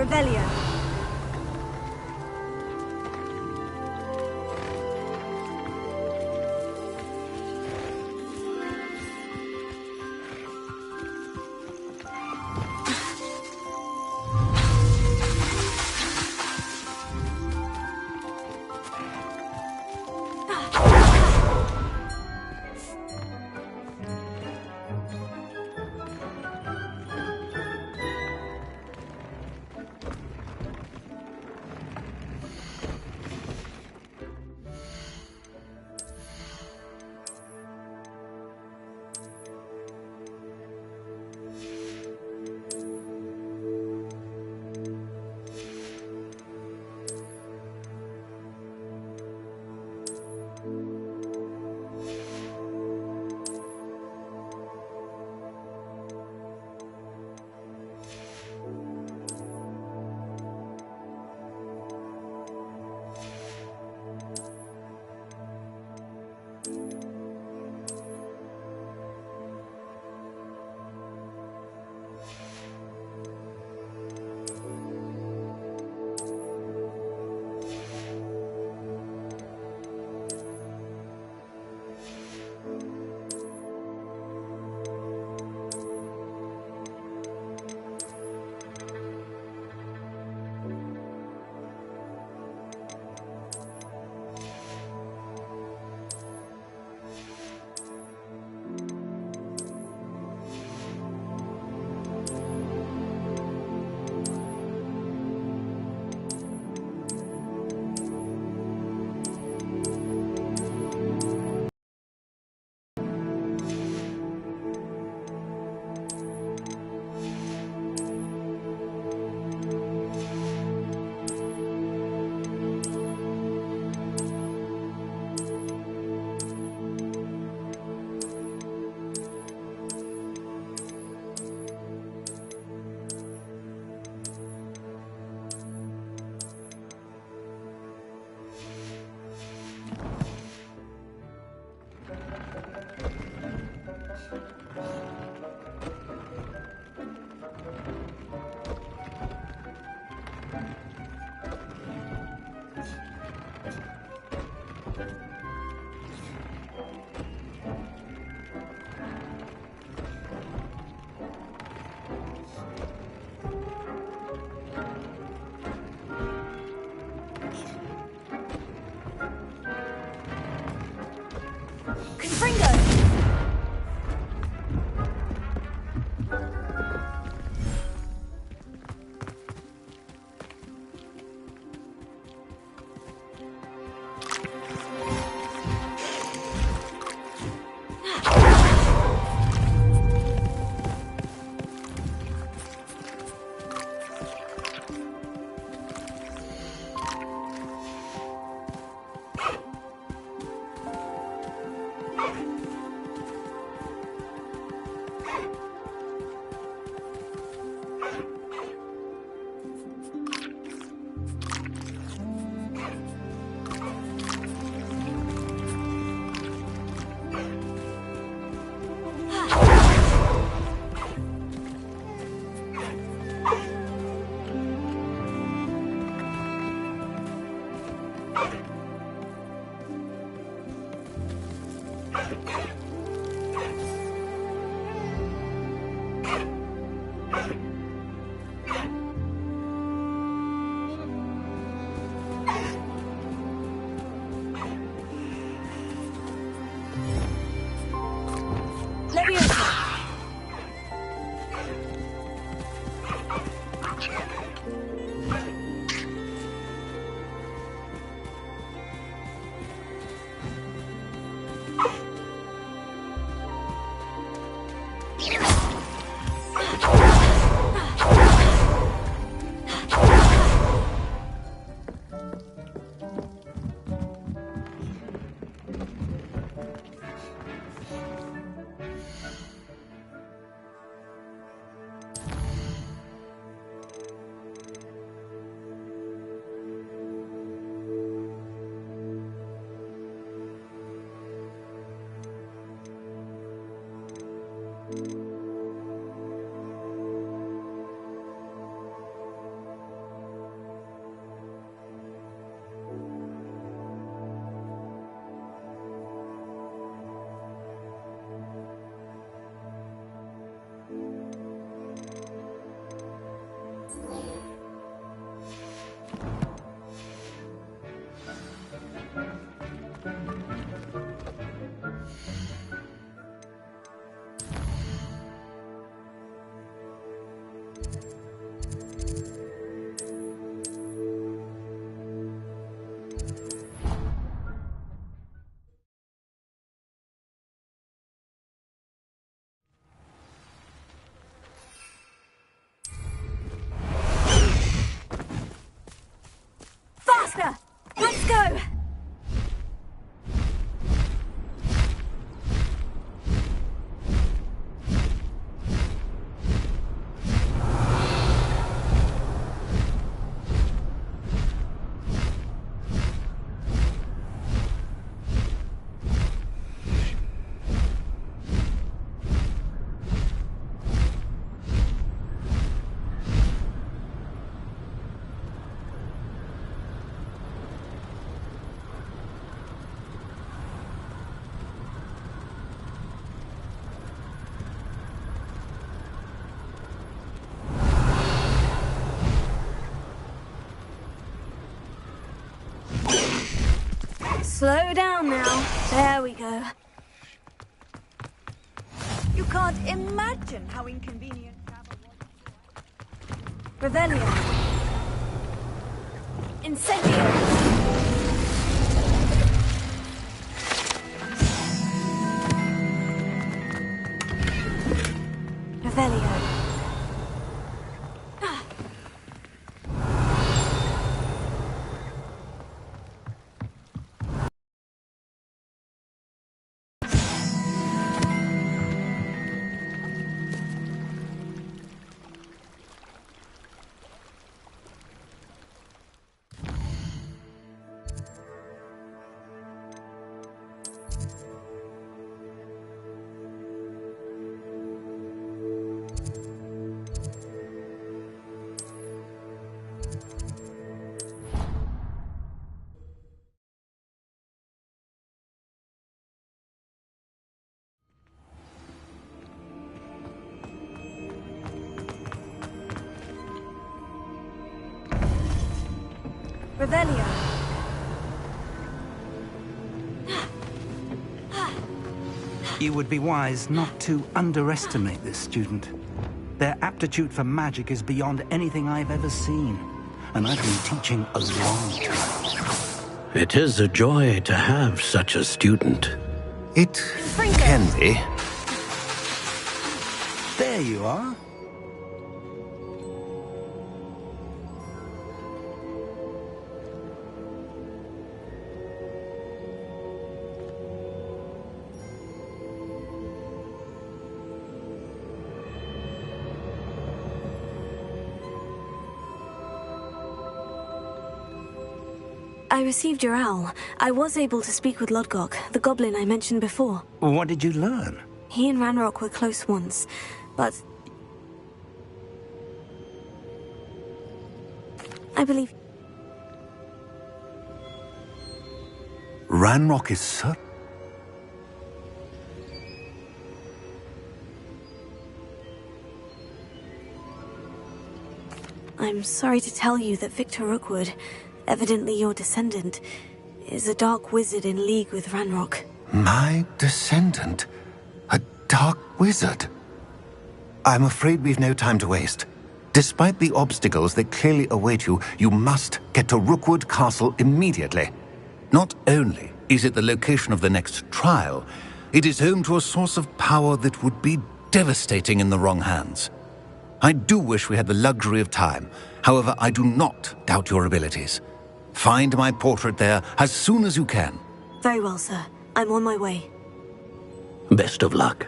Revelio. Slow down now. There we go. You can't imagine how inconvenient travel was. Revelio. Incendio. Revelio. Revelio. You would be wise not to underestimate this student. Their aptitude for magic is beyond anything I've ever seen. And I've been teaching a long time. It is a joy to have such a student. It can be. There you are. I received your owl. I was able to speak with Lodgok, the goblin I mentioned before. What did you learn? He and Ranrock were close once, but I believe Ranrock is certain. I'm sorry to tell you that Victor Rookwood, evidently your descendant, is a dark wizard in league with Ranrock. My descendant? A dark wizard? I'm afraid we've no time to waste. Despite the obstacles that clearly await you, you must get to Rookwood Castle immediately. Not only is it the location of the next trial, it is home to a source of power that would be devastating in the wrong hands. I do wish we had the luxury of time. However, I do not doubt your abilities. Find my portrait there as soon as you can. Very well, sir. I'm on my way. Best of luck.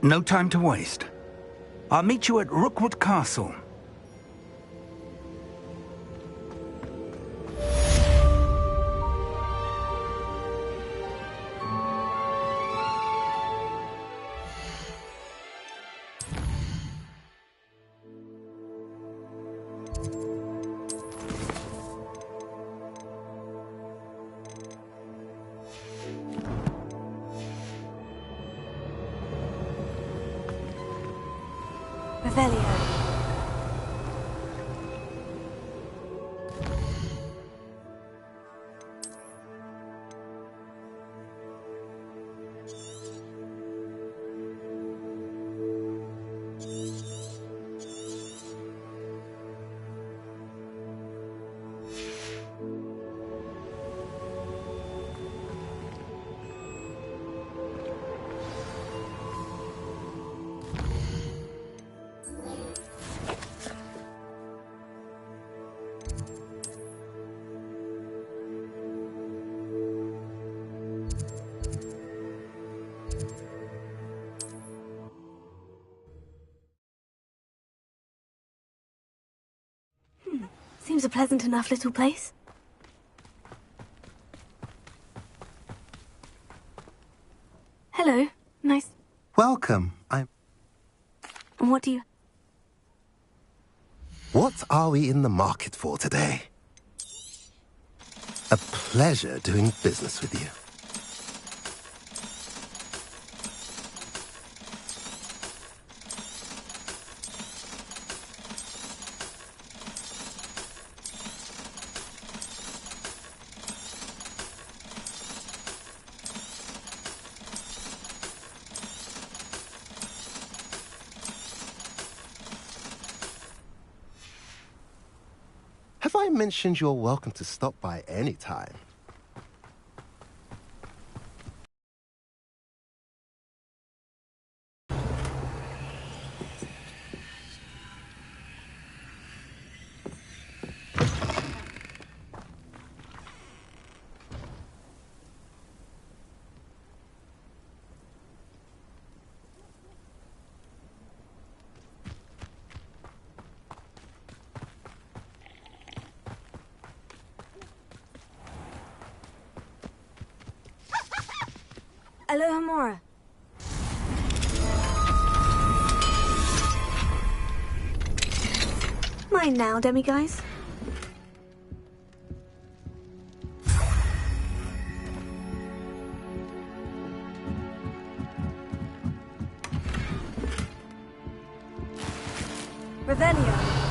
No time to waste. I'll meet you at Rookwood Castle. Revelio. Seems a pleasant enough little place. Hello. Nice. Welcome. What do you... What are we in the market for today? A pleasure doing business with you. I mentioned you're welcome to stop by any time. Aloha Mora. Mine now, demiguise. Revelio.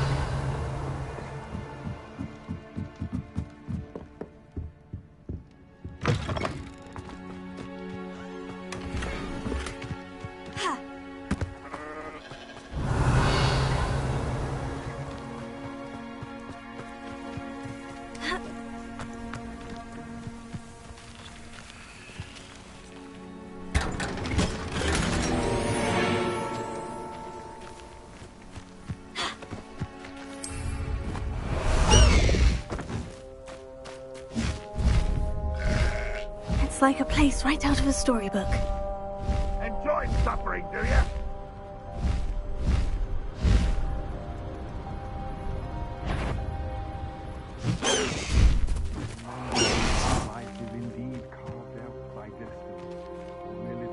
It's like a place right out of a storybook. Enjoy suffering, do you?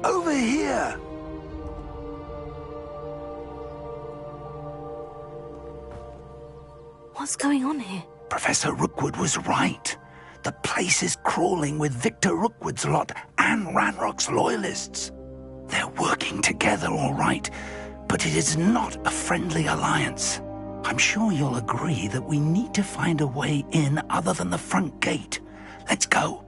Over here! What's going on here? Professor Rookwood was right. The place is crawling with Victor Rookwood's lot and Ranrock's loyalists. They're working together, all right, but it is not a friendly alliance. I'm sure you'll agree that we need to find a way in other than the front gate. Let's go.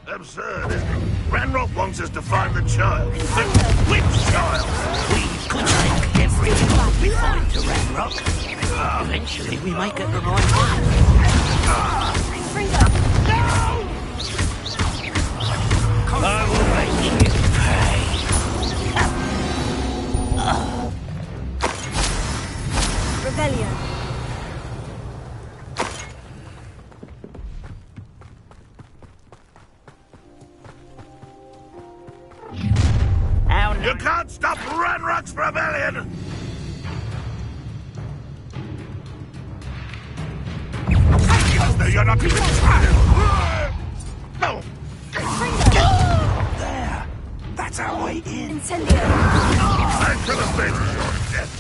Absurd, isn't it? Ranrock wants us to find the child. But which child? We could take everything we find to Ranrock. Eventually we may get the right one. I will make you pay. Revelio. You can't stop Ranrock's rebellion! No, you're not even trying! No! There. That's our way in. Incendio. I could have been your death.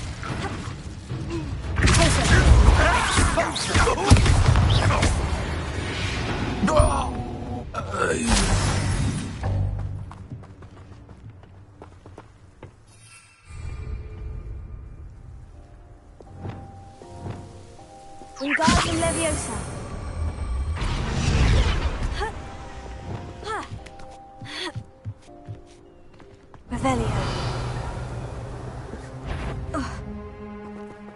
Wingardium Leviosa. Revelio.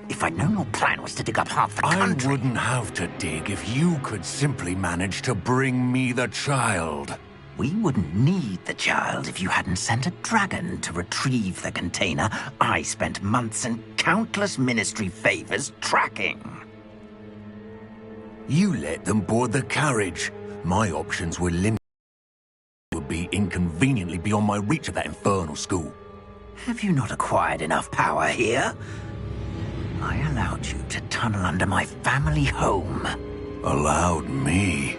If I'd known your plan was to dig up half the I country... wouldn't have to dig if you could simply manage to bring me the child. We wouldn't need the child if you hadn't sent a dragon to retrieve the container I spent months and countless ministry favors tracking. You let them board the carriage. My options were limited. It would be inconveniently beyond my reach of that infernal school. Have you not acquired enough power here? I allowed you to tunnel under my family home. Allowed me?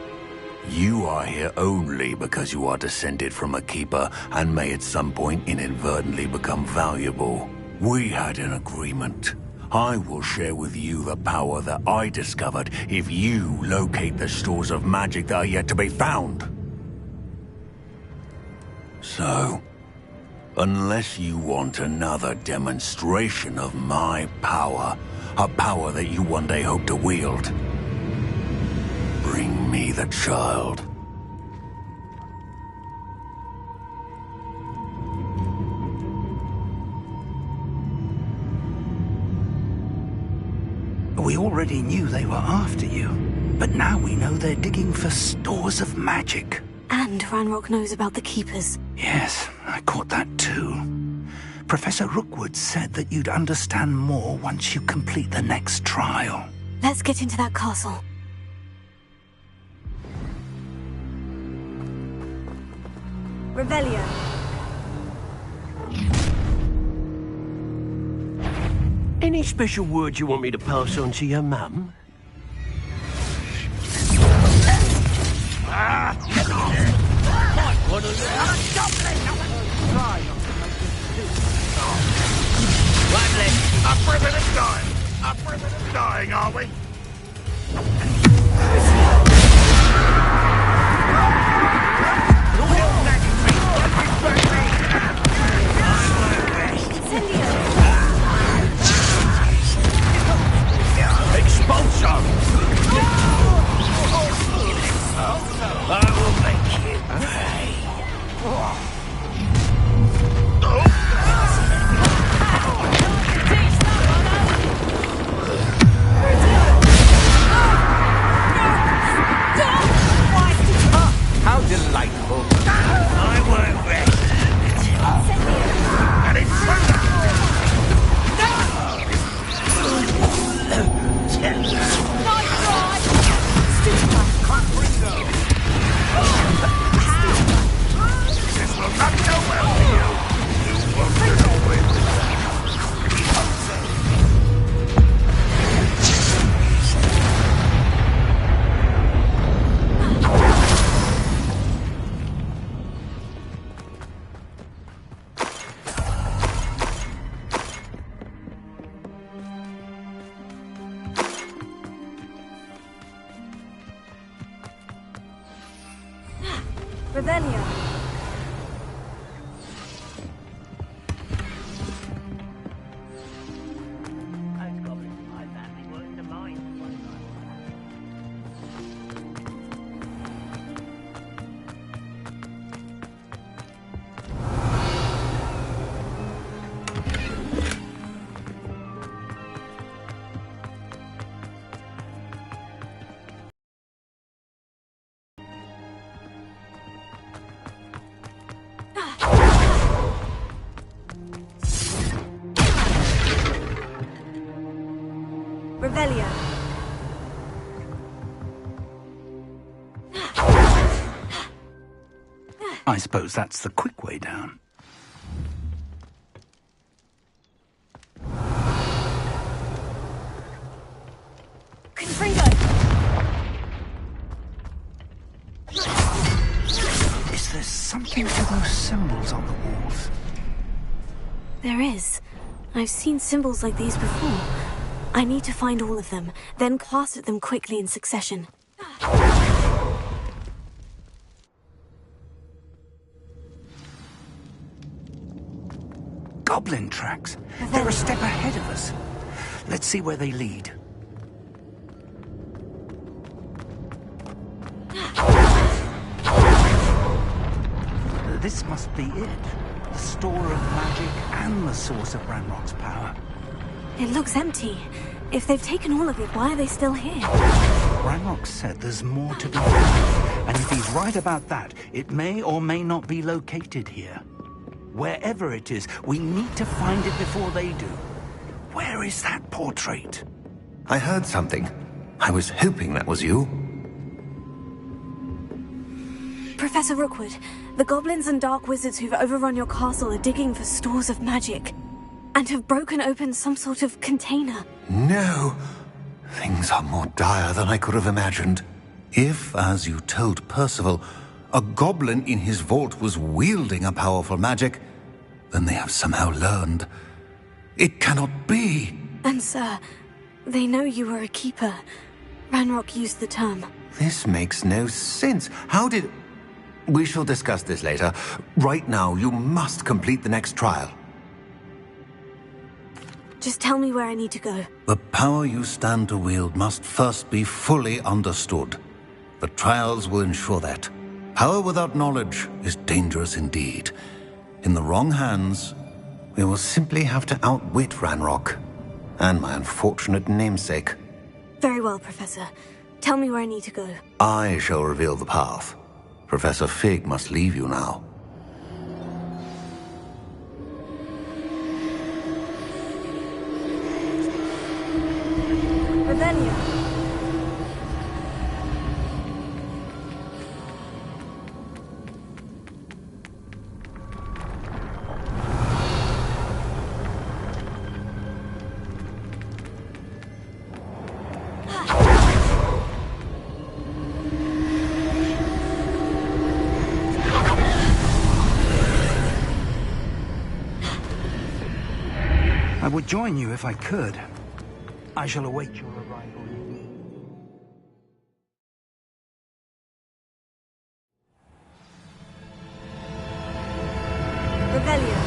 You are here only because you are descended from a keeper and may at some point inadvertently become valuable. We had an agreement. I will share with you the power that I discovered if you locate the stores of magic that are yet to be found. So, unless you want another demonstration of my power, a power that you one day hope to wield, bring me the child. We already knew they were after you, but now we know they're digging for stores of magic. And Ranrock knows about the Keepers. Yes, I caught that too. Professor Rookwood said that you'd understand more once you complete the next trial. Let's get into that castle. Revelio. Any special words you want me to pass on to your mum? Our president's dying. Our president's dying, are we? Expulso! I will make you pay. How delightful. I won't rest. And it's thunder! This will not go well for you. You won't get away with Revelio. Revelio. I suppose that's the quick way down. Confringo. Is there something to those symbols on the walls? There is. I've seen symbols like these before. I need to find all of them, then cast at them quickly in succession. Goblin tracks. They're a step ahead of us. Let's see where they lead. This must be it. The store of magic and the source of Ranrock's power. It looks empty. If they've taken all of it, why are they still here? Ranrock said there's more to be found. And if he's right about that, it may or may not be located here. Wherever it is, we need to find it before they do. Where is that portrait? I heard something. I was hoping that was you. Professor Rookwood, the goblins and dark wizards who've overrun your castle are digging for stores of magic. And have broken open some sort of container. No. Things are more dire than I could have imagined. If, as you told Percival, a goblin in his vault was wielding a powerful magic, then they have somehow learned. It cannot be. And sir, they know you were a keeper. Ranrock used the term. This makes no sense. How did... We shall discuss this later. Right now, you must complete the next trial. Just tell me where I need to go. The power you stand to wield must first be fully understood. The trials will ensure that. Power without knowledge is dangerous indeed. In the wrong hands, We will simply have to outwit Ranrock. And my unfortunate namesake. Very well, Professor. Tell me where I need to go. I shall reveal the path. Professor Fig must leave you now. Revelio. I would join you if I could. I shall await your arrival. Revelio.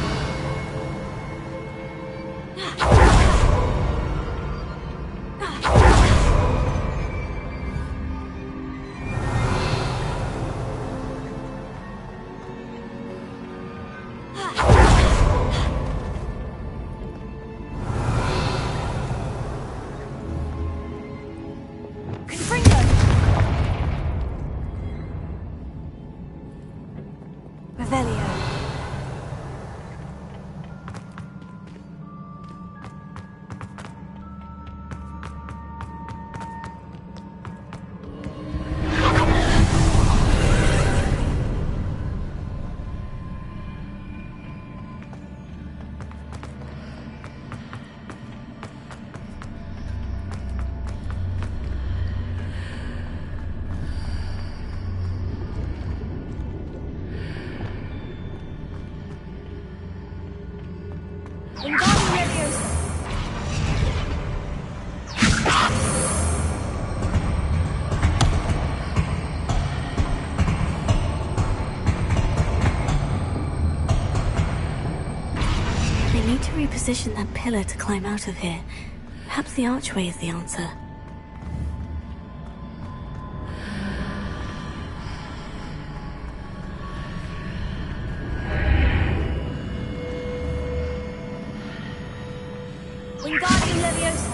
Revelio. Wingardium Leviosa. They need to reposition that pillar to climb out of here. Perhaps the archway is the answer. Wingardium Leviosa.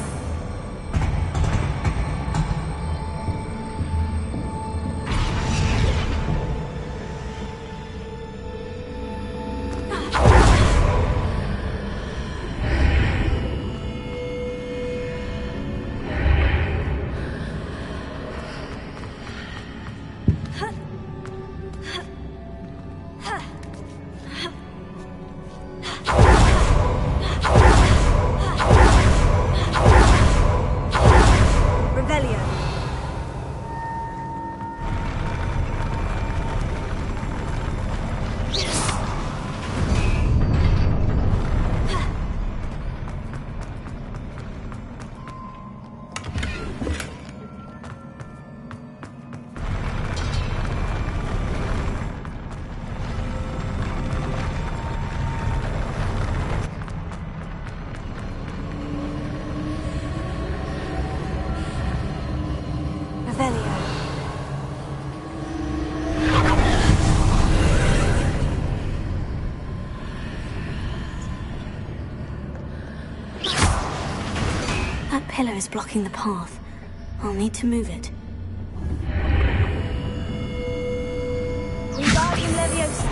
Revelio. Revelio. That pillar is blocking the path. I'll need to move it. Wingardium Leviosa.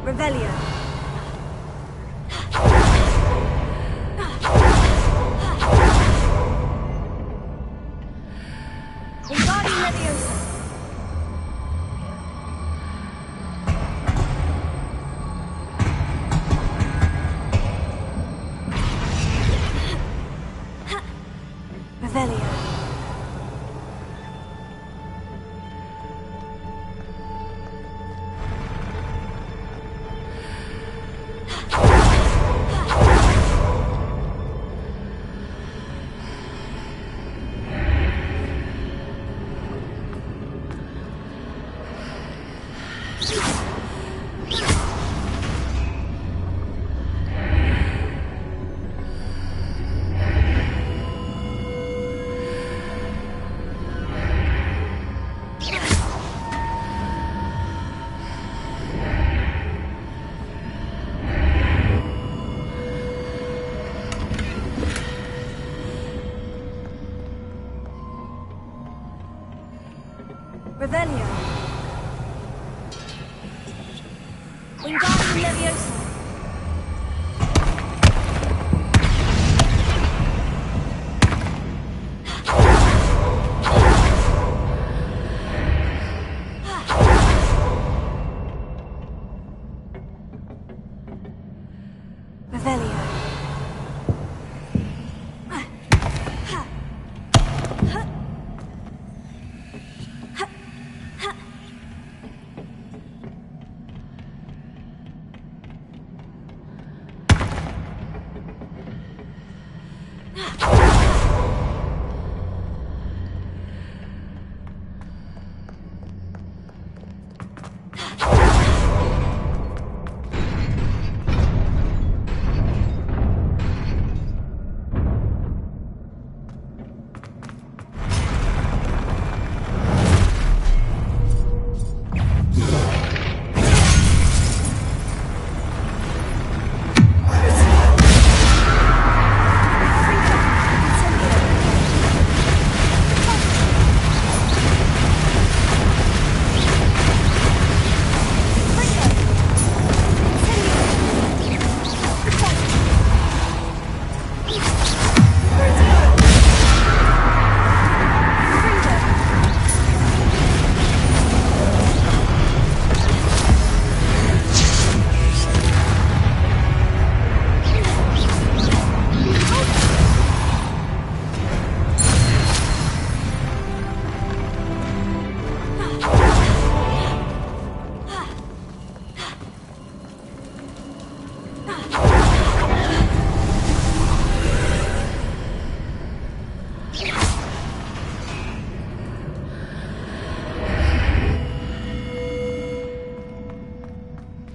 Revelio. Wingardium Leviosa. Wingardium Leviosa. Revelio.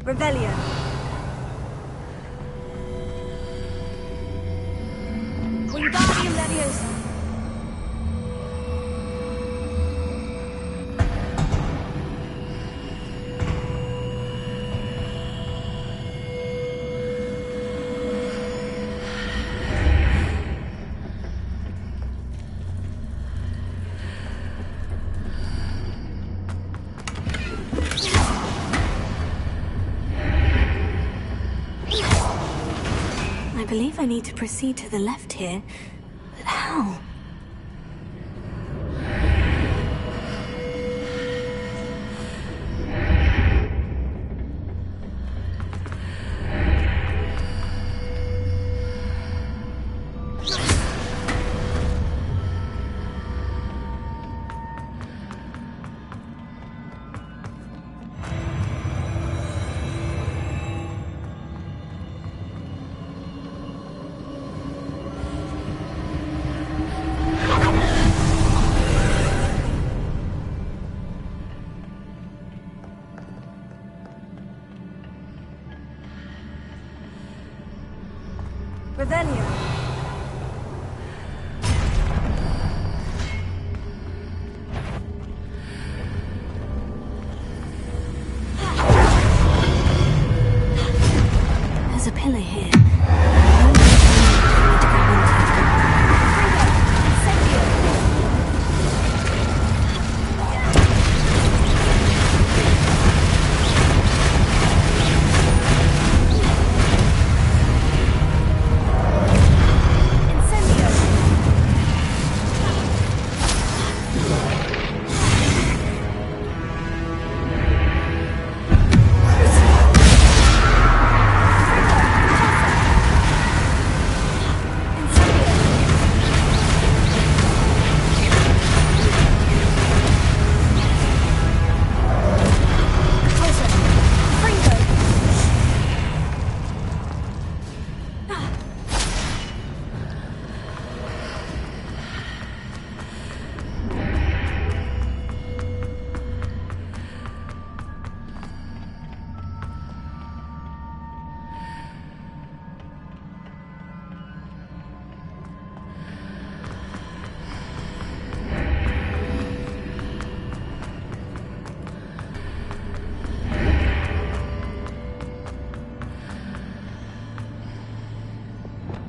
Revelio. Wingardium Leviosa. I believe I need to proceed to the left here, but how? Revelio. There's a pillar here.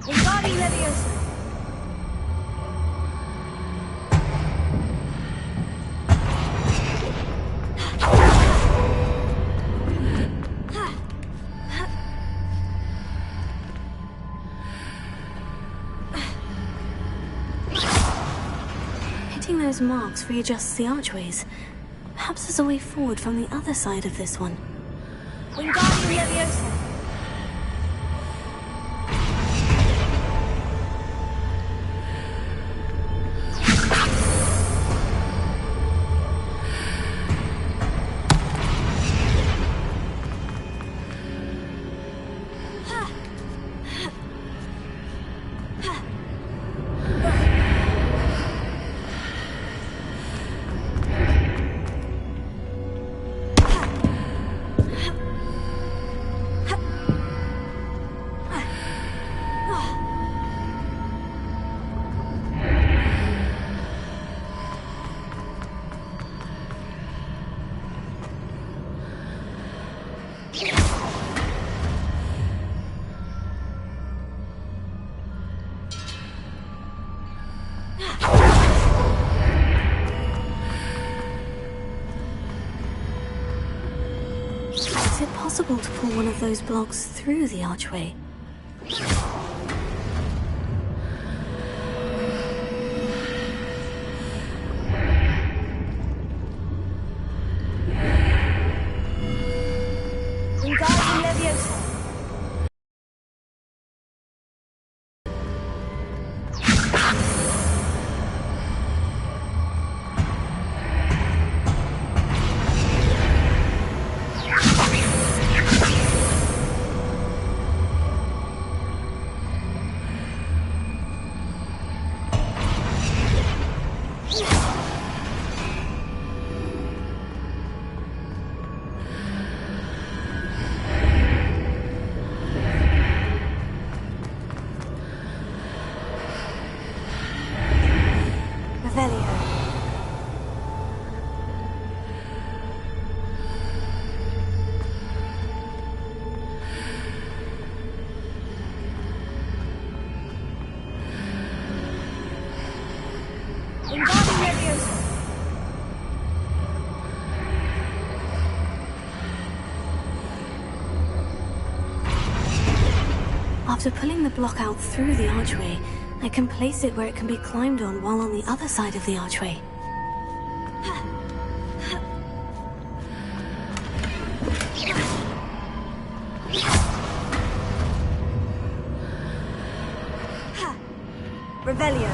Wingardium Leviosa. those marks readjusts the archways. Perhaps there's a way forward from the other side of this one. Wingardium Leviosa. Is it possible to pull one of those blocks through the archway? Wingardium Leviosa. Revelio. Wingardium Leviosa. After pulling the block out through the archway, I can place it where it can be climbed on while on the other side of the archway. Revelio.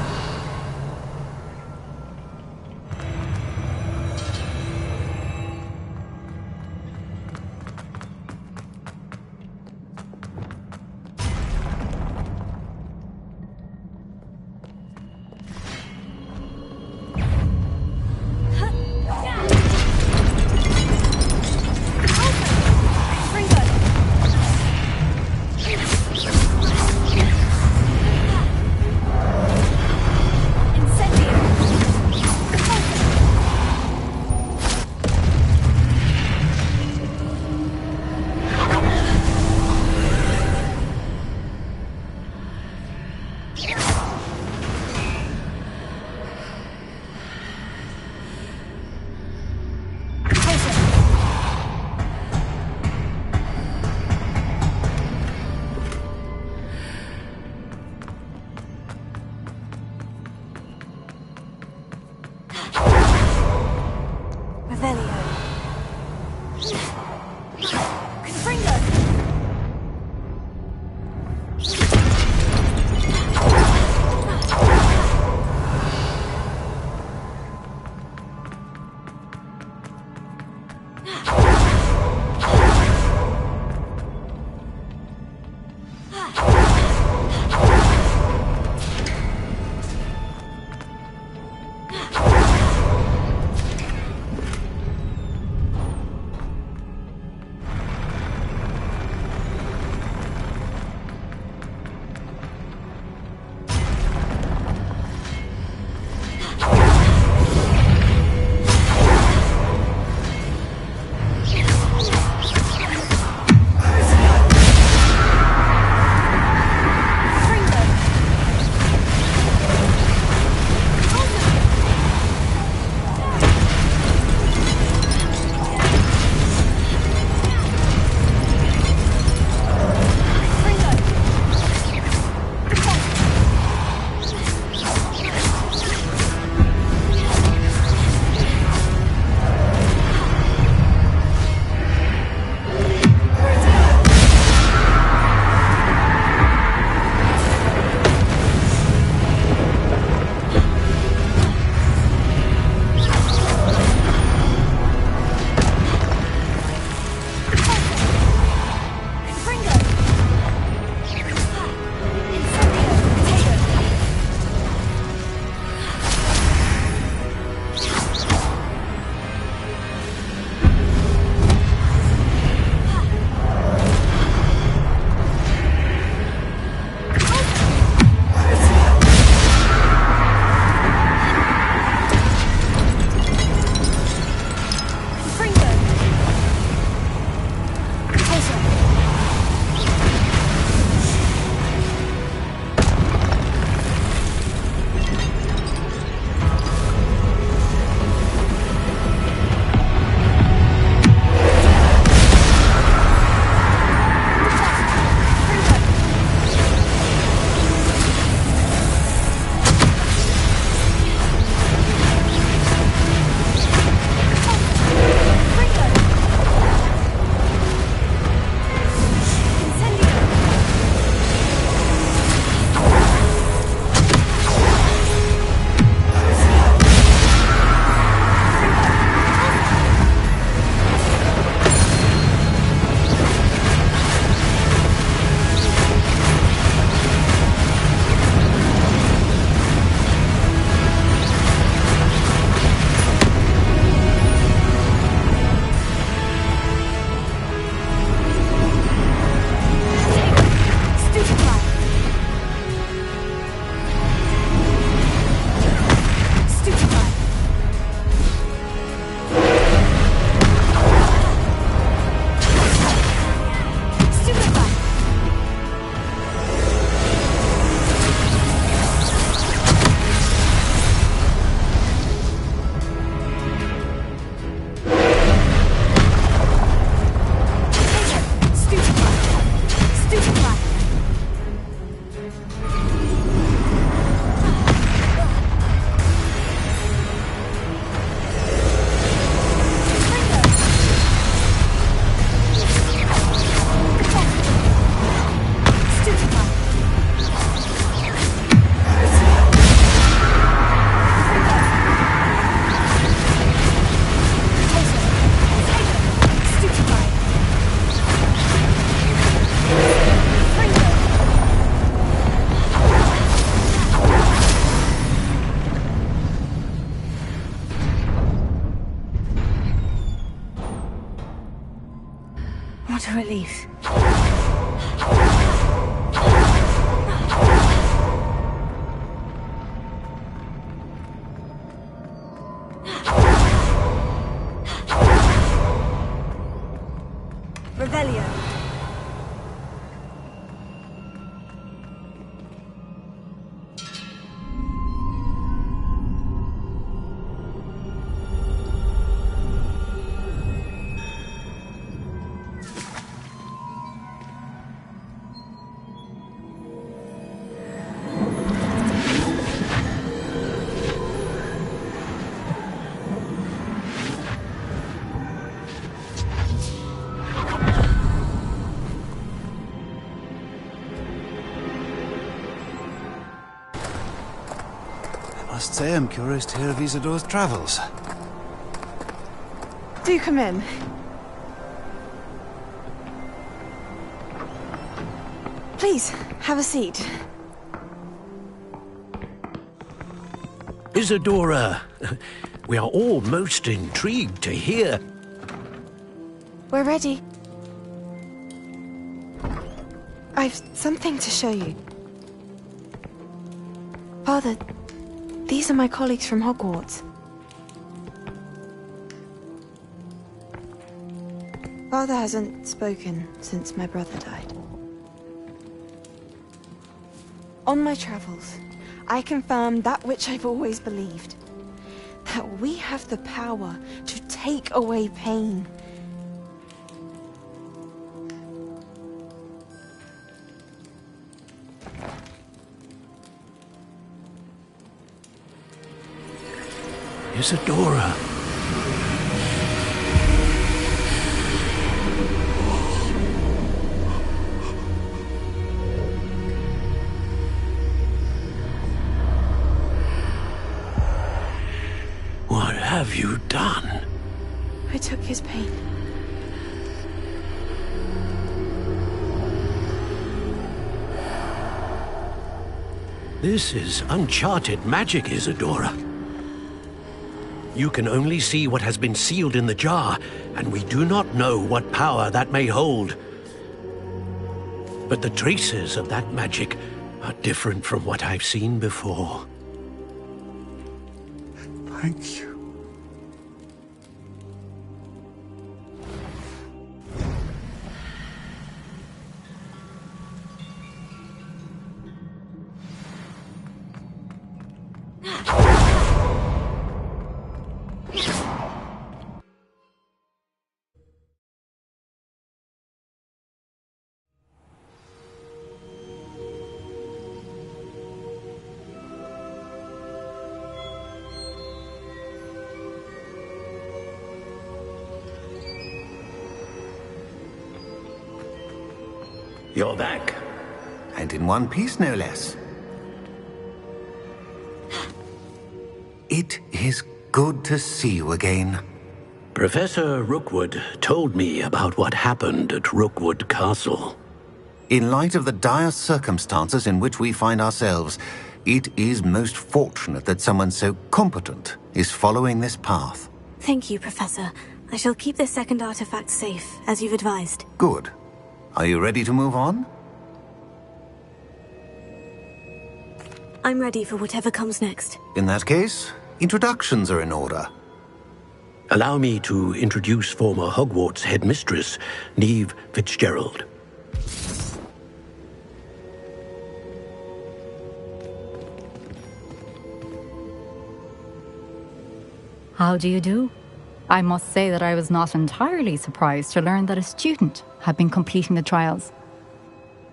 What a relief. Revelio. I must say I'm curious to hear of Isidore's travels. Do come in. Please, have a seat. Isidora, we are all most intrigued to hear. We're ready. I've something to show you. Father, these are my colleagues from Hogwarts. Father hasn't spoken since my brother died. On my travels, I confirmed that which I've always believed. That we have the power to take away pain. Isidora. What have you done? I took his pain. This is uncharted magic, Isidora. You can only see what has been sealed in the jar, and we do not know what power that may hold. But the traces of that magic are different from what I've seen before. Thank you. You're back. And in one piece, no less. It is good to see you again. Professor Rookwood told me about what happened at Rookwood Castle. In light of the dire circumstances in which we find ourselves, it is most fortunate that someone so competent is following this path. Thank you, Professor. I shall keep this second artifact safe, as you've advised. Good. Are you ready to move on? I'm ready for whatever comes next. In that case, introductions are in order. Allow me to introduce former Hogwarts headmistress, Neve Fitzgerald. How do you do? I must say that I was not entirely surprised to learn that a student had been completing the trials.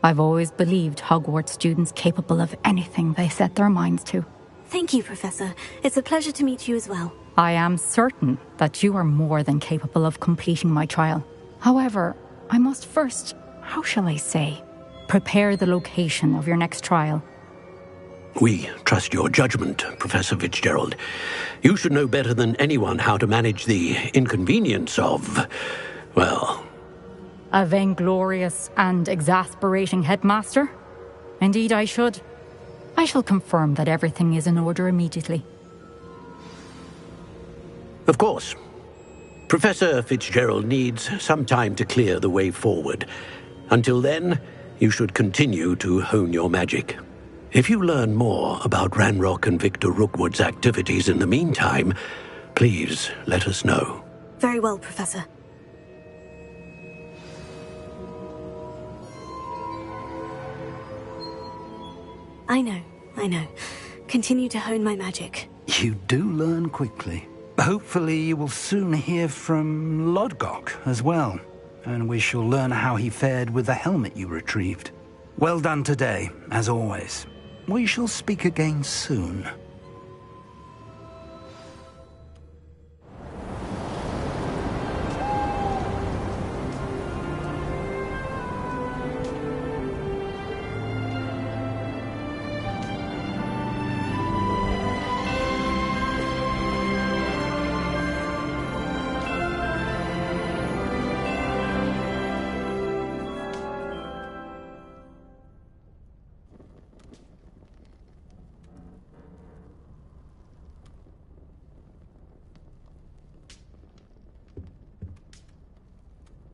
I've always believed Hogwarts students capable of anything they set their minds to. Thank you, Professor. It's a pleasure to meet you as well. I am certain that you are more than capable of completing my trial. However, I must first, how shall I say, prepare the location of your next trial. We trust your judgment, Professor Fitzgerald. You should know better than anyone how to manage the inconvenience of, well... A vainglorious and exasperating headmaster? Indeed I should. I shall confirm that everything is in order immediately. Of course. Professor Fitzgerald needs some time to clear the way forward. Until then, you should continue to hone your magic. If you learn more about Ranrock and Victor Rookwood's activities in the meantime, please let us know. Very well, Professor. I know. Continue to hone my magic. You do learn quickly. Hopefully you will soon hear from Lodgok as well, and we shall learn how he fared with the helmet you retrieved. Well done today, as always. We shall speak again soon.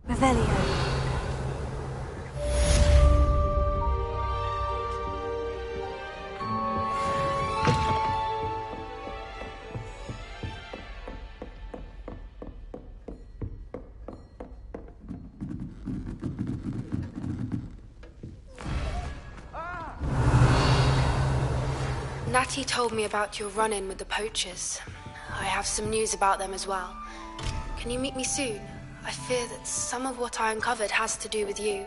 Revelio. Natty told me about your run-in with the poachers. I have some news about them as well. Can you meet me soon? I fear that some of what I uncovered has to do with you.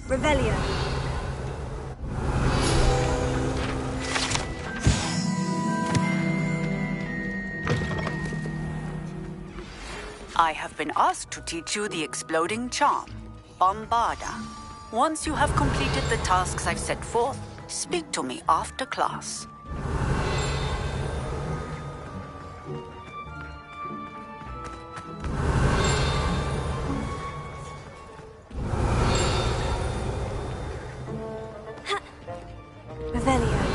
Revelio. I have been asked to teach you the exploding charm, Bombarda. Once you have completed the tasks I've set forth, speak to me after class. Revelio.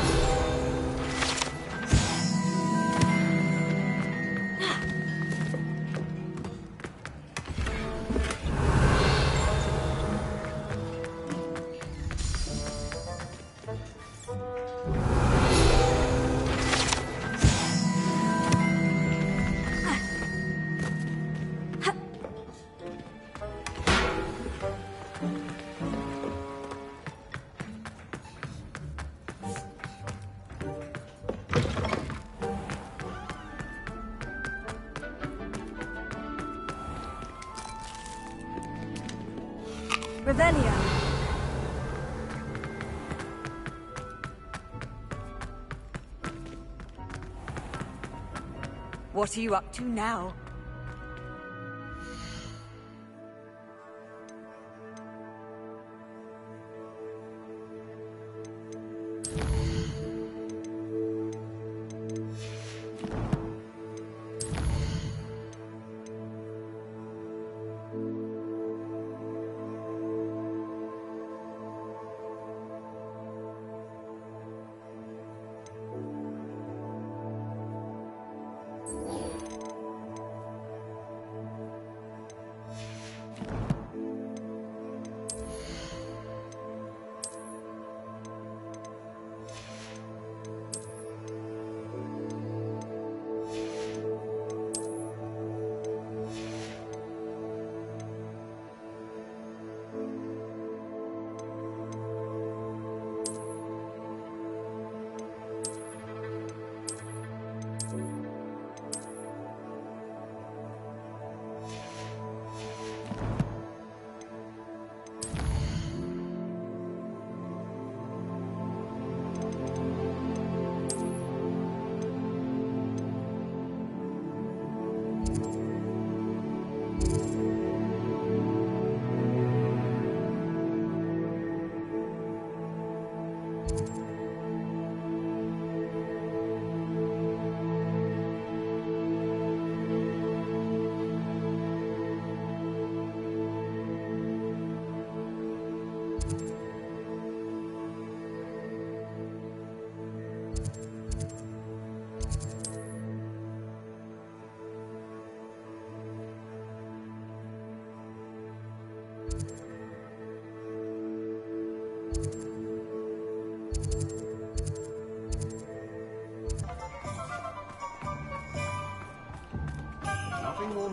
Revelio. What are you up to now?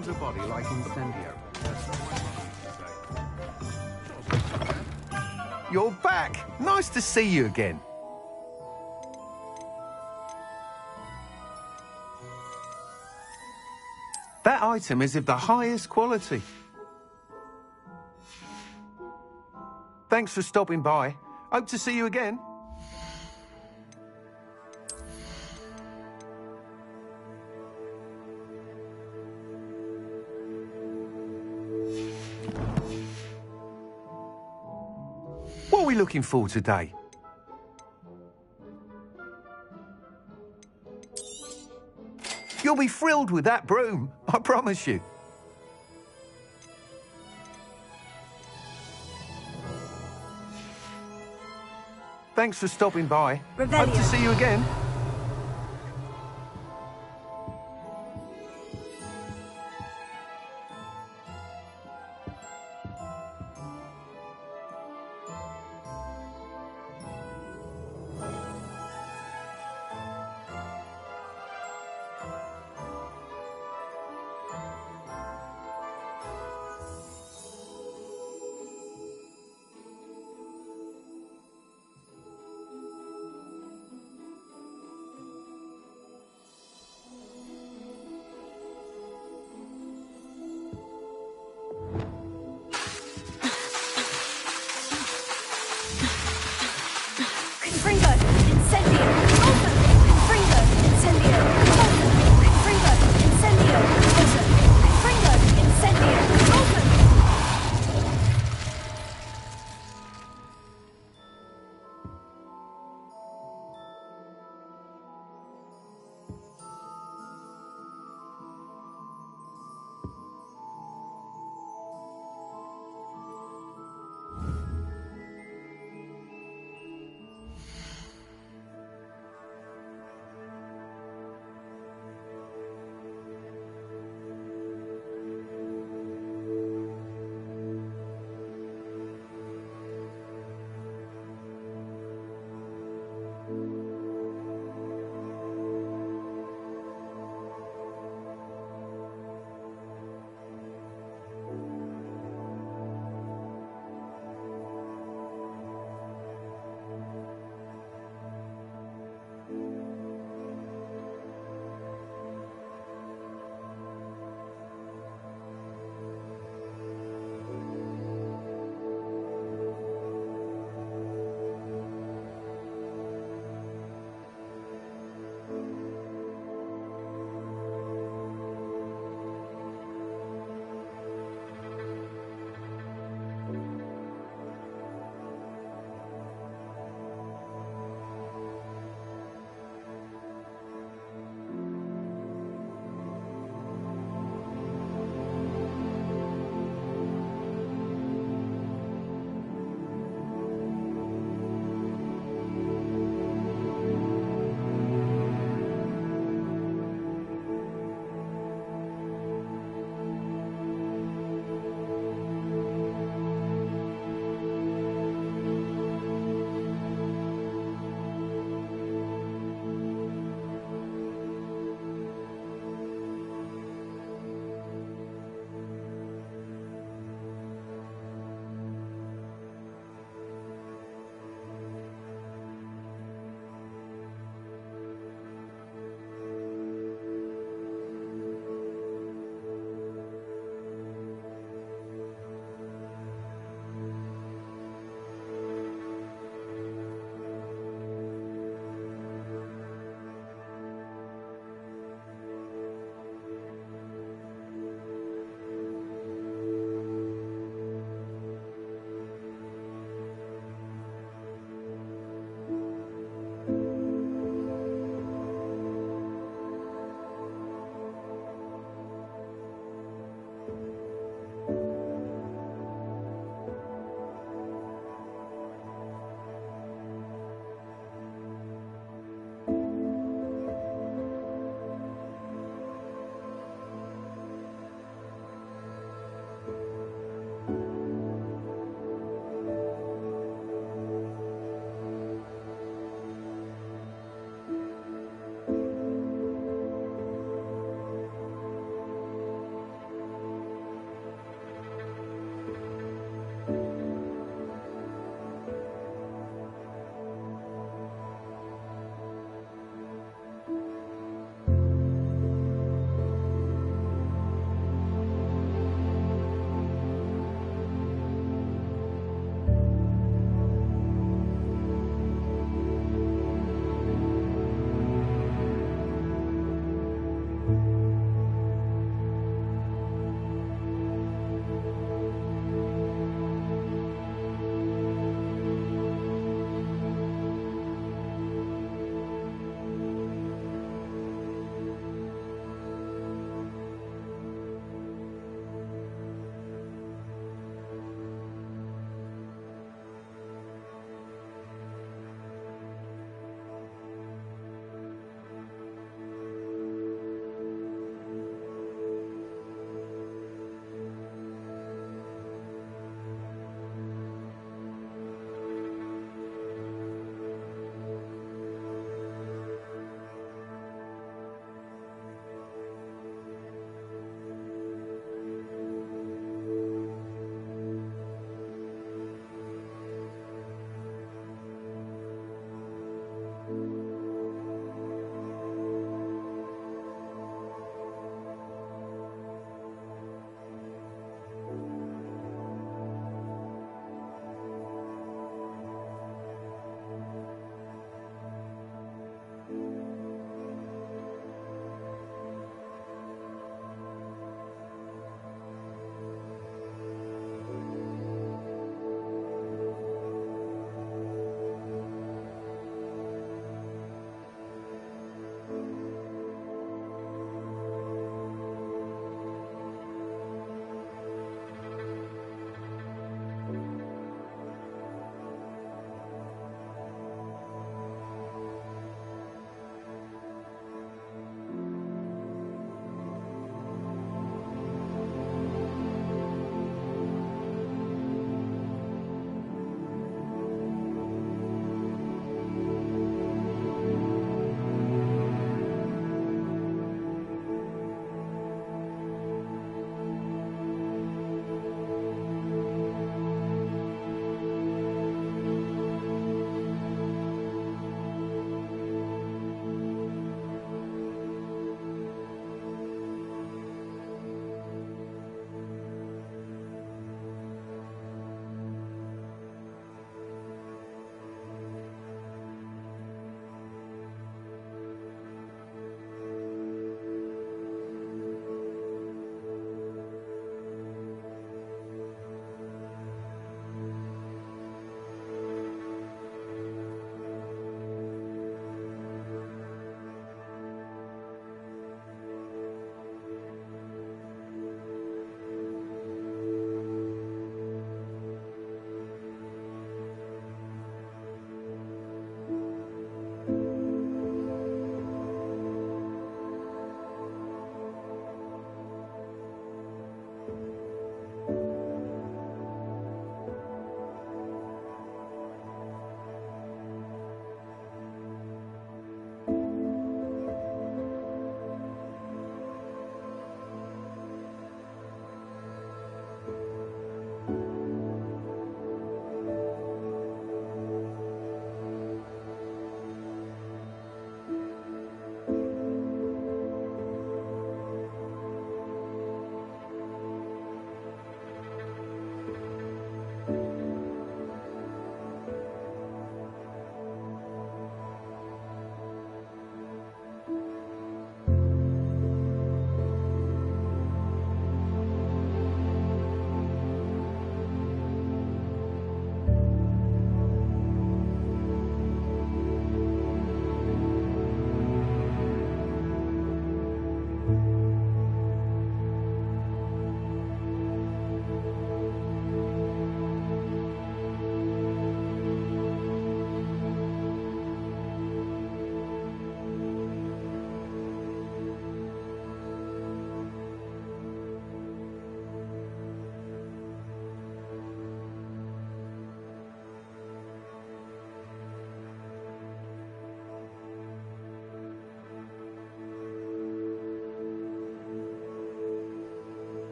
burns a body like incendio. You're back! Nice to see you again. That item is of the highest quality. Thanks for stopping by. Hope to see you again. What are we looking for today? You'll be thrilled with that broom, I promise you. Thanks for stopping by. Revelio. Hope to see you again.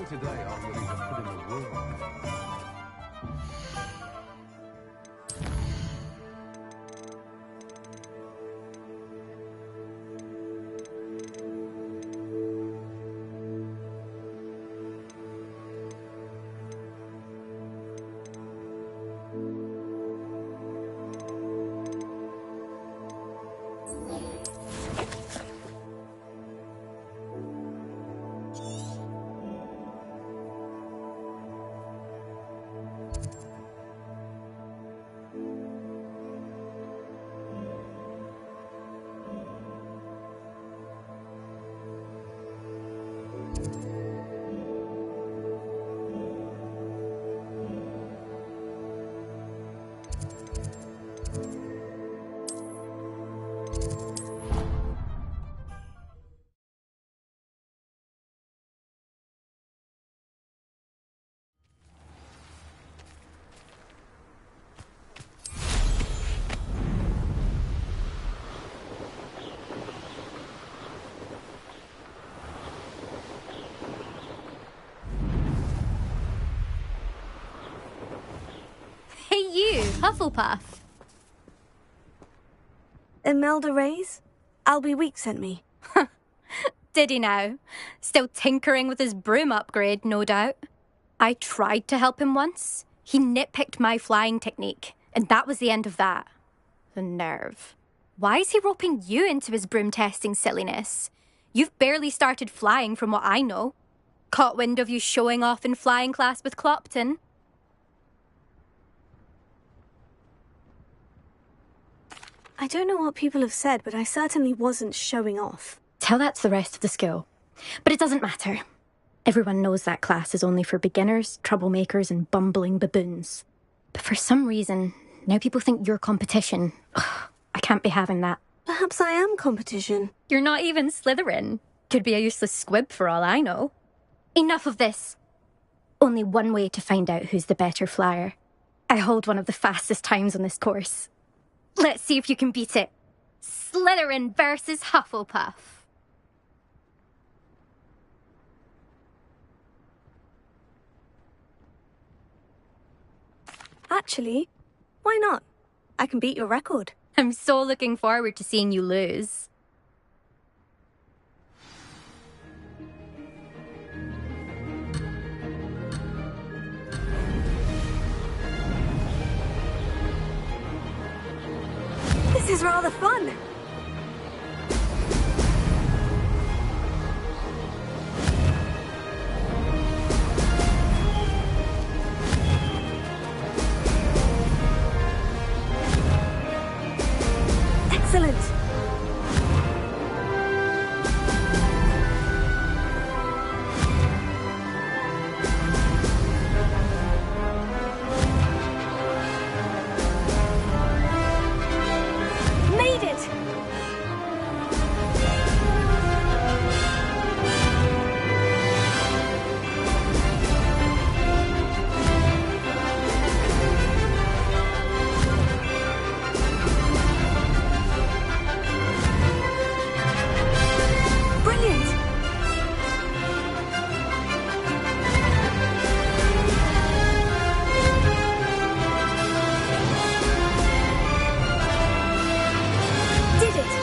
Still today, I will even put in the work. Hey you, Hufflepuff. Imelda Reyes? Albie Week sent me. Did he now? Still tinkering with his broom upgrade, no doubt. I tried to help him once. He nitpicked my flying technique, and that was the end of that. The nerve. Why is he roping you into his broom testing silliness? You've barely started flying from what I know. Caught wind of you showing off in flying class with Clopton. I don't know what people have said, but I certainly wasn't showing off. Tell that to the rest of the school. But it doesn't matter. Everyone knows that class is only for beginners, troublemakers, and bumbling baboons. But for some reason, now people think you're competition. Ugh, I can't be having that. Perhaps I am competition. You're not even Slytherin. Could be a useless squib for all I know. Enough of this. Only one way to find out who's the better flyer. I hold one of the fastest times on this course. Let's see if you can beat it. Slytherin versus Hufflepuff. Actually, why not? I can beat your record. I'm so looking forward to seeing you lose. This is rather fun. Excellent. Made it. Brilliant. Did it.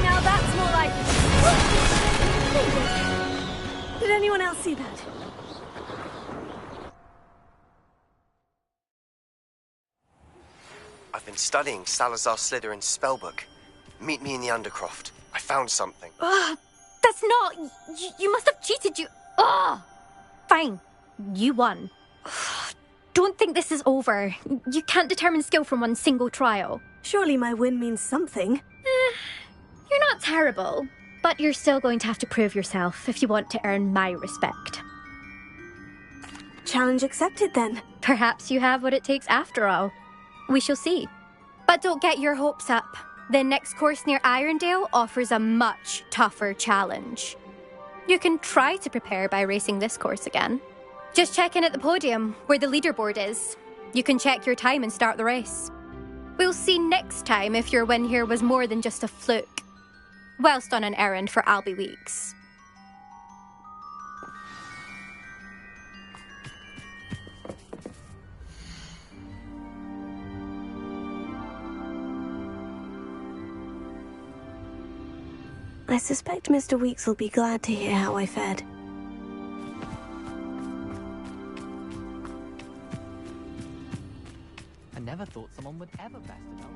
Now that's more like it. Did anyone else see that? I've been studying Salazar Slytherin's spellbook. Meet me in the Undercroft. I found something. That's not... You must have cheated, you... Ugh! Fine. You won. Don't think this is over. You can't determine skill from one single trial. Surely my win means something. You're not terrible, but you're still going to have to prove yourself if you want to earn my respect. Challenge accepted then. Perhaps you have what it takes after all. We shall see. But don't get your hopes up. The next course near Irondale offers a much tougher challenge. You can try to prepare by racing this course again. Just check in at the podium, where the leaderboard is. You can check your time and start the race. We'll see next time if your win here was more than just a fluke. Whilst on an errand for Albie Weeks. I suspect Mr. Weeks will be glad to hear how I fared. I never thought someone would ever best it out.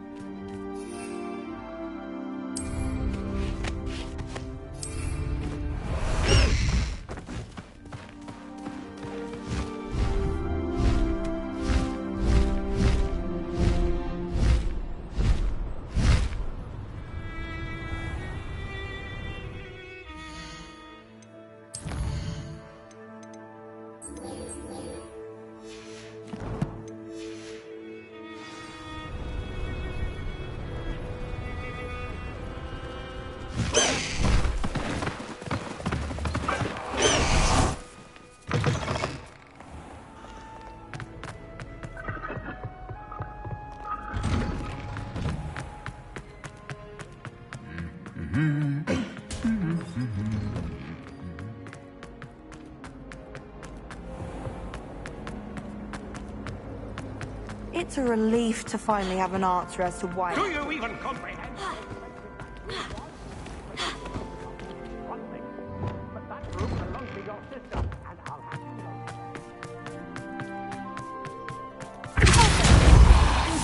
It's a relief to finally have an answer as to why. Do you even comprehend?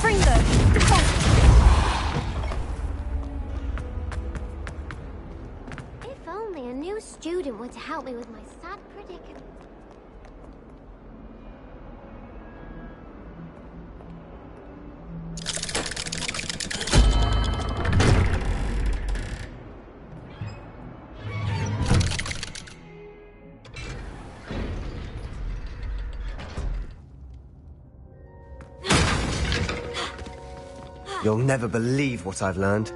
Bring them! If only a new student were to help me with my sad predicament. You'll never believe what I've learned.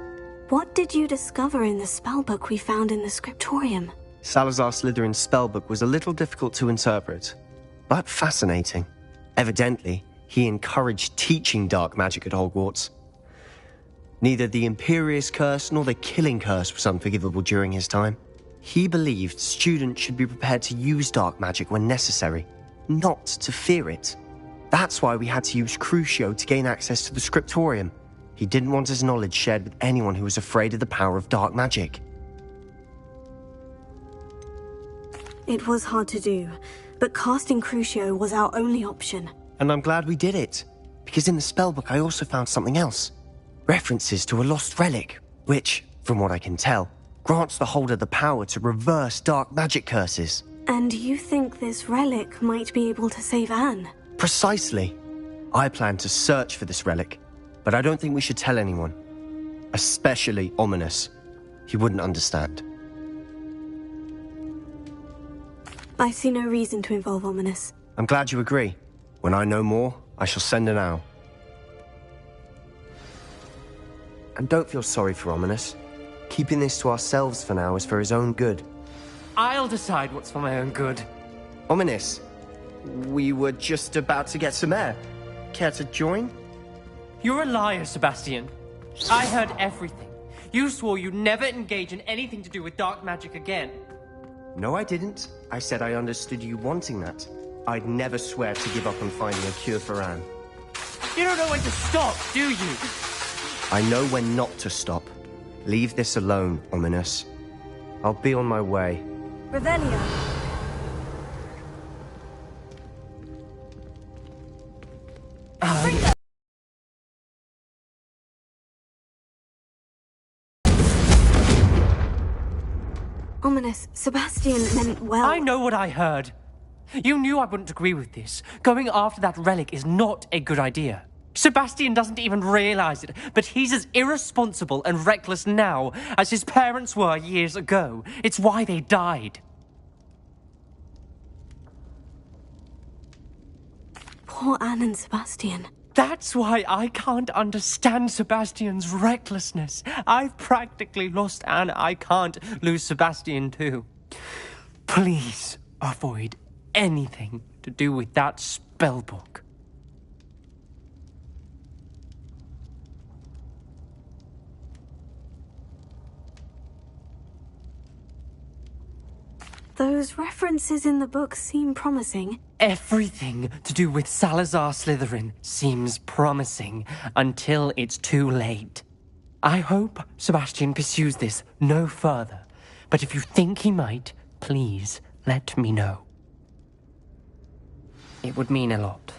What did you discover in the spellbook we found in the scriptorium? Salazar Slytherin's spellbook was a little difficult to interpret, but fascinating. Evidently, he encouraged teaching dark magic at Hogwarts. Neither the Imperious Curse nor the Killing Curse was unforgivable during his time. He believed students should be prepared to use dark magic when necessary, not to fear it. That's why we had to use Crucio to gain access to the scriptorium. He didn't want his knowledge shared with anyone who was afraid of the power of dark magic. It was hard to do, but casting Crucio was our only option. And I'm glad we did it, because in the spellbook I also found something else. References to a lost relic, which, from what I can tell, grants the holder the power to reverse dark magic curses. And you think this relic might be able to save Anne? Precisely. I plan to search for this relic, but I don't think we should tell anyone. Especially Ominis. He wouldn't understand. I see no reason to involve Ominis. I'm glad you agree. When I know more, I shall send an owl. And don't feel sorry for Ominis. Keeping this to ourselves for now is for his own good. I'll decide what's for my own good. Ominis, we were just about to get some air. Care to join? You're a liar, Sebastian. I heard everything. You swore you'd never engage in anything to do with dark magic again. No, I didn't. I said I understood you wanting that. I'd never swear to give up on finding a cure for Anne. You don't know when to stop, do you? I know when not to stop. Leave this alone, Ominis. I'll be on my way. Revelio. Ominis, Sebastian meant well. I know what I heard. You knew I wouldn't agree with this. Going after that relic is not a good idea. Sebastian doesn't even realize it, but he's as irresponsible and reckless now as his parents were years ago. It's why they died. Poor Anne and Sebastian. That's why I can't understand Sebastian's recklessness. I've practically lost Anne. I can't lose Sebastian too. Please avoid anything to do with that spellbook. Those references in the book seem promising. Everything to do with Salazar Slytherin seems promising until it's too late. I hope Sebastian pursues this no further, but if you think he might, please let me know. It would mean a lot.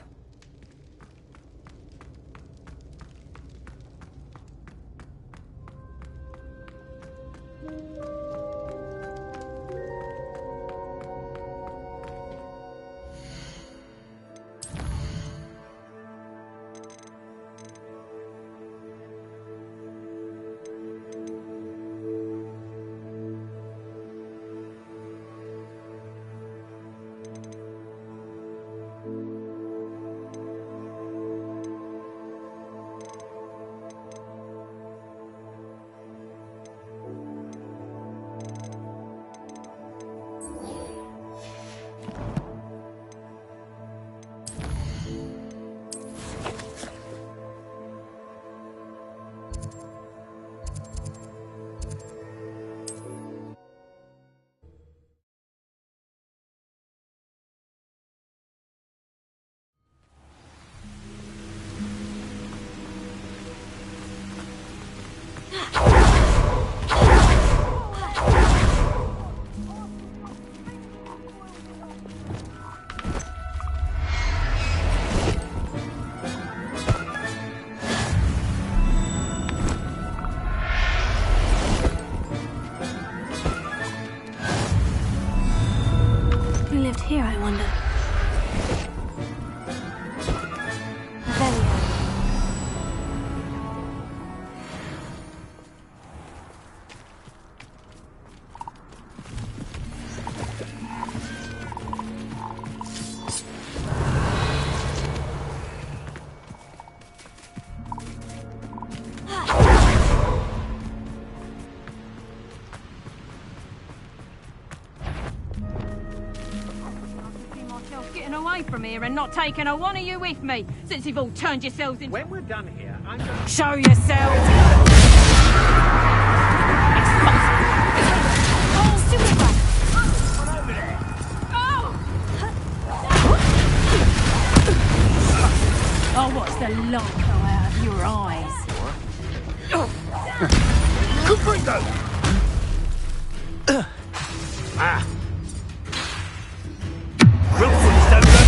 Who lived here, I wonder? Getting away from here and not taking a one of you with me, since you've all turned yourselves into... When we're done here, I'm going... Show yourselves! Oh, super! Oh, what's the light go out of your eyes? Confringo! Ah! Rookwood's done that.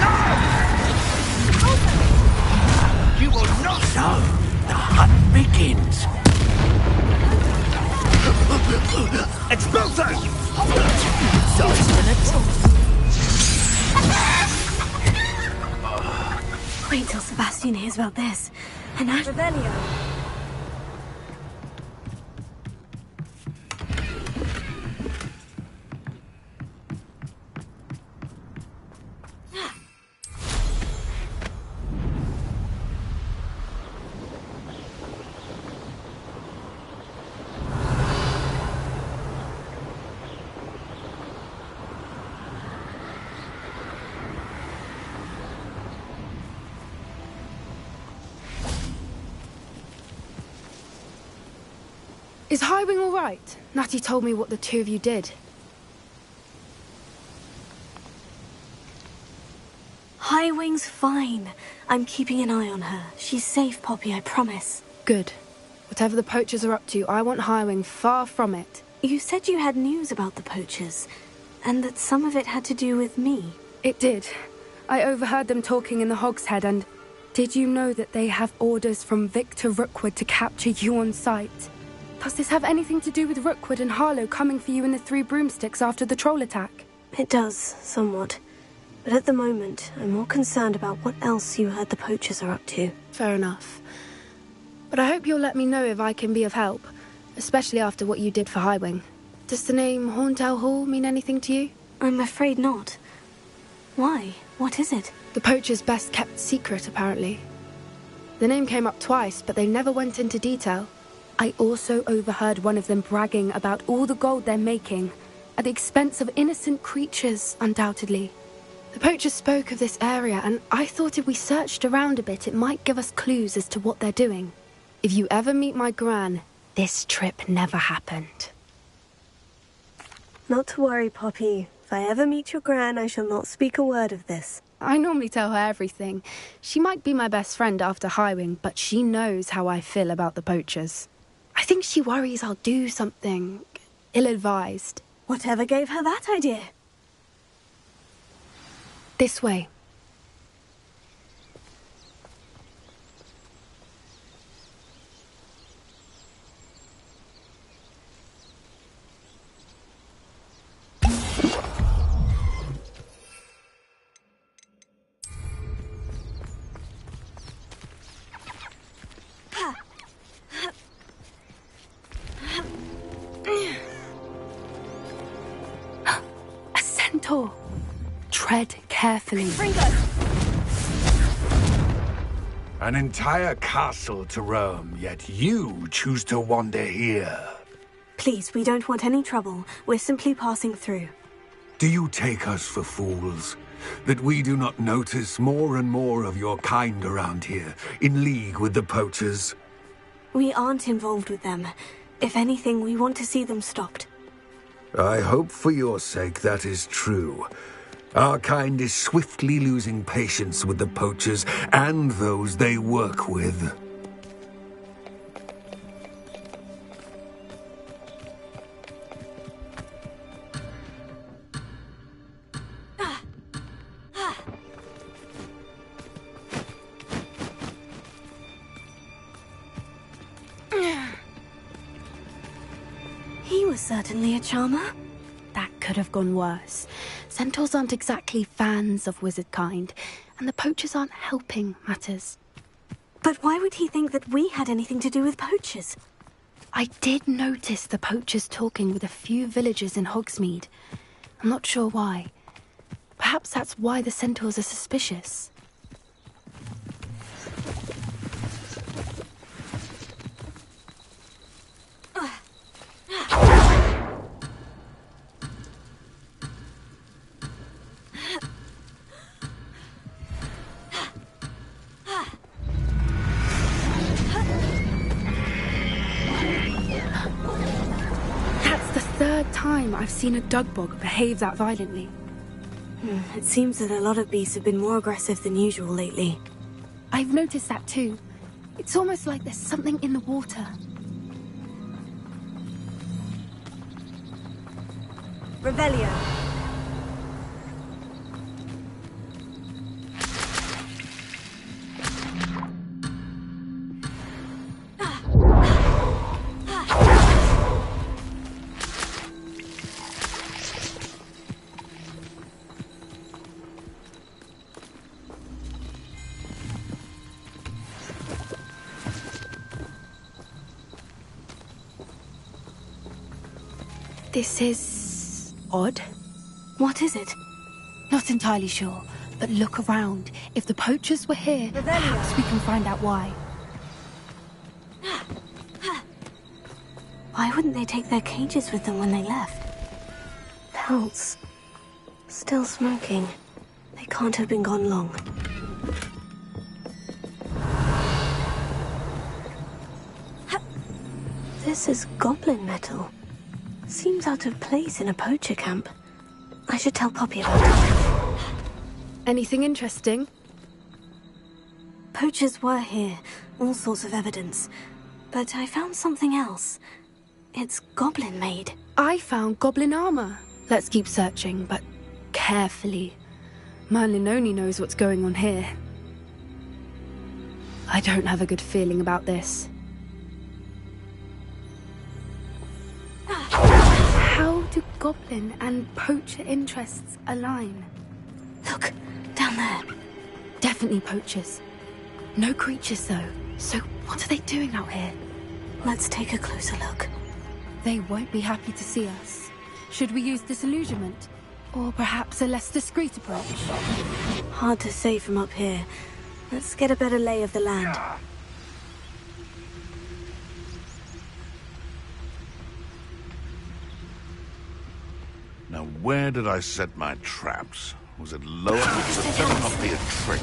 No! You will not... So, the hunt begins. Expulso! Wait till Sebastian hears about this. And Ash... Revelio. Is Highwing all right? Natty told me what the two of you did. Highwing's fine. I'm keeping an eye on her. She's safe, Poppy, I promise. Good. Whatever the poachers are up to, I want Highwing far from it. You said you had news about the poachers, and that some of it had to do with me. It did. I overheard them talking in the Hogshead, and did you know that they have orders from Victor Rookwood to capture you on sight? Does this have anything to do with Rookwood and Harlow coming for you in the Three Broomsticks after the troll attack? It does, somewhat. But at the moment, I'm more concerned about what else you heard the poachers are up to. Fair enough. But I hope you'll let me know if I can be of help, especially after what you did for Highwing. Does the name Horntail Hall mean anything to you? I'm afraid not. Why? What is it? The poacher's best kept secret, apparently. The name came up twice, but they never went into detail. I also overheard one of them bragging about all the gold they're making, at the expense of innocent creatures, undoubtedly. The poacher spoke of this area, and I thought if we searched around a bit, it might give us clues as to what they're doing. If you ever meet my gran, this trip never happened. Not to worry, Poppy. If I ever meet your gran, I shall not speak a word of this. I normally tell her everything. She might be my best friend after Highwing, but she knows how I feel about the poachers. I think she worries I'll do something ill-advised. Whatever gave her that idea? This way. A centaur. Tread carefully. An entire castle to roam, yet you choose to wander here. Please, we don't want any trouble. We're simply passing through. Do you take us for fools? That we do not notice more and more of your kind around here, in league with the poachers? We aren't involved with them. If anything, we want to see them stopped. I hope for your sake that is true. Our kind is swiftly losing patience with the poachers and those they work with. He was certainly a charmer. That could have gone worse. Centaurs aren't exactly fans of wizard kind, and the poachers aren't helping matters. But why would he think that we had anything to do with poachers? I did notice the poachers talking with a few villagers in Hogsmeade. I'm not sure why. Perhaps that's why the centaurs are suspicious. I've seen a Dugbog behave that violently. It seems that a lot of beasts have been more aggressive than usual lately. I've noticed that too. It's almost like there's something in the water. Revelio. This is odd. What is it? Not entirely sure, but look around. If the poachers were here, perhaps we can find out why. Why wouldn't they take their cages with them when they left? Pelts. Still smoking. They can't have been gone long. This is goblin metal. Seems out of place in a poacher camp. I should tell Poppy about it. Anything interesting? Poachers were here. All sorts of evidence. But I found something else. It's goblin made. I found goblin armor. Let's keep searching, but carefully. Merlin only knows what's going on here. I don't have a good feeling about this. How do goblin and poacher interests align? Look, down there. Definitely poachers. No creatures, though. So what are they doing out here? Let's take a closer look. They won't be happy to see us. Should we use disillusionment? Or perhaps a less discreet approach? Hard to say from up here. Let's get a better lay of the land. Now, where did I set my traps? Was it lower? It better not be a trick.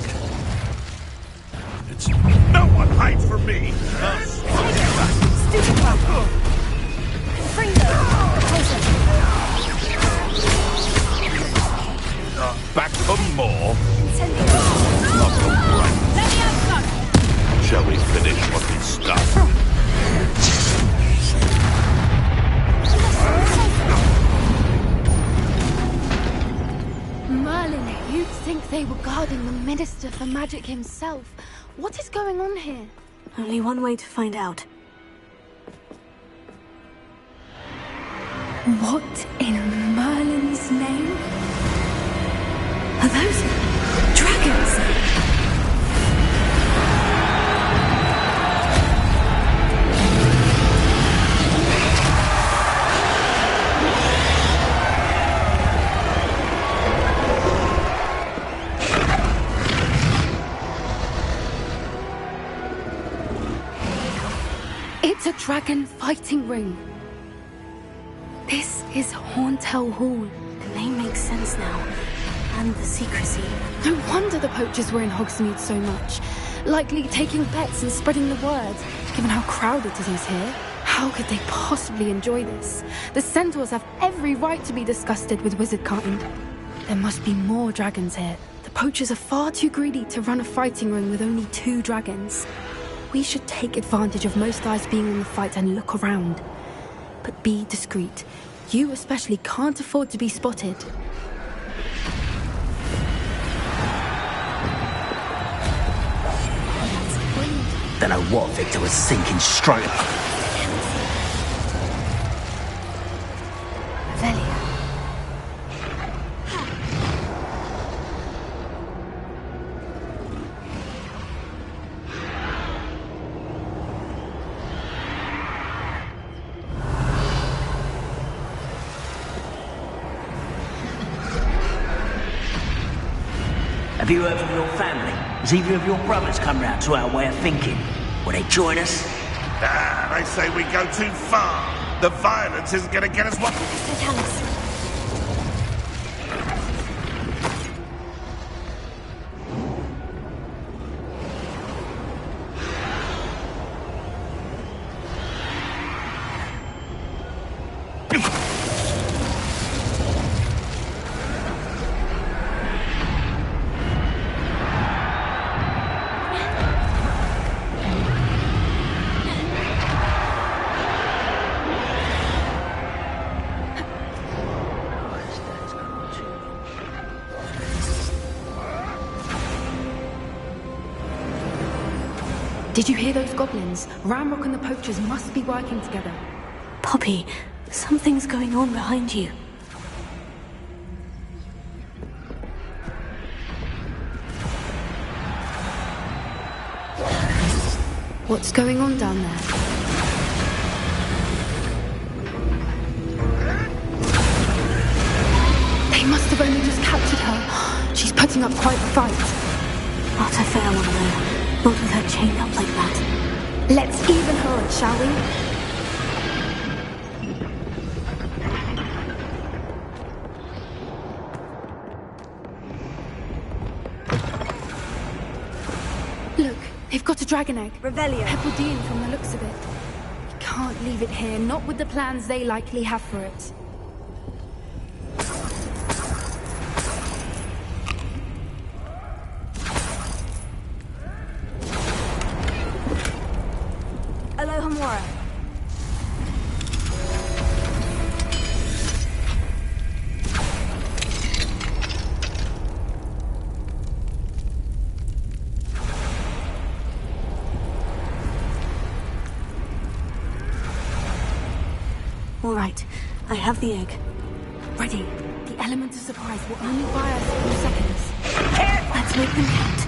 It's... No one hides from me! Back for more? Not right. Shall we finish what we started? Merlin, you'd think they were guarding the Minister for Magic himself. What is going on here? Only one way to find out. What in Merlin's name? Are those dragons? It's a dragon fighting ring. This is Horntail Hall. The name makes sense now. And the secrecy. No wonder the poachers were in Hogsmeade so much. Likely taking bets and spreading the word, given how crowded it is here. How could they possibly enjoy this? The centaurs have every right to be disgusted with wizardkind. There must be more dragons here. The poachers are far too greedy to run a fighting ring with only 2 dragons. We should take advantage of most eyes being on the fight and look around. But be discreet. You especially can't afford to be spotted. Don't know what Victor was thinking straight up. Revelio. Have you heard from your family? Has either of your brothers come round to our way of thinking? Will they join us? Ah, they say we go too far. The violence isn't going to get us what... Did you hear those goblins? Ranrock and the poachers must be working together. Poppy, something's going on behind you. What's going on down there? They must have only just captured her. She's putting up quite a fight. Not a fair one, though. Not with her chained up like that. Let's even her up, shall we? Look, they've got a dragon egg. Revelio. Heppeldean from the looks of it. We can't leave it here, not with the plans they likely have for it. Alohomora. All right, I have the egg. Ready. The element of surprise will only buy us a few seconds. Let's make them count.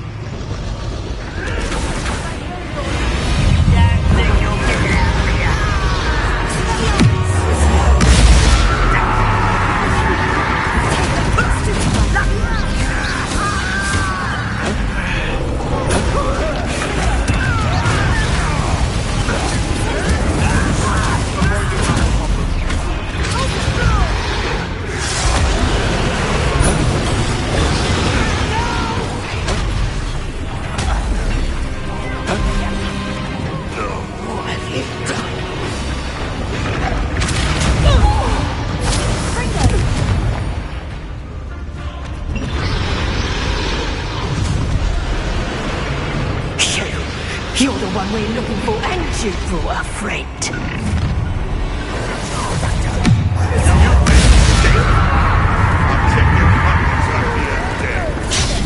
one we're looking for, and you brought a friend.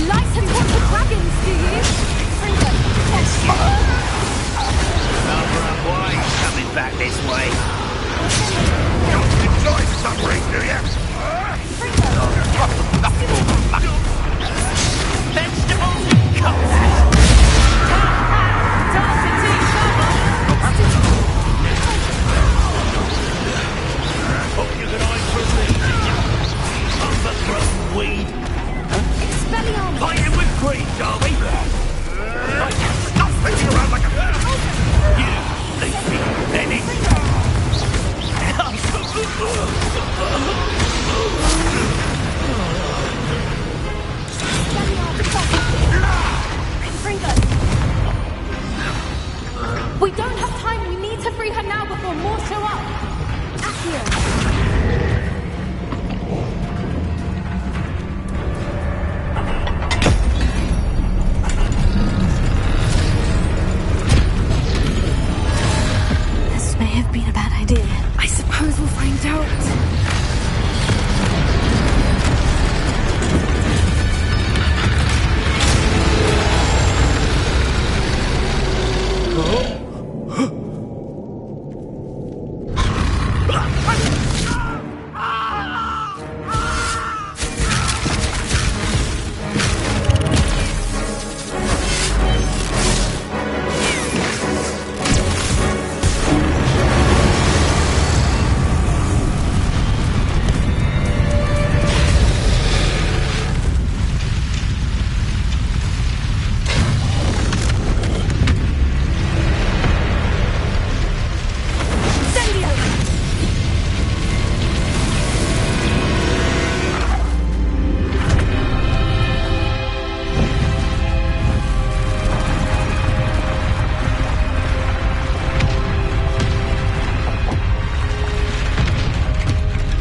License one for dragons, do you? Another boy's coming back this way. You enjoy suffering, do you? Vegetables? Come back. Hope you can hide from me. Overgrown weed. Expelliarmus! Fighting with greed, are we? Stop spinning around like a... You leave me, Benny. We don't have time. We need to free her now before more show up. Accio. This may have been a bad idea. I suppose we'll find out.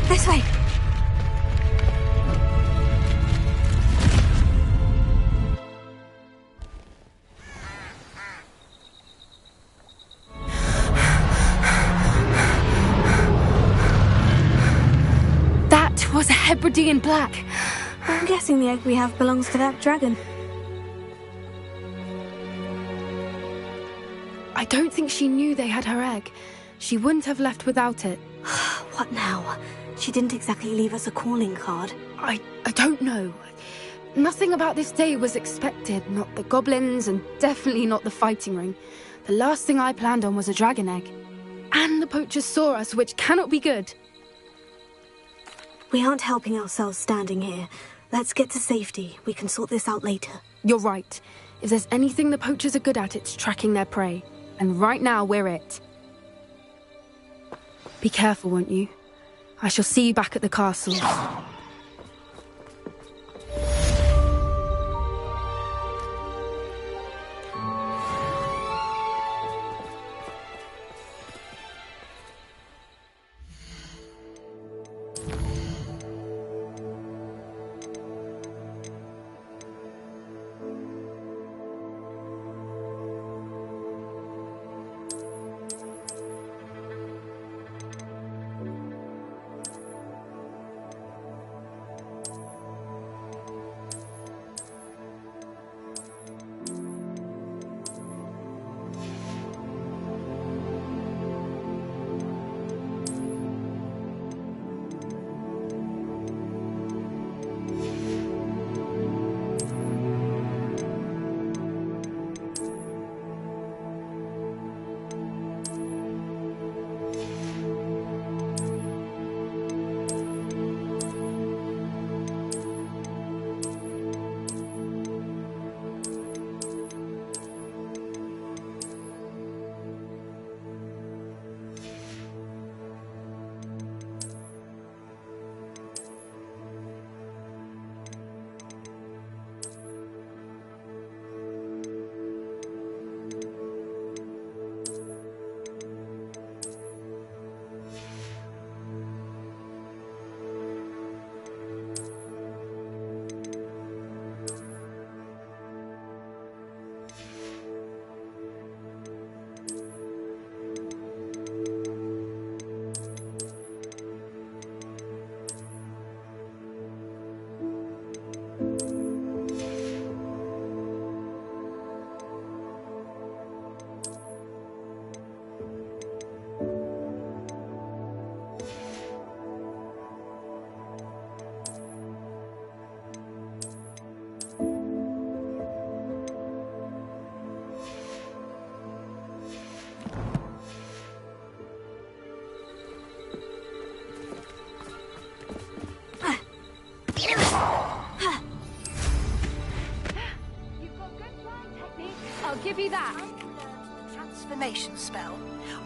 This way. That was a Hebridean black. I'm guessing the egg we have belongs to that dragon. I don't think she knew they had her egg. She wouldn't have left without it. What now? She didn't exactly leave us a calling card. I don't know. Nothing about this day was expected. Not the goblins, and definitely not the fighting ring. The last thing I planned on was a dragon egg. And the poachers saw us, which cannot be good. We aren't helping ourselves standing here. Let's get to safety. We can sort this out later. You're right. If there's anything the poachers are good at, it's tracking their prey. And right now, we're it. Be careful, won't you? I shall see you back at the castle.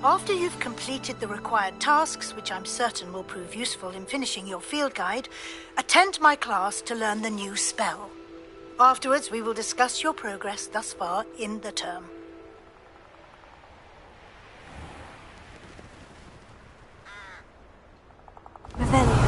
After you've completed the required tasks, which I'm certain will prove useful in finishing your field guide, attend my class to learn the new spell. Afterwards, we will discuss your progress thus far in the term. Revelio.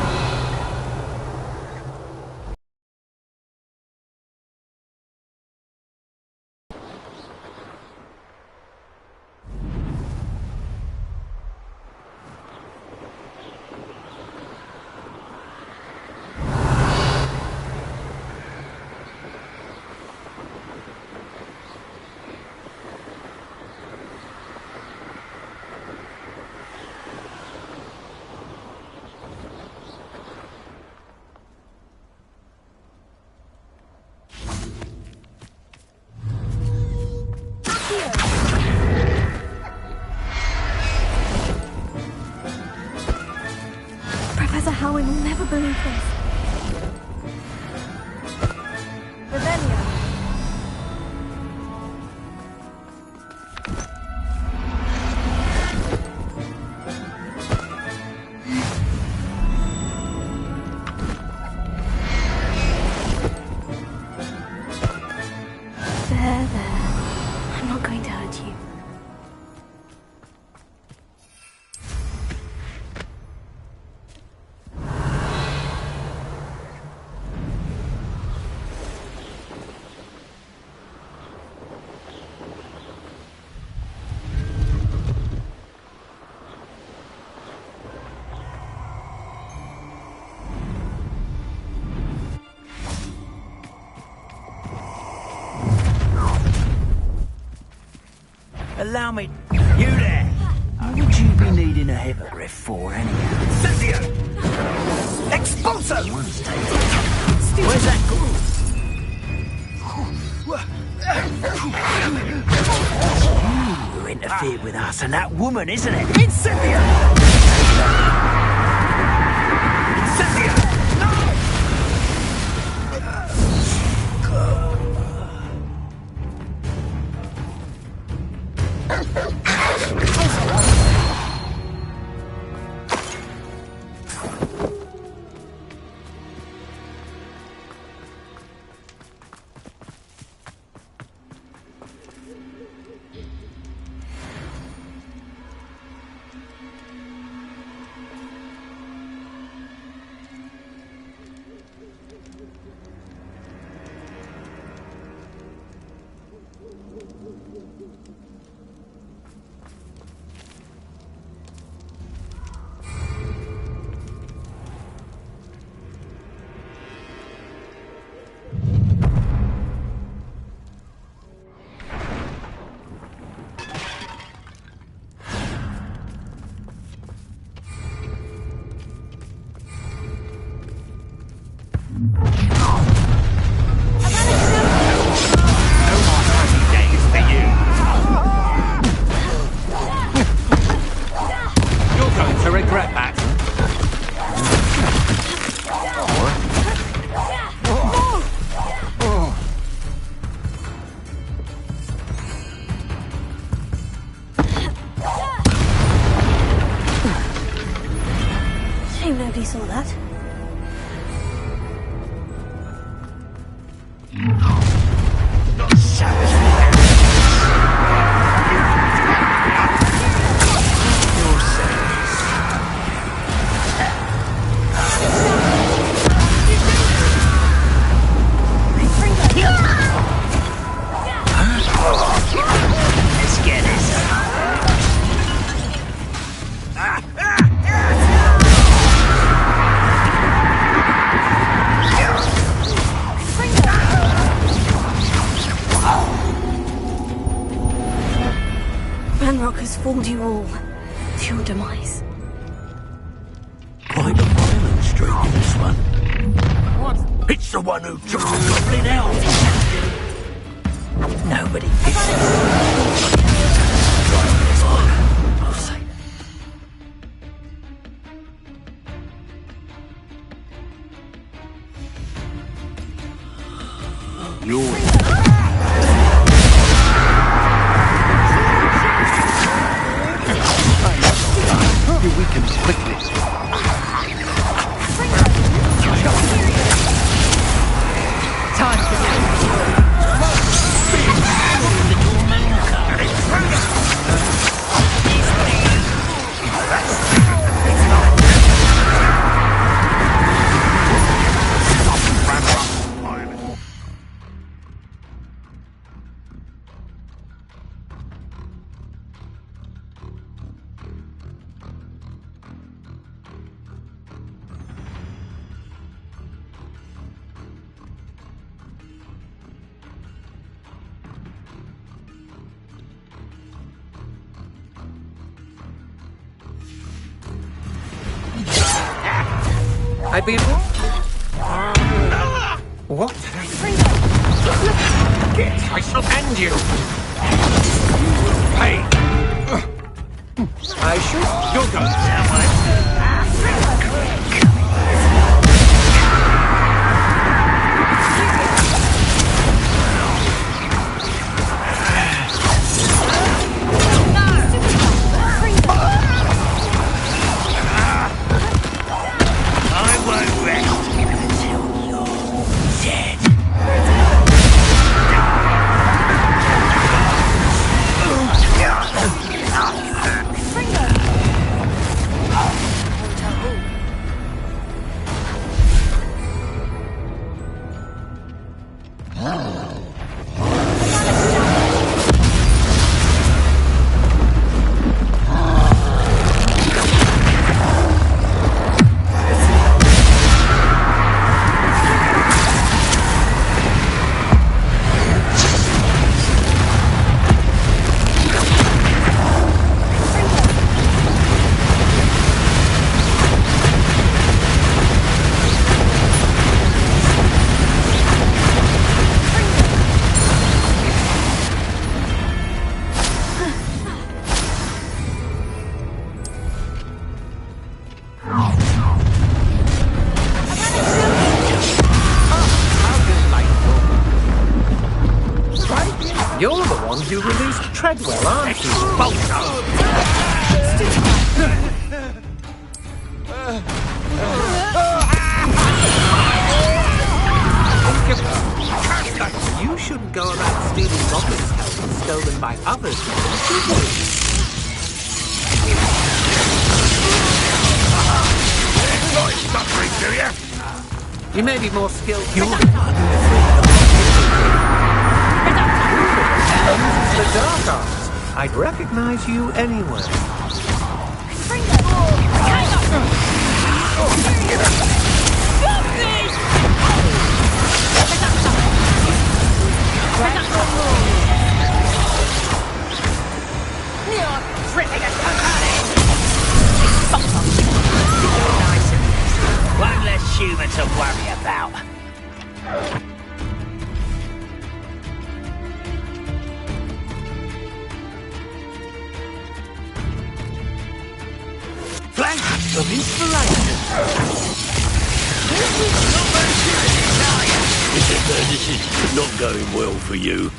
Professor Howin will never believe this. Revelio. There. I'm not going to hurt you. Allow me... You there! What would you be needing a hippogriff for, anyhow? Cynthia! Expulso! Where's that ghoul? You interfered with us and that woman, isn't it? It's Cynthia! Cynthia! Shame nobody saw that. Ranrock has fooled you all to your demise. Quite a violent streak in this one. What? It's the one who took the goblin out. Nobody picks it. I'll say that. You're... I've been... What? Get! I shall end you! Hey! I should... You'll go. I won't rest until you're dead. You're the one who released Treadwell, aren't you? You shouldn't go around stealing Goblin's help stolen by others, should you? Enjoy suffering, do you? You may be more skilled. You're the dark arts. I'd recognize you anywhere. One less human to worry about. Flank of inspiration. This is not going well for you.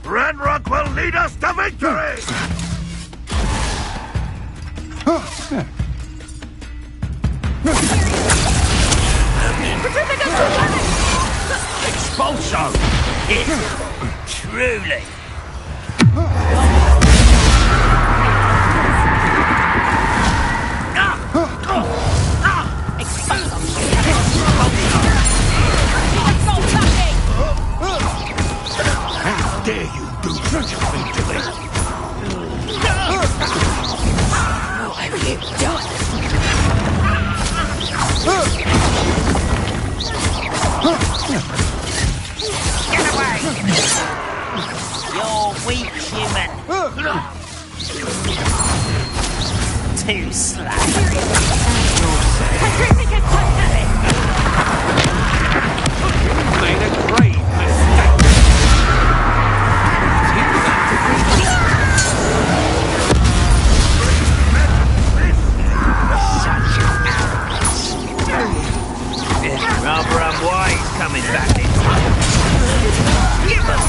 Ranrock will lead us to victory! Expulso! It truly. How dare you do such a thing to me? What have you done? Get away! You're weak, human. Too slack. You made a great mistake. Rather unwise coming back in. Give us.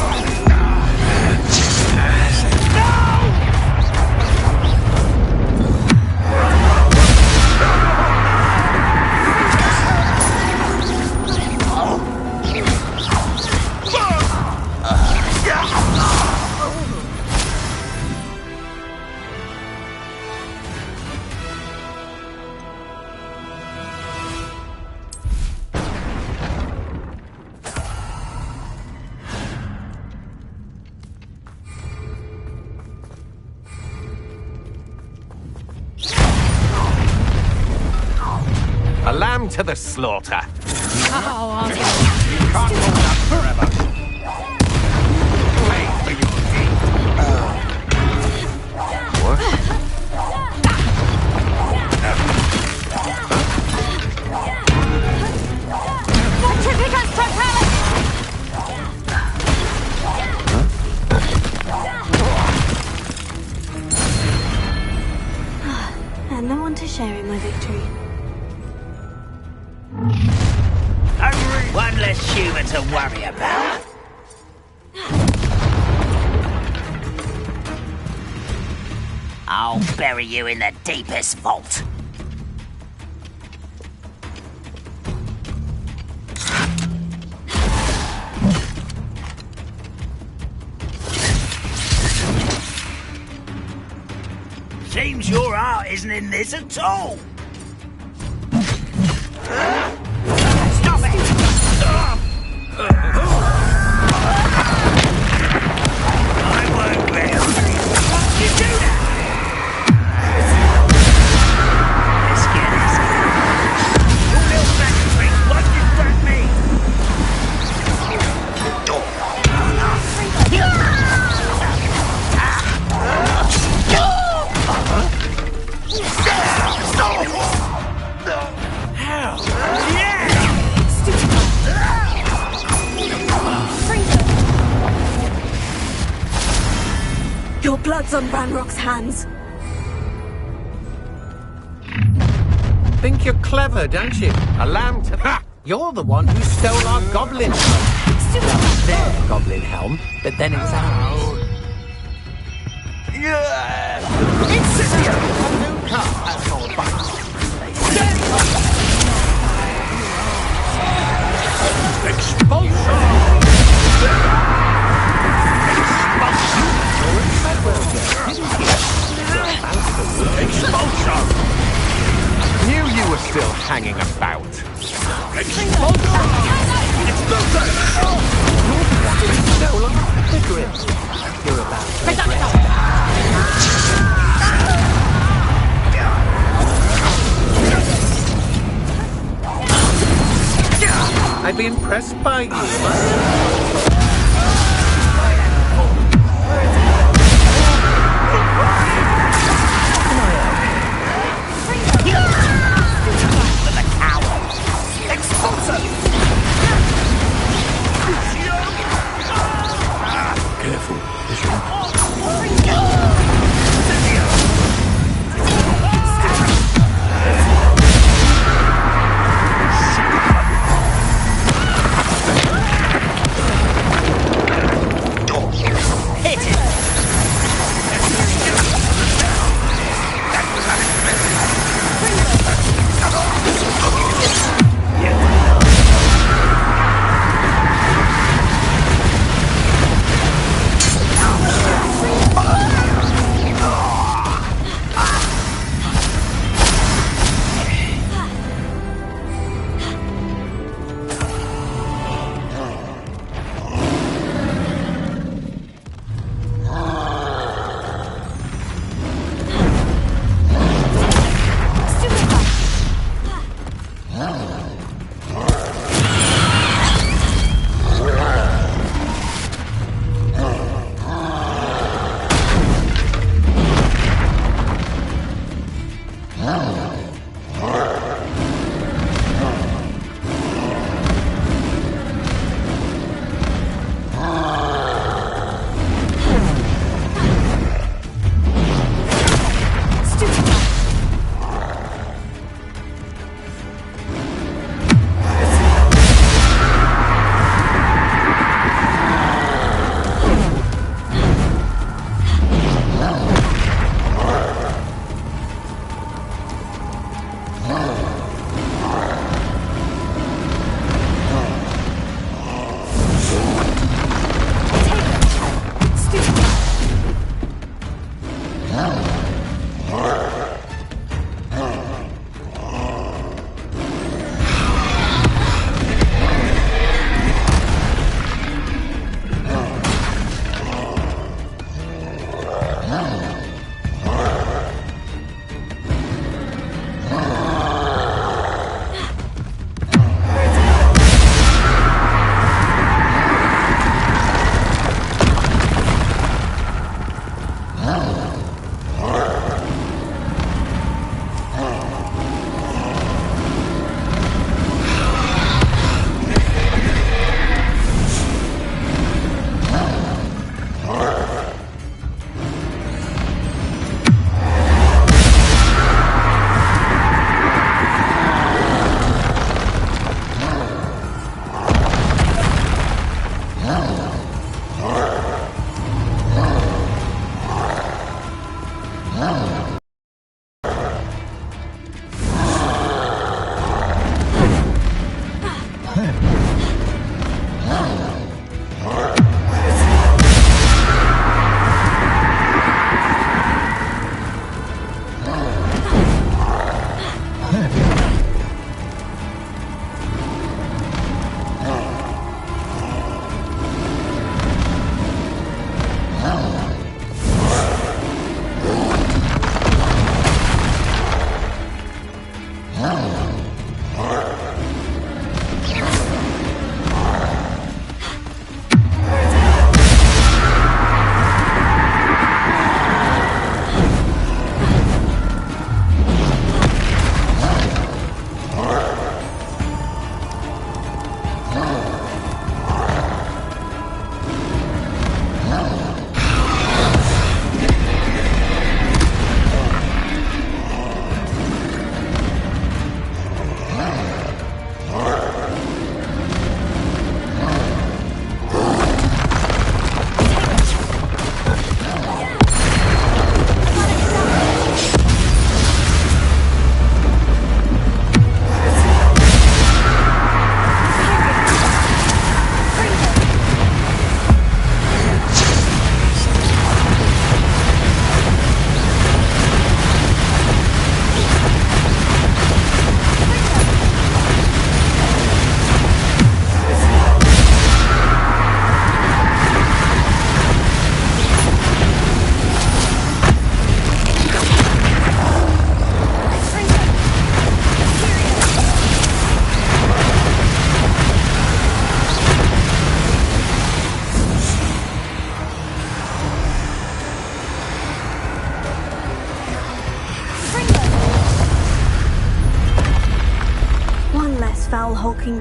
to the slaughter. Oh, You can't hold up forever. Pay for your deed. What? Centrifugous propellant! And no one to share in my victory. One less human to worry about. I'll bury you in the deepest vault. Seems your heart isn't in this at all. Stop it! I won't let you do that! Let's get this. Your little magic trick won't distract me! Your blood's on Ranrock's hands. Think you're clever, don't you? A lamb to... Ha! You're the one who stole our goblin helm. Well, their goblin helm, but then it's ours. Incendio! A new car has your bite. Expulsion! Expulsion! Knew you were still hanging about. Expulsion! Expulsion! You're the one who stole our hippogriffs. You're about to regret that. I'd be impressed by you. Careful,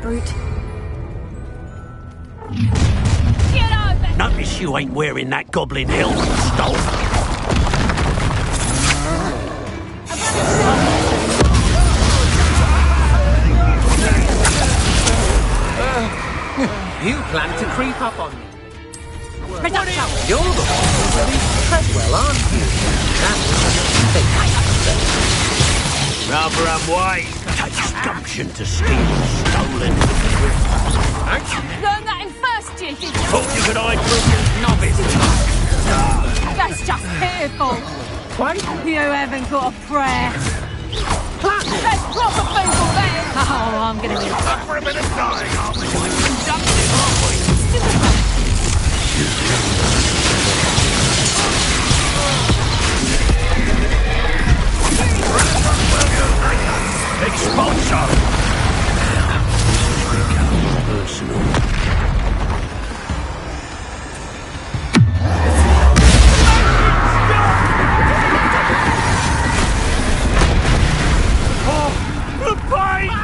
brute. Get over! Notice you ain't wearing that goblin helmet, Stolp. You plan to creep up on me. Production! You're the one who released Treadwell, aren't you? That's what you think. Rather unwise. Takes gumption to steal stolen. Learn that in first year, did you? Thought you could hide from novice. That's just pitiful. What? You haven't got a prayer. That's proper food there. Oh, I'm gonna be Up for a bit of dying, aren't we? Expulsion! Personal. The bite!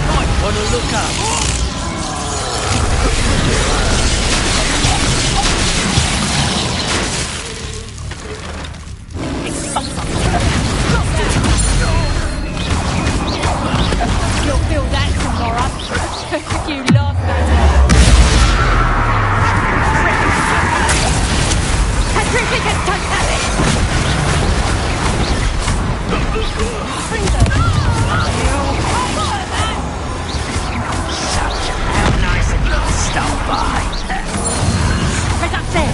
Might want to look up. You'll feel that tomorrow. You love that. Terrific, don't have it. How nice of you to stop by. Right up there.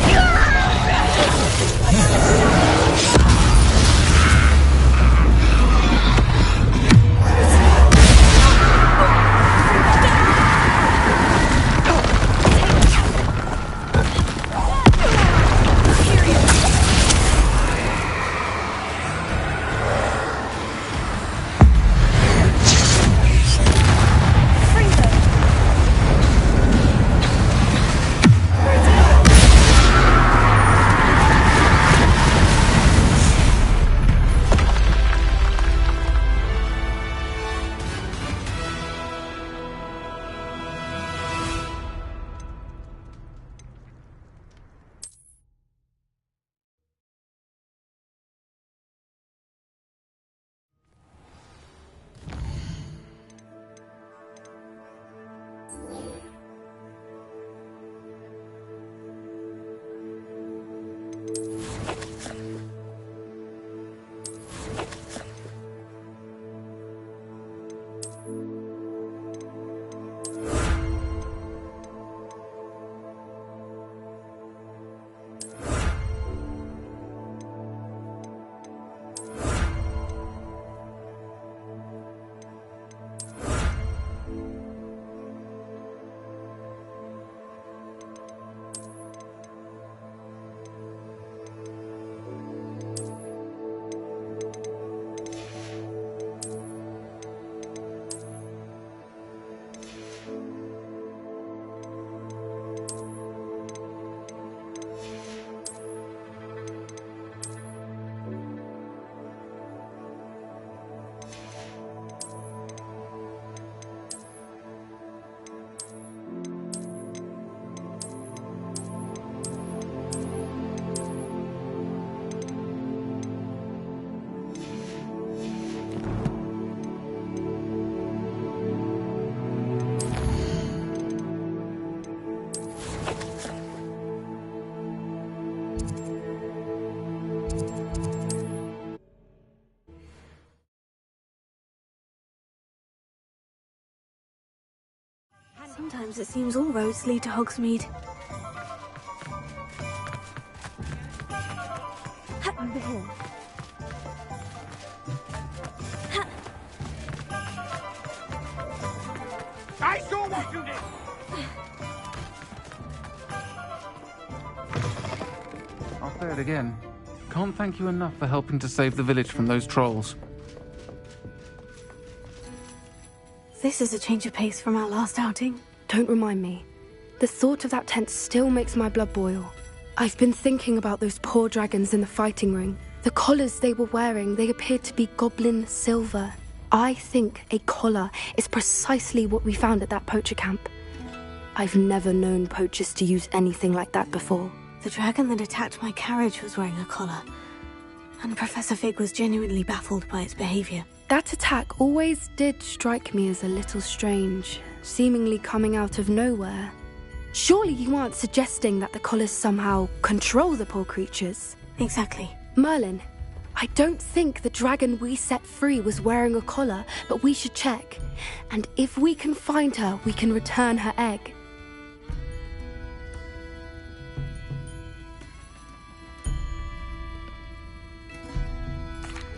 Sometimes it seems all roads lead to Hogsmeade. Over here. I saw what you did! I'll say it again. Can't thank you enough for helping to save the village from those trolls. This is a change of pace from our last outing. Don't remind me. The thought of that tent still makes my blood boil. I've been thinking about those poor dragons in the fighting ring. The collars they were wearing, they appeared to be goblin silver. I think a collar is precisely what we found at that poacher camp. I've never known poachers to use anything like that before. The dragon that attacked my carriage was wearing a collar, and Professor Fig was genuinely baffled by its behavior. That attack always did strike me as a little strange, seemingly coming out of nowhere. Surely you aren't suggesting that the collars somehow control the poor creatures? Exactly. Merlin, I don't think the dragon we set free was wearing a collar, but we should check. And if we can find her, we can return her egg.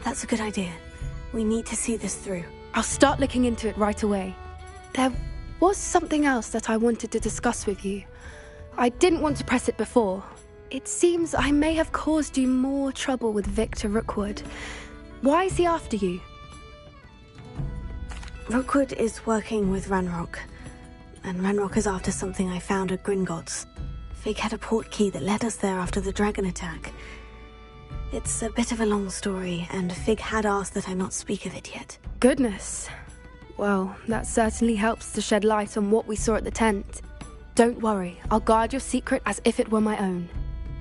That's a good idea. We need to see this through. I'll start looking into it right away. There was something else that I wanted to discuss with you. I didn't want to press it before. It seems I may have caused you more trouble with Victor Rookwood. Why is he after you? Rookwood is working with Ranrock, and Ranrock is after something I found at Gringotts. Fig had a port key that led us there after the dragon attack. It's a bit of a long story, and Fig had asked that I not speak of it yet. Goodness. Well, that certainly helps to shed light on what we saw at the tent. Don't worry, I'll guard your secret as if it were my own.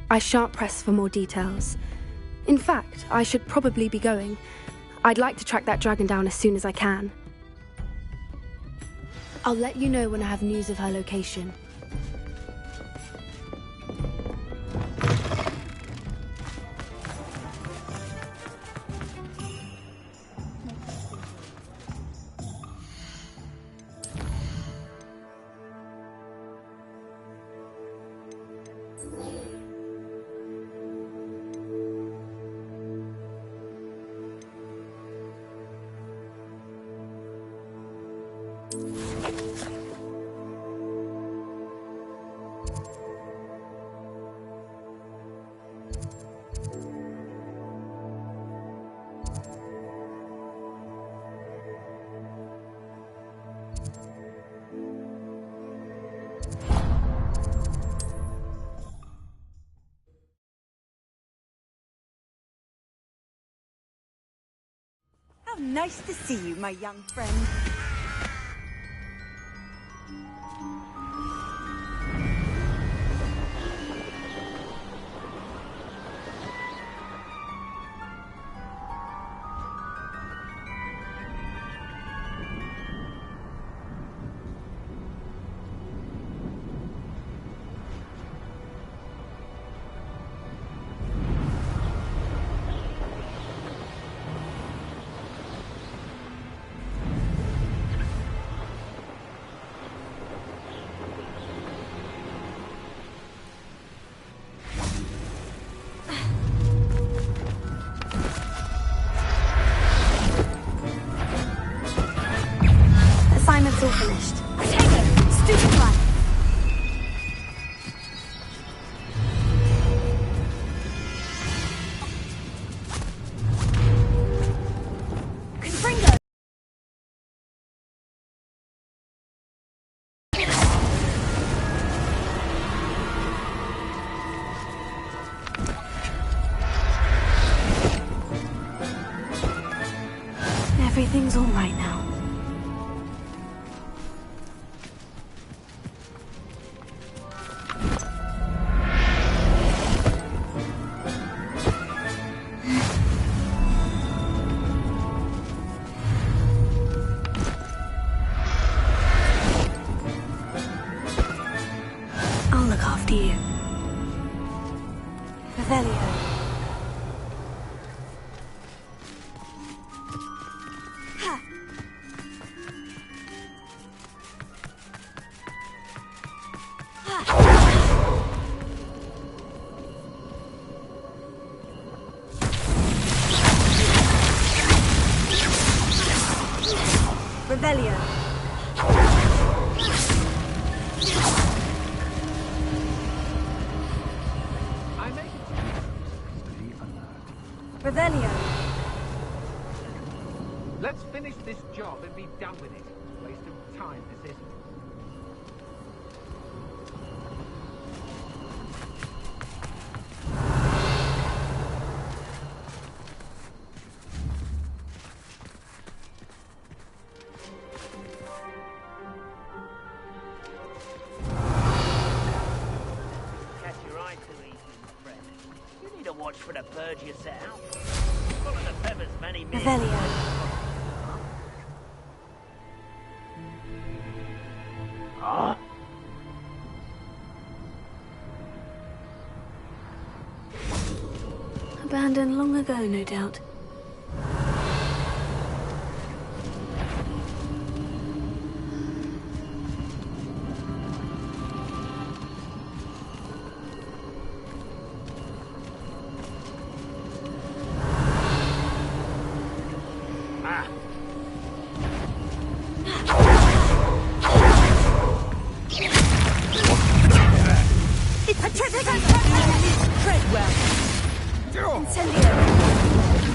I shan't press for more details. In fact, I should probably be going. I'd like to track that dragon down as soon as I can. I'll let you know when I have news of her location. How nice to see you, my young friend. Assignment's all finished. Take it! Stupid one! Confringo! Everything's all right now. I'll look after you. Revelio. Revelio. Revelio. Let's finish this job and be done with it. Waste of time, this is. much for the bird you set out. Full of the feathers many men. Revelio. Ah. Abandoned long ago, no doubt.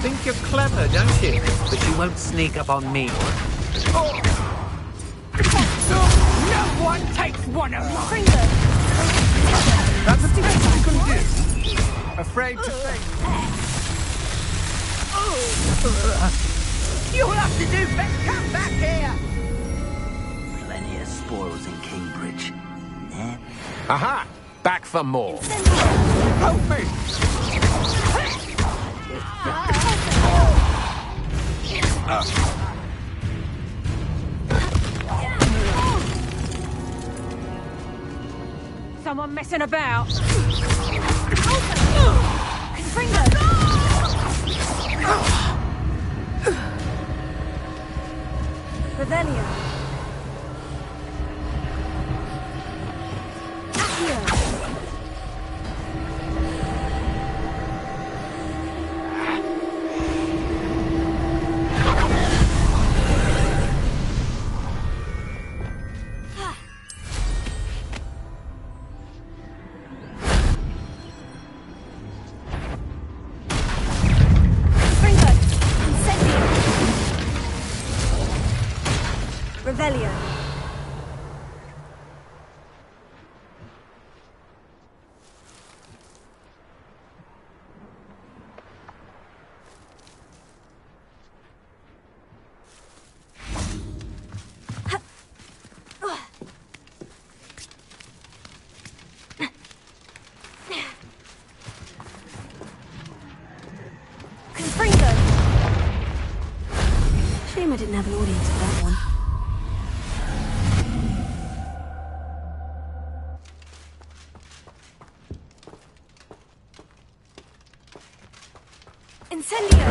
Think you're clever, don't you? But you won't sneak up on me. No one takes one of mine! That's the best you can do. Afraid to face. You'll have to do best. Come back here! Plenty of spoils in Kingbridge. Aha! Back for more. Help me! Someone messing about? Confringo! Revelio. Accio. Revelio. Confringo. Shame I didn't have an audience for that one. Incendio!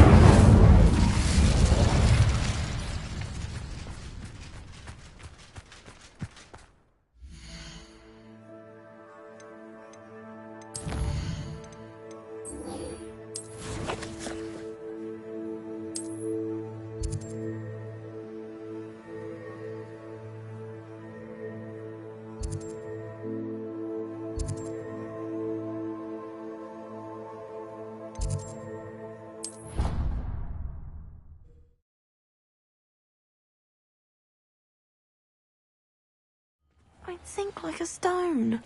I think like a stone.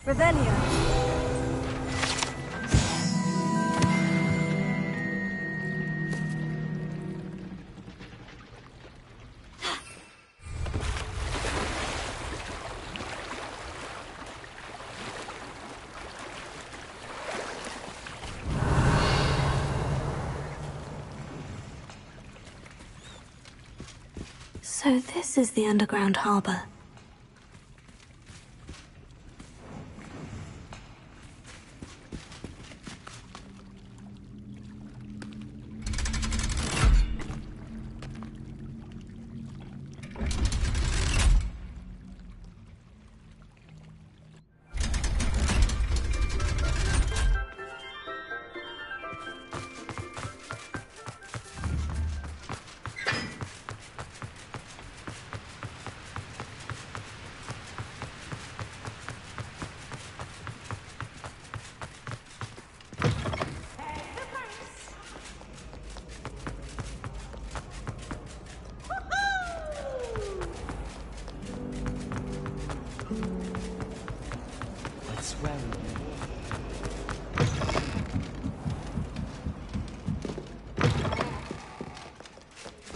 Revelio. So this is the underground harbor.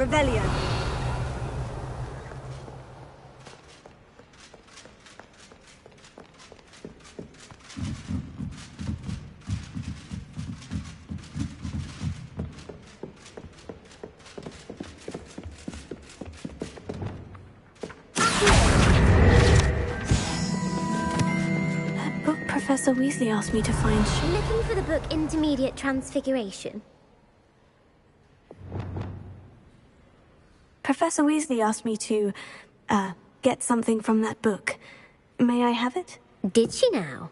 Revelio. That book Professor Weasley asked me to find. Looking for the book Intermediate Transfiguration? Professor Weasley asked me to, get something from that book. May I have it? Did she now?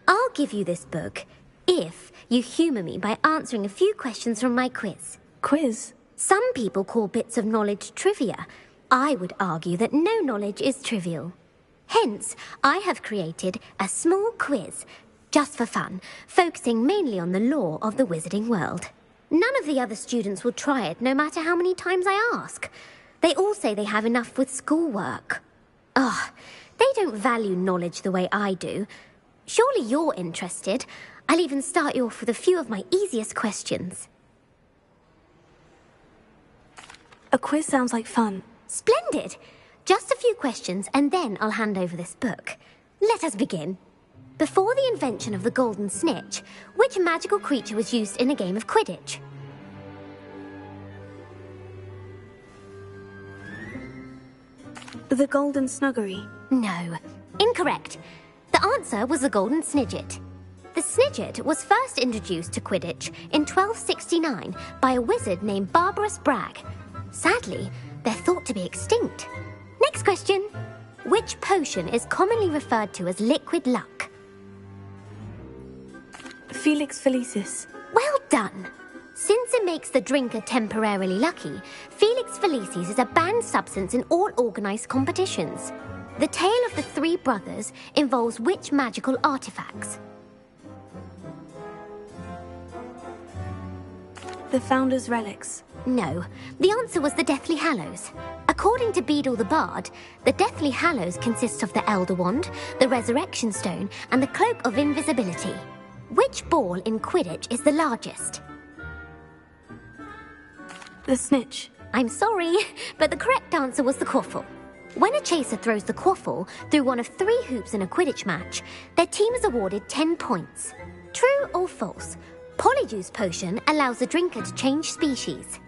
I'll give you this book if you humour me by answering a few questions from my quiz. Quiz? Some people call bits of knowledge trivia. I would argue that no knowledge is trivial. Hence, I have created a small quiz, just for fun, focusing mainly on the lore of the wizarding world. None of the other students will try it, no matter how many times I ask. They all say they have enough with schoolwork. Ugh, they don't value knowledge the way I do. Surely you're interested. I'll even start you off with a few of my easiest questions. A quiz sounds like fun. Splendid! Just a few questions, and then I'll hand over this book. Let us begin. Before the invention of the Golden Snitch, which magical creature was used in a game of Quidditch? The Golden Snuggery. No. Incorrect. The answer was the Golden Snidget. The Snidget was first introduced to Quidditch in 1269 by a wizard named Barbarous Bragg. Sadly, they're thought to be extinct. Next question. Which potion is commonly referred to as liquid luck? Felix Felicis. Well done. Since it makes the drinker temporarily lucky, Felix Felicis is a banned substance in all organised competitions. The tale of the three brothers involves which magical artifacts? The Founder's Relics. No, the answer was the Deathly Hallows. According to Beedle the Bard, the Deathly Hallows consist of the Elder Wand, the Resurrection Stone, and the Cloak of Invisibility. Which ball in Quidditch is the largest? The Snitch. I'm sorry, but the correct answer was the Quaffle. When a chaser throws the Quaffle through one of 3 hoops in a Quidditch match, their team is awarded 10 points. True or false? Polyjuice Potion allows the drinker to change species.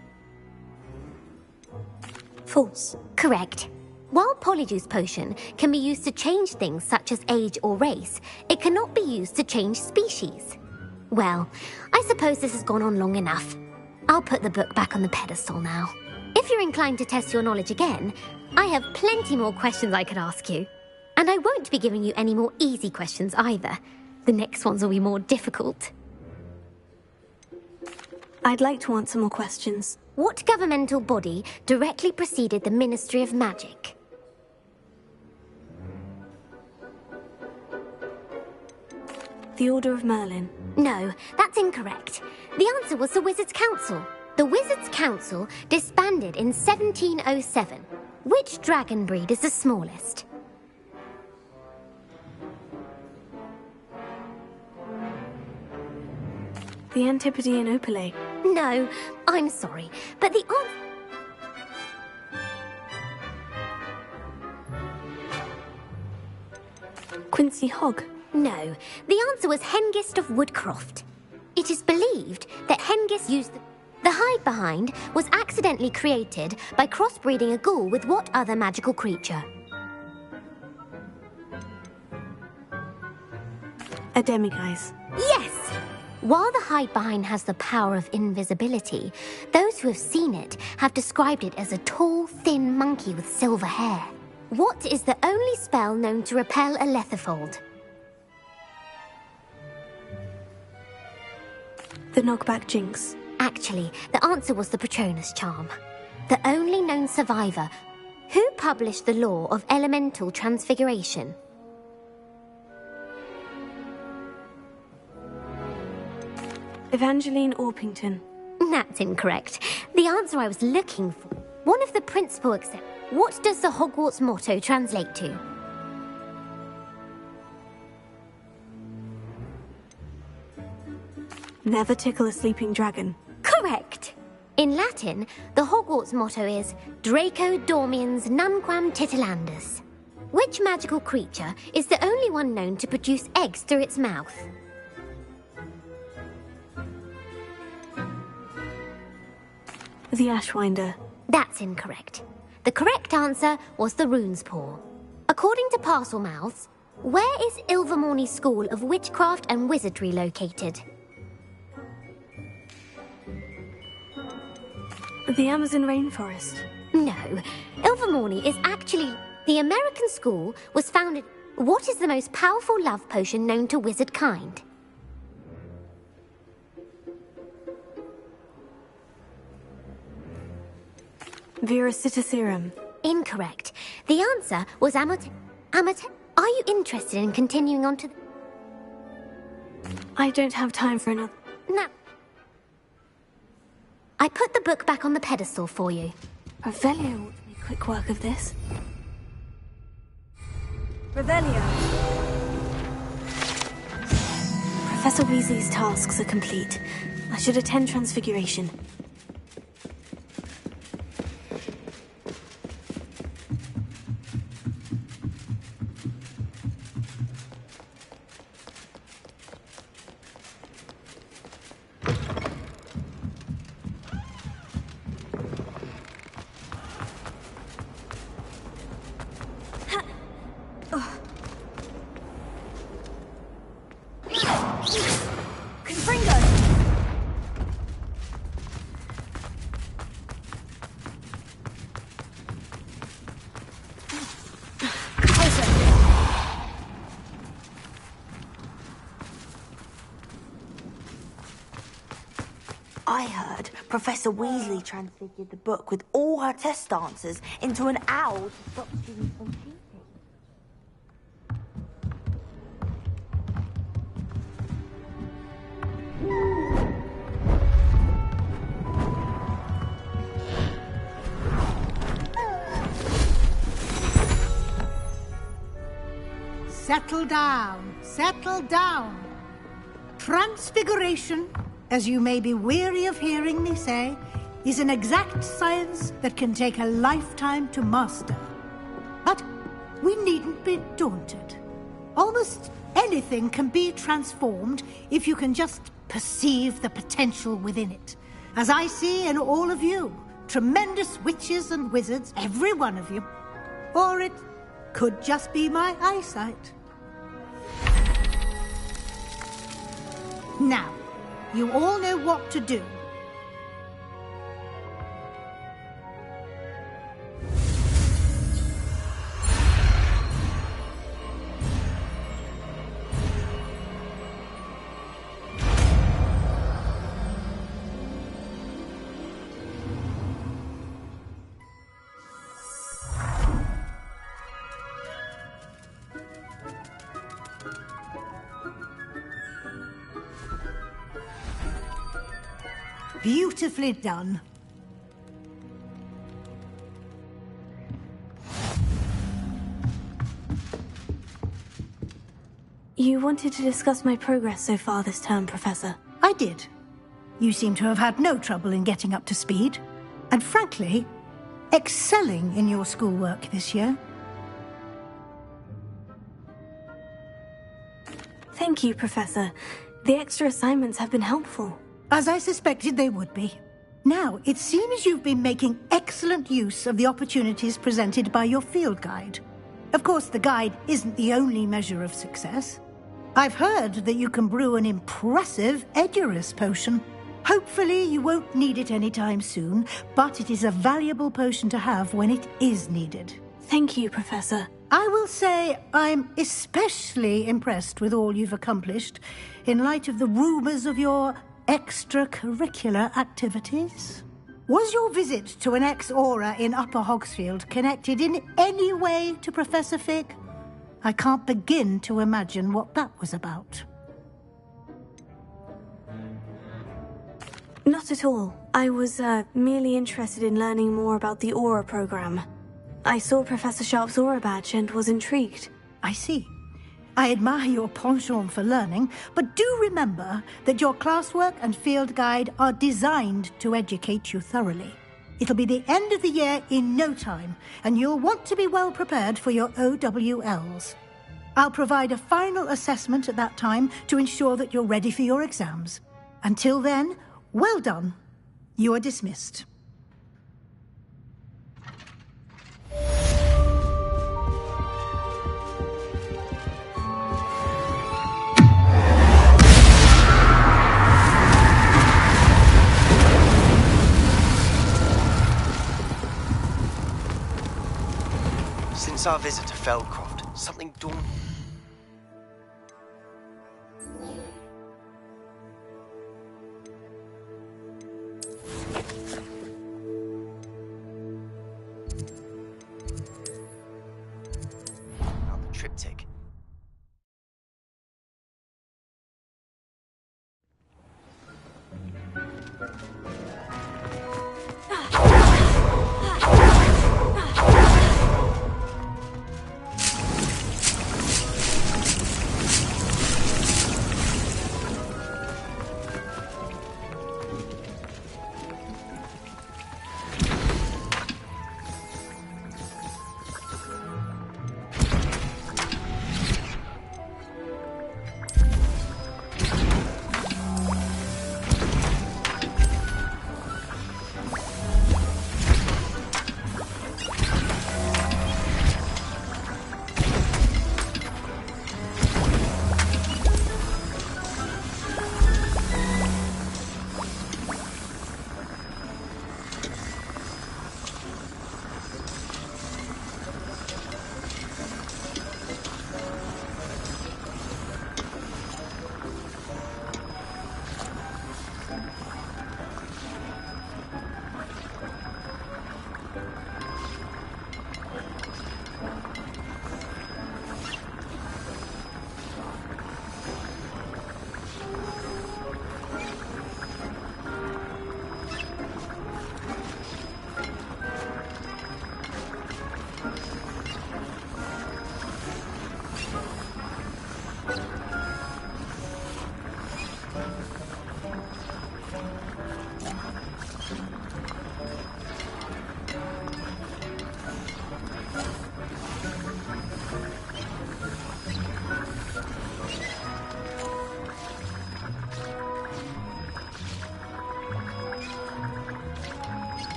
False. Correct. While Polyjuice Potion can be used to change things such as age or race, it cannot be used to change species. Well, I suppose this has gone on long enough. I'll put the book back on the pedestal now. If you're inclined to test your knowledge again, I have plenty more questions I could ask you. And I won't be giving you any more easy questions either. The next ones will be more difficult. I'd like to answer more questions. What governmental body directly preceded the Ministry of Magic? The Order of Merlin. No, that's incorrect. The answer was the Wizards' Council. The Wizards' Council disbanded in 1707. Which dragon breed is the smallest? The Antipodean Opale. No, I'm sorry, but the answer... Quincy Hogg. No, the answer was Hengist of Woodcroft. It is believed that Hengist used the hide-behind was accidentally created by crossbreeding a ghoul with what other magical creature? A demiguise. Yes! While the hide-behind has the power of invisibility, those who have seen it have described it as a tall, thin monkey with silver hair. What is the only spell known to repel a Lethifold? The Knockback Jinx. Actually, the answer was the Patronus Charm. The only known survivor. Who published the law of elemental transfiguration? Evangeline Orpington. That's incorrect. The answer I was looking for. One of the principal except. What does the Hogwarts motto translate to? Never tickle a sleeping dragon. Correct. In Latin, the Hogwarts motto is Draco Dormiens Nunquam Titilandus. Which magical creature is the only one known to produce eggs through its mouth? The Ashwinder. That's incorrect. The correct answer was the Rune's Paw. According to Parselmouths, where is Ilvermorny School of Witchcraft and Wizardry located? The Amazon rainforest. No. Ilvermorny is actually... The American school was founded... What is the most powerful love potion known to wizard kind? Viracitiserum. Incorrect. The answer was Are you interested in continuing on to... I don't have time for another... No. I put the book back on the pedestal for you. Revelio ought to make quick work of this. Revelio. Professor Weasley's tasks are complete. I should attend Transfiguration. I heard Professor Weasley transfigured the book with all her test answers into an owl to stop students from cheating. Settle down, settle down. Transfiguration, as you may be weary of hearing me say, is an exact science that can take a lifetime to master. But we needn't be daunted. Almost anything can be transformed if you can just perceive the potential within it. As I see in all of you, tremendous witches and wizards, every one of you. Or it could just be my eyesight. Now, you all know what to do. Beautifully done. You wanted to discuss my progress so far this term, Professor. I did. You seem to have had no trouble in getting up to speed. And frankly, excelling in your schoolwork this year. Thank you, Professor. The extra assignments have been helpful. As I suspected they would be. Now, it seems you've been making excellent use of the opportunities presented by your field guide. Of course, the guide isn't the only measure of success. I've heard that you can brew an impressive Edurus potion. Hopefully, you won't need it anytime soon, but it is a valuable potion to have when it is needed. Thank you, Professor. I will say I'm especially impressed with all you've accomplished in light of the rumors of your extracurricular activities. Was your visit to an ex-aura in Upper Hogsfield connected in any way to Professor Fig? I can't begin to imagine what that was about. Not at all. I was merely interested in learning more about the Aura program. I saw Professor Sharp's Aura badge and was intrigued. I see. I admire your penchant for learning, but do remember that your classwork and field guide are designed to educate you thoroughly. It'll be the end of the year in no time, and you'll want to be well prepared for your OWLs. I'll provide a final assessment at that time to ensure that you're ready for your exams. Until then, well done. You are dismissed. Since our visit to Feldcroft, something dawned. Now the triptych.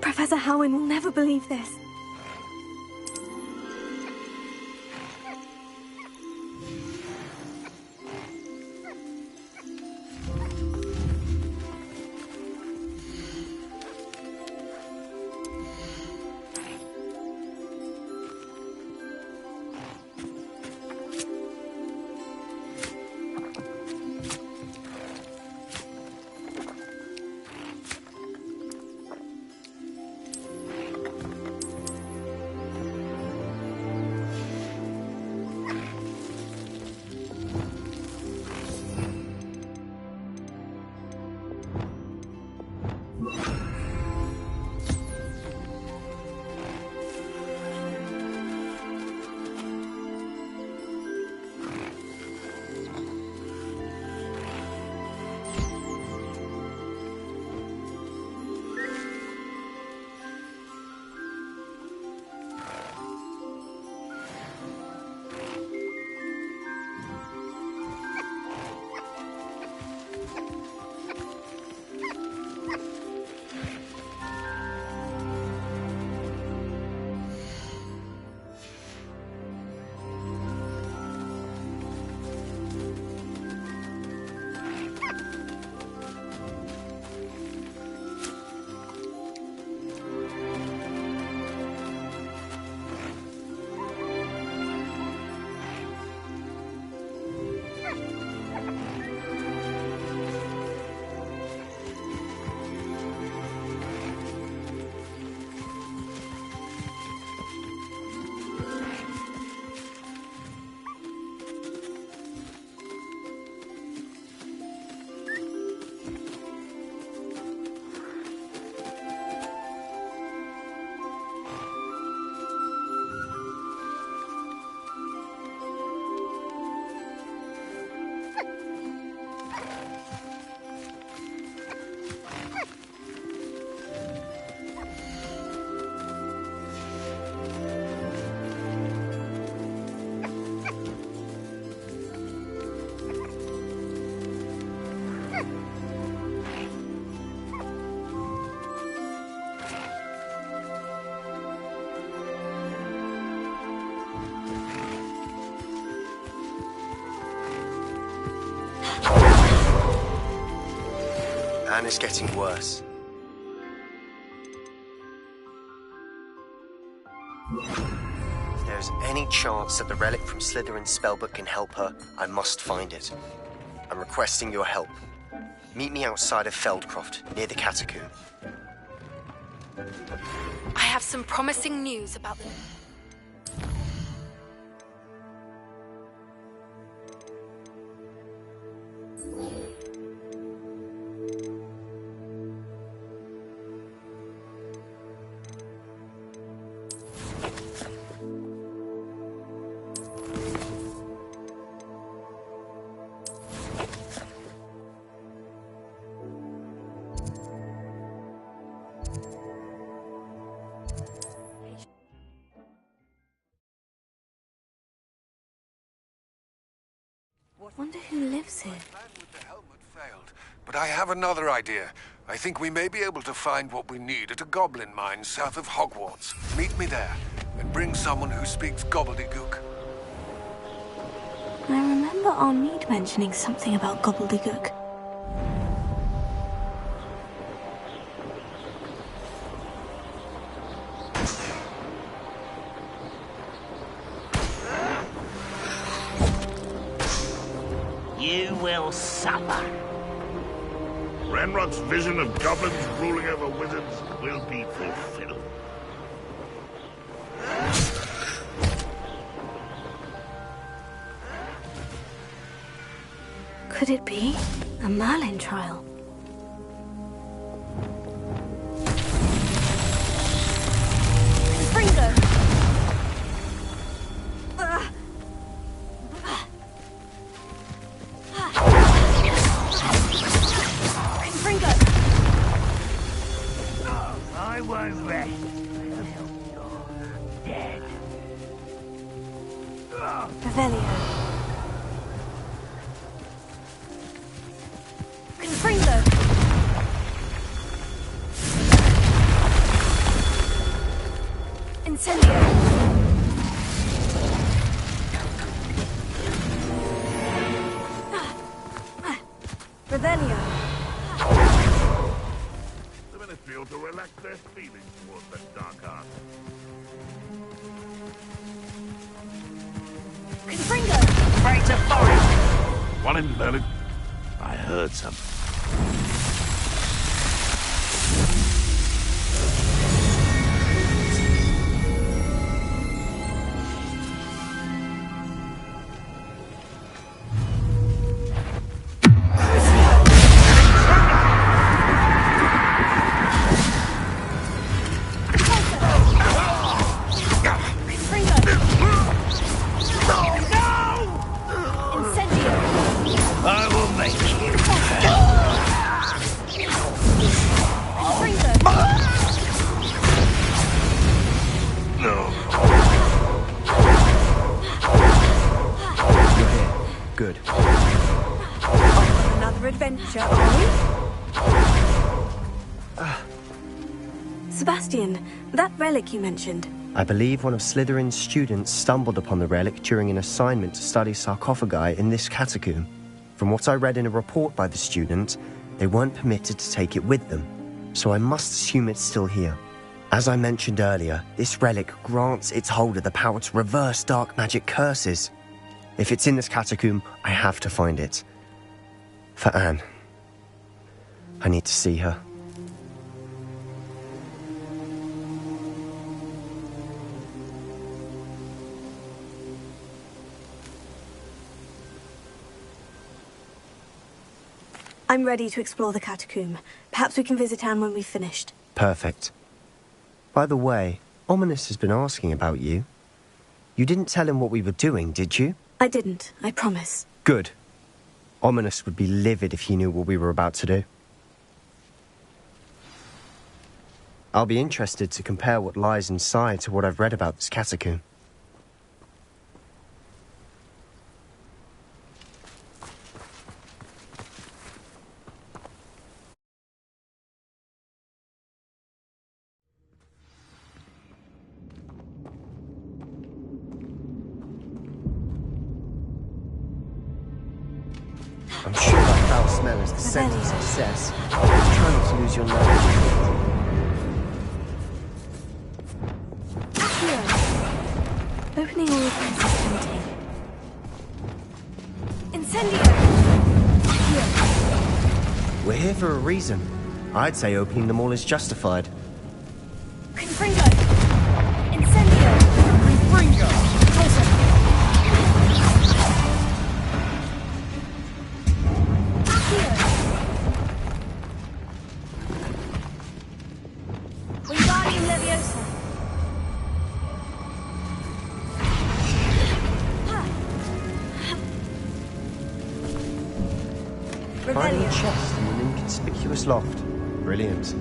Professor Howin will never believe this. Anne is getting worse. If there's any chance that the relic from Slytherin's spellbook can help her, I must find it. I'm requesting your help. Meet me outside of Feldcroft, near the catacomb. I have some promising news about them. Wonder who lives here. But I have another idea. I think we may be able to find what we need at a goblin mine south of Hogwarts. Meet me there, and bring someone who speaks gobbledygook. I remember Armide mentioning something about gobbledygook. You will suffer. Ranrock's vision of goblins ruling over wizards will be fulfilled. Could it be a Merlin trial? Fringo! I won't rest until you're dead. Revelio. Confringo! Incendio! Revelio! The Ministry ought to relax their feelings towards that dark art. Confringo! Afraid to fight! One in Merlin. I heard something. I will make you. No. You're here. Good. On another adventure, are we? Sebastian, that relic you mentioned. I believe one of Slytherin's students stumbled upon the relic during an assignment to study sarcophagi in this catacomb. From what I read in a report by the student, they weren't permitted to take it with them, so I must assume it's still here. As I mentioned earlier, this relic grants its holder the power to reverse dark magic curses. If it's in this catacomb, I have to find it. For Anne. I need to see her. I'm ready to explore the catacomb. Perhaps we can visit Anne when we've finished. Perfect. By the way, Ominis has been asking about you. You didn't tell him what we were doing, did you? I didn't, I promise. Good. Ominis would be livid if he knew what we were about to do. I'll be interested to compare what lies inside to what I've read about this catacomb. I'm sure I foul smell is the scent of success. Try not to lose your nerve. Opening all of this is tempting. Incendio! We're here for a reason. I'd say opening them all is justified. Confringo! Incendio! Confringo! Wingardium Leviosa! Finding a chest in an inconspicuous loft. Brilliant.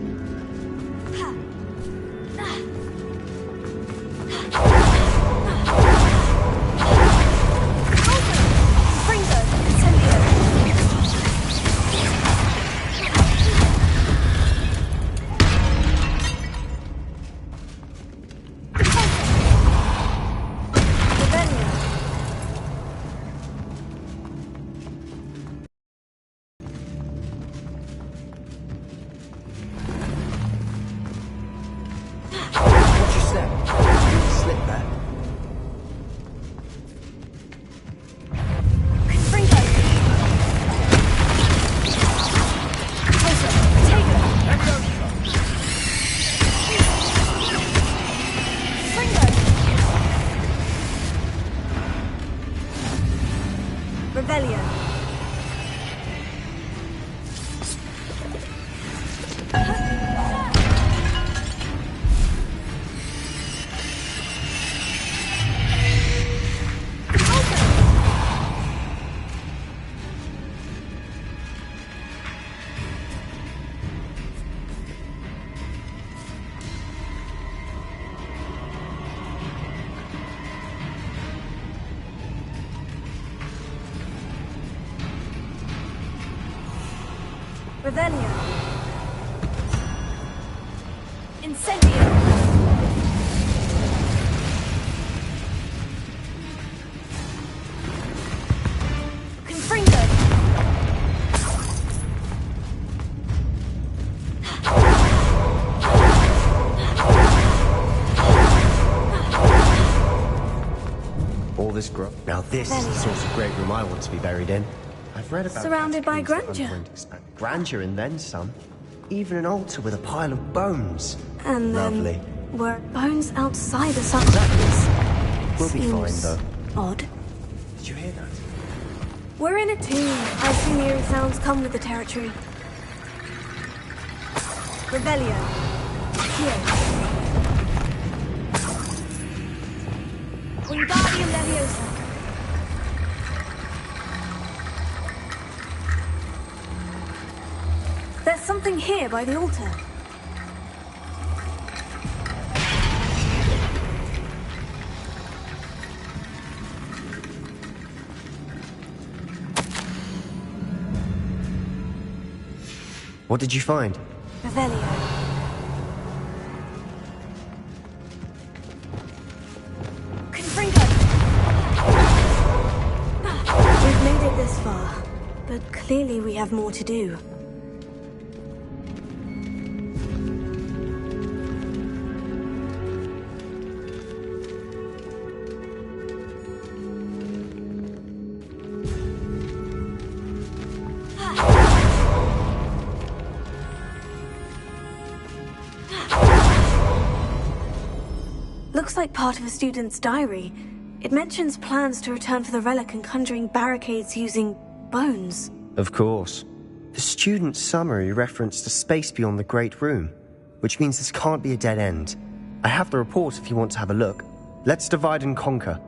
Revelio. Incendio. Confringo. All this growth. Now this is the sort of great room I want to be buried in. I've read about Surrounded by catacombs that grandeur. underwent grandeur and then some. Even an altar with a pile of bones. And then Lovely. were bones outside the sarcophagus. We'll be fine though. Odd. Did you hear that? We're in a tomb. I assume eerie sounds come with the territory. Revelio. Here. Wingardium Leviosa. There's something here by the altar. What did you find? Revelio. Confringo. We've made it this far, but clearly we have more to do. Looks like part of a student's diary. It mentions plans to return for the relic and conjuring barricades using bones. Of course. The student's summary referenced a space beyond the Great Room, which means this can't be a dead end. I have the report if you want to have a look. Let's divide and conquer.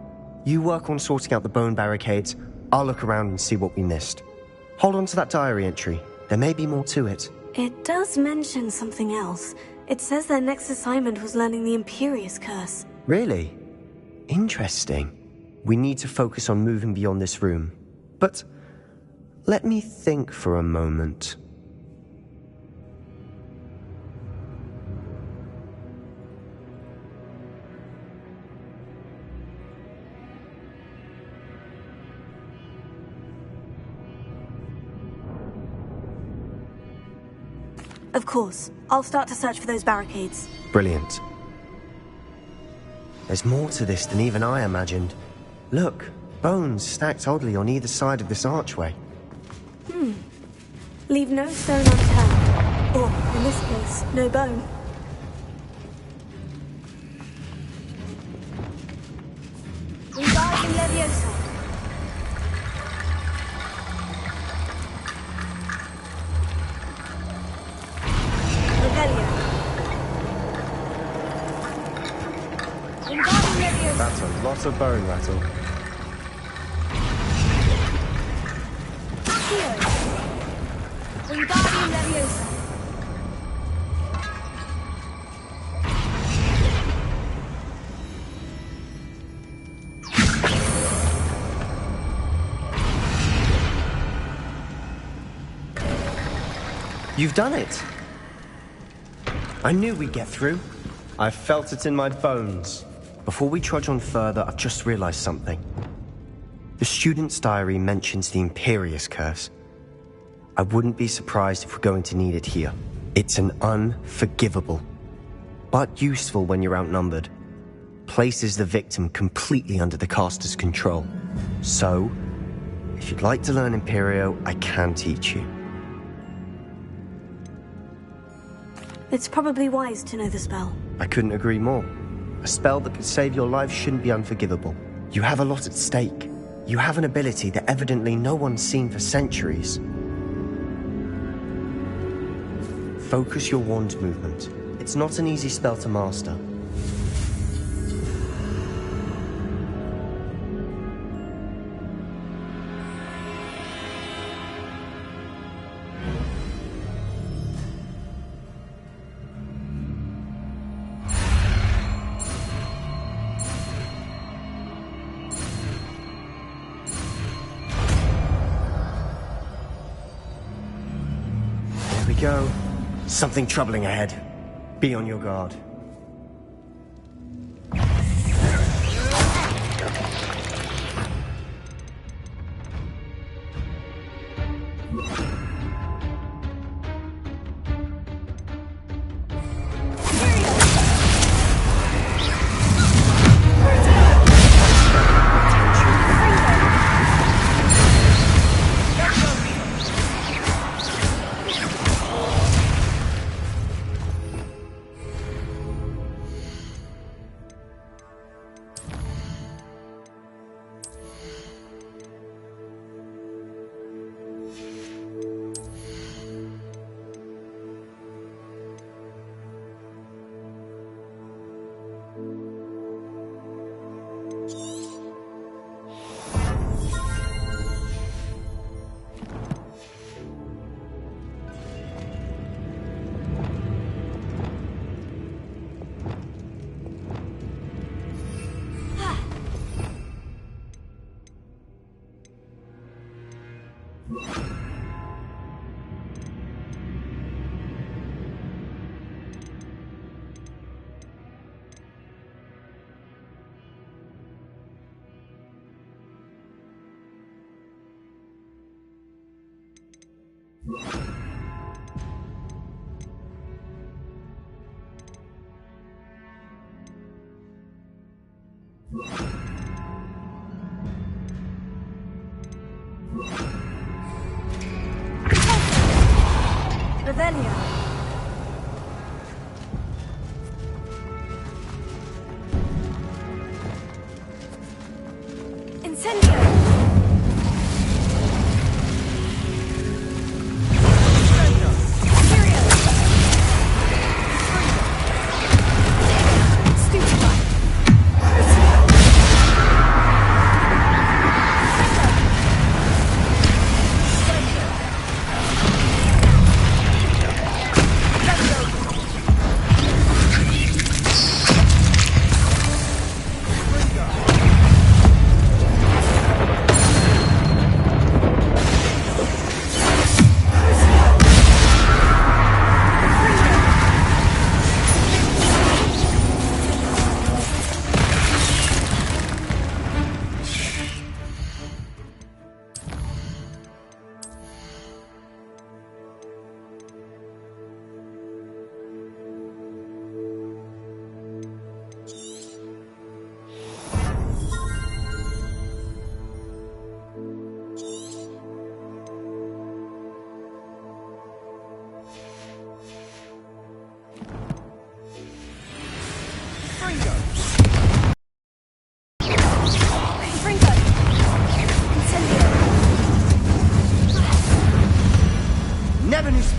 You work on sorting out the bone barricades. I'll look around and see what we missed. Hold on to that diary entry. There may be more to it. It does mention something else. It says their next assignment was learning the Imperious Curse. Really? Interesting. We need to focus on moving beyond this room. But let me think for a moment. Of course. I'll start to search for those barricades. Brilliant. There's more to this than even I imagined. Look, bones stacked oddly on either side of this archway. Leave no stone unturned. Or, in this case, no bone. Wingardium Leviosa. Revelio. Wingardium Leviosa. That's a lot of bone rattle. Accio. Wingardium Leviosa. You've done it! I knew we'd get through. I felt it in my bones. Before we trudge on further, I've just realized something. The student's diary mentions the Imperius Curse. I wouldn't be surprised if we're going to need it here. It's an unforgivable, but useful when you're outnumbered. Places the victim completely under the caster's control. So, if you'd like to learn Imperio, I can teach you. It's probably wise to know the spell. I couldn't agree more. A spell that could save your life shouldn't be unforgivable. You have a lot at stake. You have an ability that evidently no one's seen for centuries. Focus your wand movement. It's not an easy spell to master. There we go. Something troubling ahead. Be on your guard. Revelio. Incendio.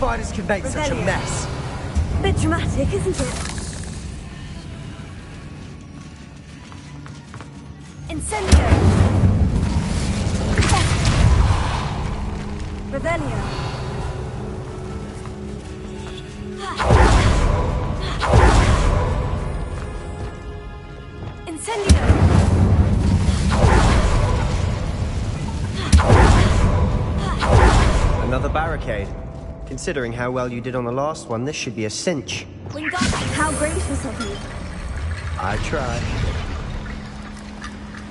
spiders can make such a Revelio. mess? Bit dramatic, isn't it? Incendio! Revelio! Incendio! Another barricade. Considering how well you did on the last one, this should be a cinch. Wingardium, how gracious of you. I tried.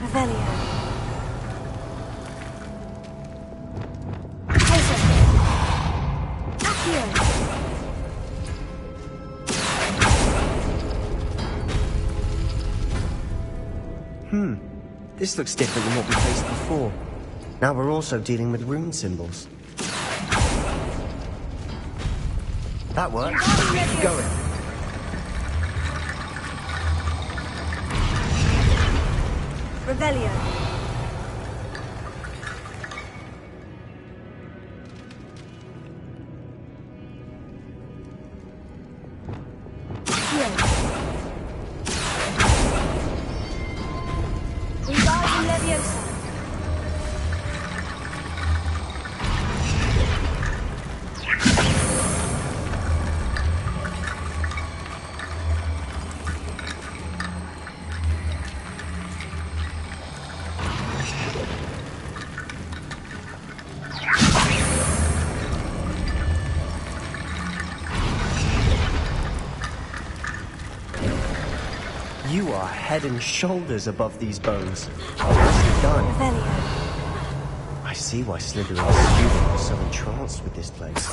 Revelio. Accio. This looks different than what we faced before. Now we're also dealing with rune symbols. That works. Keep going. Revelio. Wingardium Leviosa. You are head and shoulders above these bones. Nicely done. Revelio. I see why Slytherin's students were so entranced with this place.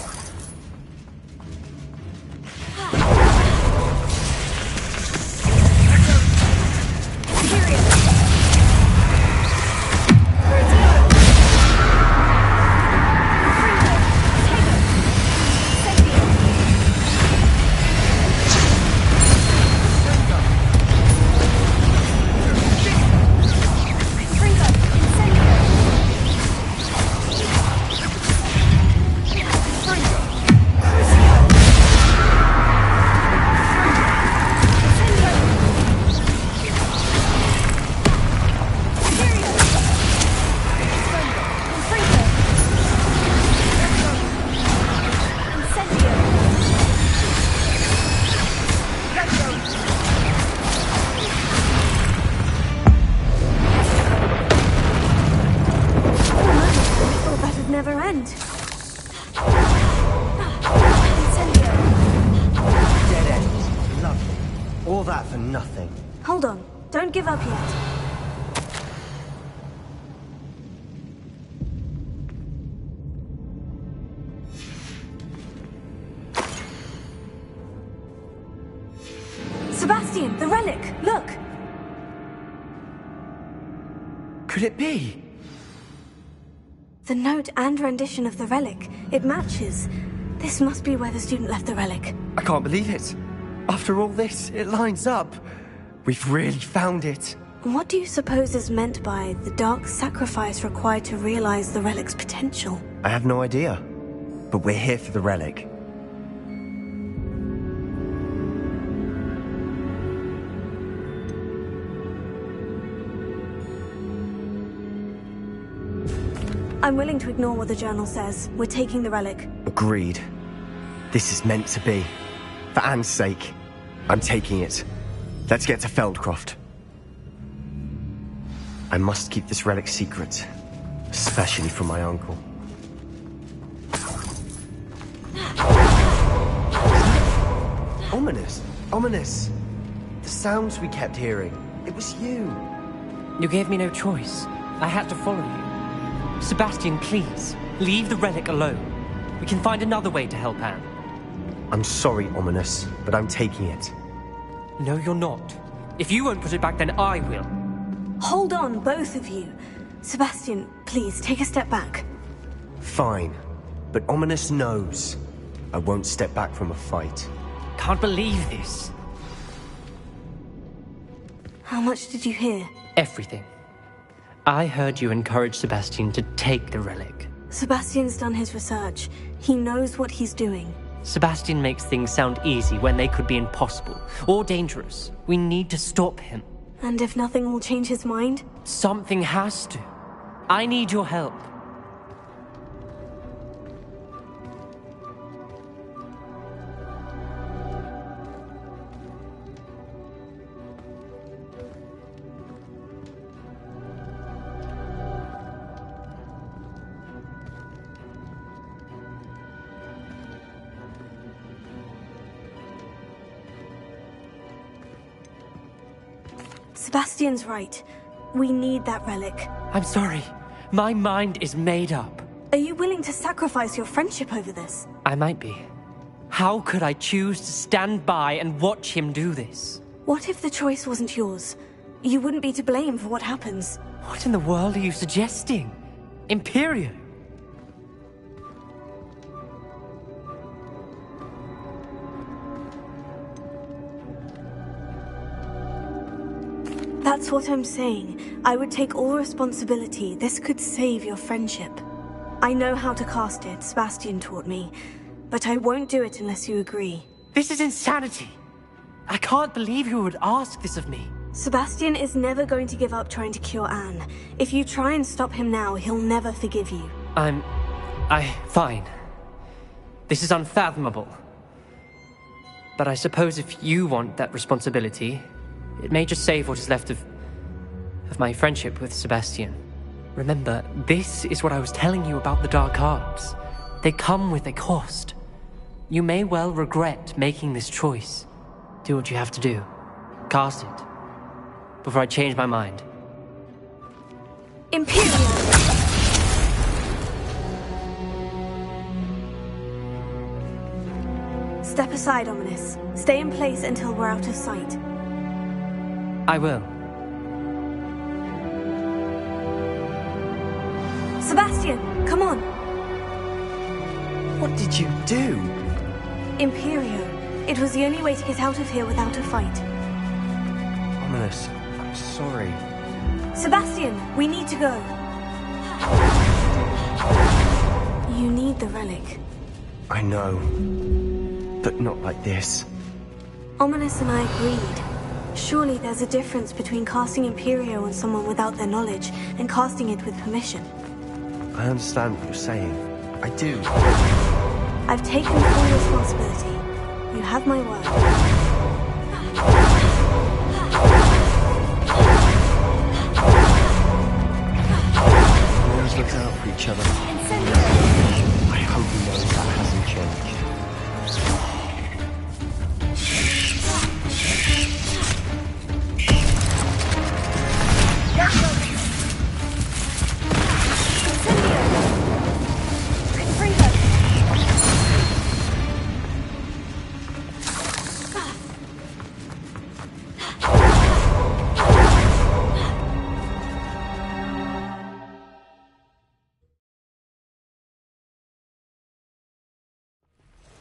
Never end. Dead end. Lovely. All that for nothing. Hold on. Don't give up yet. Sebastian, the relic! Look! Could it be? The note and rendition of the relic. It matches. This must be where the student left the relic. I can't believe it. After all this, it lines up. We've really found it. What do you suppose is meant by the dark sacrifice required to realize the relic's potential? I have no idea. But we're here for the relic. I'm willing to ignore what the journal says. We're taking the relic. Agreed. This is meant to be. For Anne's sake, I'm taking it. Let's get to Feldcroft. I must keep this relic secret, especially from my uncle. Ominous! Ominous! The sounds we kept hearing. It was you. You gave me no choice. I had to follow you. Sebastian, please, leave the relic alone. We can find another way to help Anne. I'm sorry, Ominous, but I'm taking it. No, you're not. If you won't put it back, then I will. Hold on, both of you. Sebastian, please, take a step back. Fine. But Ominous knows. I won't step back from a fight. Can't believe this. How much did you hear? Everything. I heard you encourage Sebastian to take the relic. Sebastian's done his research. He knows what he's doing. Sebastian makes things sound easy when they could be impossible or dangerous. We need to stop him. And if nothing will change his mind? Something has to. I need your help. Sebastian's right. We need that relic. I'm sorry. My mind is made up. Are you willing to sacrifice your friendship over this? I might be. How could I choose to stand by and watch him do this? What if the choice wasn't yours? You wouldn't be to blame for what happens. What in the world are you suggesting? Imperio? That's what I'm saying. I would take all responsibility. This could save your friendship. I know how to cast it, Sebastian taught me. But I won't do it unless you agree. This is insanity. I can't believe you would ask this of me. Sebastian is never going to give up trying to cure Anne. If you try and stop him now, he'll never forgive you. Fine. This is unfathomable. But I suppose if you want that responsibility, it may just save what is left of my friendship with Sebastian. Remember, this is what I was telling you about the dark arts. They come with a cost. You may well regret making this choice. Do what you have to do. Cast it. Before I change my mind. Imperial! Step aside, Ominis. Stay in place until we're out of sight. I will. Sebastian, come on! What did you do? Imperio. It was the only way to get out of here without a fight. Ominis, I'm sorry. Sebastian, we need to go. You need the relic. I know. But not like this. Ominis and I agreed. Surely there's a difference between casting Imperio on someone without their knowledge and casting it with permission. I understand what you're saying. I do. I've taken full responsibility. You have my word. We always look out for each other. I hope you know that hasn't changed.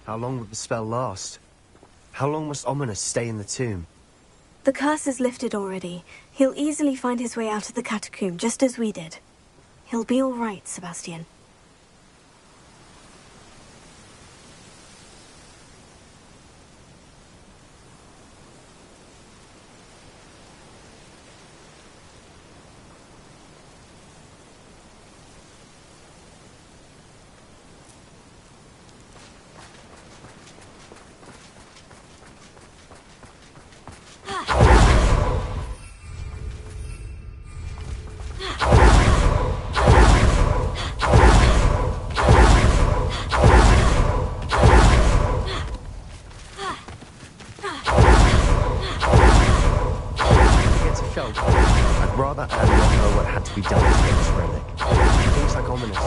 How long would the spell last? How long must Ominis stay in the tomb? The curse is lifted already. He'll easily find his way out of the catacomb, just as we did. He'll be all right, Sebastian. I'd rather Anne not know what had to be done to get this relic. She thinks like Ominis.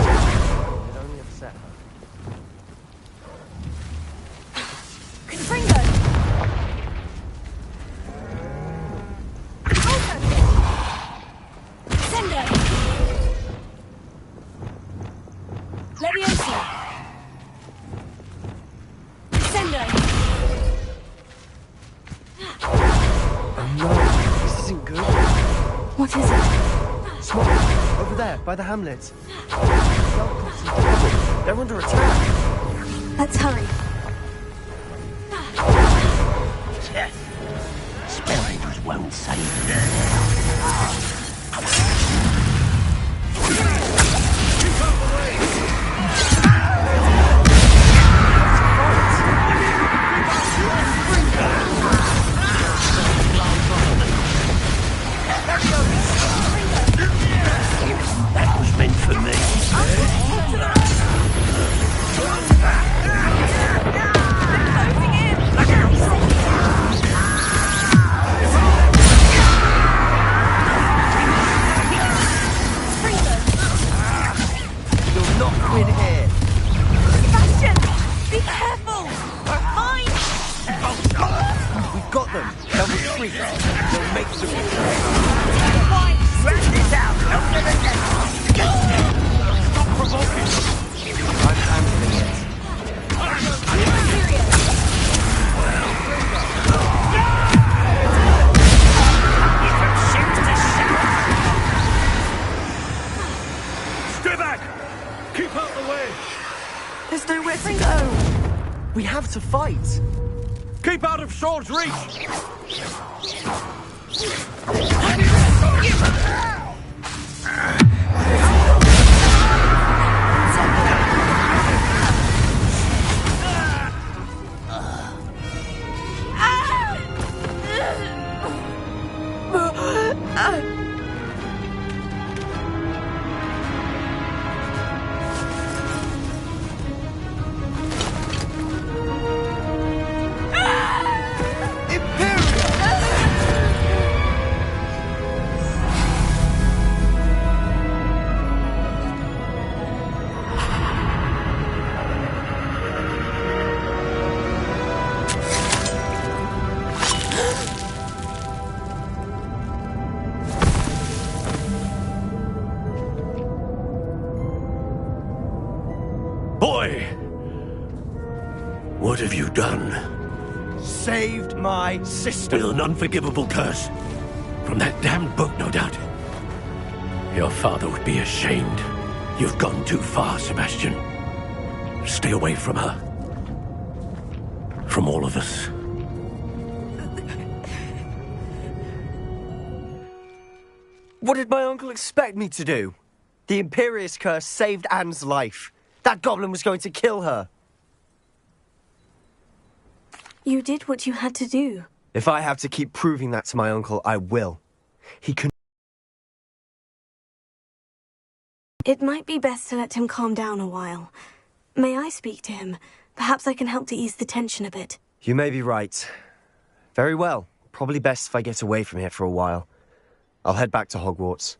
It only upset her. Confringo! Sendo! Leviosa! Sendo! Oh no, this isn't good. What is it? Smoke, over over there, by the hamlet. They're under attack. Let's hurry. Spellbinders won't save them. Keep out the way! That was meant for me. You'll not win here. Sebastian! Be careful! Mine! We've got them. They'll retreat. They'll make the retreat. Fine! Rat this out! Stop provoking! I'm handling it. Stay back! Keep out the way! There's nowhere to go. We have to fight. Keep out of sword's reach! Boy! What have you done? Saved my sister. With an unforgivable curse. From that damned book, no doubt. Your father would be ashamed. You've gone too far, Sebastian. Stay away from her. From all of us. What did my uncle expect me to do? The Imperius curse saved Anne's life. That goblin was going to kill her. You did what you had to do. If I have to keep proving that to my uncle, I will. He can... It might be best to let him calm down a while. May I speak to him? Perhaps I can help to ease the tension a bit. You may be right. Very well. Probably best if I get away from here for a while. I'll head back to Hogwarts.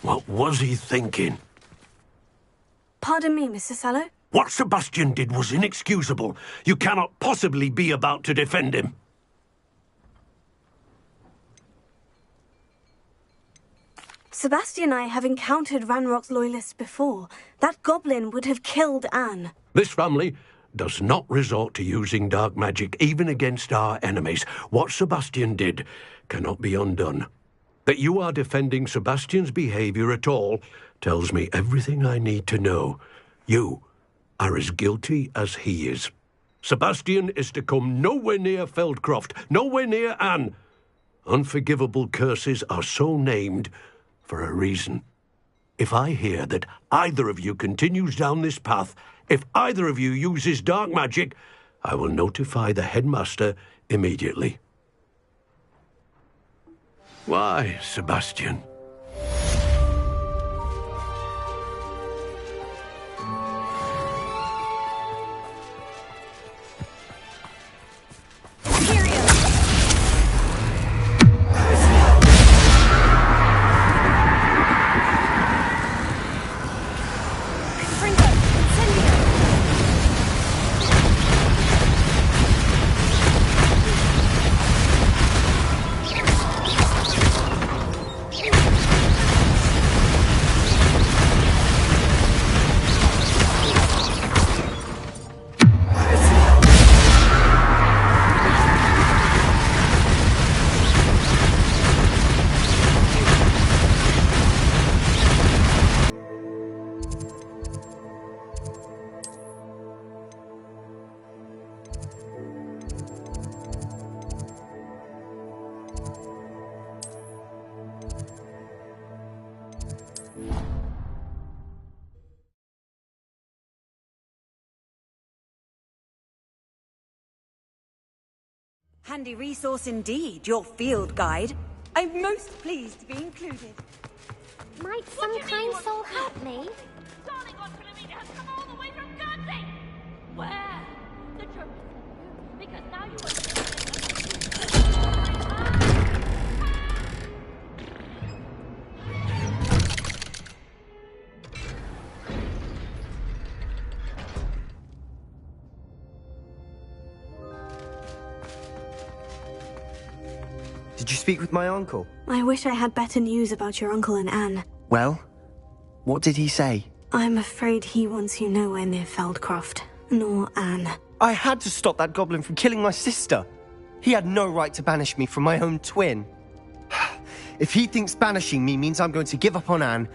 What was he thinking? Pardon me, Mr. Sallow? What Sebastian did was inexcusable. You cannot possibly be about to defend him. Sebastian and I have encountered Ranrock's loyalists before. That goblin would have killed Anne. This family does not resort to using dark magic even against our enemies. What Sebastian did cannot be undone. That you are defending Sebastian's behavior at all tells me everything I need to know. You are as guilty as he is. Sebastian is to come nowhere near Feldcroft, nowhere near Anne. Unforgivable curses are so named for a reason. If I hear that either of you continues down this path, if either of you uses dark magic, I will notify the headmaster immediately. Why, Sebastian? Handy resource indeed, your field guide. I'm most pleased to be included. Might some kind soul help me? Darling on Philomena has come all the way from Guernsey! Where? The joke is because now you Did you speak with my uncle? I wish I had better news about your uncle and Anne. Well, what did he say? I'm afraid he wants you nowhere near Feldcroft, nor Anne. I had to stop that goblin from killing my sister. He had no right to banish me from my own twin. If he thinks banishing me means I'm going to give up on Anne,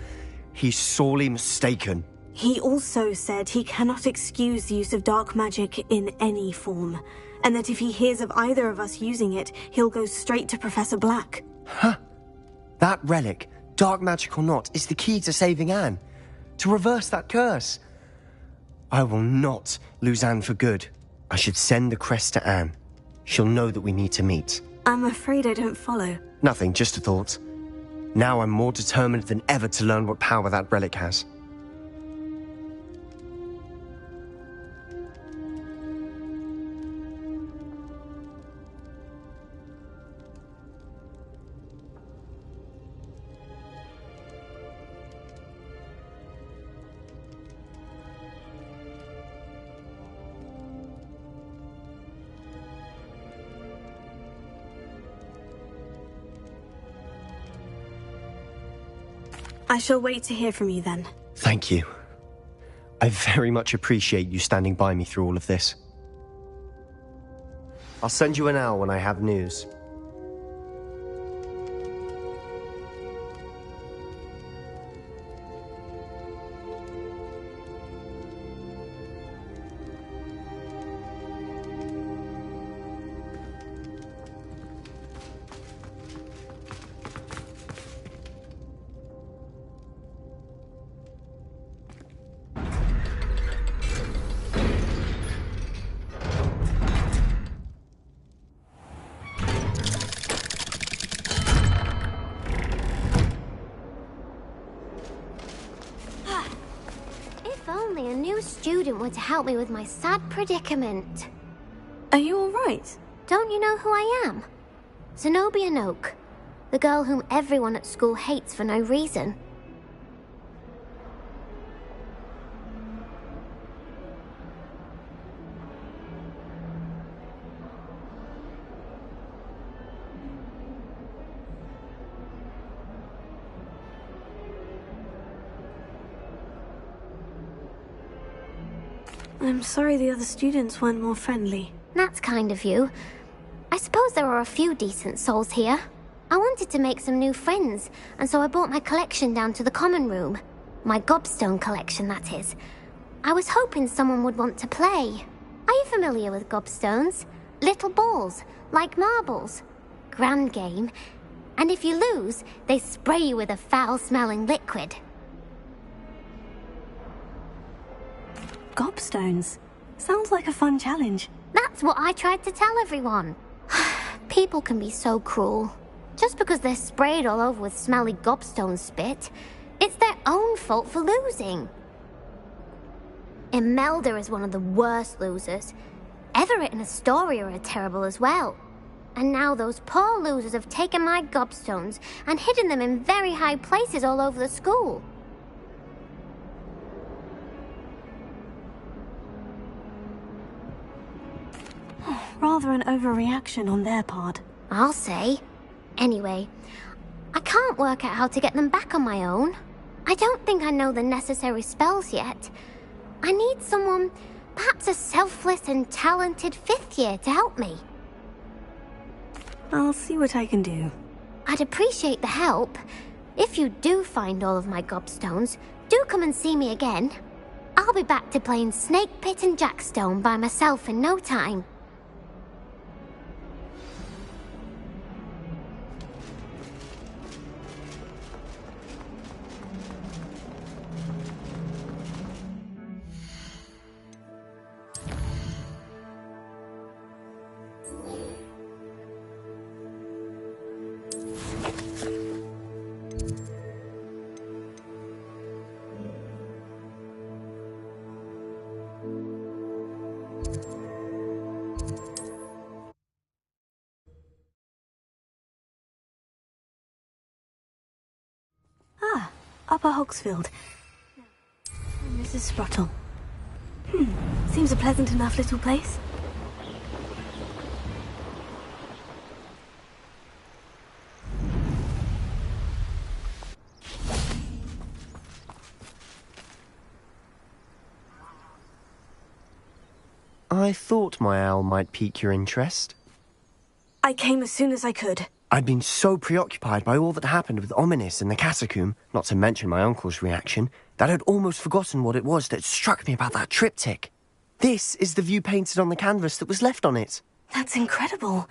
he's sorely mistaken. He also said he cannot excuse the use of dark magic in any form, and that if he hears of either of us using it, he'll go straight to Professor Black. Huh? That relic, dark magic or not, is the key to saving Anne. To reverse that curse. I will not lose Anne for good. I should send the crest to Anne. She'll know that we need to meet. I'm afraid I don't follow. Nothing, just a thought. Now I'm more determined than ever to learn what power that relic has. I shall wait to hear from you then. Thank you. I very much appreciate you standing by me through all of this. I'll send you an owl when I have news. To help me with my sad predicament. Are you all right? Don't you know who I am? Zenobia Noak, the girl whom everyone at school hates for no reason. I'm sorry the other students weren't more friendly. That's kind of you. I suppose there are a few decent souls here. I wanted to make some new friends, and so I brought my collection down to the common room. My gobstone collection, that is. I was hoping someone would want to play. Are you familiar with gobstones? Little balls, like marbles. Grand game. And if you lose, they spray you with a foul-smelling liquid. Gobstones. Sounds like a fun challenge. That's what I tried to tell everyone. People can be so cruel. Just because they're sprayed all over with smelly gobstone spit, it's their own fault for losing. Imelda is one of the worst losers. Everett and Astoria are terrible as well. And now those poor losers have taken my gobstones and hidden them in very high places all over the school. Rather an overreaction on their part. I'll say. Anyway, I can't work out how to get them back on my own. I don't think I know the necessary spells yet. I need someone, perhaps a selfless and talented 5th year to help me. I'll see what I can do. I'd appreciate the help. If you do find all of my gobstones, do come and see me again. I'll be back to playing Snake Pit and Jackstone by myself in no time. Ah, Upper Hogsfield. Mrs. Sprottle. Seems a pleasant enough little place. I thought my owl might pique your interest. I came as soon as I could. I'd been so preoccupied by all that happened with Ominis and the catacomb, not to mention my uncle's reaction, that I'd almost forgotten what it was that struck me about that triptych. This is the view painted on the canvas that was left on it. That's incredible.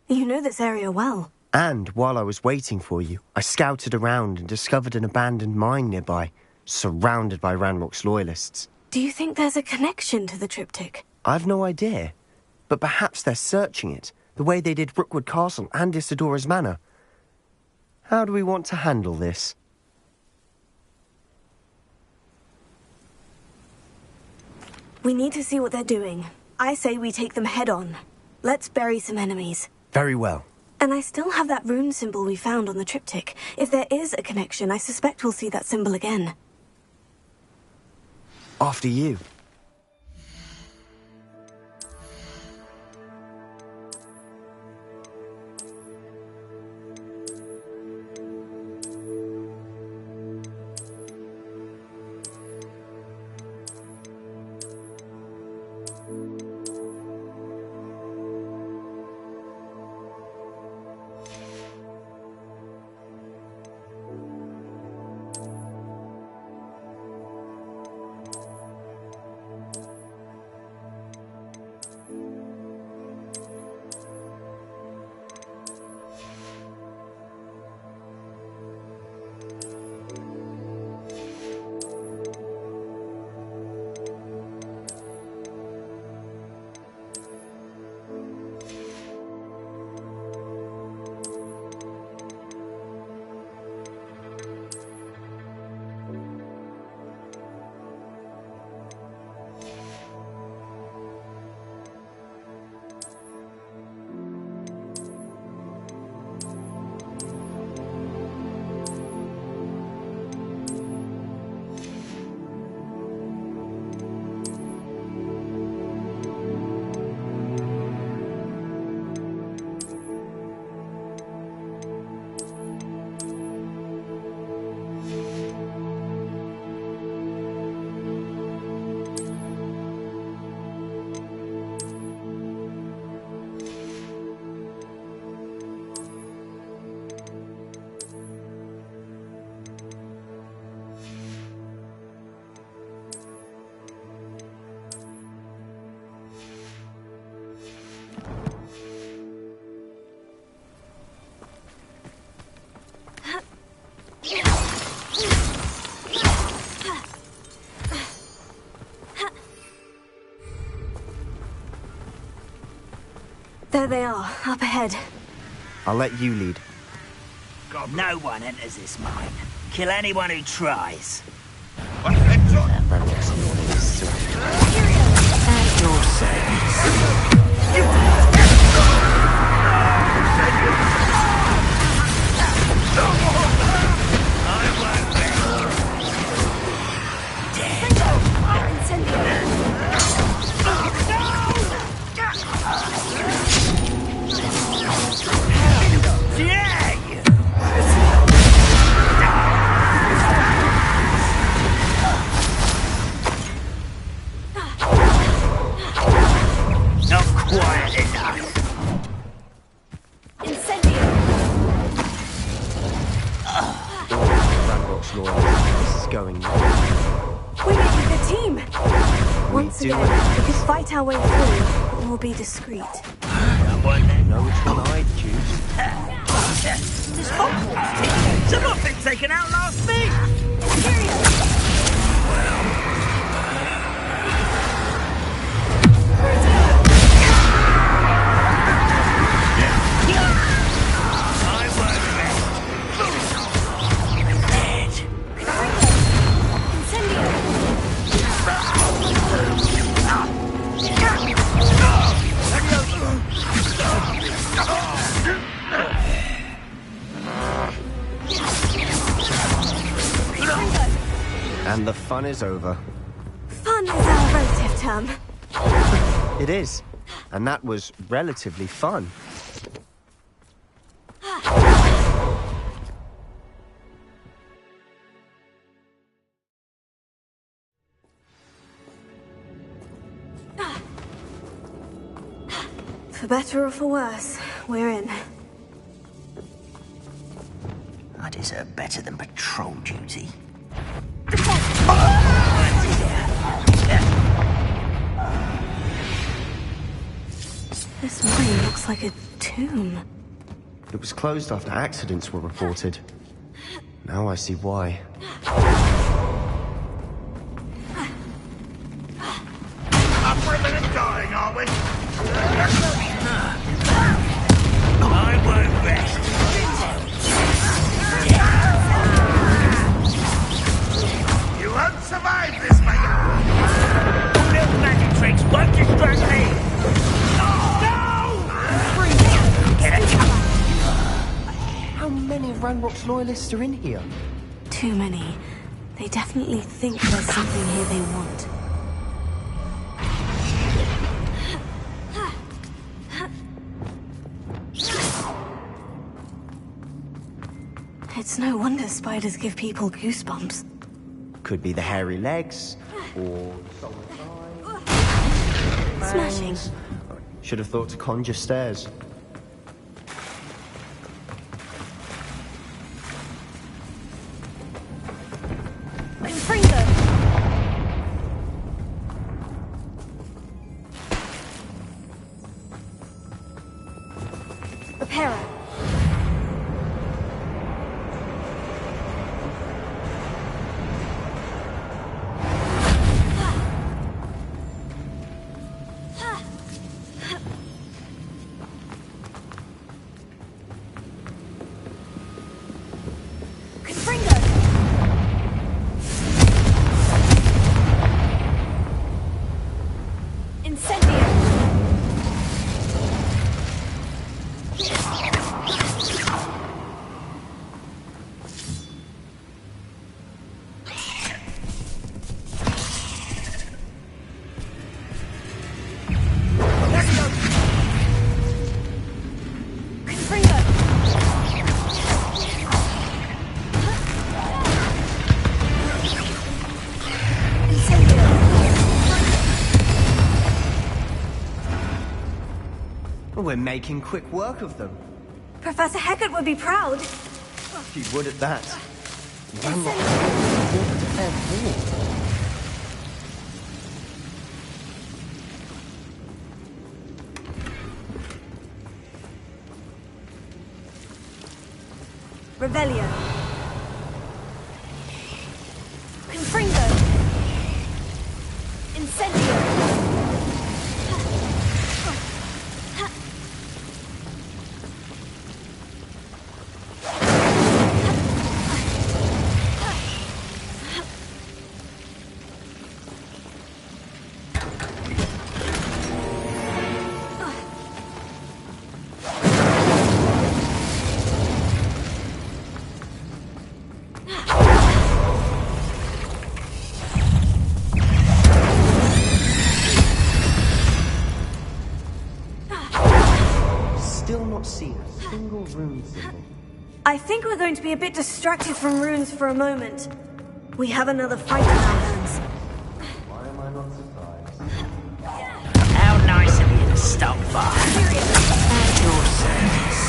You know this area well. And while I was waiting for you, I scouted around and discovered an abandoned mine nearby, surrounded by Ranrock's loyalists. Do you think there's a connection to the triptych? I've no idea, but perhaps they're searching it, the way they did Rookwood Castle and Isidora's Manor. How do we want to handle this? We need to see what they're doing. I say we take them head on. Let's bury some enemies. Very well. And I still have that rune symbol we found on the triptych. If there is a connection, I suspect we'll see that symbol again. After you. There they are, up ahead. I'll let you lead. No one enters this mine. Kill anyone who tries. Ranrock's loyalists. At your service. Once again, we can fight our way through, but we'll be discreet. Know which one I'd choose. This Hogwarts team should not have been taken out last week. And the fun is over. Fun is a relative term. It is. And that was relatively fun. For better or for worse, we're in. I deserve better than patrol duty. This mine looks like a tomb. It was closed after accidents were reported. Now I see why. Up ribbon and dying, are we? I won't rest. You won't survive this, my guy. Little magic tricks won't distract me. How many of Ranrock's loyalists are in here? Too many. They definitely think there's something here they want. It's no wonder spiders give people goosebumps. Could be the hairy legs, or... Smashing. Should have thought to conjure stairs. Confringo! Repara. We're making quick work of them. Professor Hecat would be proud. He would at that. Ranrock to fair war. Revelio. Confringo. Incendio. I think we're going to be a bit distracted from runes for a moment. We have another fight in our hands. Why am I not surprised? How nice of you to stop by. At your service.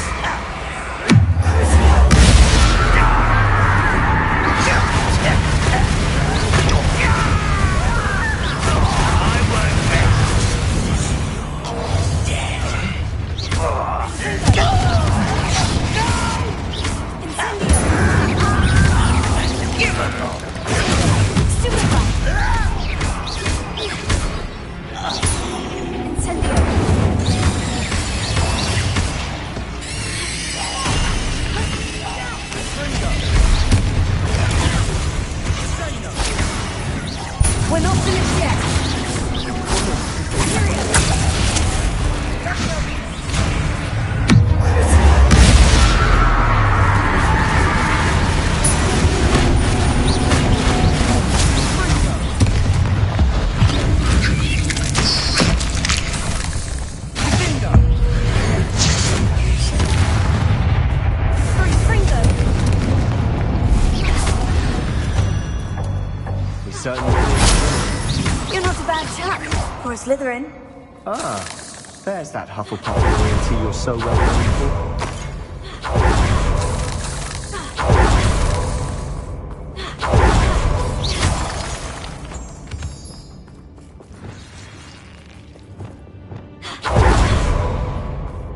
certainly is. You're not a bad chap for a Slytherin. Ah, there's that Hufflepuff loyalty you're so well known for.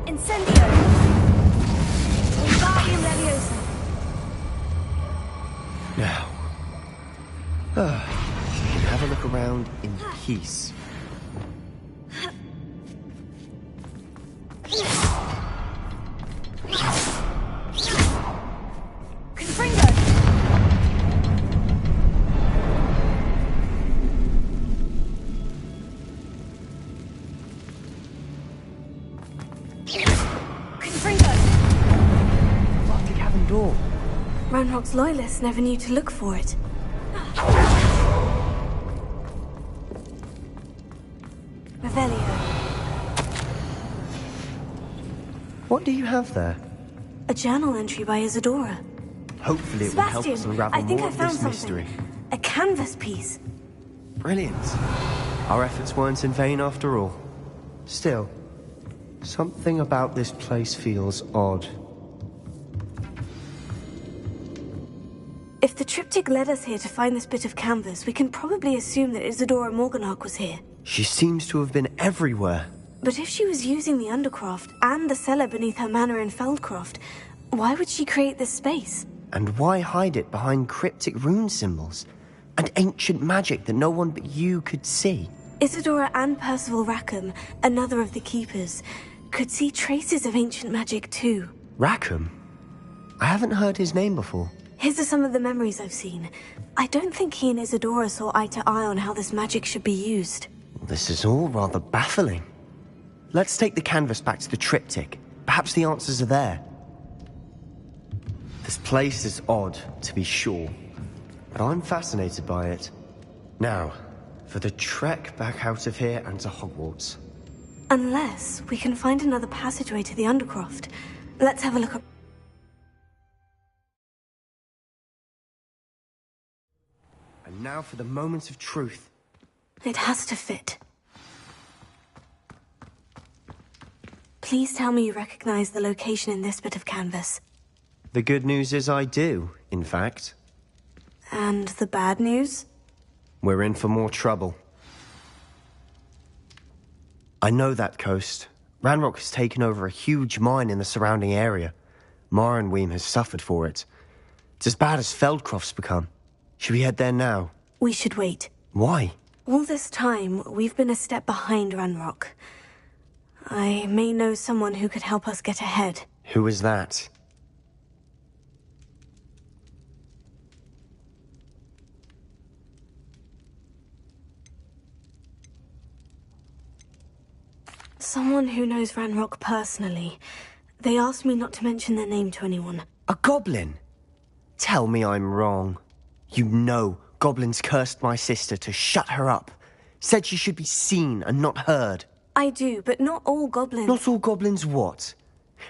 Incendio! Wingardium Leviosa! Now, we can have a look around in peace. Ranrock's loyalists never knew to look for it. Revelio. What do you have there? A journal entry by Isadora. Hopefully it will help us unravel I think more I of found this something. mystery. A canvas piece. Brilliant. Our efforts weren't in vain after all. Still, something about this place feels odd. If the triptych led us here to find this bit of canvas, we can probably assume that Isadora Morganach was here. She seems to have been everywhere. But if she was using the Undercroft and the cellar beneath her manor in Feldcroft, why would she create this space? And why hide it behind cryptic rune symbols and ancient magic that no one but you could see? Isadora and Percival Rackham, another of the Keepers, could see traces of ancient magic too. Rackham? I haven't heard his name before. His are some of the memories I've seen. I don't think he and Isadora saw eye to eye on how this magic should be used. This is all rather baffling. Let's take the canvas back to the triptych. Perhaps the answers are there. This place is odd, to be sure, but I'm fascinated by it. Now, for the trek back out of here and to Hogwarts. Unless we can find another passageway to the Undercroft. Let's have a look. And now for the moment of truth. It has to fit. Please tell me you recognize the location in this bit of canvas. The good news is I do, in fact. And the bad news? We're in for more trouble. I know that coast. Ranrock has taken over a huge mine in the surrounding area. Mornweem has suffered for it. It's as bad as Feldcroft's become. Should we head there now? We should wait. Why? All this time, we've been a step behind Ranrock. I may know someone who could help us get ahead. Who is that? Someone who knows Ranrock personally. They asked me not to mention their name to anyone. A goblin? Tell me I'm wrong. You know goblins cursed my sister to shut her up. Said she should be seen and not heard. I do, but not all goblins... Not all goblins what?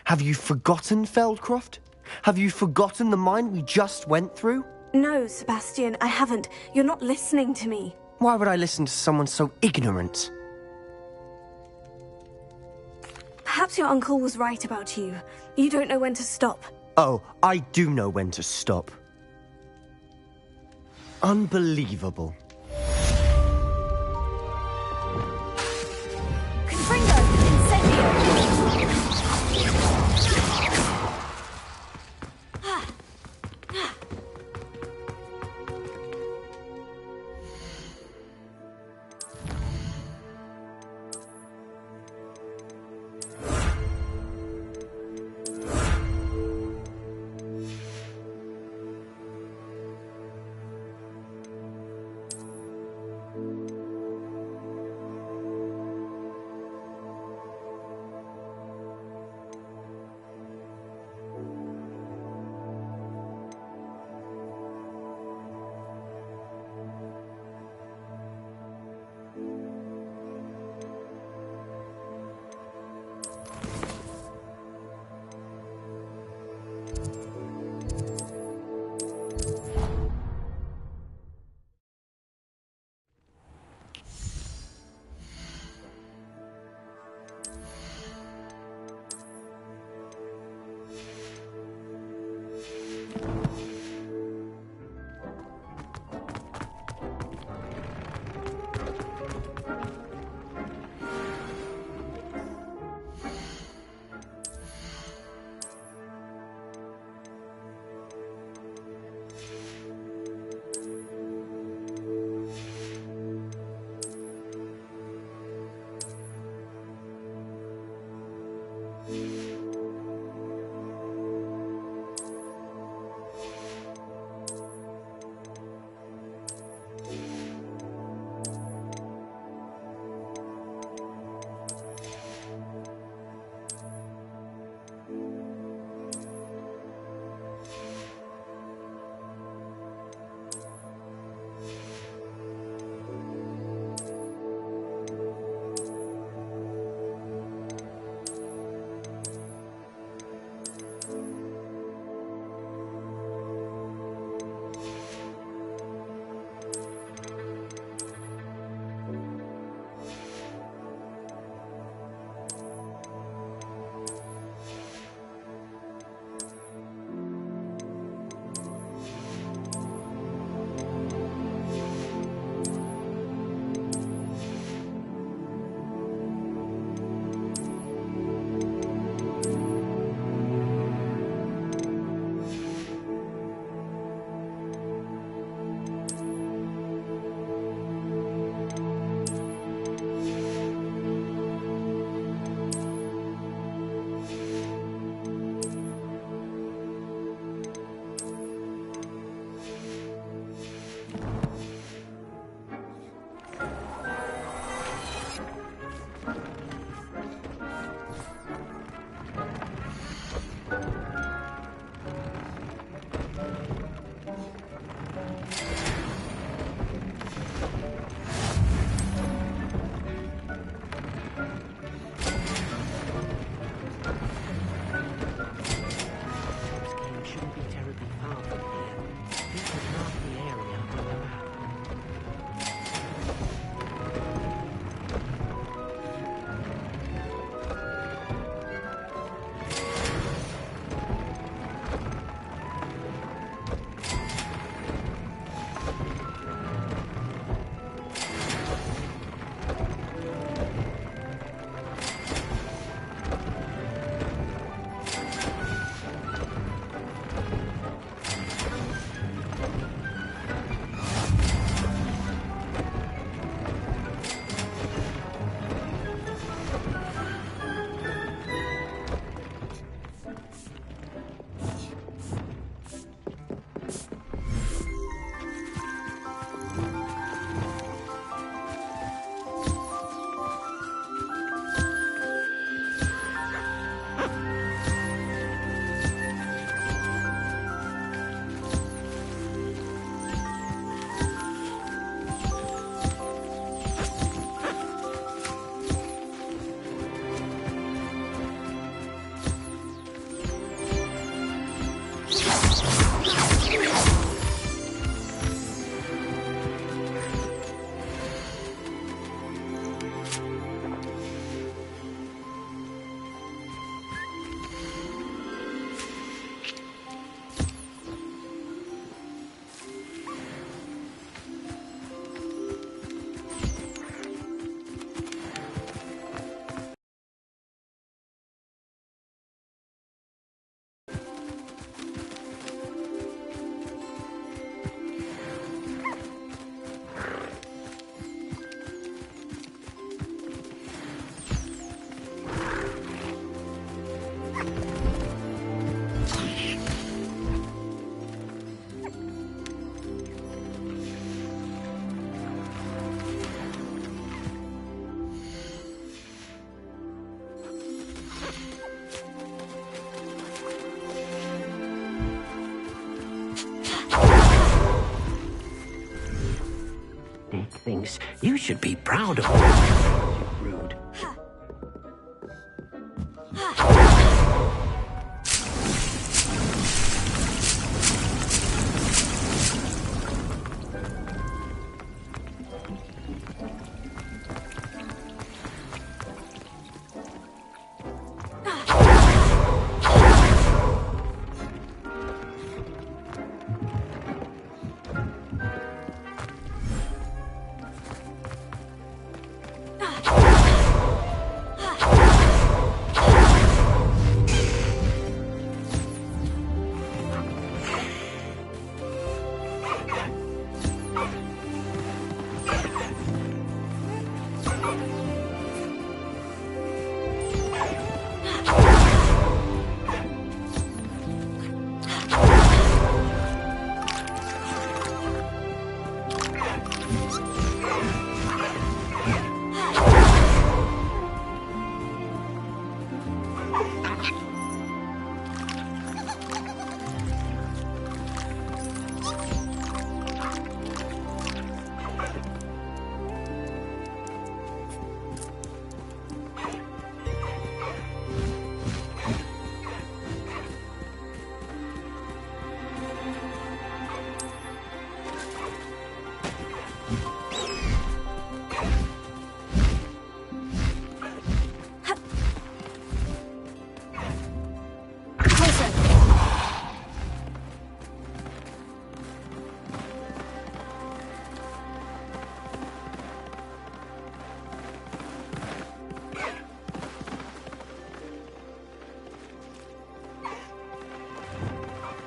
Have you forgotten Feldcroft? Have you forgotten the mine we just went through? No, Sebastian, I haven't. You're not listening to me. Why would I listen to someone so ignorant? Perhaps your uncle was right about you. You don't know when to stop. Oh, I do know when to stop. Unbelievable. Confringo! Incendio! things. You should be proud of all you've brewed.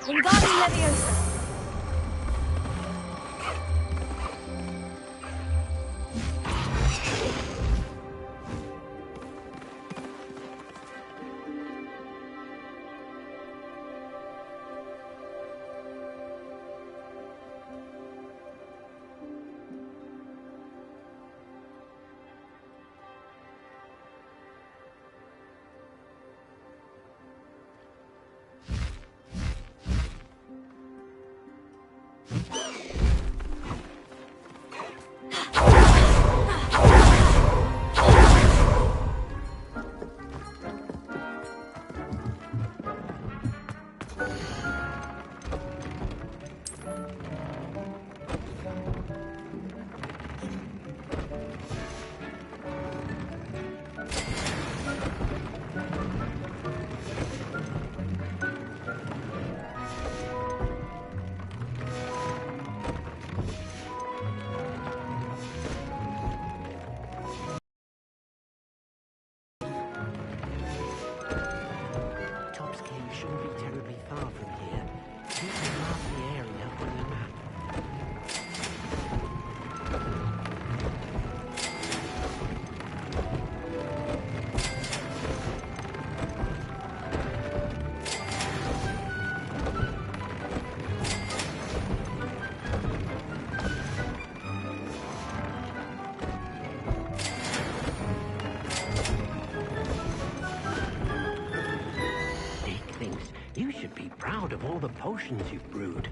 Wingardium Leviosa. You should be proud of all the potions you've brewed.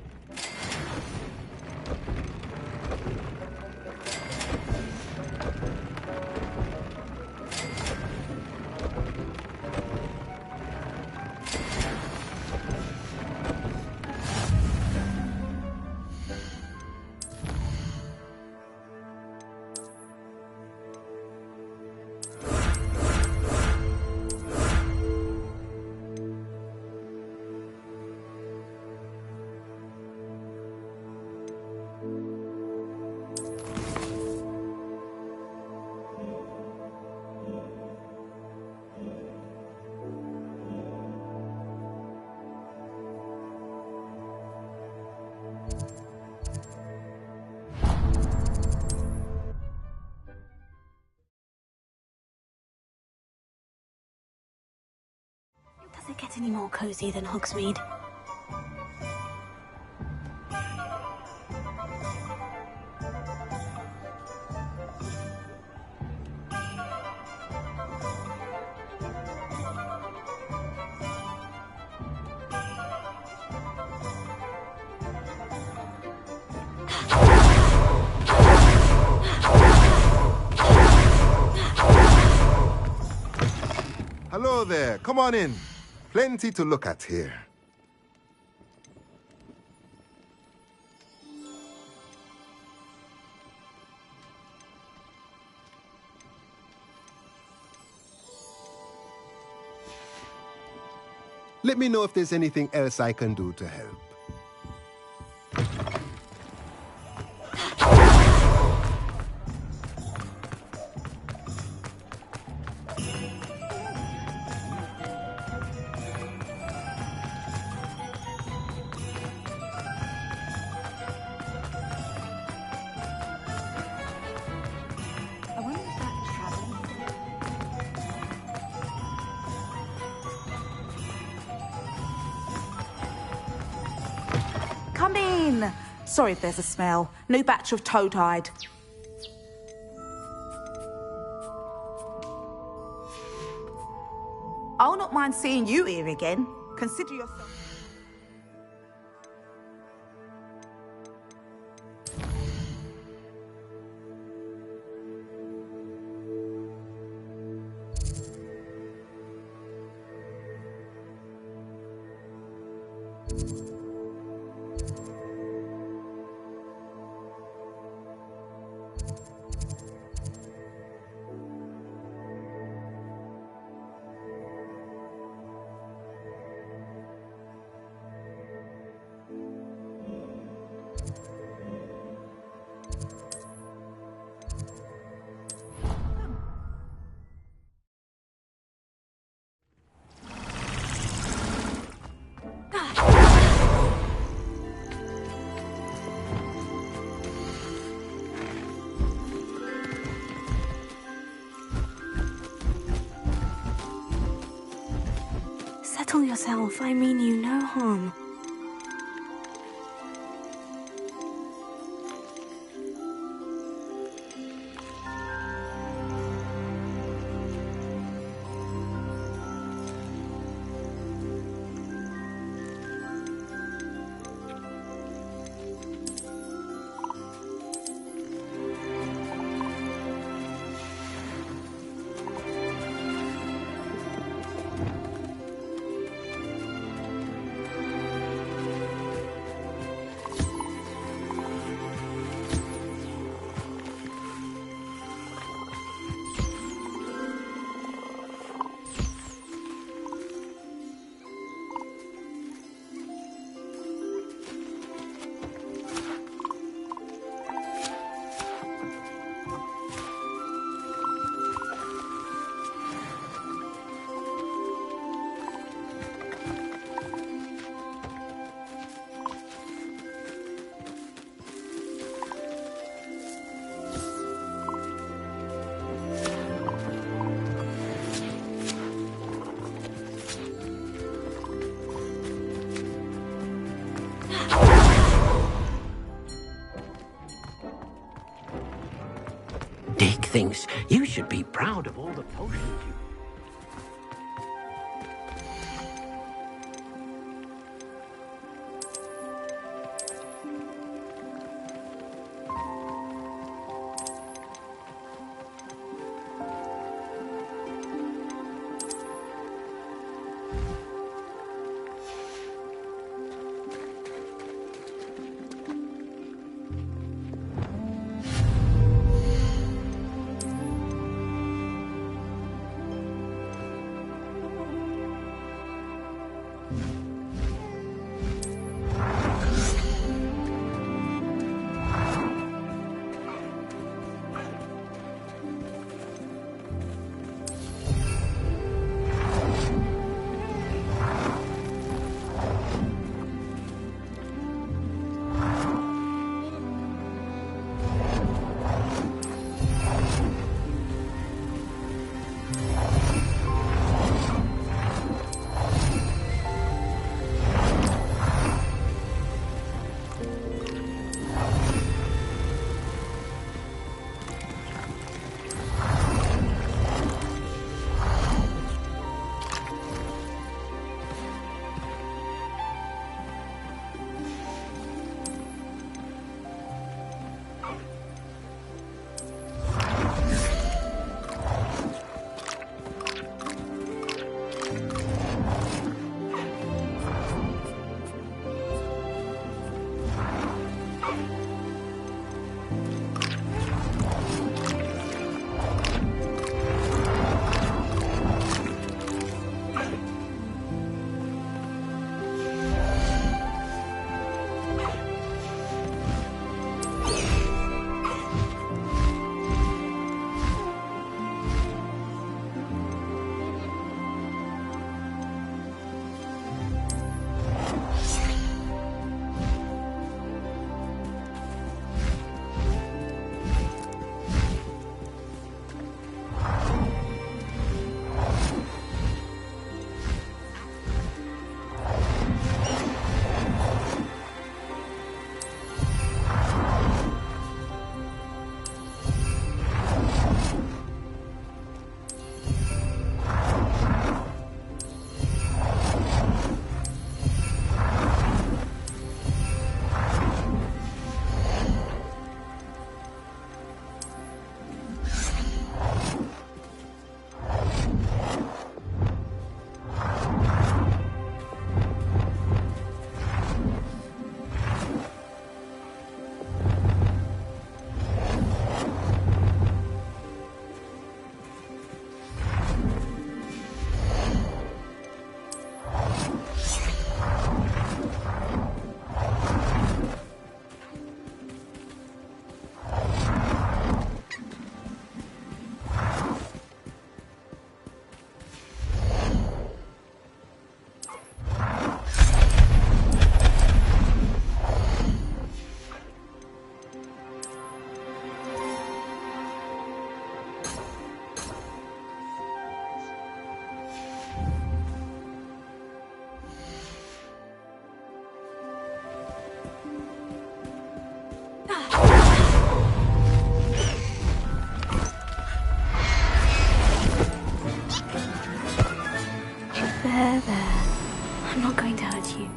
Does it get any more cozy than Hogsmeade? Hello there. Come on in. Plenty to look at here. Let me know if there's anything else I can do to help. Come in. Sorry if there's a smell. New batch of toad hide. I'll not mind seeing you here again. Consider yourself... Settle yourself. I mean you no harm. Dick thinks you should be proud of all the potions you... There. I'm not going to hurt you.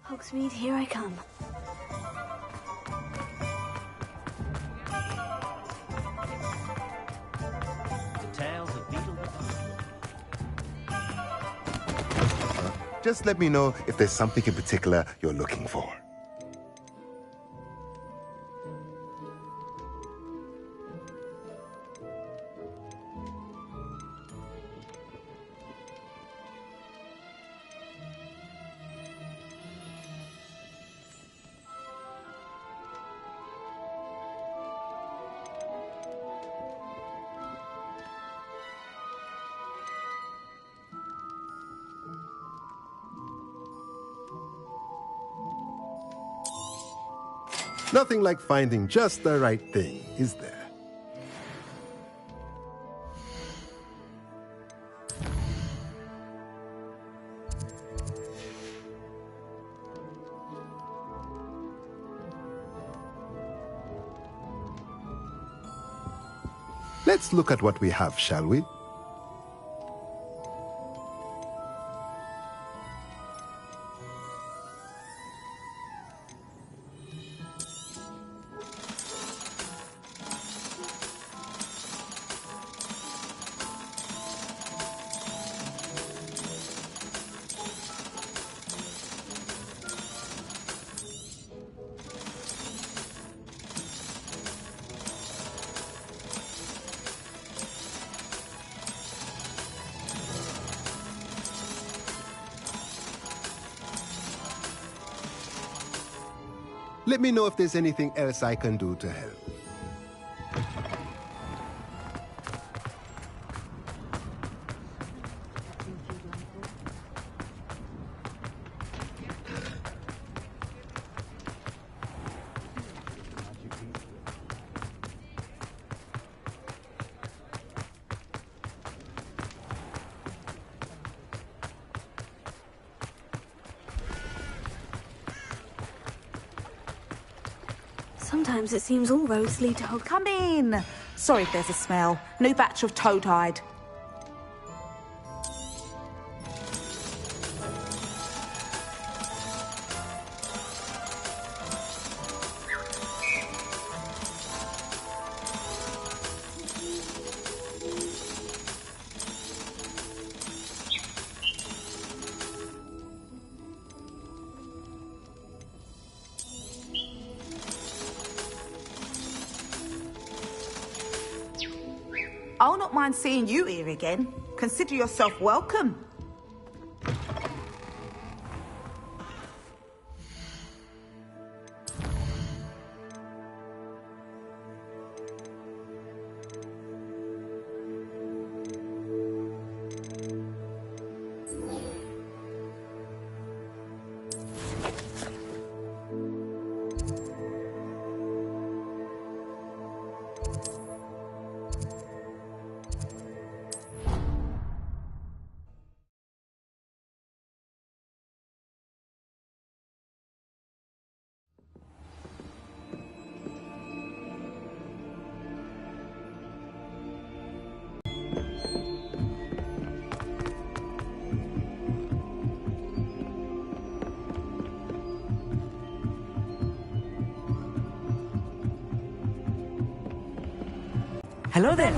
Hogsmeade, here I come. The tales of Beetle. Just let me know if there's something in particular you're looking for. Nothing like finding just the right thing, is there? Let's look at what we have, shall we? Let me know if there's anything else I can do to help. Sometimes it seems all roads lead to Hog. Come in! Sorry if there's a smell. New batch of toad hide. I'll not mind seeing you here again. Consider yourself welcome. Hello there.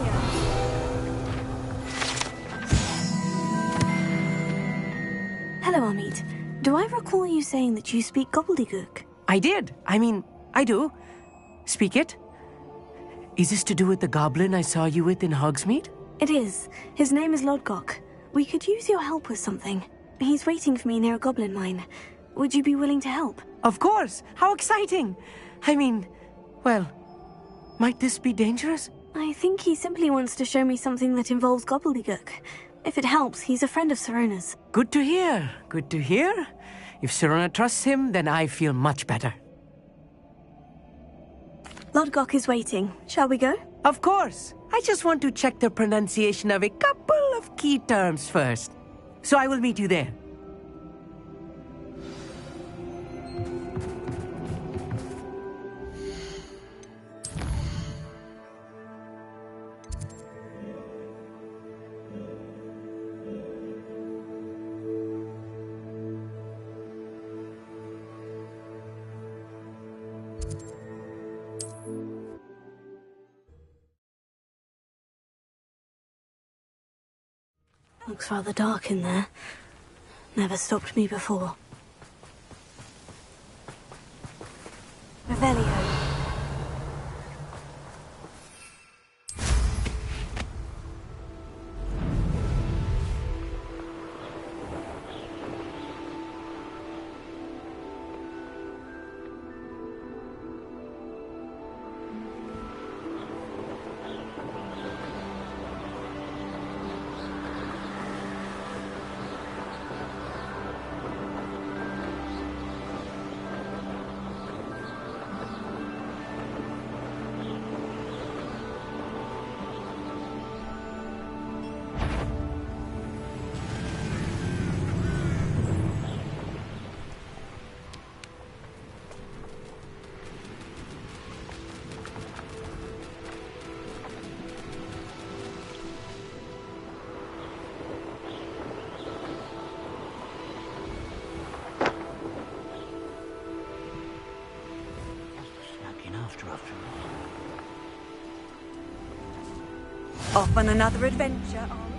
Hello, Amit. Do I recall you saying that you speak gobbledygook? I did. I mean, I do. Speak it. Is this to do with the goblin I saw you with in Hogsmeade? It is. His name is Lodgok. We could use your help with something. He's waiting for me near a goblin mine. Would you be willing to help? Of course. How exciting. I mean, well, might this be dangerous? I think he simply wants to show me something that involves gobbledygook. If it helps, he's a friend of Sirona's. Good to hear. Good to hear. If Sirona trusts him, then I feel much better. Lodgok is waiting. Shall we go? Of course. I just want to check the pronunciation of a couple of key terms first. So I will meet you there. Looks rather dark in there. Never stopped me before. Revelio. Off on another adventure, are we?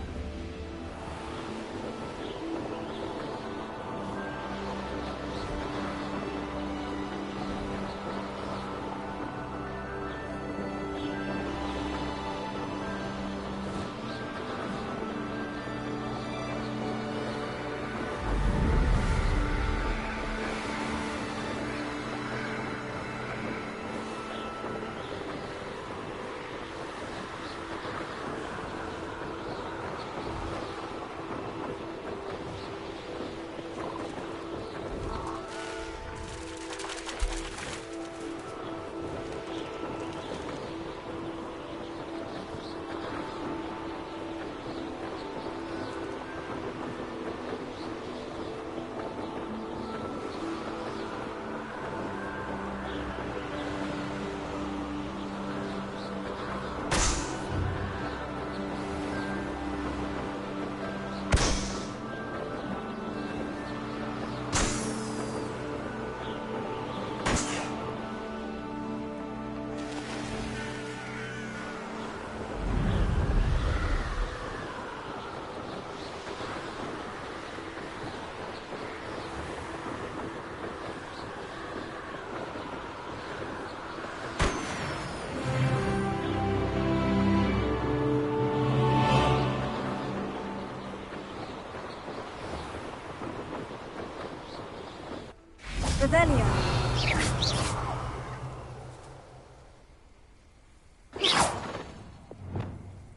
Revelio.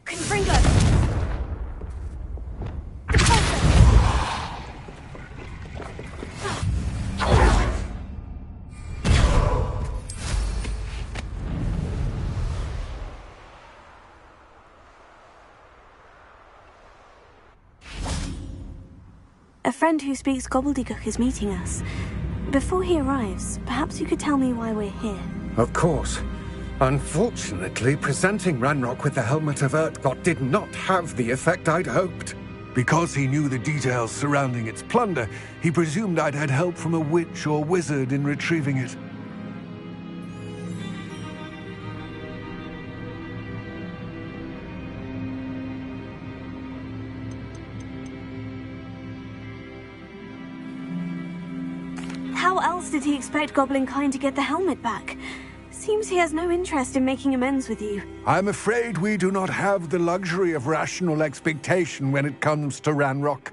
Confringo. A friend who speaks gobbledygook is meeting us. Before he arrives, perhaps you could tell me why we're here. Of course. Unfortunately, presenting Ranrock with the Helmet of Urtkot did not have the effect I'd hoped. Because he knew the details surrounding its plunder, he presumed I'd had help from a witch or wizard in retrieving it. How else did he expect Goblin Kind to get the helmet back? Seems he has no interest in making amends with you. I'm afraid we do not have the luxury of rational expectation when it comes to Ranrock.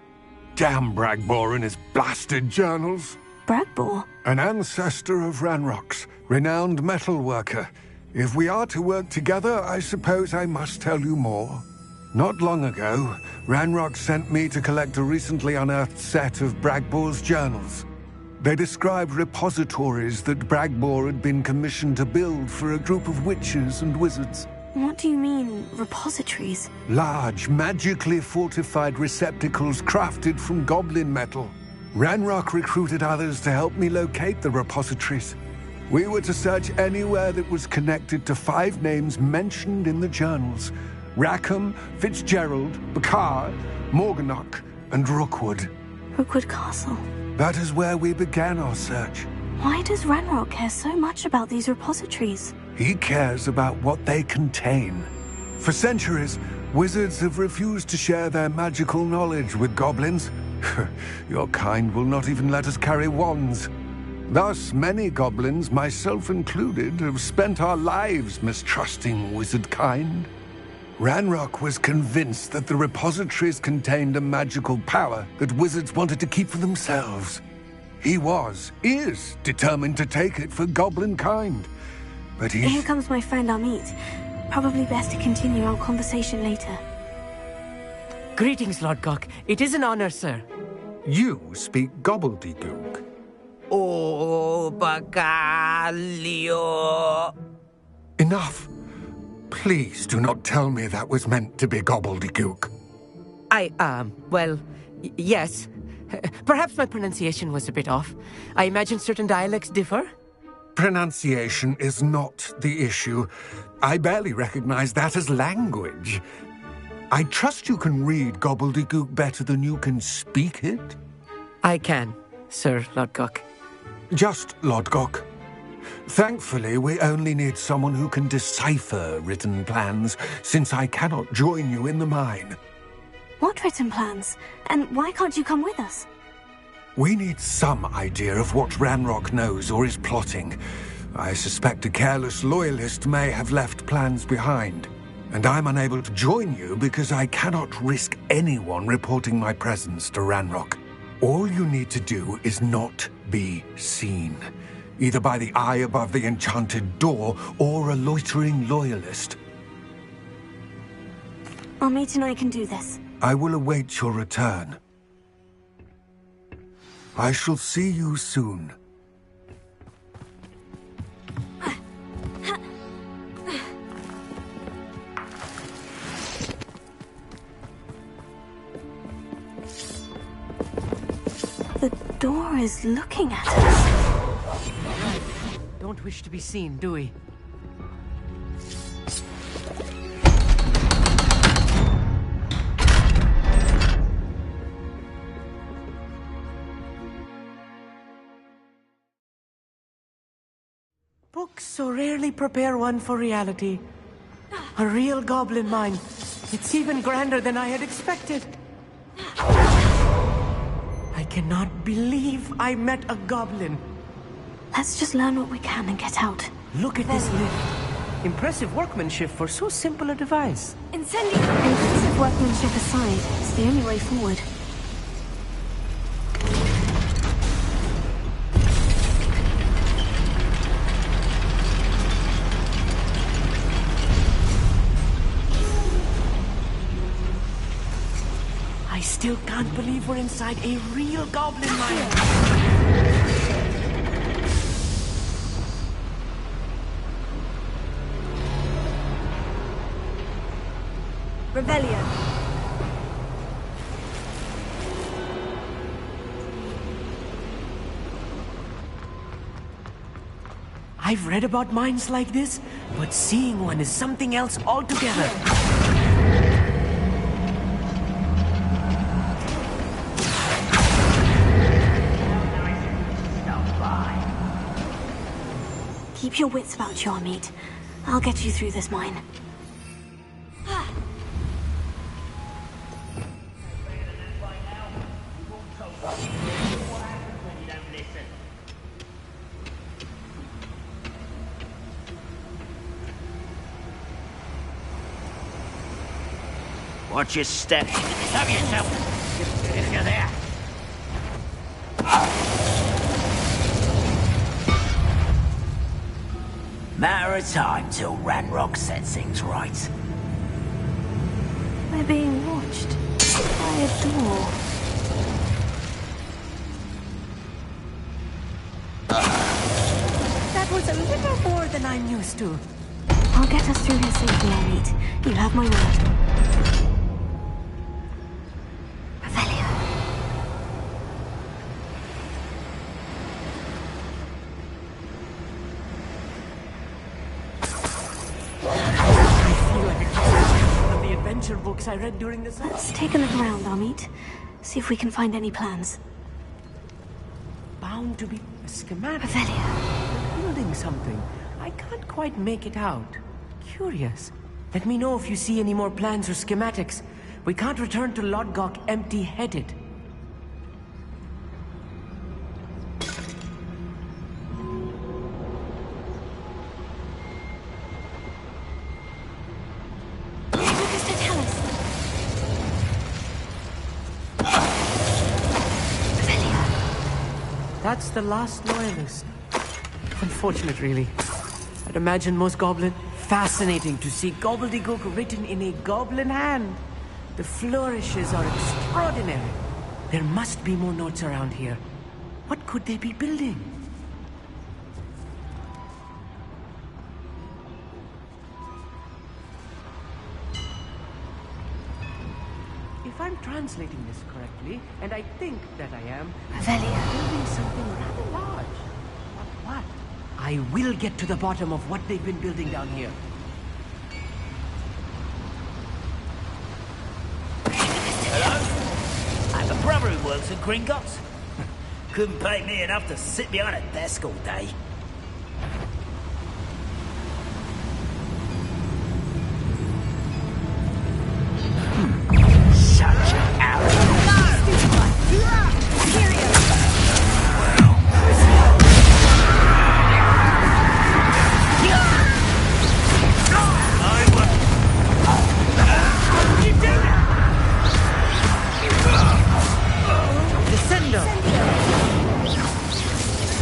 Damn Bragbor and his blasted journals. Bragbor? An ancestor of Ranrock's, renowned metal worker. If we are to work together, I suppose I must tell you more. Not long ago, Ranrock sent me to collect a recently unearthed set of Bragbor's journals. They described repositories that Bragbor had been commissioned to build for a group of witches and wizards. What do you mean, repositories? Large, magically fortified receptacles crafted from goblin metal. Ranrock recruited others to help me locate the repositories. We were to search anywhere that was connected to 5 names mentioned in the journals: Rackham, Fitzgerald, Bakar, Morganach, and Rookwood. Rookwood Castle. That is where we began our search. Why does Ranrock care so much about these repositories? He cares about what they contain. For centuries, wizards have refused to share their magical knowledge with goblins. Your kind will not even let us carry wands. Thus, many goblins, myself included, have spent our lives mistrusting wizard kind. Ranrock was convinced that the repositories contained a magical power that wizards wanted to keep for themselves. He is determined to take it for goblin kind. But Here comes my friend Amit. Probably best to continue our conversation later. Greetings, Lord Gok. It is an honor, sir. You speak gobbledygook. Oh, Bacalio. Enough. Please do not tell me that was meant to be gobbledygook. Yes. Perhaps my pronunciation was a bit off. I imagine certain dialects differ. Pronunciation is not the issue. I barely recognize that as language. I trust you can read gobbledygook better than you can speak it? I can, Sir Lodgok. Just Lodgok. Thankfully, we only need someone who can decipher written plans, since I cannot join you in the mine. What written plans? And why can't you come with us? We need some idea of what Ranrock knows or is plotting. I suspect a careless loyalist may have left plans behind. And I'm unable to join you because I cannot risk anyone reporting my presence to Ranrock. All you need to do is not be seen, either by the eye above the enchanted door or a loitering loyalist. Amit and I can do this. I will await your return. I shall see you soon. The door is looking at us. Don't wish to be seen, do we? Books so rarely prepare one for reality. A real goblin mine. It's even grander than I had expected. I cannot believe I met a goblin. Let's just learn what we can and get out. Look at this lift. Impressive workmanship for so simple a device. Incendio! Impressive workmanship aside, it's the only way forward. I still can't believe we're inside a real goblin mine. Revelio. I've read about mines like this, but seeing one is something else altogether. Keep your wits about you, Amit. I'll get you through this mine. Watch your step. Stop yourself. If you're there. Matter of time till Ranrock sets things right. We're being watched by a door. That was a little more than I'm used to. I'll get us through here safely, Amit. You have my word. Books I read during the summer. Let's take a look around, Amit. See if we can find any plans. Bound to be a schematic. Revelia. They're building something. I can't quite make it out. Curious. Let me know if you see any more plans or schematics. We can't return to Lodgok empty-headed. That's the last loyalist. Unfortunate, really. I'd imagine most goblin. Fascinating to see gobbledygook written in a goblin hand. The flourishes are extraordinary. There must be more notes around here. What could they be building? If I'm translating this correctly, and I think that I am, Revelia. Building something rather large. But what? I will get to the bottom of what they've been building down here. Hello? I have a brother who works at Gringotts. Couldn't pay me enough to sit behind a desk all day. Such an arrogant...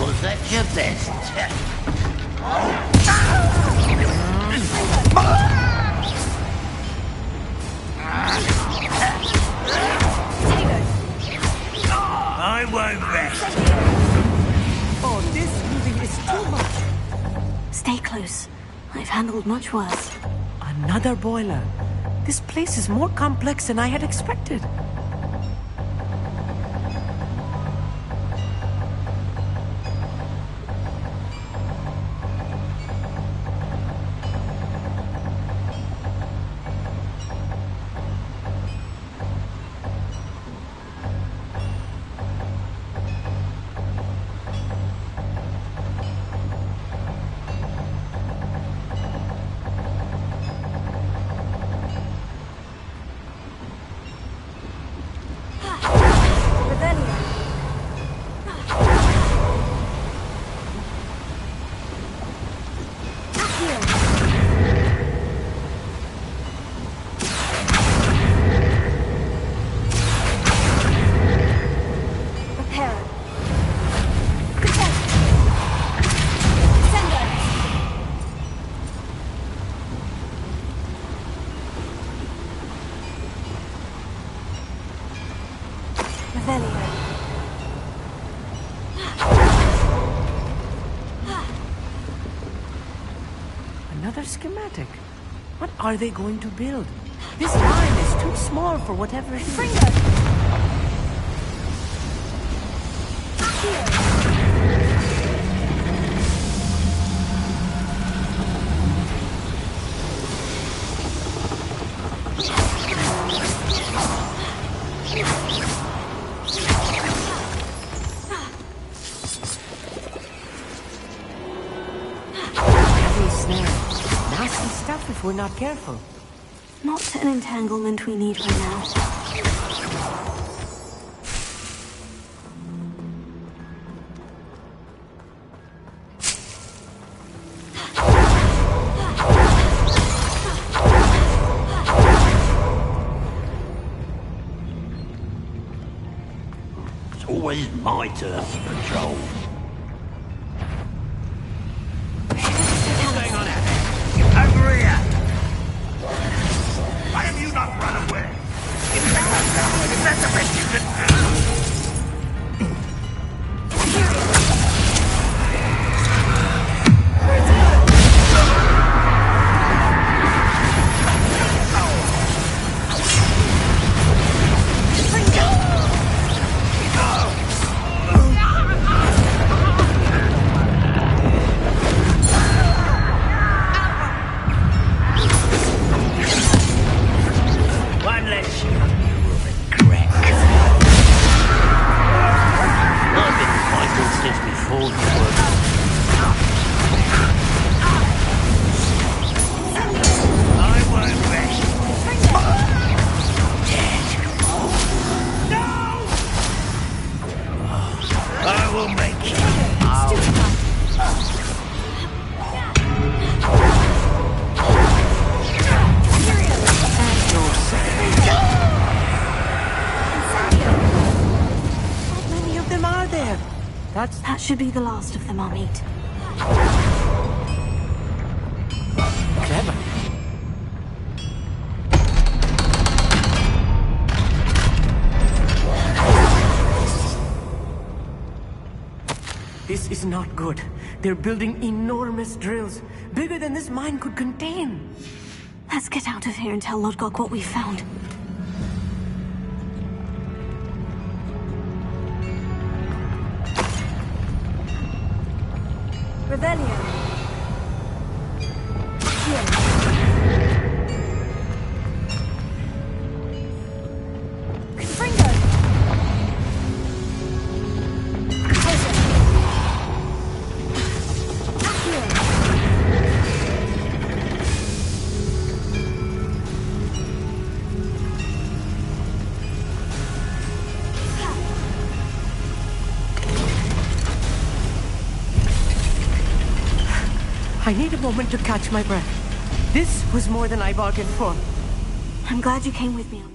Was that your best? I won't rest. Oh, this moving is too much. Stay close. I've handled much worse. Another boiler. This place is more complex than I had expected. Another schematic. What are they going to build? This line is too small for whatever it is. If we're not careful. Not an entanglement we need right now. boys, my turn to patrol. What's going on out there? Over here! Why have you not run away? Is that the best you can do? One less you will regret. I've been fighting since before you were. I won't rest. Dead. No! I will make you. How many of them are there? That should be the last of them I'll meet. Clever. This is not good. They're building enormous drills, bigger than this mine could contain. Let's get out of here and tell Lodgok what we found. Revelio. I need a moment to catch my breath. This was more than I bargained for. I'm glad you came with me, Amit.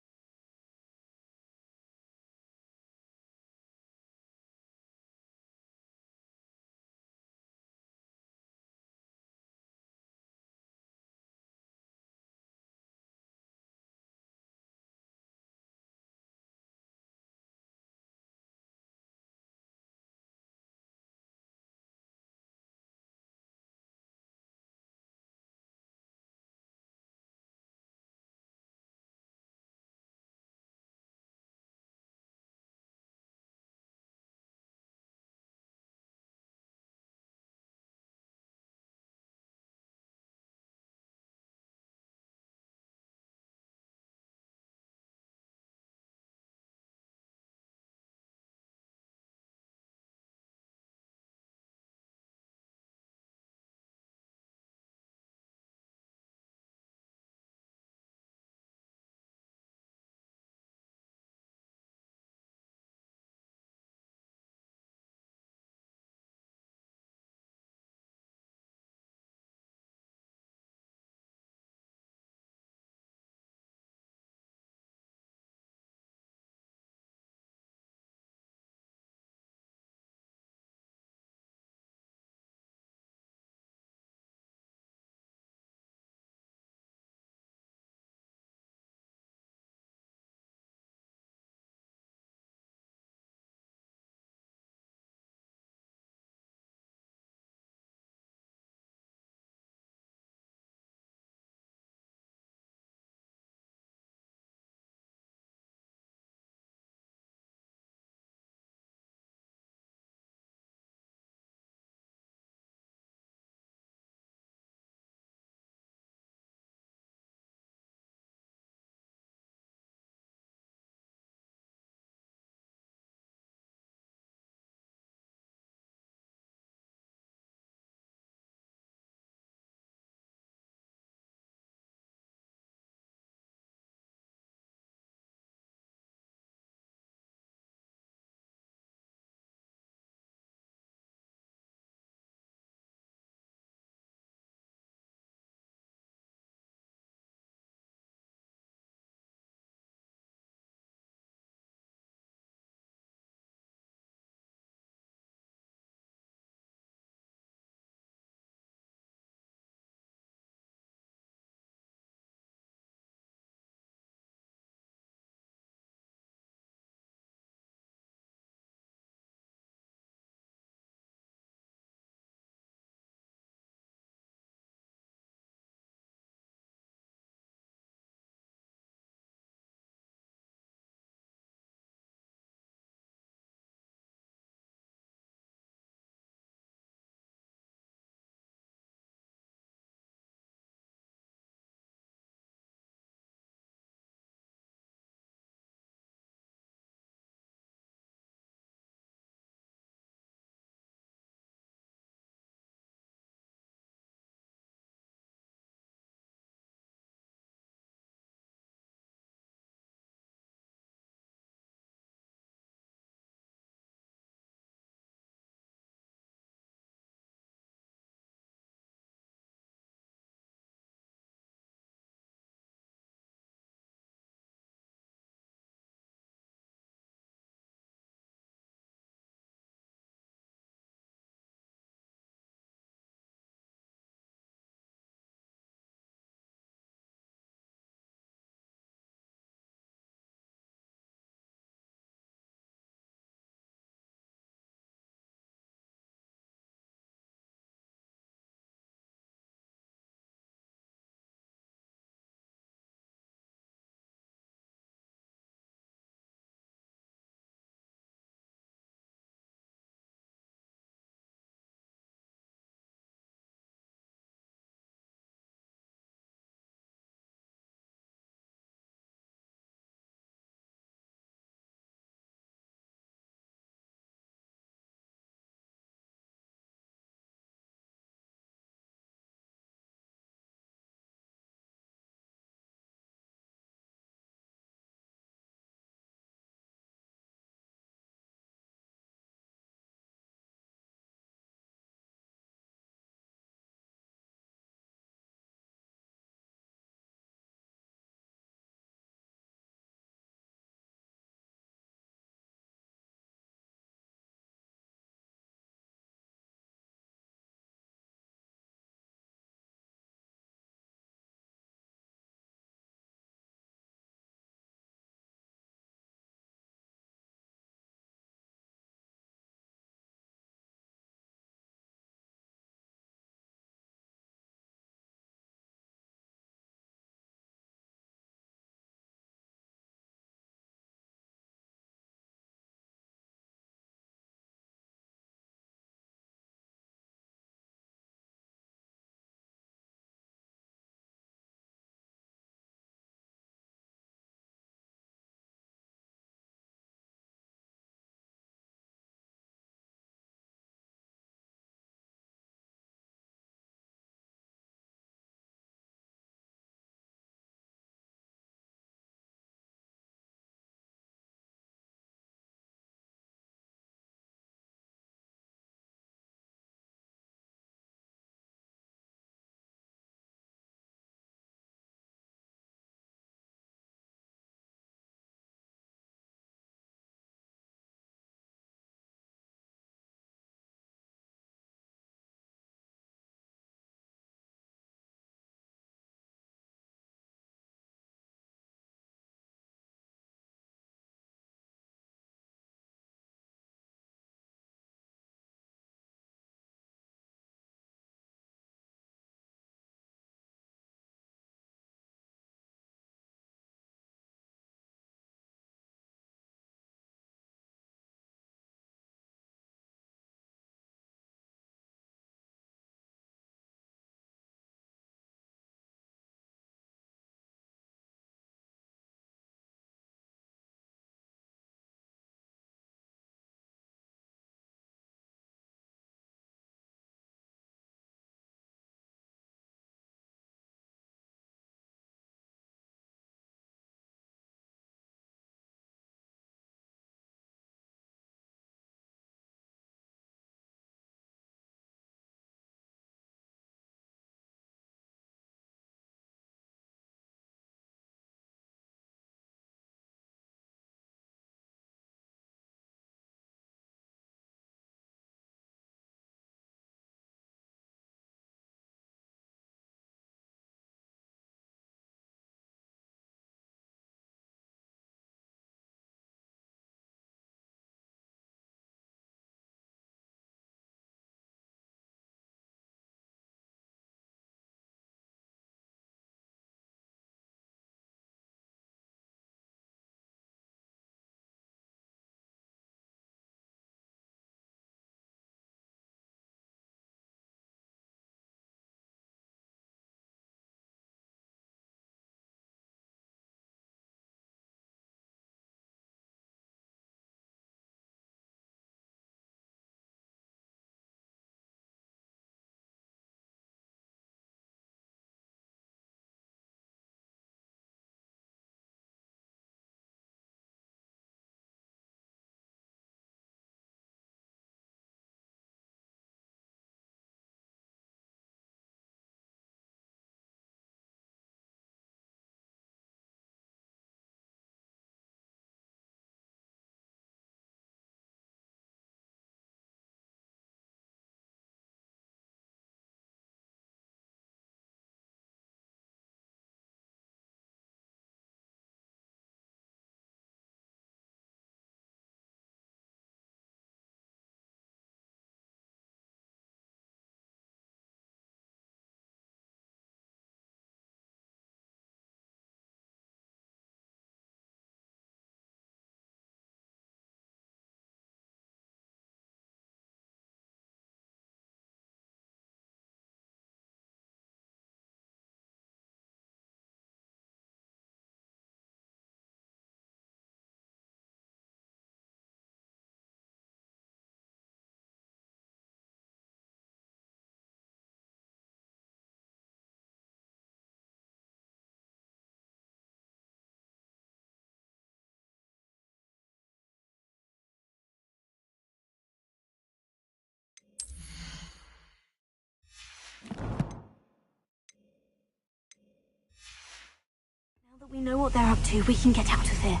know what they're up to, we can get out of here.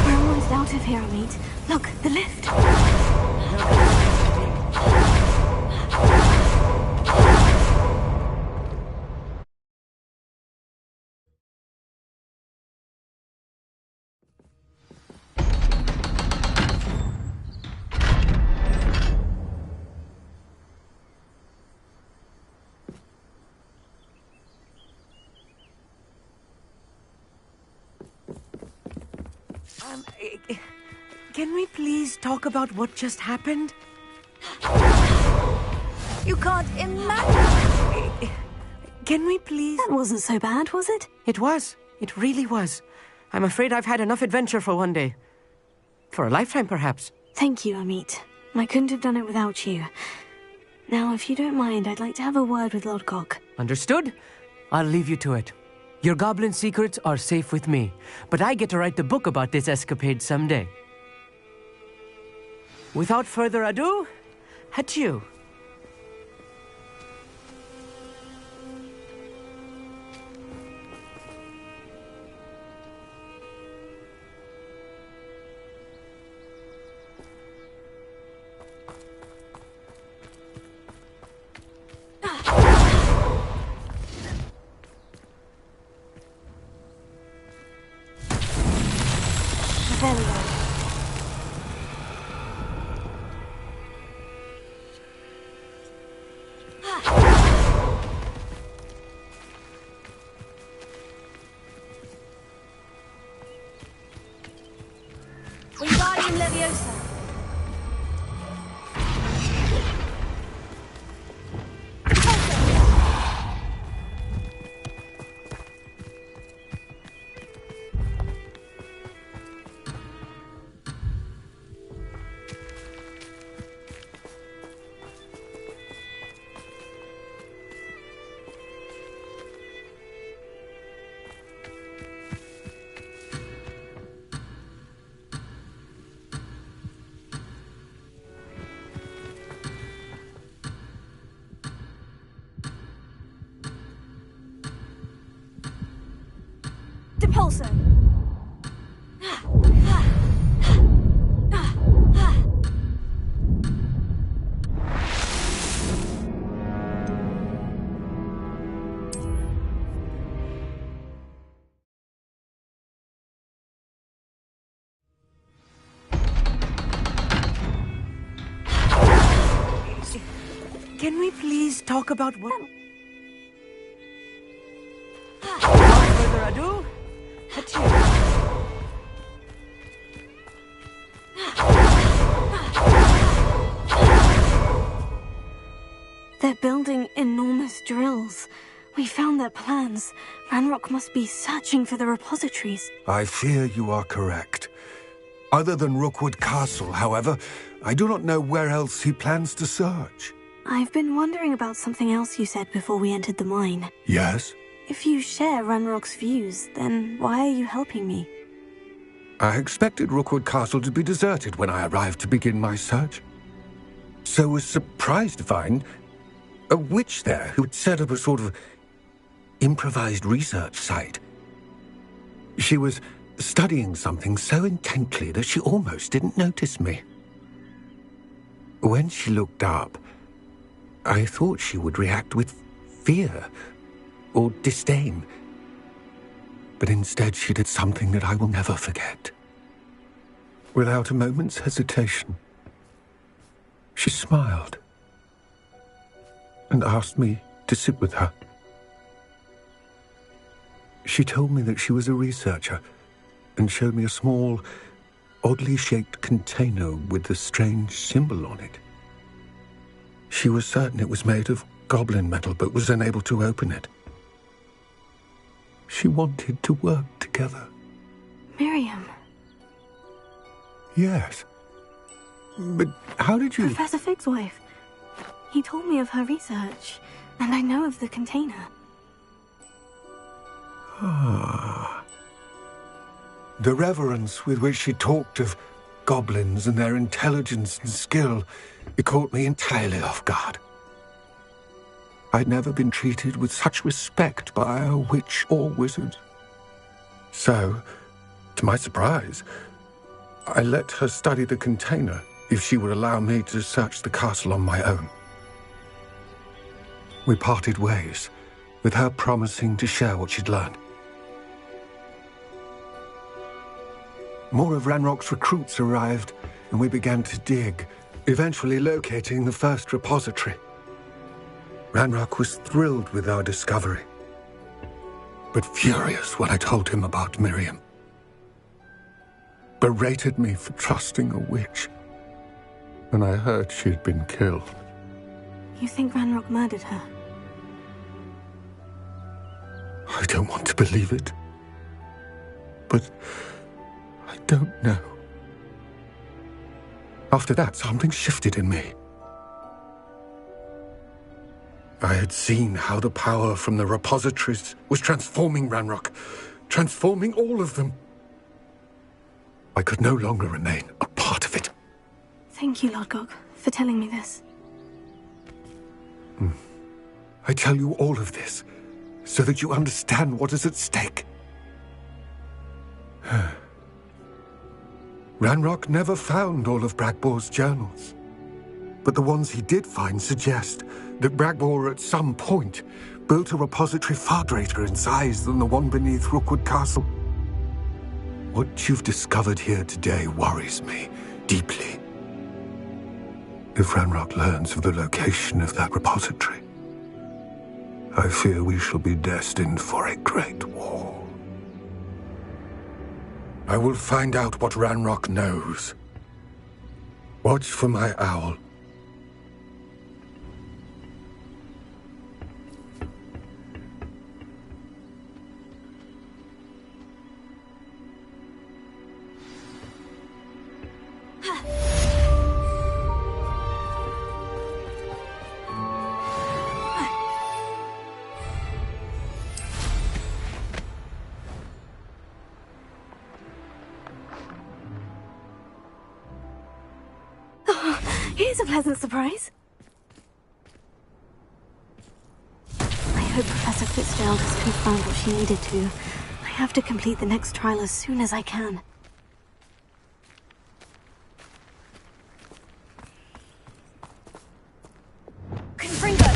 We're almost out of here, Amit. Look, the lift. Can we please talk about what just happened? You can't imagine. Can we please... That wasn't so bad, was it? It was. It really was. I'm afraid I've had enough adventure for one day. For a lifetime, perhaps. Thank you, Amit. I couldn't have done it without you. Now, if you don't mind, I'd like to have a word with Lodgok. Understood? I'll leave you to it. Your goblin secrets are safe with me, but I get to write the book about this escapade someday. Without further ado, adieu. Wingardium Leviosa. Depulso. Can we please talk about what... Without further ado, adieu. They're building enormous drills. We found their plans. Ranrock must be searching for the repositories. I fear you are correct. Other than Rookwood Castle, however, I do not know where else he plans to search. I've been wondering about something else you said before we entered the mine. Yes? If you share Ranrock's views, then why are you helping me? I expected Rookwood Castle to be deserted when I arrived to begin my search. So was surprised to find a witch there who had set up a sort of improvised research site. She was studying something so intently that she almost didn't notice me. When she looked up, I thought she would react with fear or disdain. But instead she did something that I will never forget. Without a moment's hesitation, she smiled and asked me to sit with her. She told me that she was a researcher and showed me a small, oddly shaped container with a strange symbol on it. She was certain it was made of goblin metal, but was unable to open it. She wanted to work together. Miriam. Yes. But how did you... Professor Fig's wife. He told me of her research, and I know of the container. Ah. The reverence with which she talked of goblins and their intelligence and skill, it caught me entirely off guard. I'd never been treated with such respect by a witch or wizard. So, to my surprise, I let her study the container if she would allow me to search the castle on my own. We parted ways, with her promising to share what she'd learned. More of Ranrock's recruits arrived, and we began to dig, eventually locating the first repository. Ranrock was thrilled with our discovery, but furious when I told him about Miriam. Berated me for trusting a witch, and I heard she had been killed. You think Ranrock murdered her? I don't want to believe it, but I don't know. After that, something shifted in me. I had seen how the power from the repositories was transforming Ranrock, transforming all of them. I could no longer remain a part of it. Thank you, Lodgok, for telling me this. I tell you all of this so that you understand what is at stake. Ranrock never found all of Bragbor's journals, but the ones he did find suggest that Bragbor at some point built a repository far greater in size than the one beneath Rookwood Castle. What you've discovered here today worries me deeply. If Ranrock learns of the location of that repository, I fear we shall be destined for a great war. I will find out what Ranrock knows. Watch for my owl. Here's a pleasant surprise. I hope Professor Fitzgerald has confirmed what she needed to. I have to complete the next trial as soon as I can. Confringo!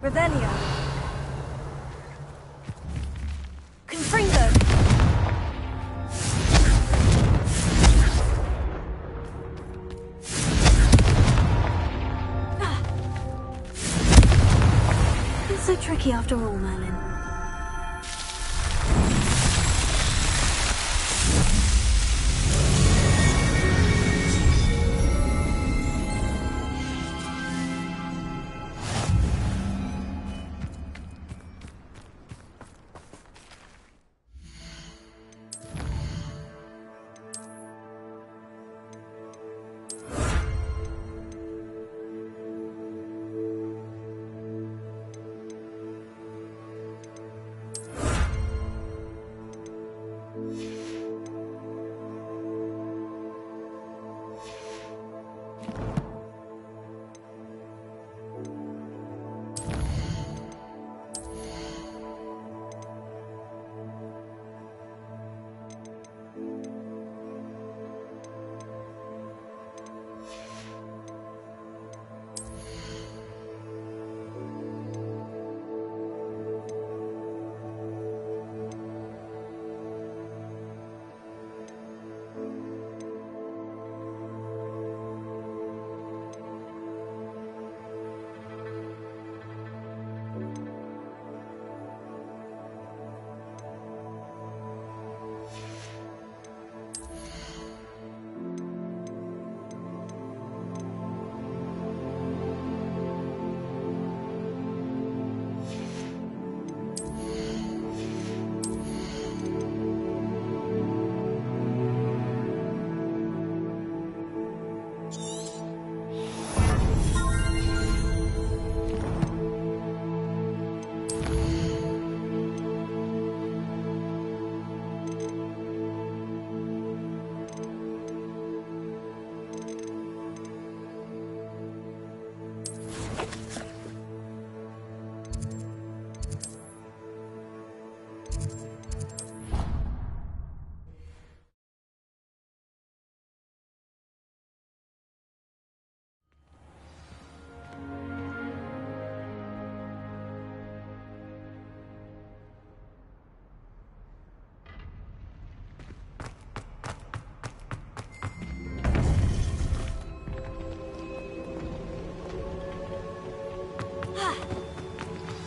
Revelio! Confringo! It's so tricky after all, Merlin.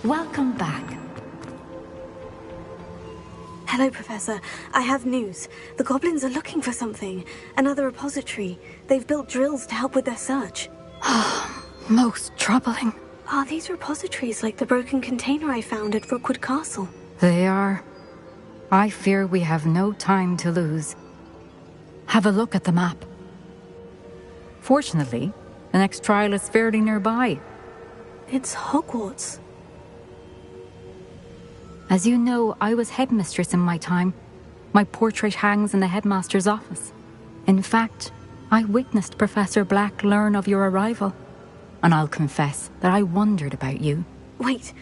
Welcome back. Hello, Professor. I have news. The goblins are looking for something. Another repository. They've built drills to help with their search. Most troubling. Are these repositories like the broken container I found at Rookwood Castle? They are. I fear we have no time to lose. Have a look at the map. Fortunately, the next trial is fairly nearby. It's Hogwarts. As you know, I was headmistress in my time. My portrait hangs in the headmaster's office. In fact, I witnessed Professor Black learn of your arrival. And I'll confess that I wondered about you. Wait,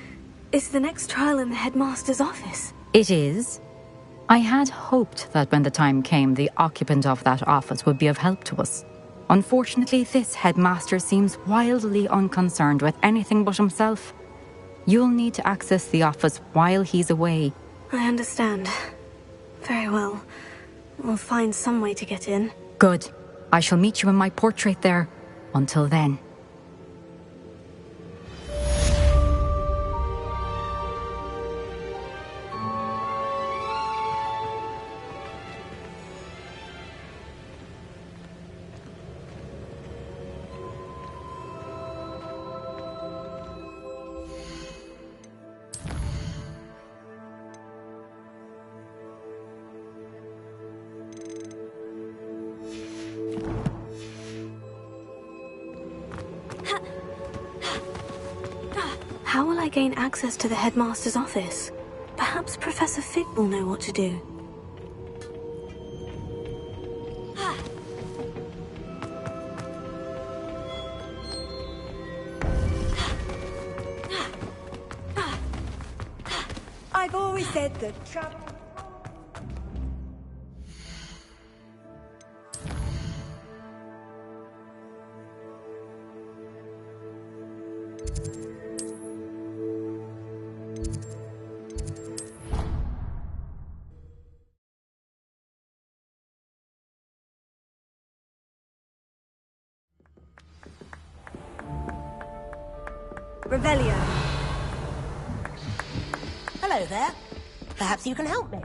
is the next trial in the headmaster's office? It is. I had hoped that when the time came, the occupant of that office would be of help to us. Unfortunately, this headmaster seems wildly unconcerned with anything but himself. You'll need to access the office while he's away. I understand. Very well. We'll find some way to get in. Good. I shall meet you in my portrait there. Until then. How will I gain access to the headmaster's office? Perhaps Professor Fig will know what to do. I've always said that trouble... Revelio. Hello there. Perhaps you can help me.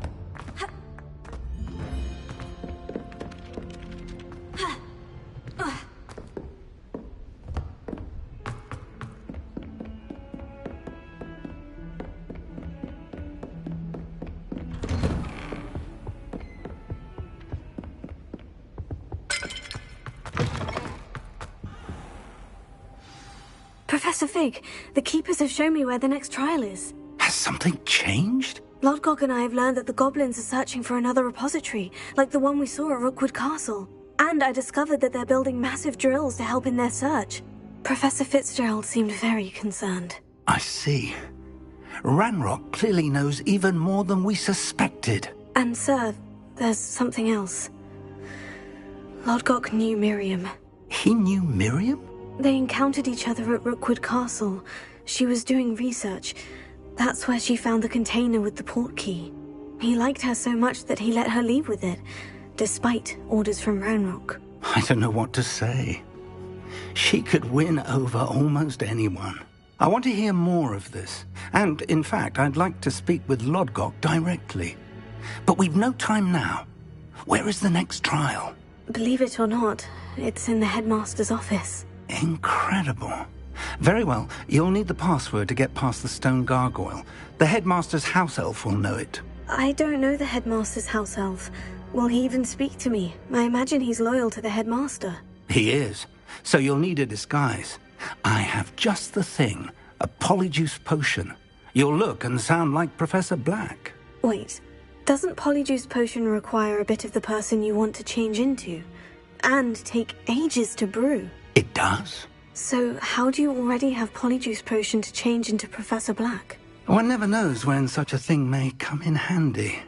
Professor Fig, the Keepers have shown me where the next trial is. Has something changed? Lodgok and I have learned that the goblins are searching for another repository, like the one we saw at Rookwood Castle. And I discovered that they're building massive drills to help in their search. Professor Fitzgerald seemed very concerned. I see. Ranrock clearly knows even more than we suspected. And sir, there's something else. Lodgok knew Miriam. He knew Miriam? They encountered each other at Rookwood Castle. She was doing research. That's where she found the container with the port key. He liked her so much that he let her leave with it, despite orders from Ranrock. I don't know what to say. She could win over almost anyone. I want to hear more of this. And, in fact, I'd like to speak with Lodgok directly. But we've no time now. Where is the next trial? Believe it or not, it's in the headmaster's office. Incredible. Very well, you'll need the password to get past the stone gargoyle. The headmaster's house elf will know it. I don't know the headmaster's house elf. Will he even speak to me? I imagine he's loyal to the headmaster. He is. So you'll need a disguise. I have just the thing. A polyjuice potion. You'll look and sound like Professor Black. Wait, doesn't polyjuice potion require a bit of the person you want to change into? And take ages to brew? It does. So how do you already have polyjuice potion to change into Professor Black? One never knows when such a thing may come in handy.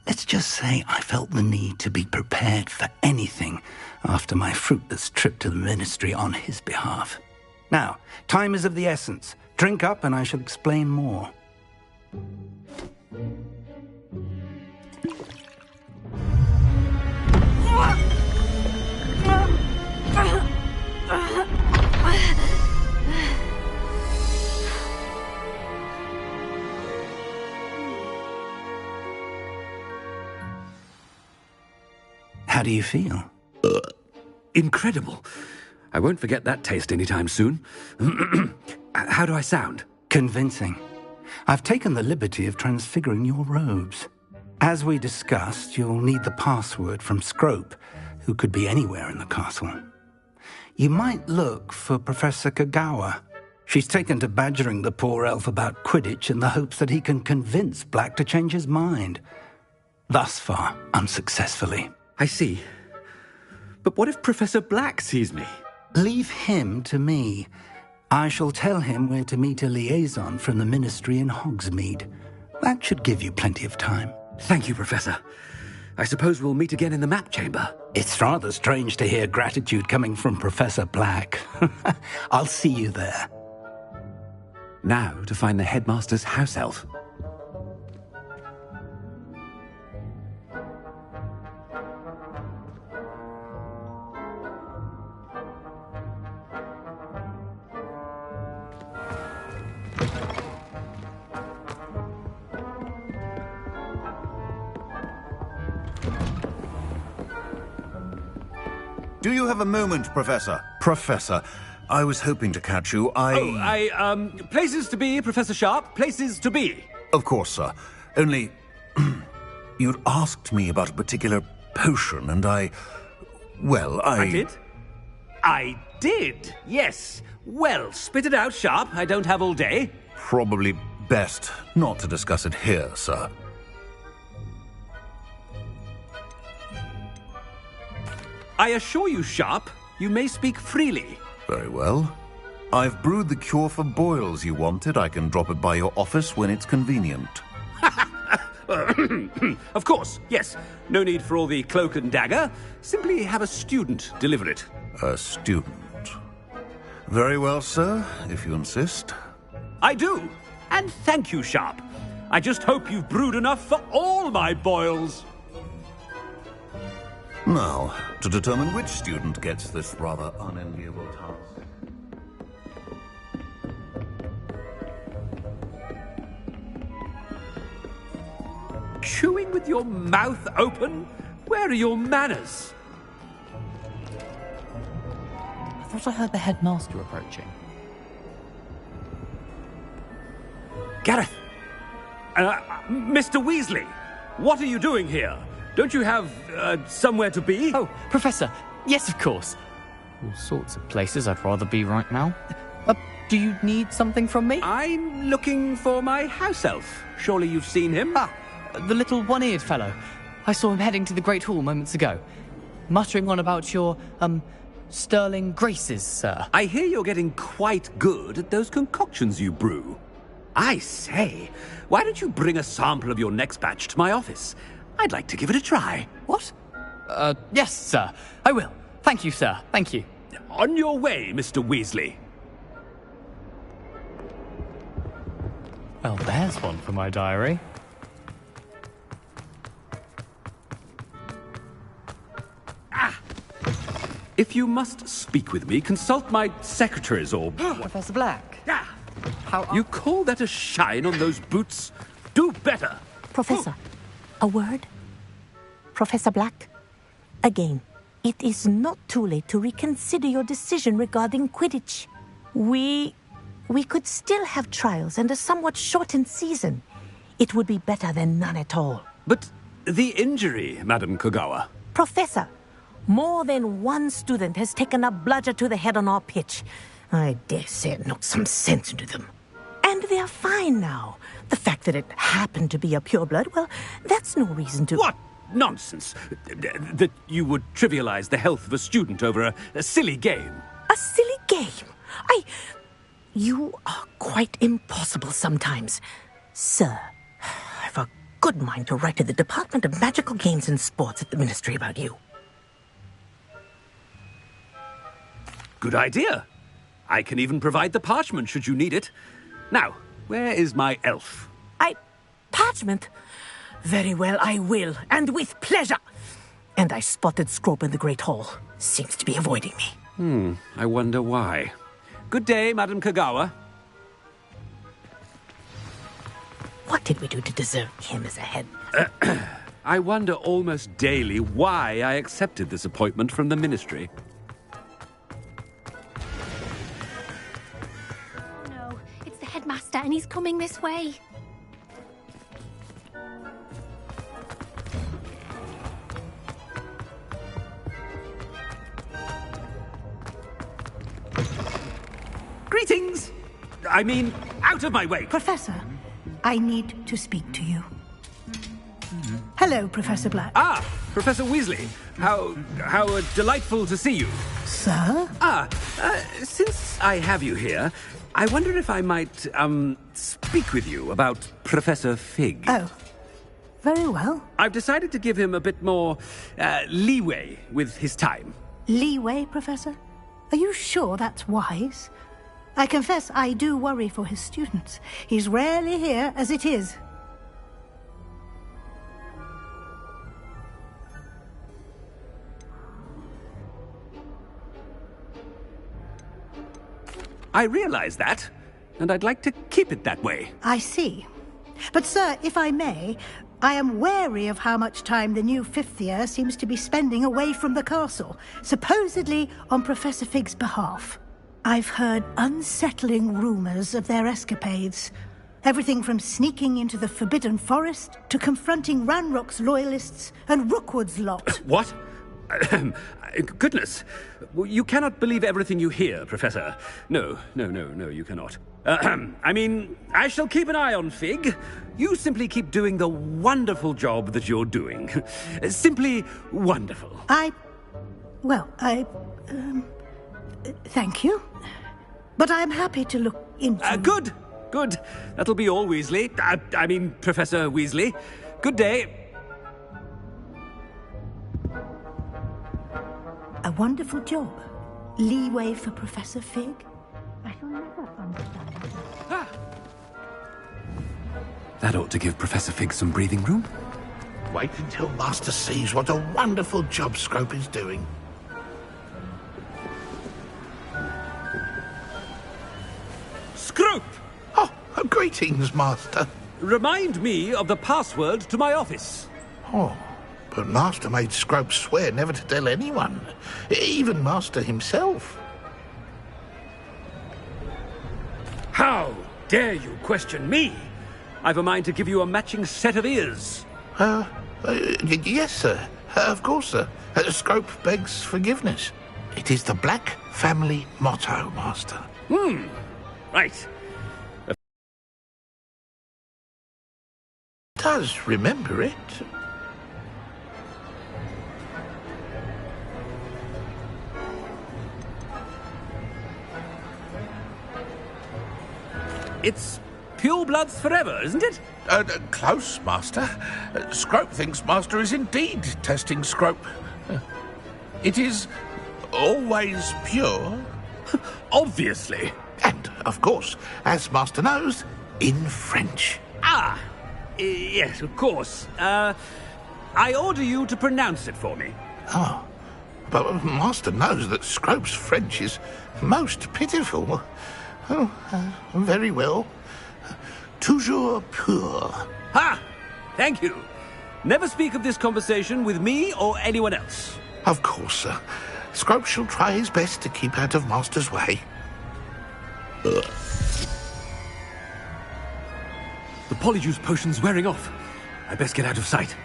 Let's just say I felt the need to be prepared for anything after my fruitless trip to the Ministry on his behalf. Now, time is of the essence. Drink up and I shall explain more. How do you feel? Incredible. I won't forget that taste anytime soon. How do I sound? Convincing. I've taken the liberty of transfiguring your robes. As we discussed, you'll need the password from Scrope, who could be anywhere in the castle. You might look for Professor Kagawa. She's taken to badgering the poor elf about Quidditch in the hopes that he can convince Black to change his mind. Thus far, unsuccessfully. I see. But what if Professor Black sees me? Leave him to me. I shall tell him where to meet a liaison from the Ministry in Hogsmeade. That should give you plenty of time. Thank you, Professor. I suppose we'll meet again in the map chamber. It's rather strange to hear gratitude coming from Professor Black. I'll see you there. Now to find the headmaster's house elf. Do you have a moment, Professor? Professor, I was hoping to catch you. Places to be, Professor Sharp. Places to be. Of course, sir. Only, you'd asked me about a particular potion, and I did? I did, yes. Well, spit it out, Sharp. I don't have all day. Probably best not to discuss it here, sir. I assure you, Sharp, you may speak freely. Very well. I've brewed the cure for boils you wanted. I can drop it by your office when it's convenient. Of course, yes. No need for all the cloak and dagger. Simply have a student deliver it. A student? Very well, sir, if you insist. I do. And thank you, Sharp. I just hope you've brewed enough for all my boils. Now, to determine which student gets this rather unenviable task. Chewing with your mouth open? Where are your manners? I thought I heard the headmaster approaching. Gareth! Mr. Weasley! What are you doing here? Don't you have, somewhere to be? Oh, Professor, yes, of course. All sorts of places I'd rather be right now. Do you need something from me? I'm looking for my house elf. Surely you've seen him? Ah, the little one-eared fellow. I saw him heading to the Great Hall moments ago, muttering on about your, sterling graces, sir. I hear you're getting quite good at those concoctions you brew. I say, why don't you bring a sample of your next batch to my office? I'd like to give it a try. What? Yes, sir. I will. Thank you, sir. Thank you. On your way, Mr. Weasley. Well, there's one for my diary. If you must speak with me, consult my secretaries or... Professor Black. You call that a shine on those boots? Do better. Professor, a word? Professor Black? Again, it is not too late to reconsider your decision regarding Quidditch. We could still have trials and a somewhat shortened season. It would be better than none at all. But the injury, Madam Kagawa. Professor, more than one student has taken a bludger to the head on our pitch. I dare say it knocked some sense into them. And they're fine now. The fact that it happened to be a pureblood, well, that's no reason to... What nonsense! That you would trivialize the health of a student over a silly game. A silly game? You are quite impossible sometimes. Sir, I've a good mind to write to the Department of Magical Games and Sports at the Ministry about you. Good idea. I can even provide the parchment should you need it. Now, where is my elf? Parchment? Very well, I will, and with pleasure. And I spotted Scrope in the Great Hall. Seems to be avoiding me. I wonder why. Good day, Madam Kagawa. What did we do to deserve him as a head? I wonder almost daily why I accepted this appointment from the Ministry. No, it's the headmaster and he's coming this way. Greetings! I mean, out of my way! Professor, I need to speak to you. Hello, Professor Black. Ah, Professor Weasley. How delightful to see you. Sir? Since I have you here, I wonder if I might, speak with you about Professor Fig. Oh, very well. I've decided to give him a bit more, leeway with his time. Leeway, Professor? Are you sure that's wise? I confess I do worry for his students. He's rarely here as it is. I realize that, and I'd like to keep it that way. I see. But, sir, if I may, I am wary of how much time the new fifth year seems to be spending away from the castle, supposedly on Professor Fig's behalf. I've heard unsettling rumors of their escapades. Everything from sneaking into the Forbidden Forest to confronting Ranrock's loyalists and Rookwood's lot. What? Goodness. You cannot believe everything you hear, Professor. No, you cannot. I mean, I shall keep an eye on Fig. You simply keep doing the wonderful job that you're doing. Simply wonderful. Thank you. But I'm happy to look into... Good. That'll be all, Weasley. I mean, Professor Weasley. Good day. A wonderful job. Leeway for Professor Fig. I shall never understand it. That ought to give Professor Fig some breathing room. Wait until Master sees what a wonderful job Scrope is doing. Scrope! Oh, greetings, Master. Remind me of the password to my office. Oh, but Master made Scrope swear never to tell anyone, even Master himself. How dare you question me? I've a mind to give you a matching set of ears. Yes, sir. Of course, sir. Scrope begs forgiveness. It is the Black family motto, Master. Right. Does remember it. It's pure bloods forever, isn't it? Close, Master. Scrope thinks Master is indeed testing Scrope. It is always pure. Obviously. And, of course, as Master knows, in French. Yes, of course. I order you to pronounce it for me. Oh, but Master knows that Scrope's French is most pitiful. Oh, very well. Toujours pur. Ha! Thank you. Never speak of this conversation with me or anyone else. Of course, sir. Scrope shall try his best to keep out of Master's way. The Polyjuice potion's wearing off. I best get out of sight.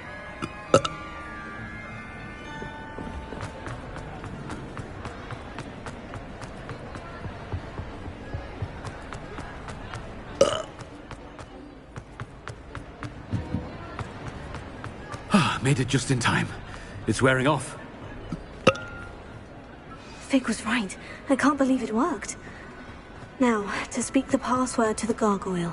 Made it just in time. It's wearing off. Fig was right. I can't believe it worked. Now, to speak the password to the gargoyle.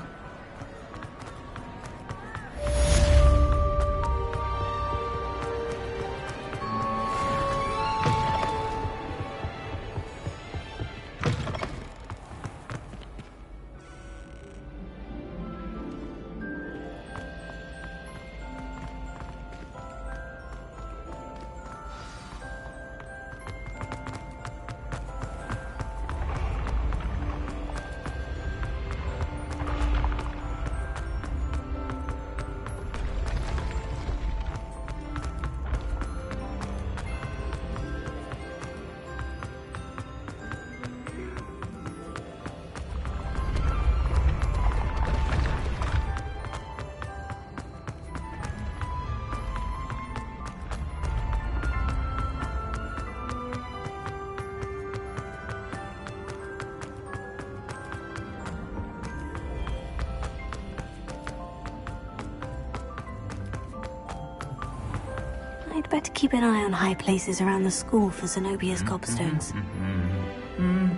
I'd better keep an eye on high places around the school for Zenobia's gobstones.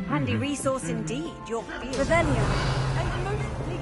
Handy resource indeed, your field. Revelio. I'm most pleased.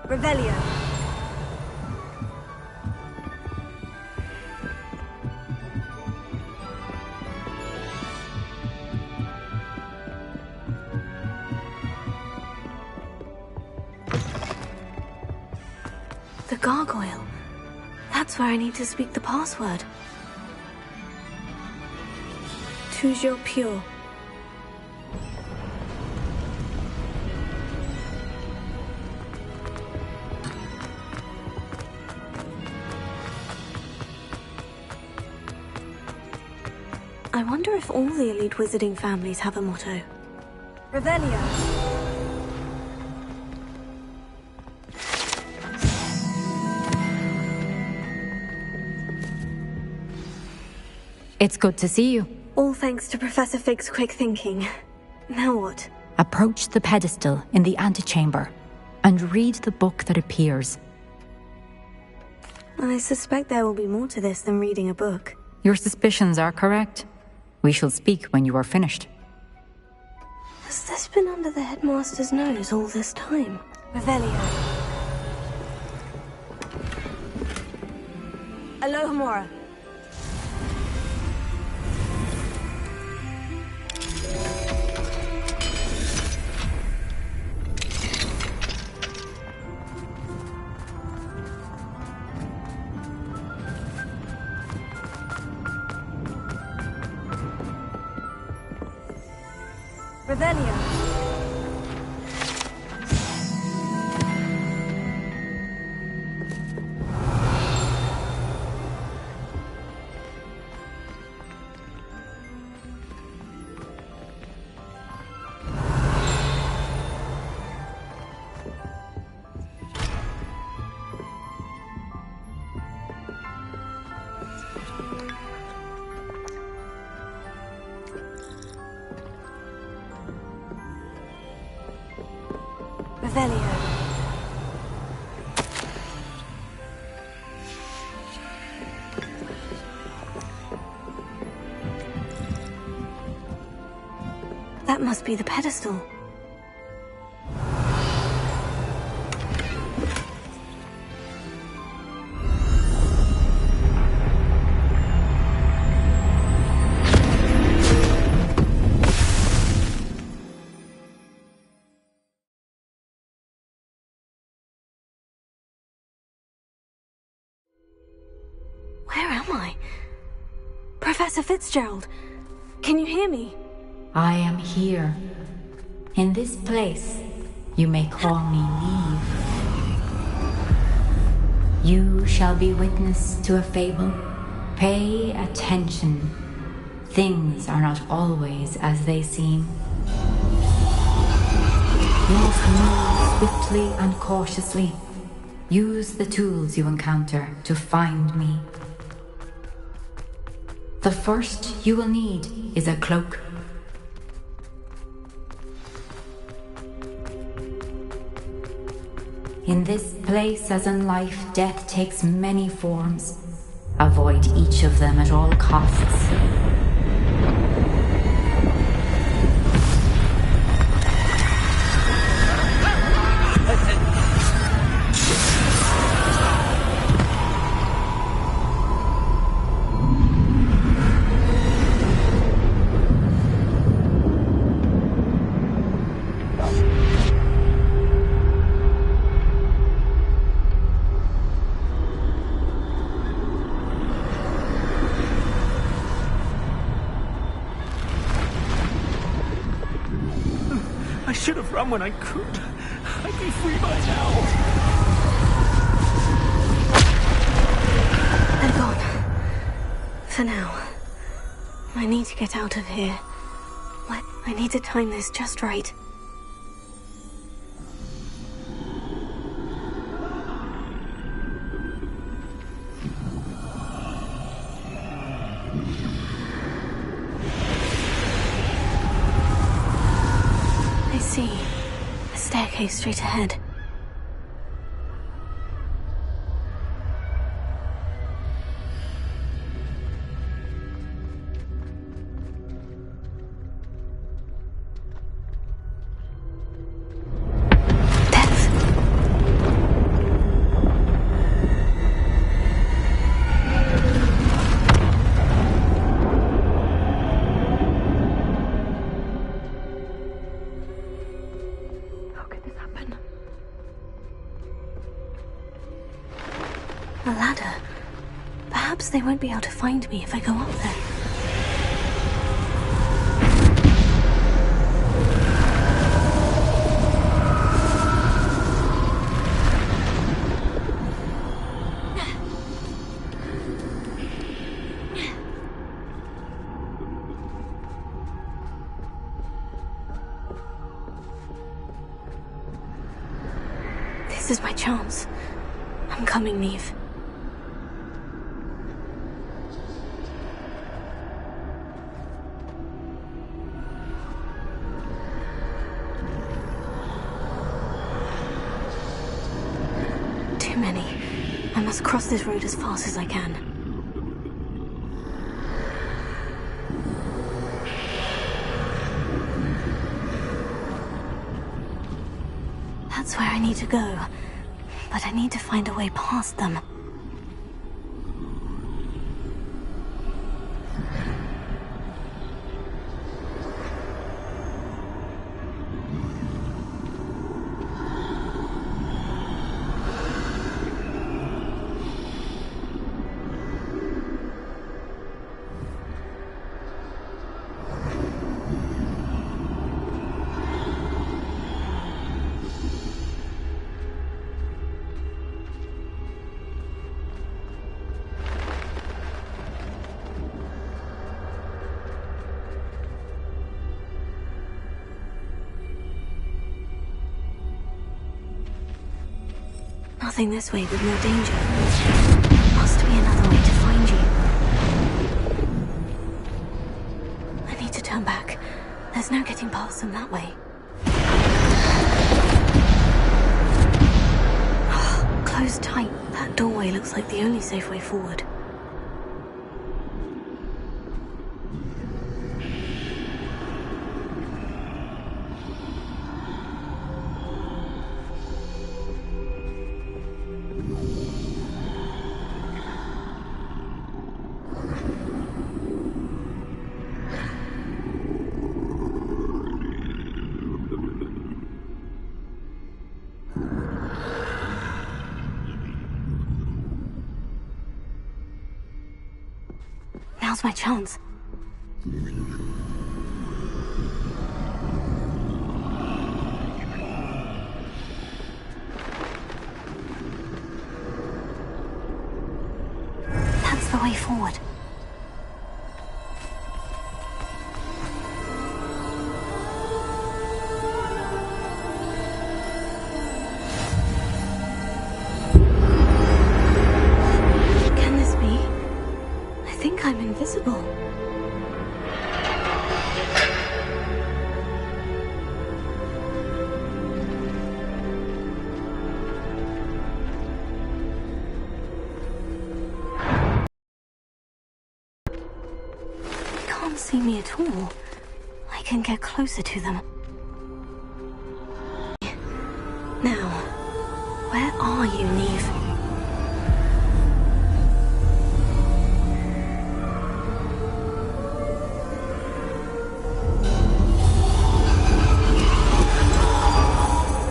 Revelio. The gargoyle. That's where I need to speak the password. Toujours pure. I wonder if all the elite wizarding families have a motto. Revelio. It's good to see you. All thanks to Professor Fig's quick thinking. Now what? Approach the pedestal in the antechamber and read the book that appears. I suspect there will be more to this than reading a book. Your suspicions are correct. We shall speak when you are finished. Has this been under the headmaster's nose all this time? Revelio. Alohomora. Revelio. Revelio. That must be the pedestal. Where am I? Professor Fitzgerald, can you hear me? I am here. In this place, you may call me Neve. You shall be witness to a fable. Pay attention. Things are not always as they seem. You must move swiftly and cautiously. Use the tools you encounter to find me. The first you will need is a cloak. In this place, as in life, death takes many forms. Avoid each of them at all costs. I should have run when I could. I be free by now. They're gone. For now. I need to get out of here. I need to time this just right. I see. A staircase straight ahead. A ladder. Perhaps they won't be able to find me if I go up there. This is my chance. I'm coming, Neve. Too many. I must cross this road as fast as I can. That's where I need to go. But I need to find a way past them. Nothing this way with more danger. Must be another way to find you. I need to turn back. There's no getting past them that way. Closed tight. That doorway looks like the only safe way forward. Now's my chance. That's the way forward. Can this be? I think I'm invisible. They can't see me at all. I can get closer to them. Now, where are you, Neve?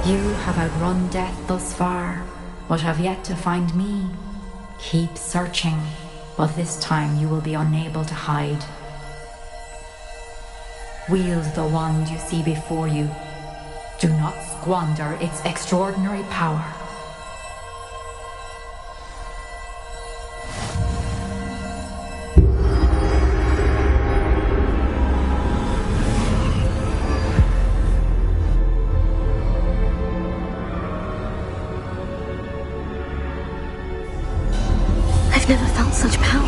You have outrun death thus far, but have yet to find me. Keep searching, but this time you will be unable to hide. Wield the wand you see before you. Do not squander its extraordinary power. I've never felt such power.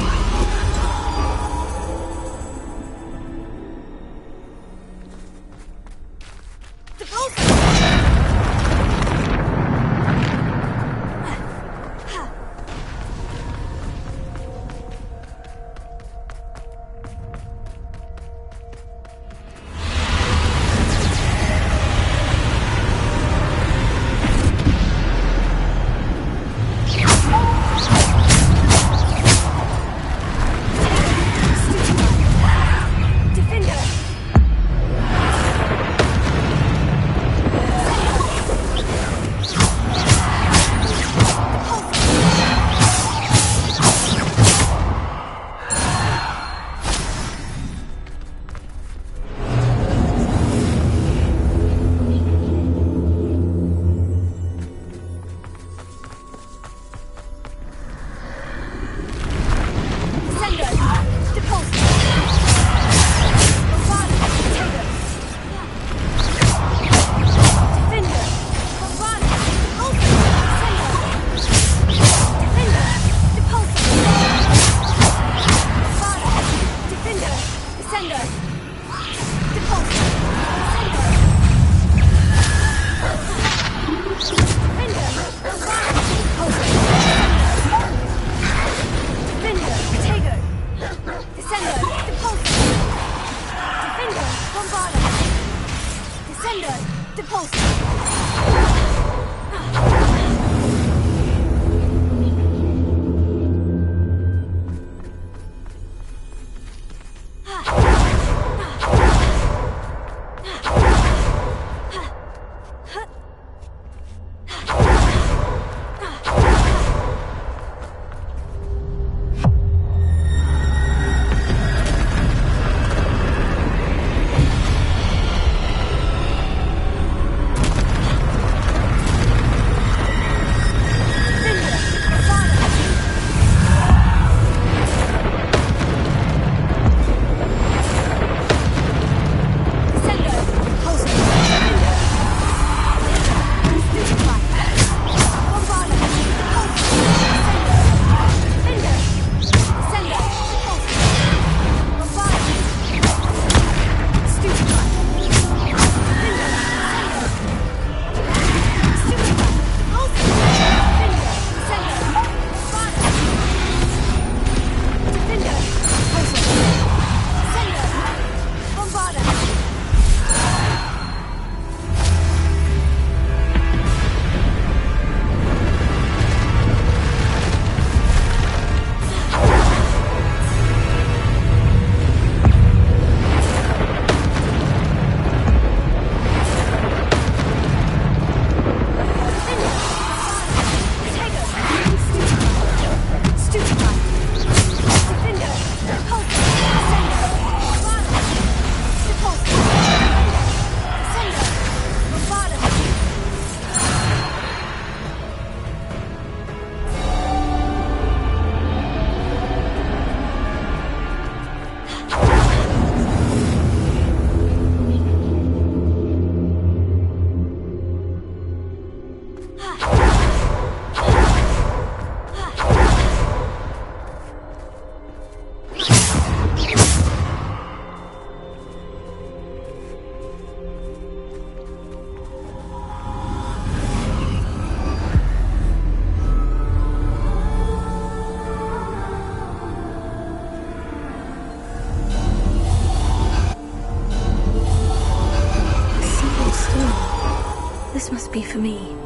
This must be for me.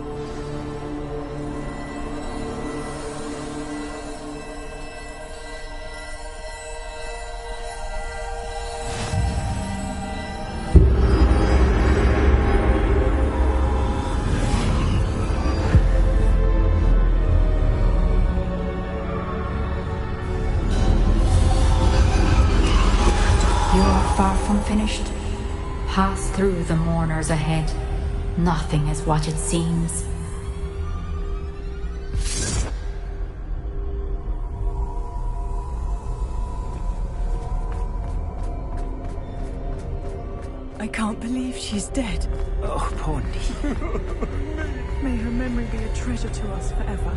Far from finished. Pass through the mourners ahead. Nothing is what it seems. I can't believe she's dead. Oh, poor Neve. May her memory be a treasure to us forever.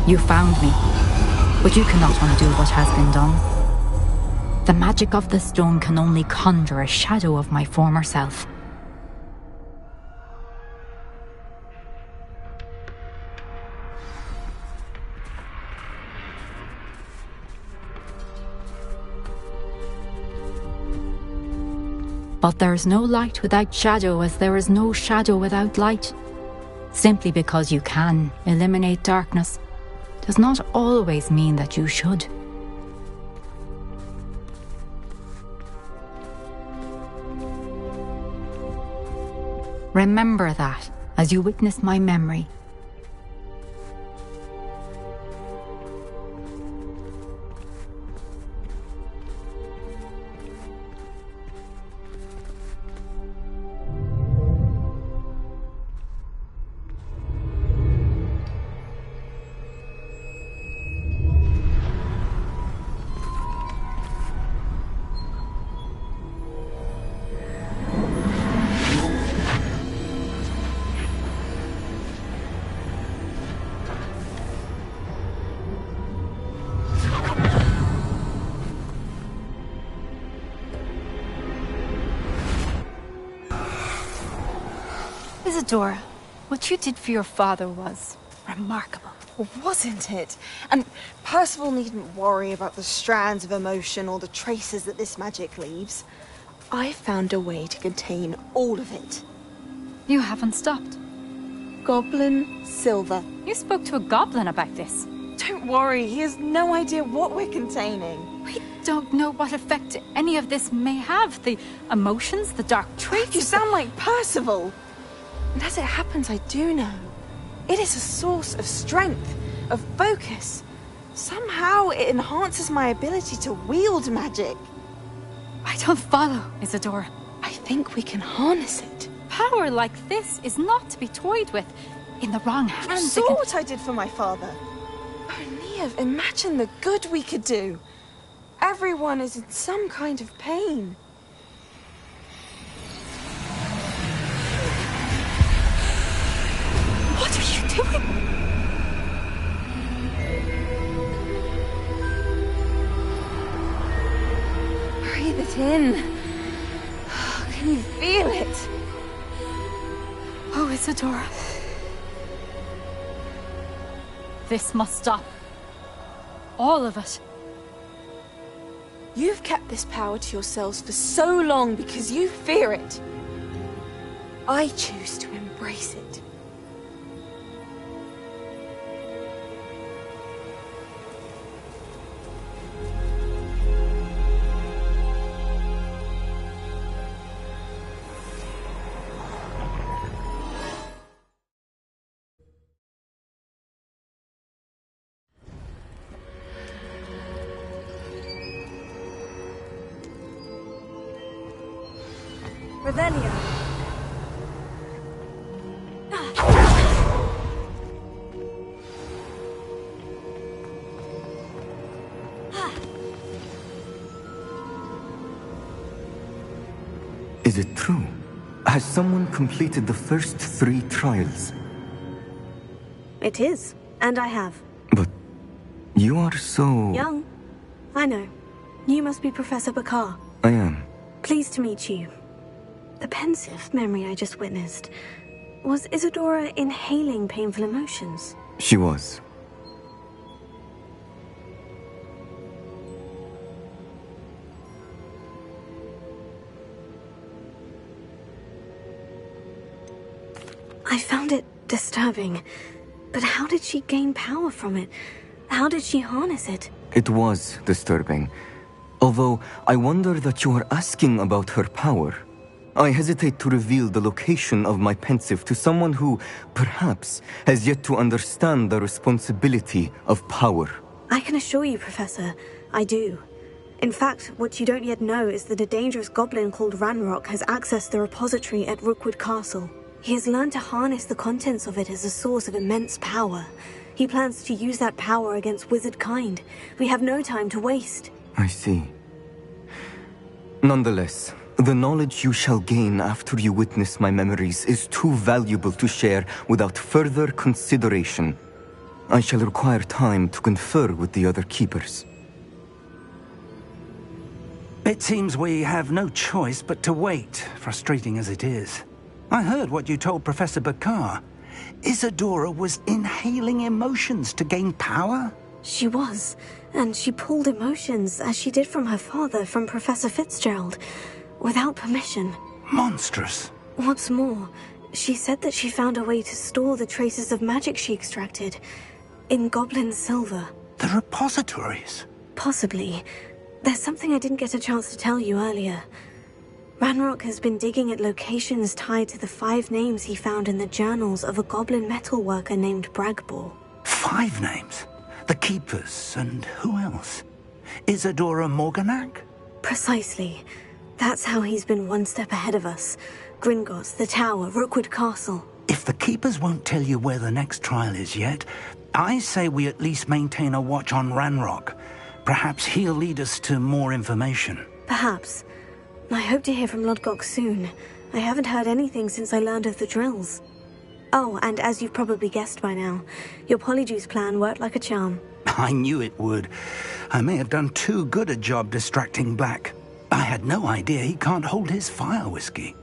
You found me, but you cannot undo what has been done. The magic of the stone can only conjure a shadow of my former self. But there is no light without shadow, as there is no shadow without light. Simply because you can eliminate darkness does not always mean that you should. Remember that as you witness my memory. Isadora, what you did for your father was remarkable. Wasn't it? And Percival needn't worry about the strands of emotion or the traces that this magic leaves. I found a way to contain all of it. You haven't stopped. Goblin Silver. You spoke to a goblin about this. Don't worry, he has no idea what we're containing. We don't know what effect any of this may have. The emotions, the dark traits. You sound like Percival. And as it happens, I do know. It is a source of strength, of focus. Somehow it enhances my ability to wield magic. I don't follow, Isadora. I think we can harness it. Power like this is not to be toyed with. In the wrong You hands, saw what I did for my father. Oh, Neve, imagine the good we could do. Everyone is in some kind of pain. What are you doing? Breathe it in. Can you feel it? Oh, Isadora. This must stop. All of it. You've kept this power to yourselves for so long because you fear it. I choose to embrace it. Revelio. Is it true? Has someone completed the first 3 trials? It is, and I have. But you are so... Young. I know. You must be Professor Bakar. I am. Pleased to meet you. The pensive memory I just witnessed. Was Isadora inhaling painful emotions? She was. I found it disturbing. But how did she gain power from it? How did she harness it? It was disturbing. Although, I wonder that you are asking about her power. I hesitate to reveal the location of my pensive to someone who, perhaps, has yet to understand the responsibility of power. I can assure you, Professor, I do. In fact, what you don't yet know is that a dangerous goblin called Ranrock has accessed the repository at Rookwood Castle. He has learned to harness the contents of it as a source of immense power. He plans to use that power against wizard kind. We have no time to waste. I see. Nonetheless, the knowledge you shall gain after you witness my memories is too valuable to share without further consideration. I shall require time to confer with the other keepers. It seems we have no choice but to wait, frustrating as it is. I heard what you told Professor Bakar. Isadora was inhaling emotions to gain power? She was, and she pulled emotions, as she did from her father, from Professor Fitzgerald, without permission. Monstrous. What's more, she said that she found a way to store the traces of magic she extracted in goblin silver. The repositories? Possibly. There's something I didn't get a chance to tell you earlier. Ranrock has been digging at locations tied to the 5 names he found in the journals of a goblin metalworker named Bragbor. 5 names? The Keepers, and who else? Isadora Morganac? Precisely. That's how he's been one step ahead of us. Gringotts, the Tower, Rookwood Castle. If the Keepers won't tell you where the next trial is yet, I say we at least maintain a watch on Ranrock. Perhaps he'll lead us to more information. Perhaps. I hope to hear from Lodgok soon. I haven't heard anything since I learned of the drills. Oh, and as you've probably guessed by now, your Polyjuice plan worked like a charm. I knew it would. I may have done too good a job distracting Black. I had no idea he can't hold his fire whiskey.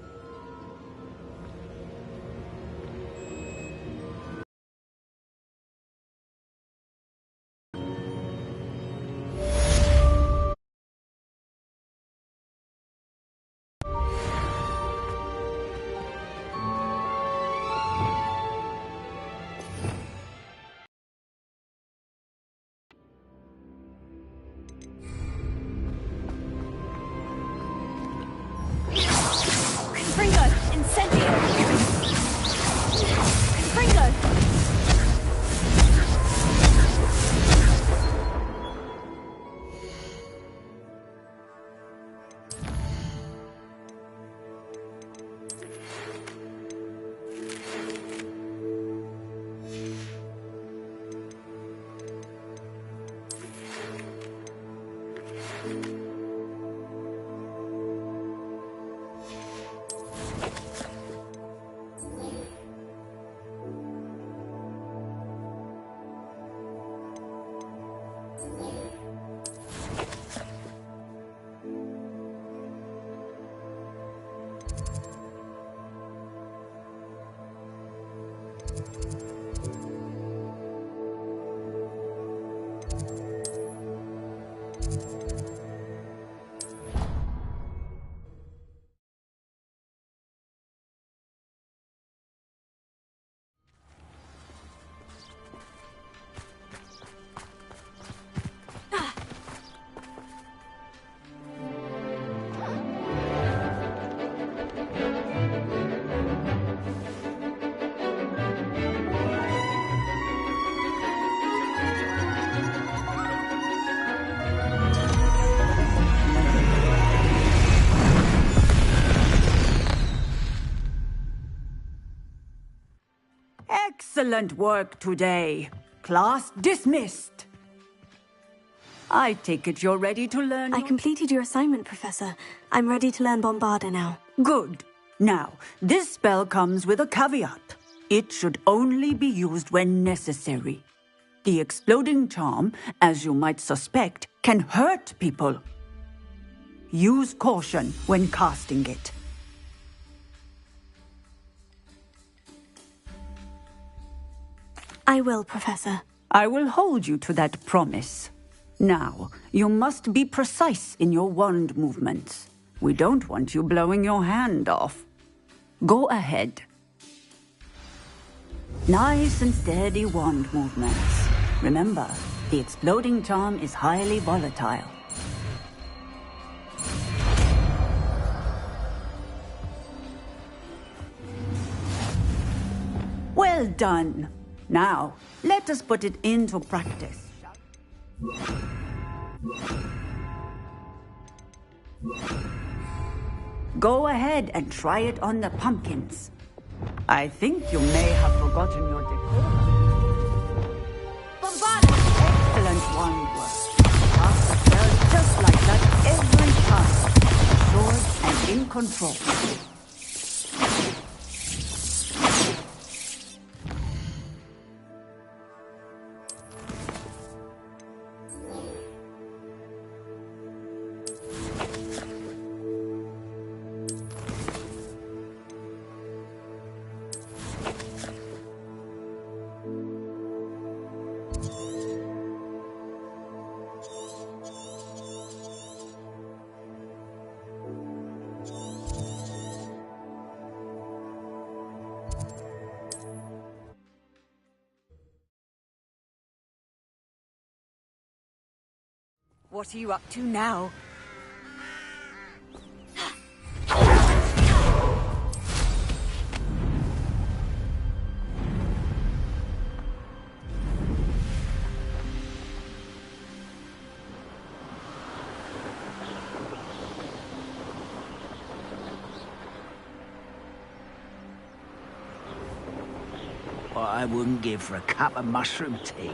Excellent work today. Class dismissed. I take it you're ready to learn. I completed your assignment, Professor. I'm ready to learn Bombarda now. Good. Now, this spell comes with a caveat. It should only be used when necessary. The exploding charm, as you might suspect, can hurt people. Use caution when casting it. I will, Professor. I will hold you to that promise. Now, you must be precise in your wand movements. We don't want you blowing your hand off. Go ahead. Nice and steady wand movements. Remember, the exploding charm is highly volatile. Well done. Now, let us put it into practice. Go ahead and try it on the pumpkins. I think you may have forgotten your decorum. Excellent one work. Cast the spell just like that every time. Assured and in control. What are you up to now? What I wouldn't give for a cup of mushroom tea.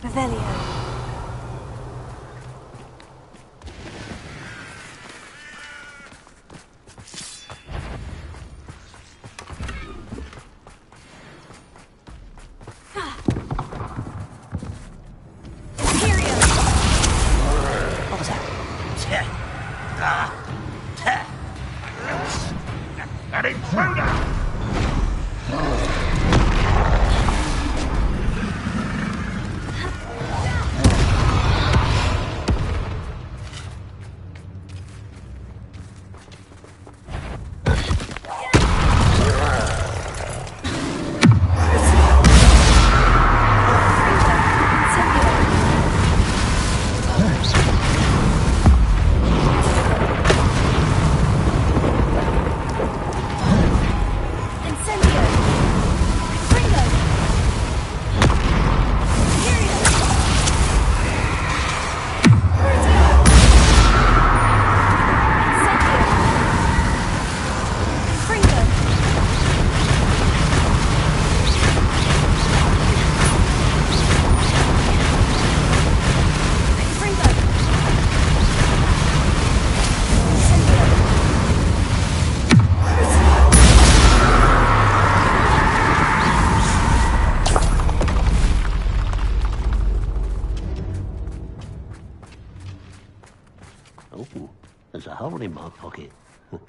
Revelio. What was that? An intruder! Oh, there's a hole in my pocket. Oh,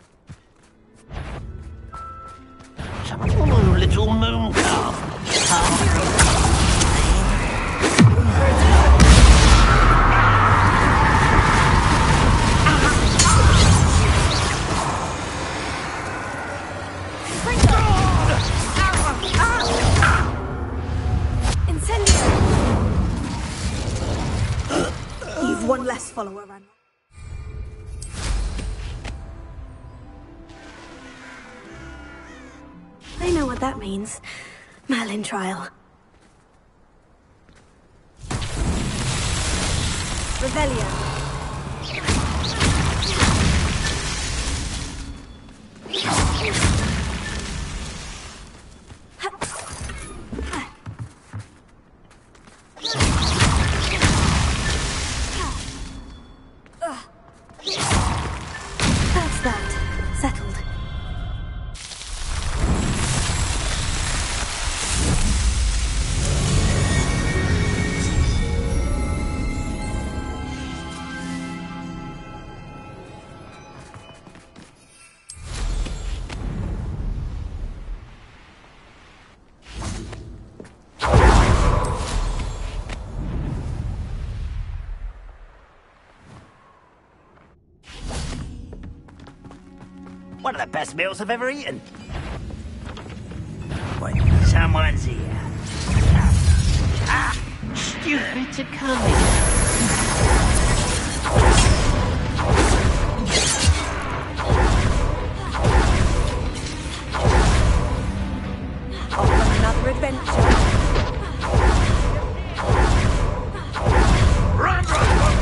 little moon calf. You've one less follower, Ranrock. I know what that means. Merlin trial. Revelio. That's that. Settled. One of the best meals I've ever eaten. Wait, someone's here. Stupid to come here. Off on another adventure. Run, run, run,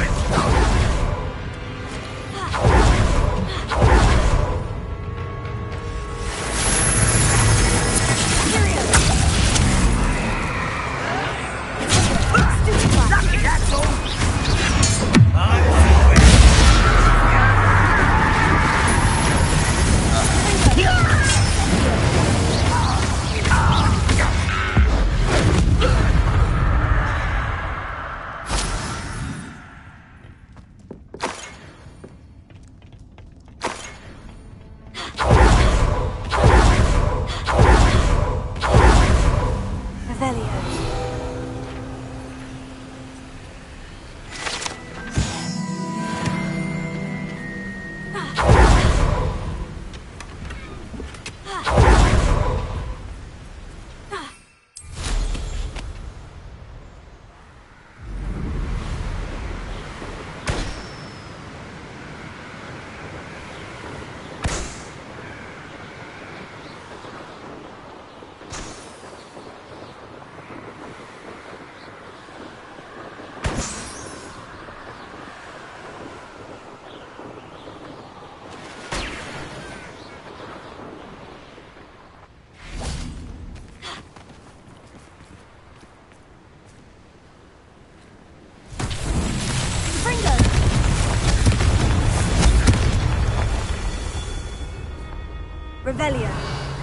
Revelio.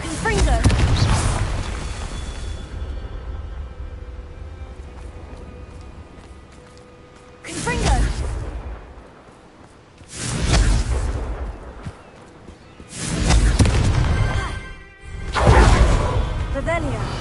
Confringo. Confringo. Revelio.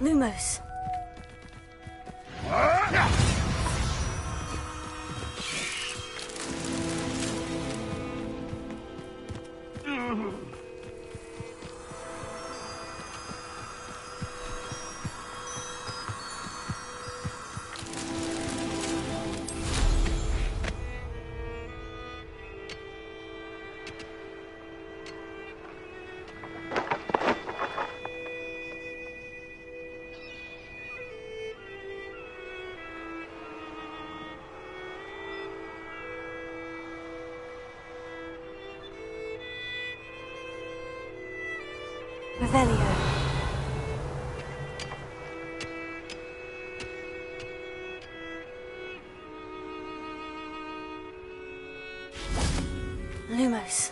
Lumos. Revelio. Lumos.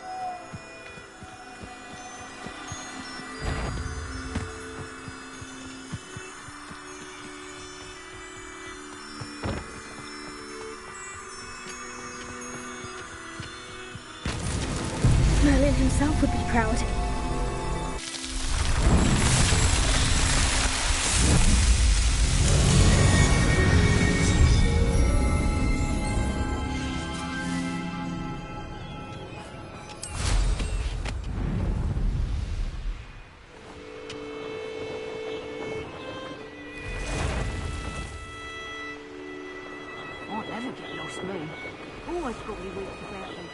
Merlin himself would be proud. Won't ever get lost, me. Always thought we walked without them.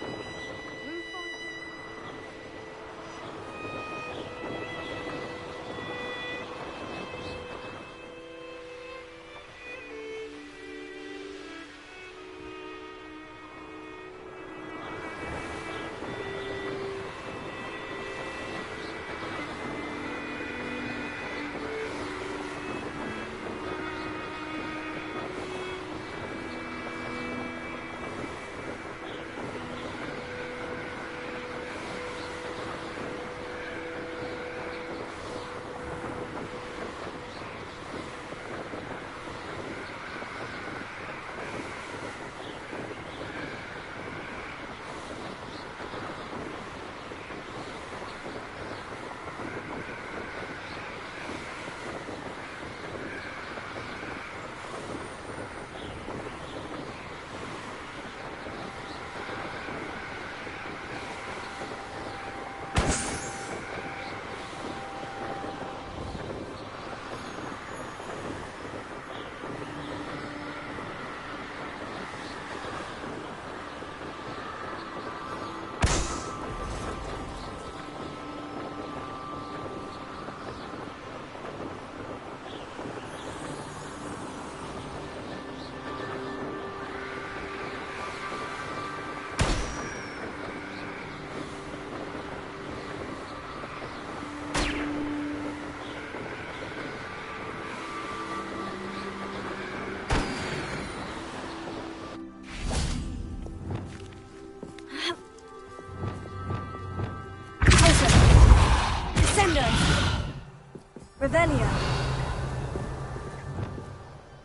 Revelio.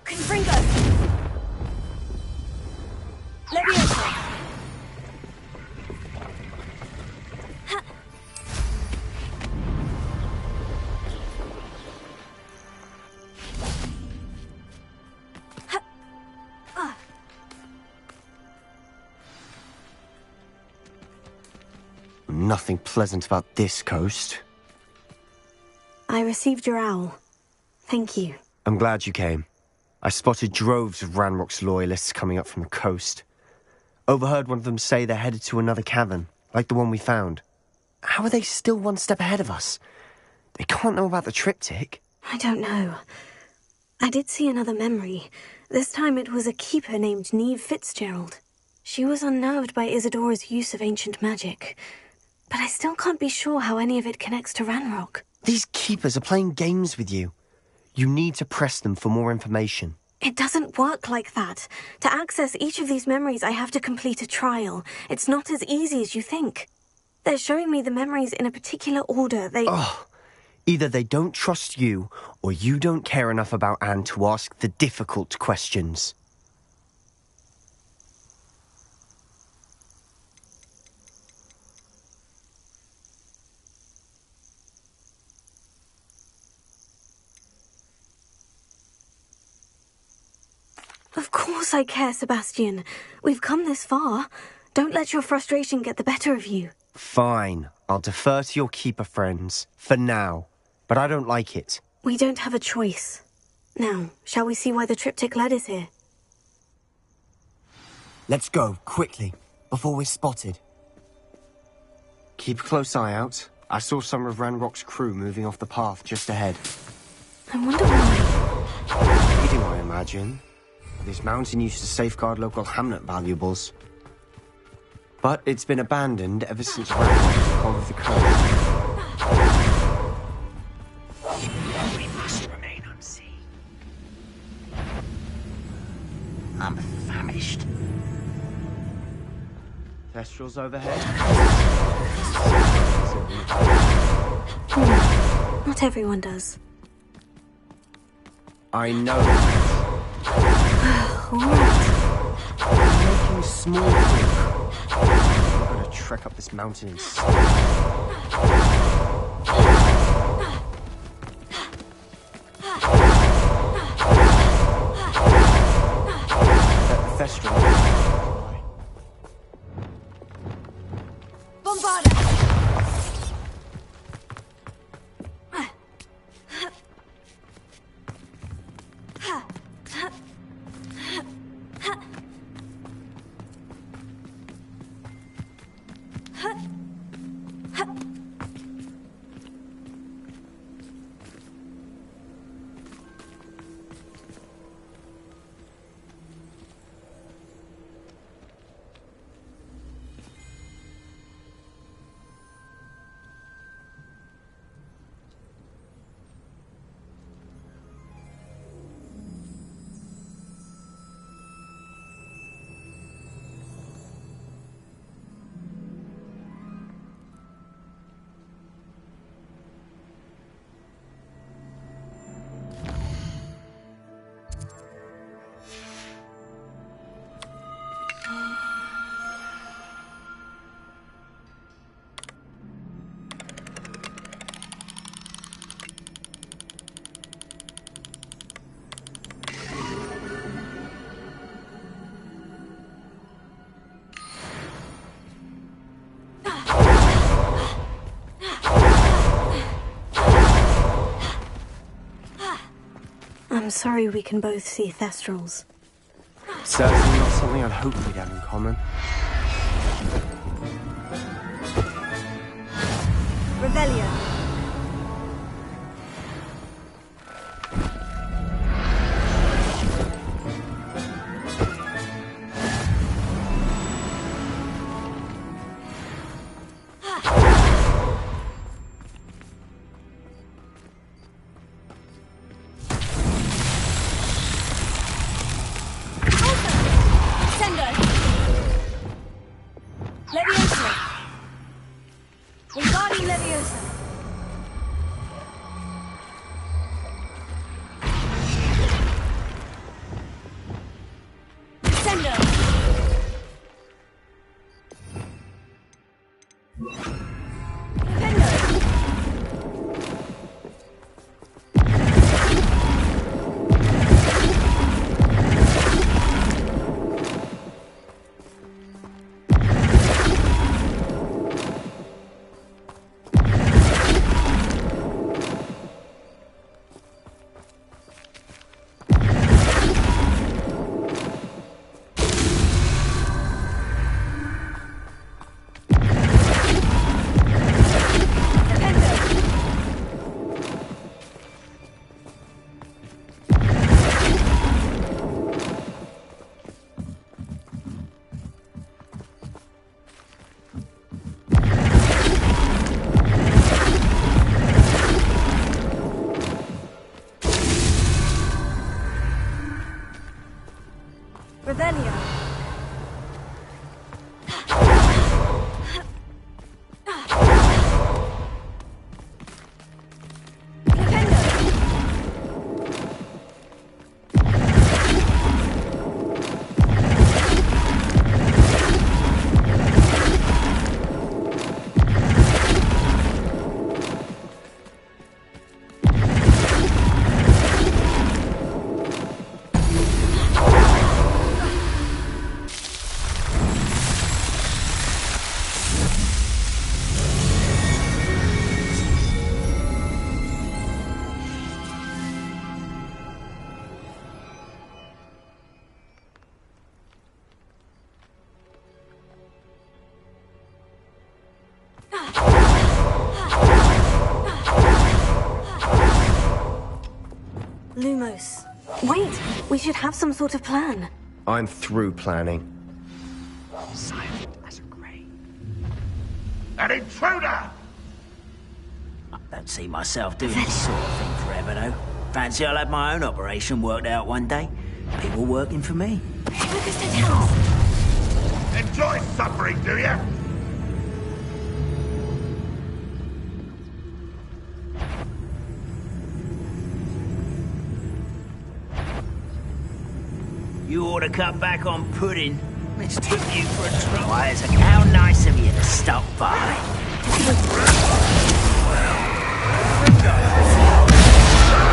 Confringo. Leviosa. Nothing pleasant about this coast. I received your owl. Thank you. I'm glad you came. I spotted droves of Ranrock's loyalists coming up from the coast. Overheard one of them say they're headed to another cavern, like the one we found. How are they still one step ahead of us? They can't know about the triptych. I don't know. I did see another memory. This time it was a keeper named Neve Fitzgerald. She was unnerved by Isadora's use of ancient magic. But I still can't be sure how any of it connects to Ranrock. These keepers are playing games with you. You need to press them for more information. It doesn't work like that. To access each of these memories, I have to complete a trial. It's not as easy as you think. They're showing me the memories in a particular order. Either they don't trust you, or you don't care enough about Anne to ask the difficult questions. Of course I care, Sebastian. We've come this far. Don't let your frustration get the better of you. Fine. I'll defer to your keeper friends, for now. But I don't like it. We don't have a choice. Now, shall we see why the triptych led us here? Let's go, quickly, before we're spotted. Keep a close eye out. I saw some of Ranrock's crew moving off the path just ahead. I wonder why. Feeding, I imagine. This mountain used to safeguard local hamlet valuables. But it's been abandoned ever since Ranrock took hold of the coast. We must remain unseen. I'm famished. Thestrals overhead. Not everyone does. I know. All right. I'm making small talk. I'm gonna trek up this mountain and Thestral. Bombarda! I'm sorry we can both see Thestrals. Certainly not something I'd hoped we'd have in common. Revelio. Leviosa! Lumos. Wait, we should have some sort of plan. I'm through planning. Silent as a grave. An intruder! I don't see myself doing this sort of thing forever, though. Fancy I'll have my own operation worked out one day. People working for me. Enjoy suffering, do you? You ought to cut back on pudding. Let's took you for a try. How nice of you to stop by.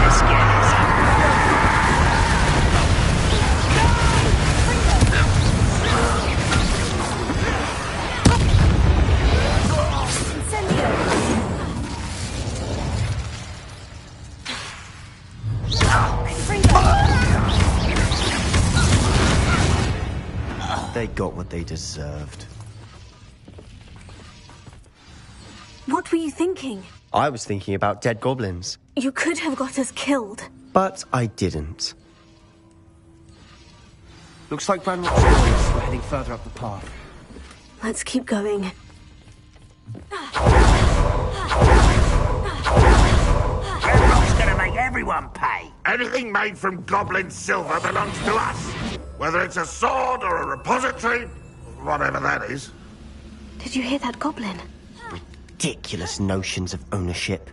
Let's get this. They got what they deserved. What were you thinking? I was thinking about dead goblins. You could have got us killed. But I didn't. Looks like Ranrock's Loyalists were heading further up the path. Let's keep going. Ranrock's gonna make everyone pay. Anything made from goblin silver belongs to us. Whether it's a sword or a repository, whatever that is. Did you hear that goblin? Ridiculous notions of ownership.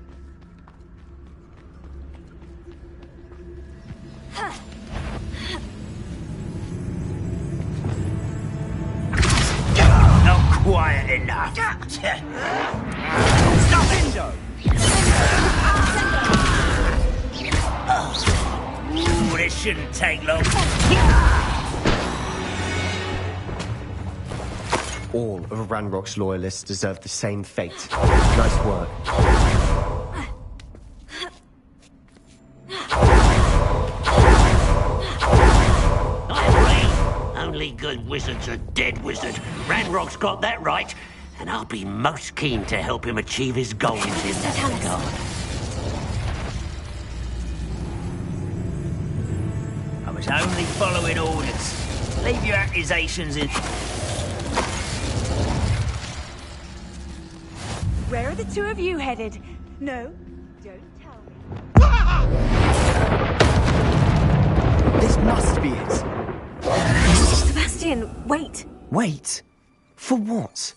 Not quiet enough. Stop Endo! Ooh, this shouldn't take long. All of Ranrock's Loyalists deserve the same fate. Nice work. Only good wizards are dead wizard. Ranrock's got that right, and I'll be most keen to help him achieve his goals in that regard. I was only following orders. Leave your accusations in. Where are the two of you headed? No, don't tell me. This must be it. Sebastian, wait. Wait? For what?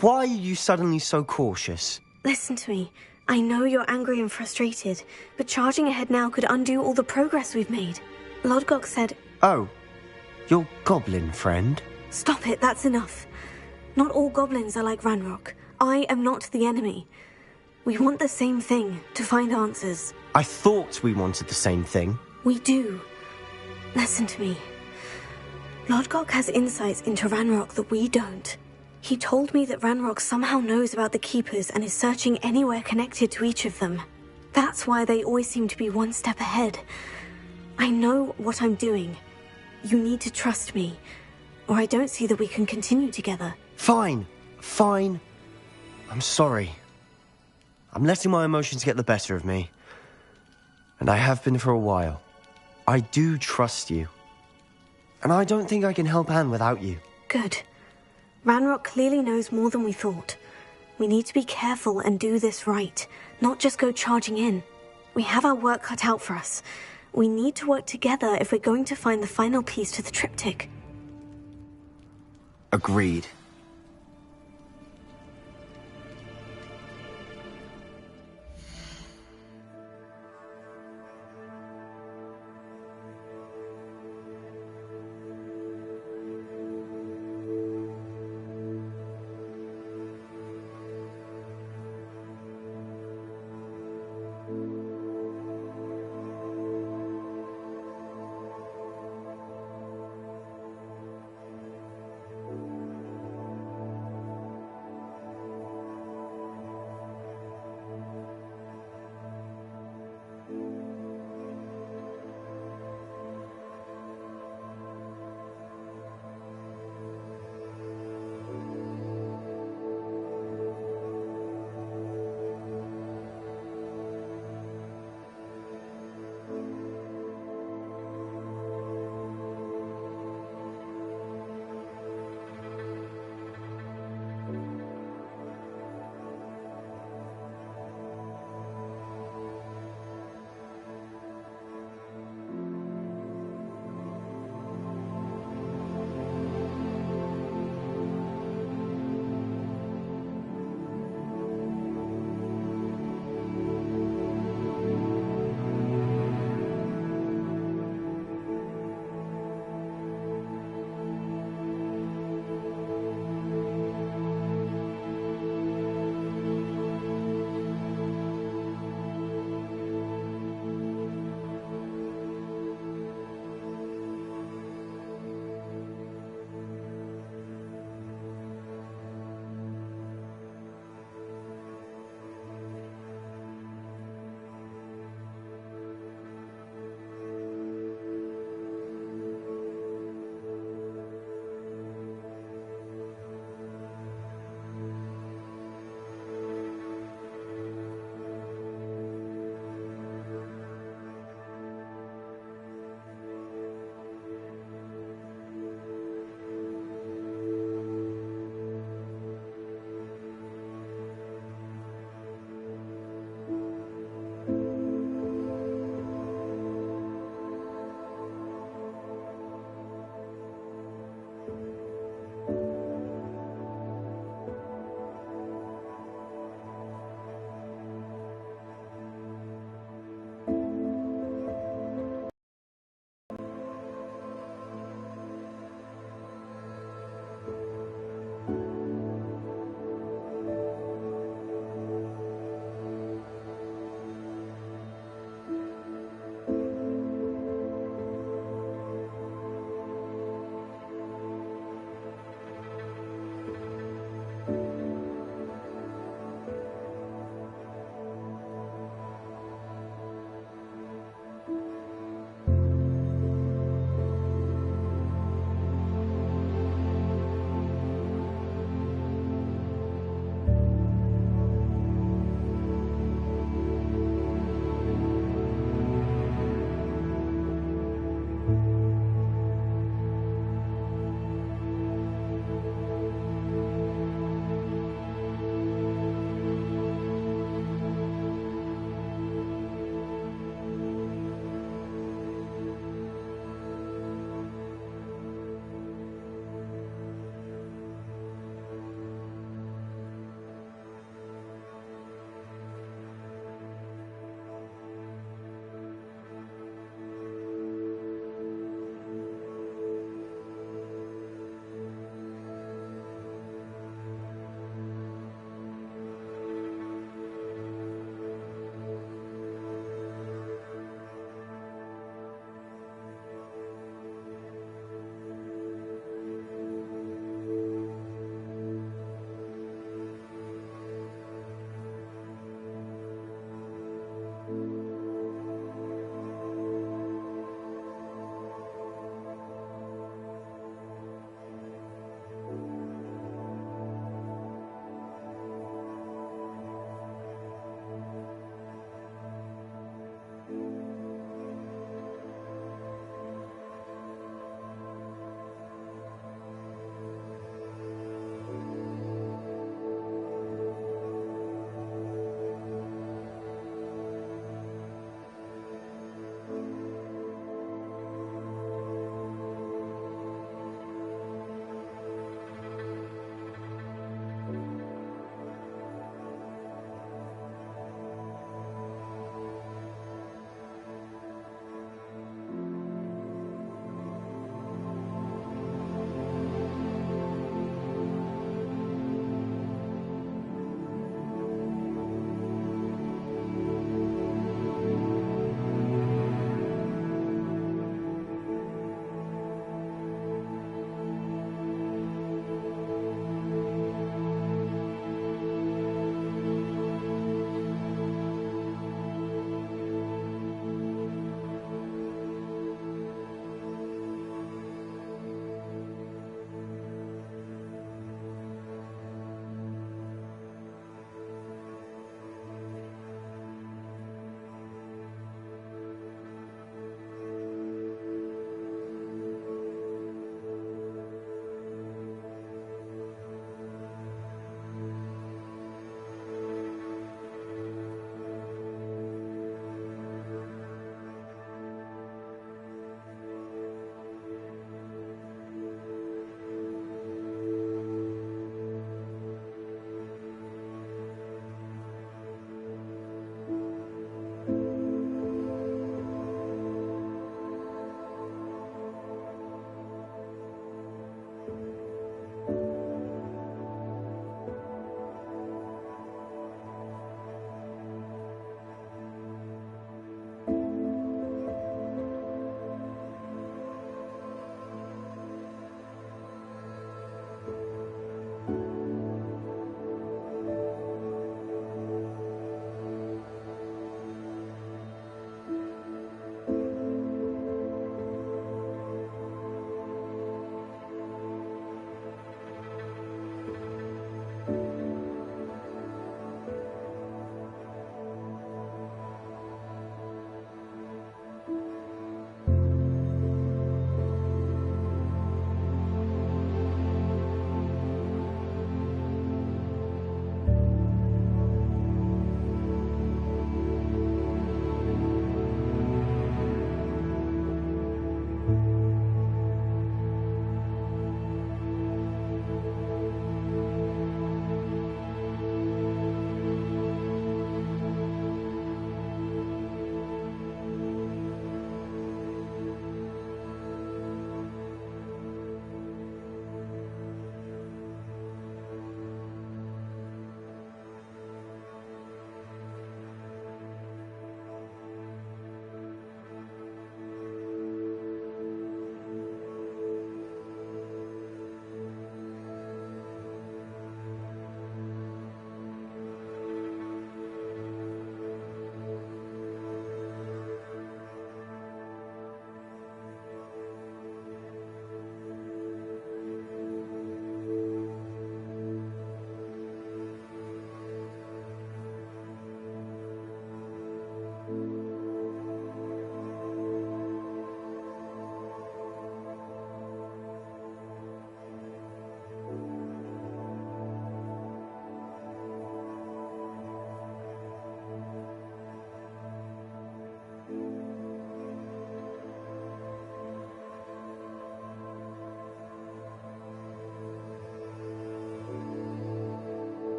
Why are you suddenly so cautious? Listen to me. I know you're angry and frustrated, but charging ahead now could undo all the progress we've made. Lodgok said... Oh, your goblin friend? Stop it, that's enough. Not all goblins are like Ranrock. I am not the enemy. We want the same thing, to find answers. I thought we wanted the same thing. We do. Listen to me. Lodgok has insights into Ranrock that we don't. He told me that Ranrock somehow knows about the Keepers and is searching anywhere connected to each of them. That's why they always seem to be one step ahead. I know what I'm doing. You need to trust me, or I don't see that we can continue together. Fine. I'm sorry. I'm letting my emotions get the better of me. And I have been for a while. I do trust you. And I don't think I can help Anne without you. Good. Ranrock clearly knows more than we thought. We need to be careful and do this right, not just go charging in. We have our work cut out for us. We need to work together if we're going to find the final piece to the triptych. Agreed.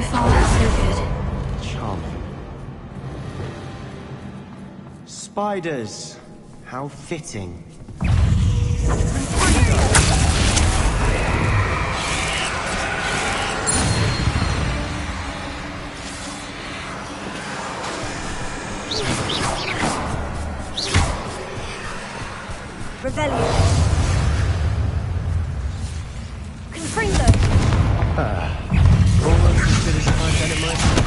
So far, so good. Charming. Spiders. How fitting. Revelio. Confringo. Almost as good as if I'd done it myself.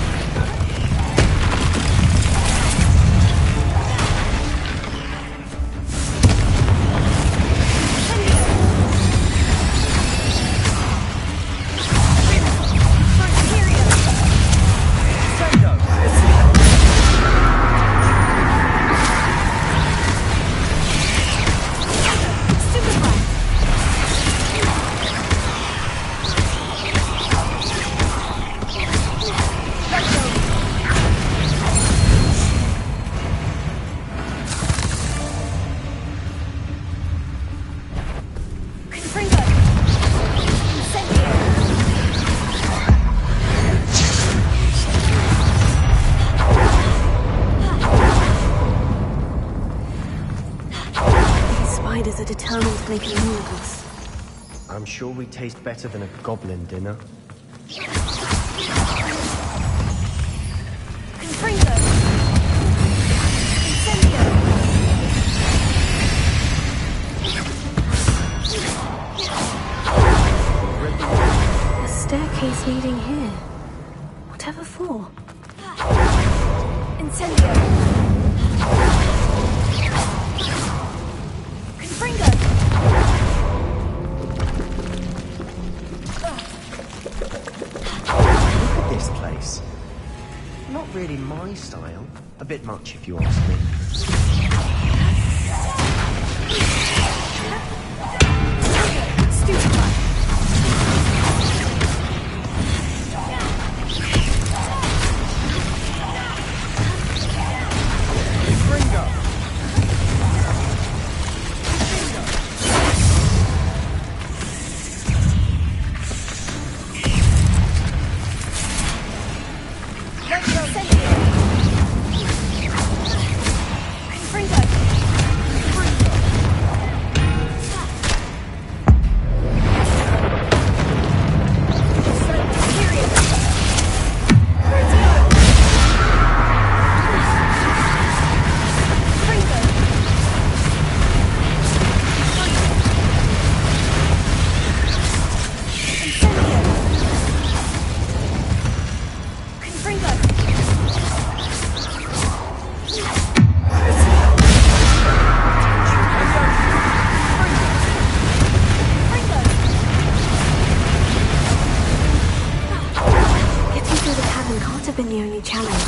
Spiders are determined to make a meal of us. I'm sure we taste better than a goblin dinner. Confringo. Incendio. A staircase leading here. Whatever for? Incendio. Look at this place. Not really my style. A bit much, if you ask me. Been the only challenge.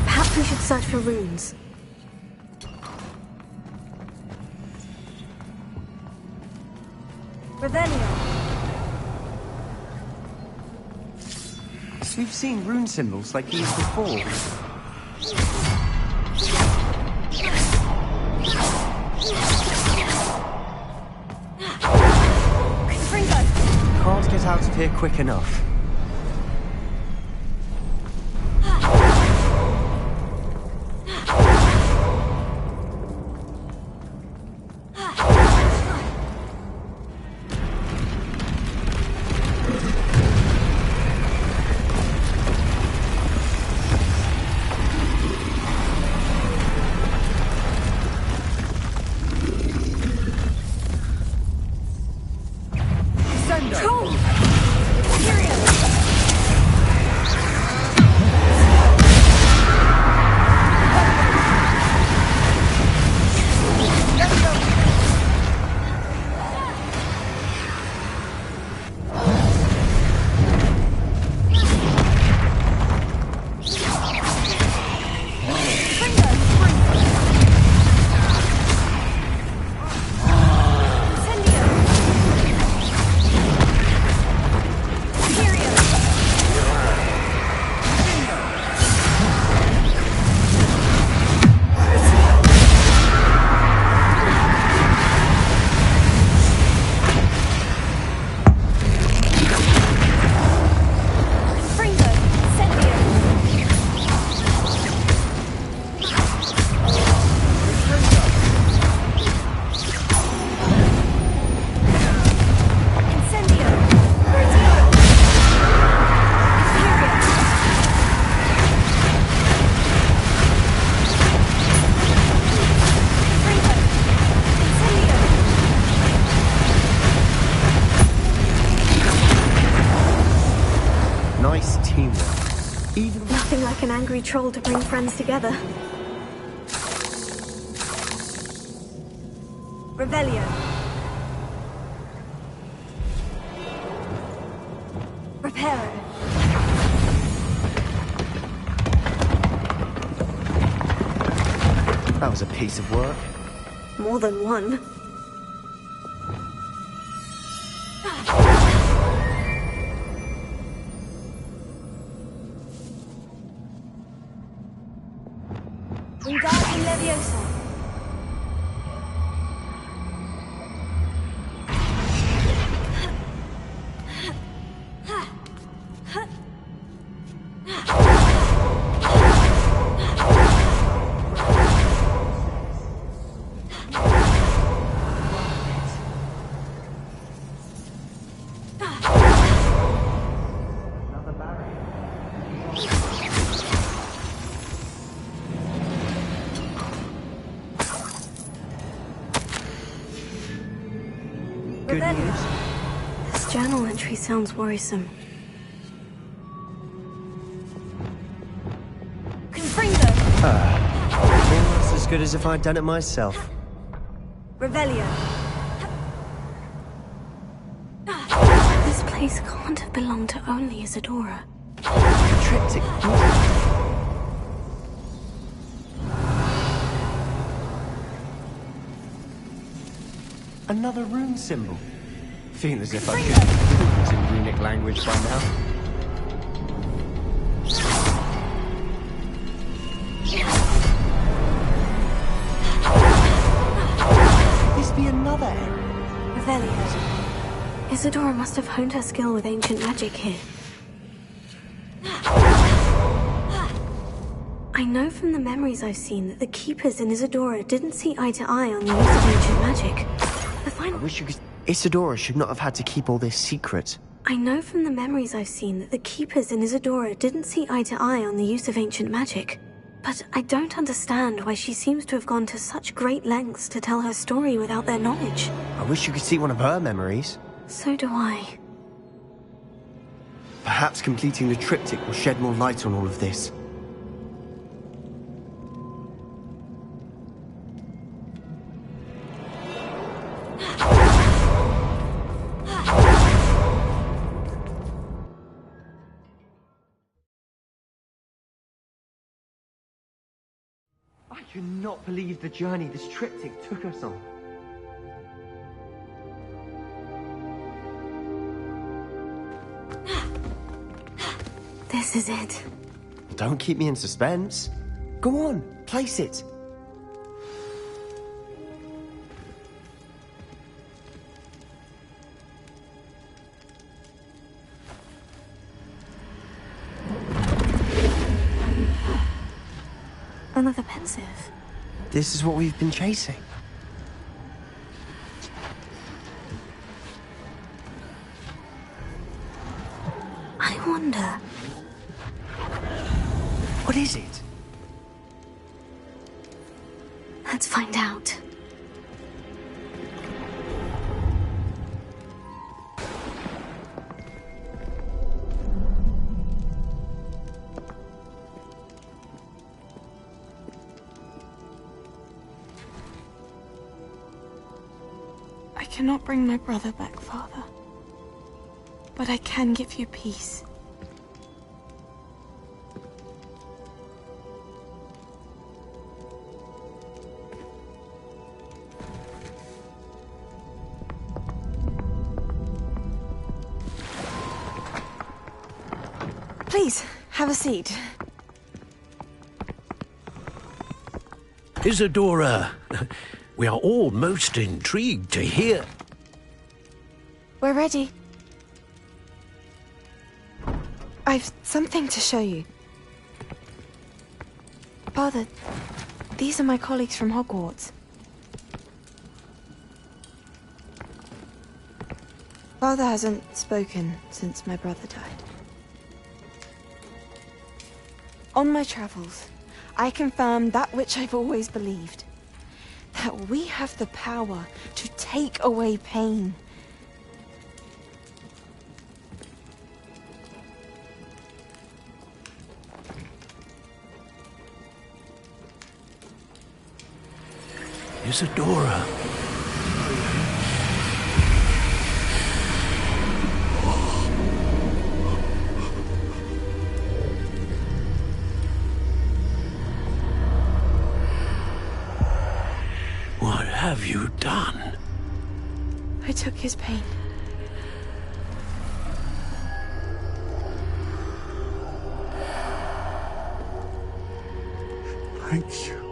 Perhaps we should search for runes. Revelio. We've seen rune symbols like these before. Can't get out of here quick enough. Troll! Here he is! It's teamwork. Even Nothing like an angry troll to bring friends together. Revelio. Reparo. That was a piece of work. More than one. Wingardium Leviosa. Good news? This journal entry sounds worrisome. Confringo! Almost as good as if I'd done it myself. Revelio. This place can't have belonged to only Isadora. The triptych. Another rune symbol. Feel as if I could use in runic language by now. Could this be another area? Revelio. Isadora must have honed her skill with ancient magic here. I know from the memories I've seen that the Keepers in Isadora didn't see eye to eye on the use of ancient magic. I wish you could... Isadora should not have had to keep all this secret. I know from the memories I've seen that the Keepers in Isadora didn't see eye to eye on the use of ancient magic. But I don't understand why she seems to have gone to such great lengths to tell her story without their knowledge. I wish you could see one of her memories. So do I. Perhaps completing the triptych will shed more light on all of this. I cannot believe the journey this triptych took us on. This is it. Don't keep me in suspense. Go on, place it. Another pensive. This is what we've been chasing. I wonder... What is it? Let's find out. I cannot bring my brother back, Father. But I can give you peace. Please, have a seat. Isadora, we are all most intrigued to hear. We're ready. I've something to show you. Father, these are my colleagues from Hogwarts. Father hasn't spoken since my brother died. On my travels, I confirmed that which I've always believed. That we have the power to take away pain. Isadora. What have you done? I took his pain. Thank you.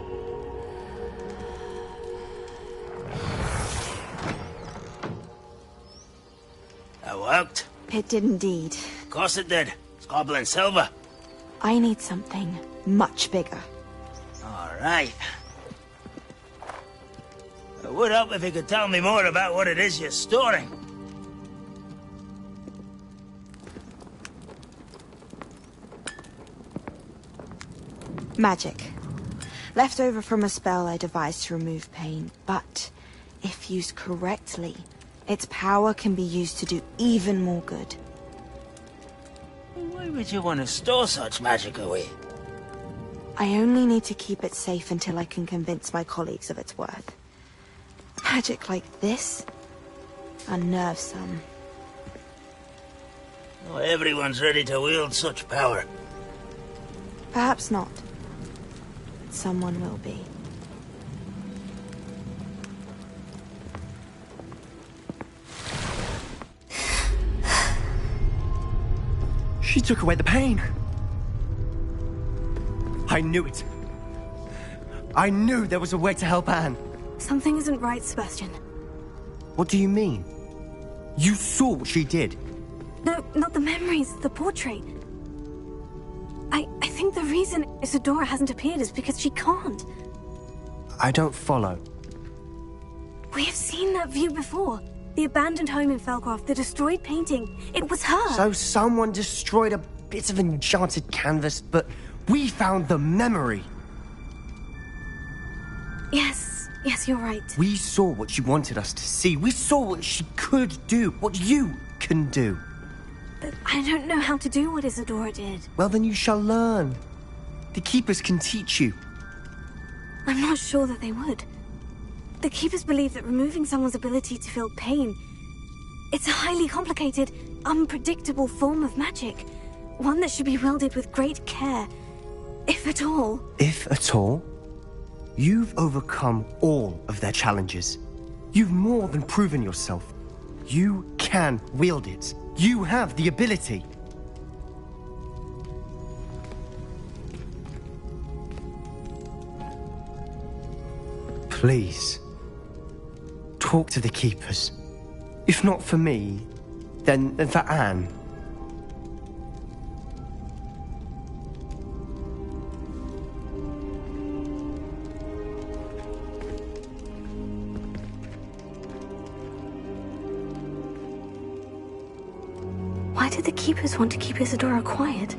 That worked? It did indeed. Of course it did. It's goblin silver. I need something much bigger. All right. It would help if you could tell me more about what it is you're storing. Magic. Left over from a spell I devised to remove pain, but if used correctly, its power can be used to do even more good. Why would you want to store such magic away? I only need to keep it safe until I can convince my colleagues of its worth. Magic like this unnerves some. Not everyone's ready to wield such power. Perhaps not. But someone will be. She took away the pain. I knew it. I knew there was a way to help Anne. Something isn't right, Sebastian. What do you mean? You saw what she did. No, not the memories, the portrait. I think the reason Isadora hasn't appeared is because she can't. I don't follow. We have seen that view before. The abandoned home in Felcroft, the destroyed painting. It was her. So someone destroyed a bit of enchanted canvas, but we found the memory. Yes, you're right. We saw what she wanted us to see. We saw what she could do, what you can do. But I don't know how to do what Isadora did. Well, then you shall learn. The Keepers can teach you. I'm not sure that they would. The Keepers believe that removing someone's ability to feel pain, it's a highly complicated, unpredictable form of magic. One that should be wielded with great care, if at all. If at all? You've overcome all of their challenges. You've more than proven yourself. You can wield it. You have the ability. Please, talk to the Keepers. If not for me, then for Anne. Why did the Keepers want to keep Isadora quiet?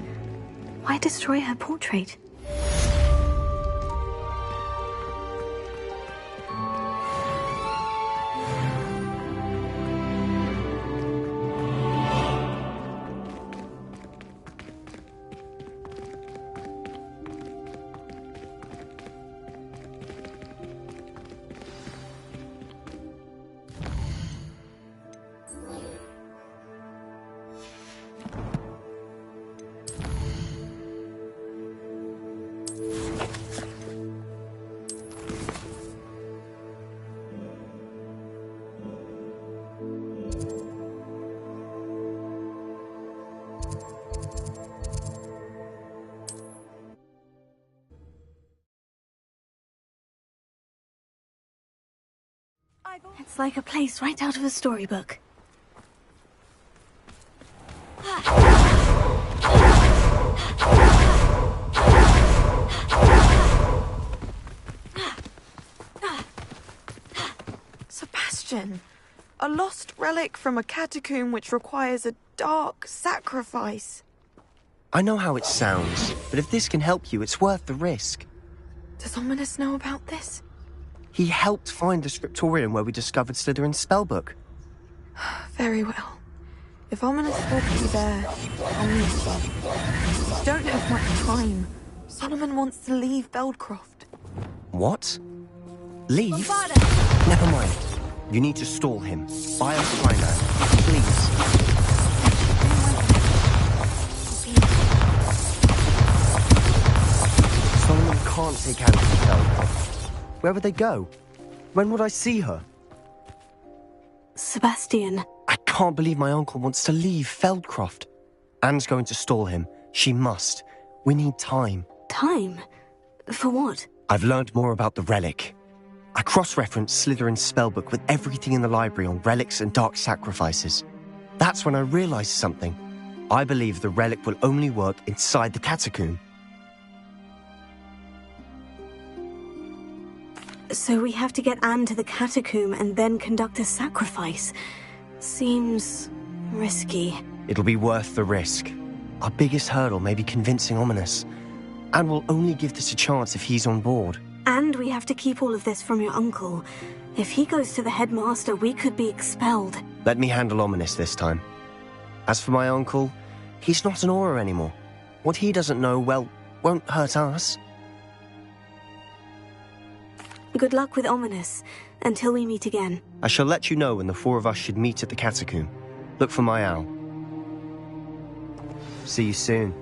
Why destroy her portrait? It's like a place right out of a storybook. Sebastian, a lost relic from a catacomb which requires a dark sacrifice. I know how it sounds, but if this can help you, it's worth the risk. Does Ominous know about this? He helped find the scriptorium where we discovered Slytherin's spellbook. Very well. If Ominous will be there, I'll meet him. We don't have much time. Solomon wants to leave Beldcroft. What? Leave? Never mind. You need to stall him. Buy a Flyman, please. Solomon can't take out Feldcroft. Where would they go? When would I see her? Sebastian. I can't believe my uncle wants to leave Feldcroft. Anne's going to stall him. She must. We need time. Time? For what? I've learned more about the relic. I cross-referenced Slytherin's spellbook with everything in the library on relics and dark sacrifices. That's when I realized something. I believe the relic will only work inside the catacomb. So we have to get Anne to the catacomb and then conduct a sacrifice. Seems risky. It'll be worth the risk. Our biggest hurdle may be convincing Ominis. Anne will only give this a chance if he's on board. And we have to keep all of this from your uncle. If he goes to the headmaster, we could be expelled. Let me handle Ominis this time. As for my uncle, he's not an Auror anymore. What he doesn't know, well, won't hurt us. Good luck with Ominis, until we meet again. I shall let you know when the four of us should meet at the catacomb. Look for my owl. See you soon.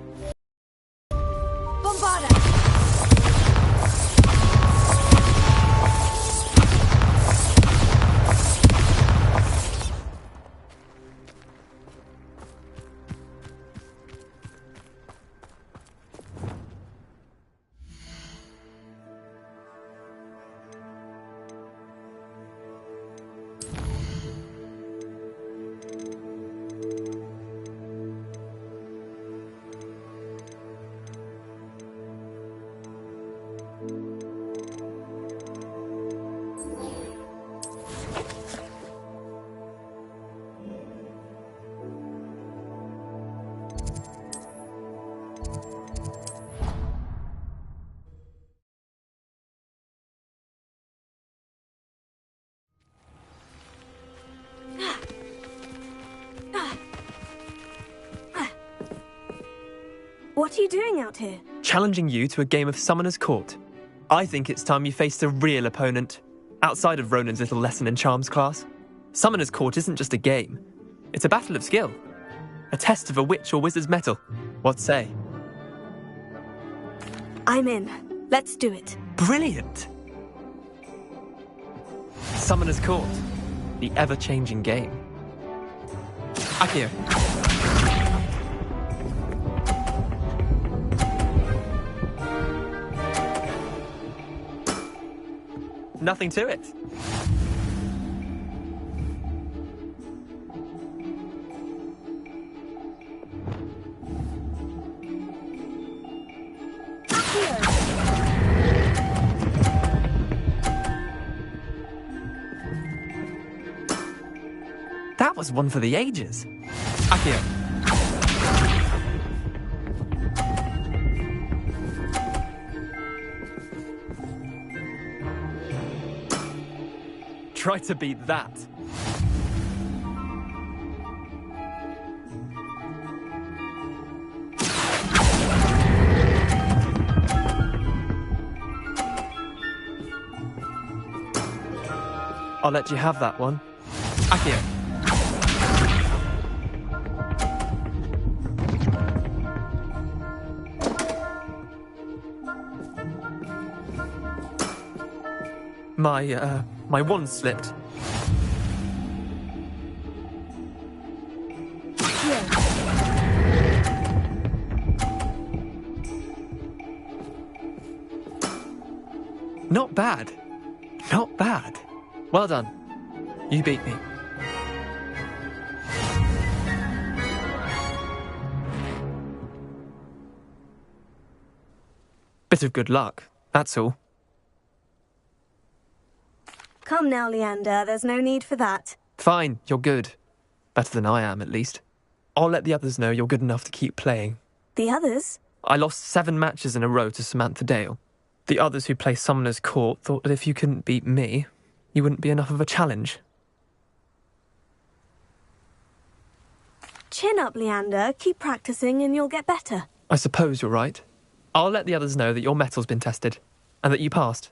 What are you doing out here? Challenging you to a game of Summoner's Court. I think it's time you faced a real opponent, outside of Ronan's little lesson in charms class. Summoner's Court isn't just a game. It's a battle of skill. A test of a witch or wizard's mettle. What say? I'm in. Let's do it. Brilliant! Summoner's Court. The ever-changing game. Accio. Nothing to it. That was one for the ages. Accio. Try to beat that. I'll let you have that one. Accio. My wand slipped. Not bad. Not bad. Well done. You beat me. Bit of good luck, that's all. Come now, Leander. There's no need for that. Fine, you're good. Better than I am, at least. I'll let the others know you're good enough to keep playing. The others? I lost 7 matches in a row to Samantha Dale. The others who play Summoner's Court thought that if you couldn't beat me, you wouldn't be enough of a challenge. Chin up, Leander. Keep practicing and you'll get better. I suppose you're right. I'll let the others know that your metal's been tested, and that you passed.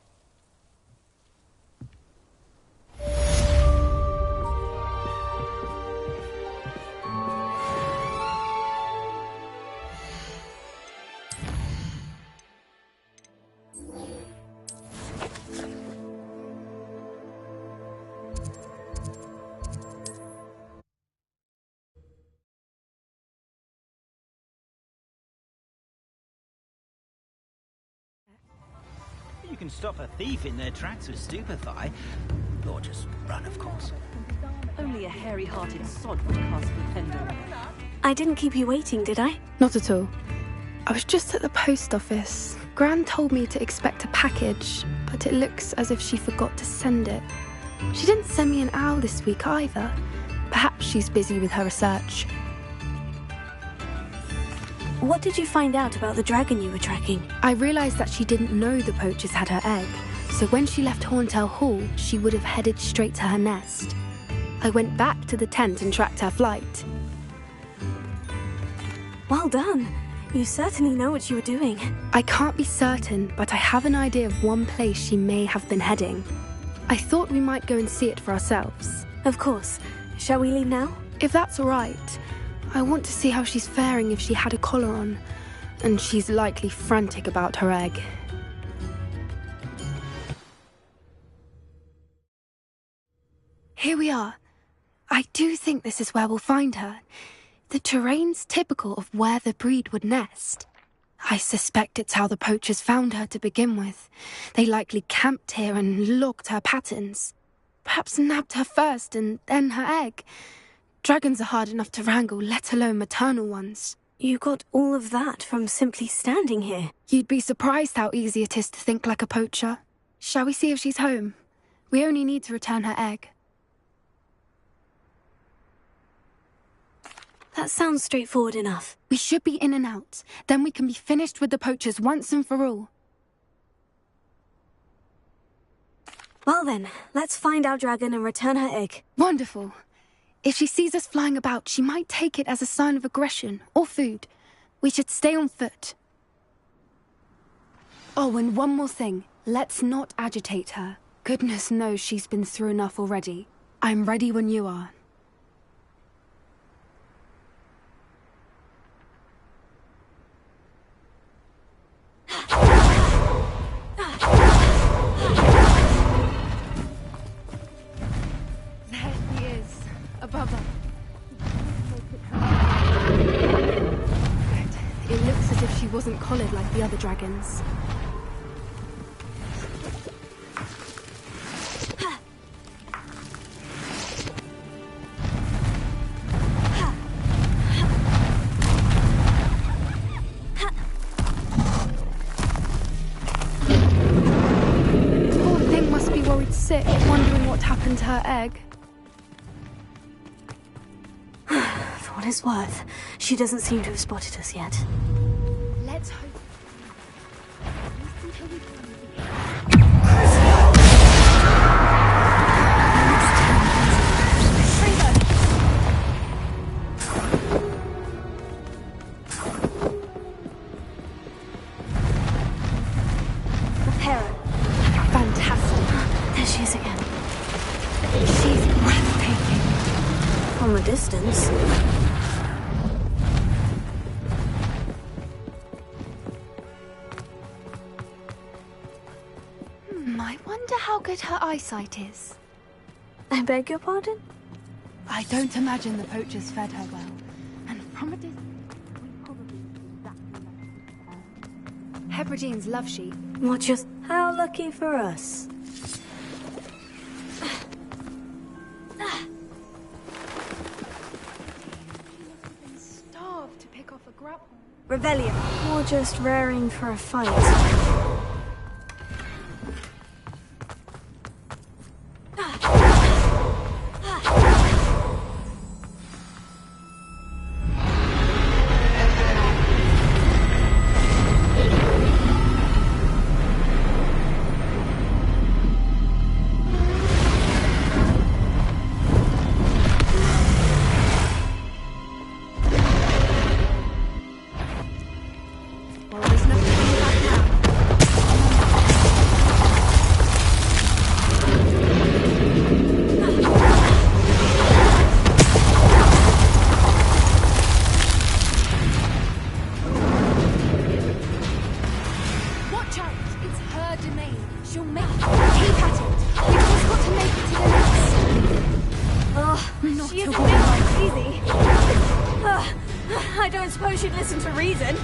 You can stop a thief in their tracks with stupefy. Or just run, of course. Only a hairy-hearted sod would cast Flipendo. I didn't keep you waiting, did I? Not at all. I was just at the post office. Gran told me to expect a package, but it looks as if she forgot to send it. She didn't send me an owl this week either. Perhaps she's busy with her research. What did you find out about the dragon you were tracking? I realised that she didn't know the poachers had her egg, so when she left Horntail Hall, she would have headed straight to her nest. I went back to the tent and tracked her flight. Well done. You certainly know what you were doing. I can't be certain, but I have an idea of one place she may have been heading. I thought we might go and see it for ourselves. Of course. Shall we leave now? If that's all right. I want to see how she's faring if she had a collar on. And she's likely frantic about her egg. Here we are. I do think this is where we'll find her. The terrain's typical of where the breed would nest. I suspect it's how the poachers found her to begin with. They likely camped here and logged her patterns. Perhaps nabbed her first and then her egg. Dragons are hard enough to wrangle, let alone maternal ones. You got all of that from simply standing here. You'd be surprised how easy it is to think like a poacher. Shall we see if she's home? We only need to return her egg. That sounds straightforward enough. We should be in and out. Then we can be finished with the poachers once and for all. Well then, let's find our dragon and return her egg. Wonderful. If she sees us flying about, she might take it as a sign of aggression or food. We should stay on foot. Oh, and one more thing. Let's not agitate her. Goodness knows she's been through enough already. I'm ready when you are. There he is, above us. Good. It looks as if she wasn't collared like the other dragons. Sick, wondering what happened to her egg. For what it's worth, she doesn't seem to have spotted us yet. Let's hope. Distance. I wonder how good her eyesight is. I beg your pardon? I don't imagine the poachers fed her well. And from a distance, we probably Hebrideans love sheep. What just... How lucky for us. Rebellion. Or just raring for a fight. Listen to reason.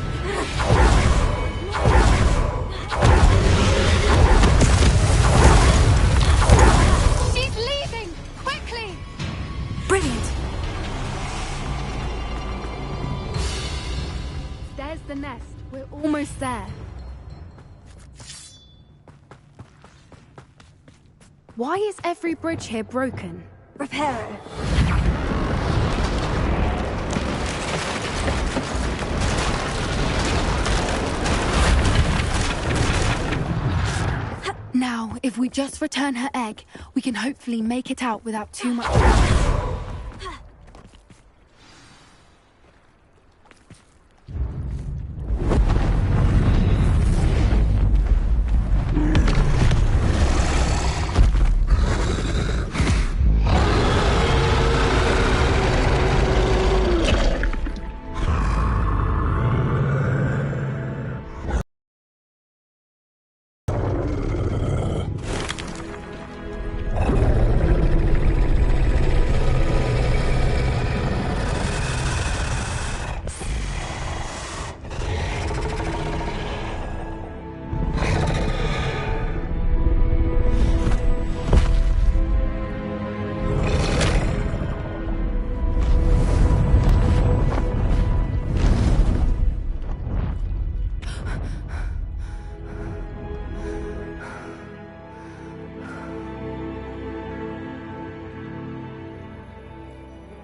We're almost there. Why is every bridge here broken? Repair it. Now, if we just return her egg, we can hopefully make it out without too much damage.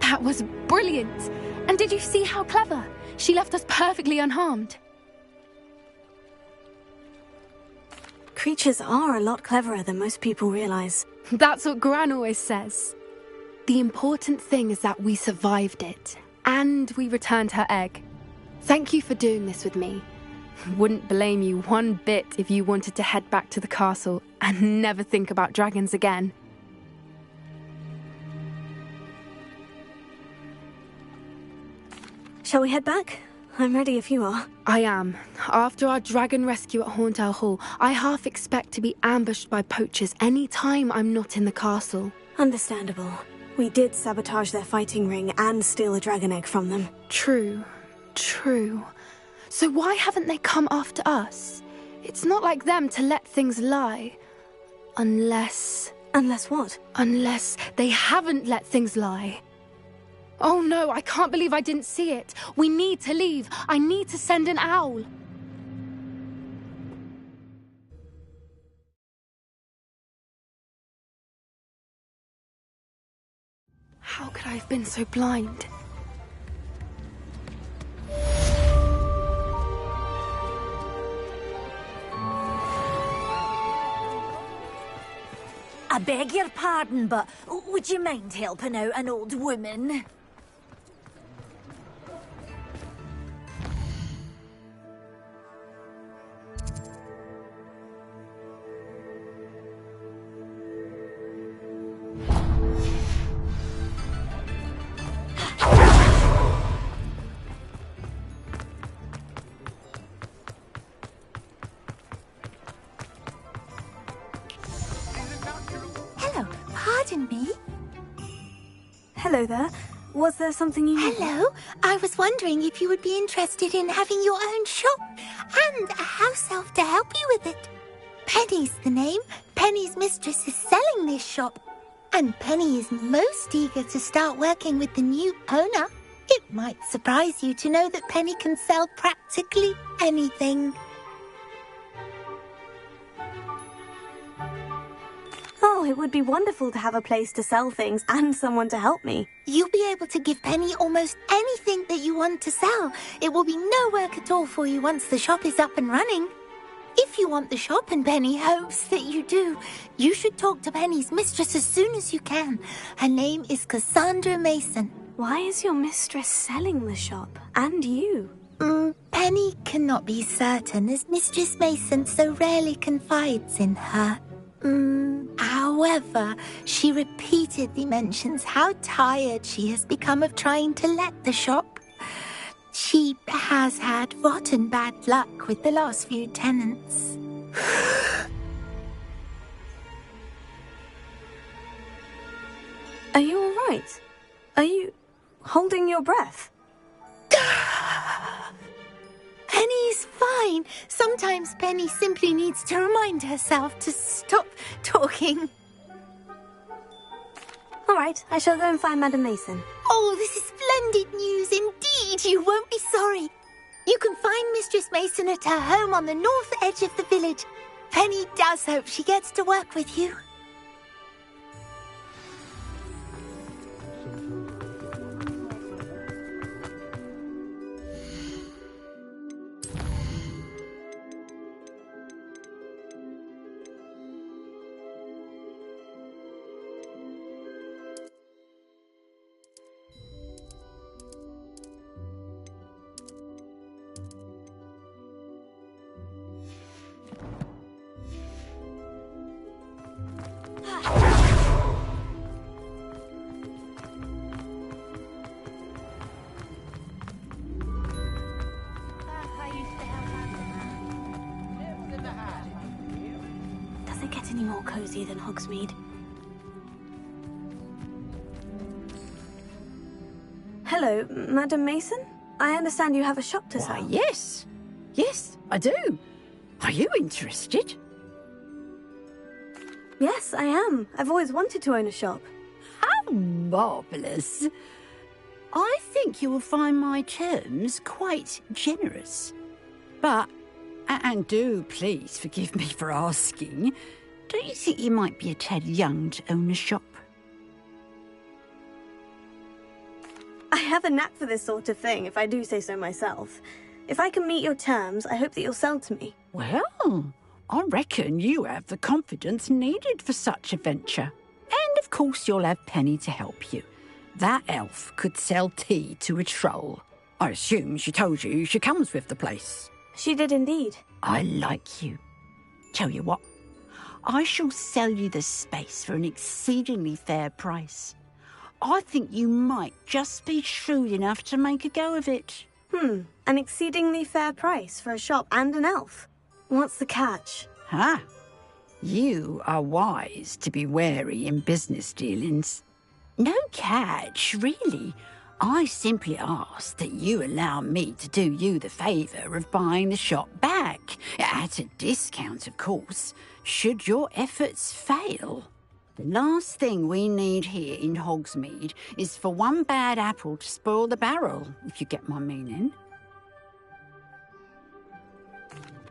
That was brilliant! And did you see how clever? She left us perfectly unharmed. Creatures are a lot cleverer than most people realize. That's what Gran always says. The important thing is that we survived it, and we returned her egg. Thank you for doing this with me. Wouldn't blame you one bit if you wanted to head back to the castle and never think about dragons again. Shall we head back? I'm ready if you are. I am. After our dragon rescue at Horntail Hall, I half expect to be ambushed by poachers any time I'm not in the castle. Understandable. We did sabotage their fighting ring and steal a dragon egg from them. True. So why haven't they come after us? It's not like them to let things lie. Unless... Unless what? Unless they haven't let things lie. Oh no, I can't believe I didn't see it. We need to leave. I need to send an owl. How could I have been so blind? I beg your pardon, but would you mind helping out an old woman? Pardon me? Hello there. Was there something you needed? Hello. I was wondering if you would be interested in having your own shop and a house elf to help you with it. Penny's the name. Penny's mistress is selling this shop. And Penny is most eager to start working with the new owner. It might surprise you to know that Penny can sell practically anything. Oh, it would be wonderful to have a place to sell things and someone to help me. You'll be able to give Penny almost anything that you want to sell. It will be no work at all for you once the shop is up and running. If you want the shop and Penny hopes that you do, you should talk to Penny's mistress as soon as you can. Her name is Cassandra Mason. Why is your mistress selling the shop? And you? Penny cannot be certain, as Mistress Mason so rarely confides in her. However, she repeatedly mentions how tired she has become of trying to let the shop. She has had rotten bad luck with the last few tenants. Are you all right? Are you holding your breath? Penny's fine. Sometimes Penny simply needs to remind herself to stop talking. All right, I shall go and find Madame Mason. Oh, this is splendid news indeed. You won't be sorry. You can find Mistress Mason at her home on the north edge of the village. Penny does hope she gets to work with you. Does it get any more cozy than Hogsmeade? Hello, Madam Mason? I understand you have a shop to sell. Yes. Yes, I do. Are you interested? Yes, I am. I've always wanted to own a shop. How marvellous. I think you will find my terms quite generous. But, and do please forgive me for asking, don't you think you might be a tad young to own a shop? I have a knack for this sort of thing, if I do say so myself. If I can meet your terms, I hope that you'll sell to me. Well, I reckon you have the confidence needed for such a venture. And of course you'll have Penny to help you. That elf could sell tea to a troll. I assume she told you she comes with the place. She did indeed. I like you. Tell you what, I shall sell you the space for an exceedingly fair price. I think you might just be shrewd enough to make a go of it. An exceedingly fair price for a shop and an elf. What's the catch? Ah, you are wise to be wary in business dealings. No catch, really. I simply ask that you allow me to do you the favour of buying the shop back, at a discount, of course, should your efforts fail. The last thing we need here in Hogsmeade is for one bad apple to spoil the barrel, if you get my meaning.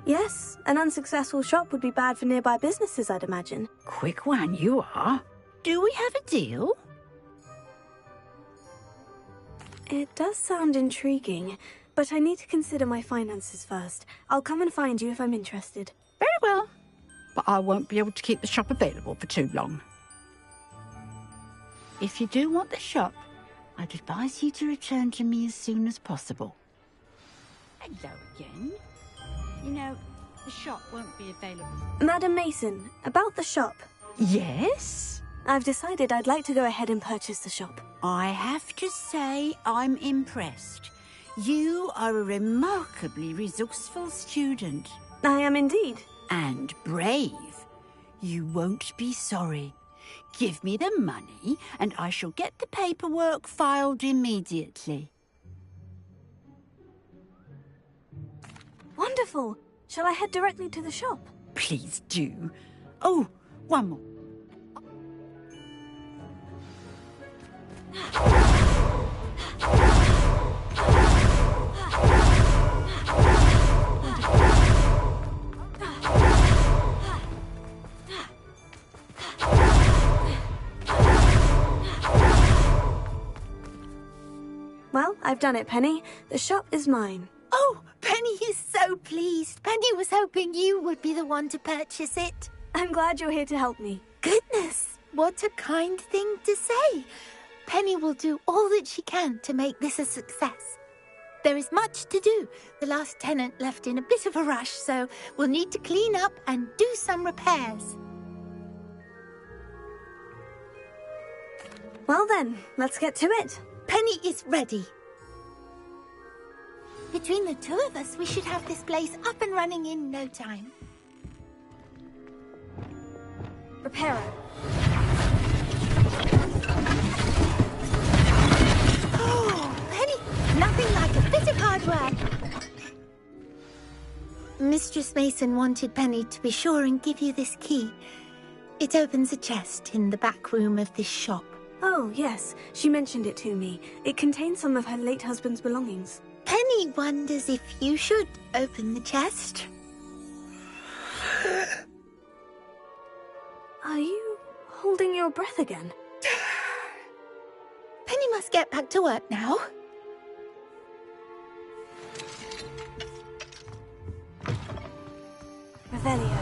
Yes, an unsuccessful shop would be bad for nearby businesses, I'd imagine. Quick one you are. Do we have a deal? It does sound intriguing, but I need to consider my finances first. I'll come and find you if I'm interested. Very well, but I won't be able to keep the shop available for too long. If you do want the shop, I'd advise you to return to me as soon as possible. Hello again. You know, the shop won't be available. Madam Mason, about the shop. Yes? I've decided I'd like to go ahead and purchase the shop. I have to say I'm impressed. You are a remarkably resourceful student. I am indeed. And brave. You won't be sorry. Give me the money and I shall get the paperwork filed immediately. Wonderful. Shall I head directly to the shop? Please do. Oh, one more. Well, I've done it, Penny. The shop is mine. Oh, Penny is so pleased. Penny was hoping you would be the one to purchase it. I'm glad you're here to help me. Goodness, what a kind thing to say. Penny will do all that she can to make this a success. There is much to do. The last tenant left in a bit of a rush, so we'll need to clean up and do some repairs. Well then, let's get to it. Penny is ready. Between the two of us, we should have this place up and running in no time. Reparo. Oh, Penny, nothing like a bit of hard work. Mistress Mason wanted Penny to be sure and give you this key. It opens a chest in the back room of this shop. Oh, yes. She mentioned it to me. It contains some of her late husband's belongings. Penny wonders if you should open the chest. Are you holding your breath again? Penny must get back to work now. Revelio.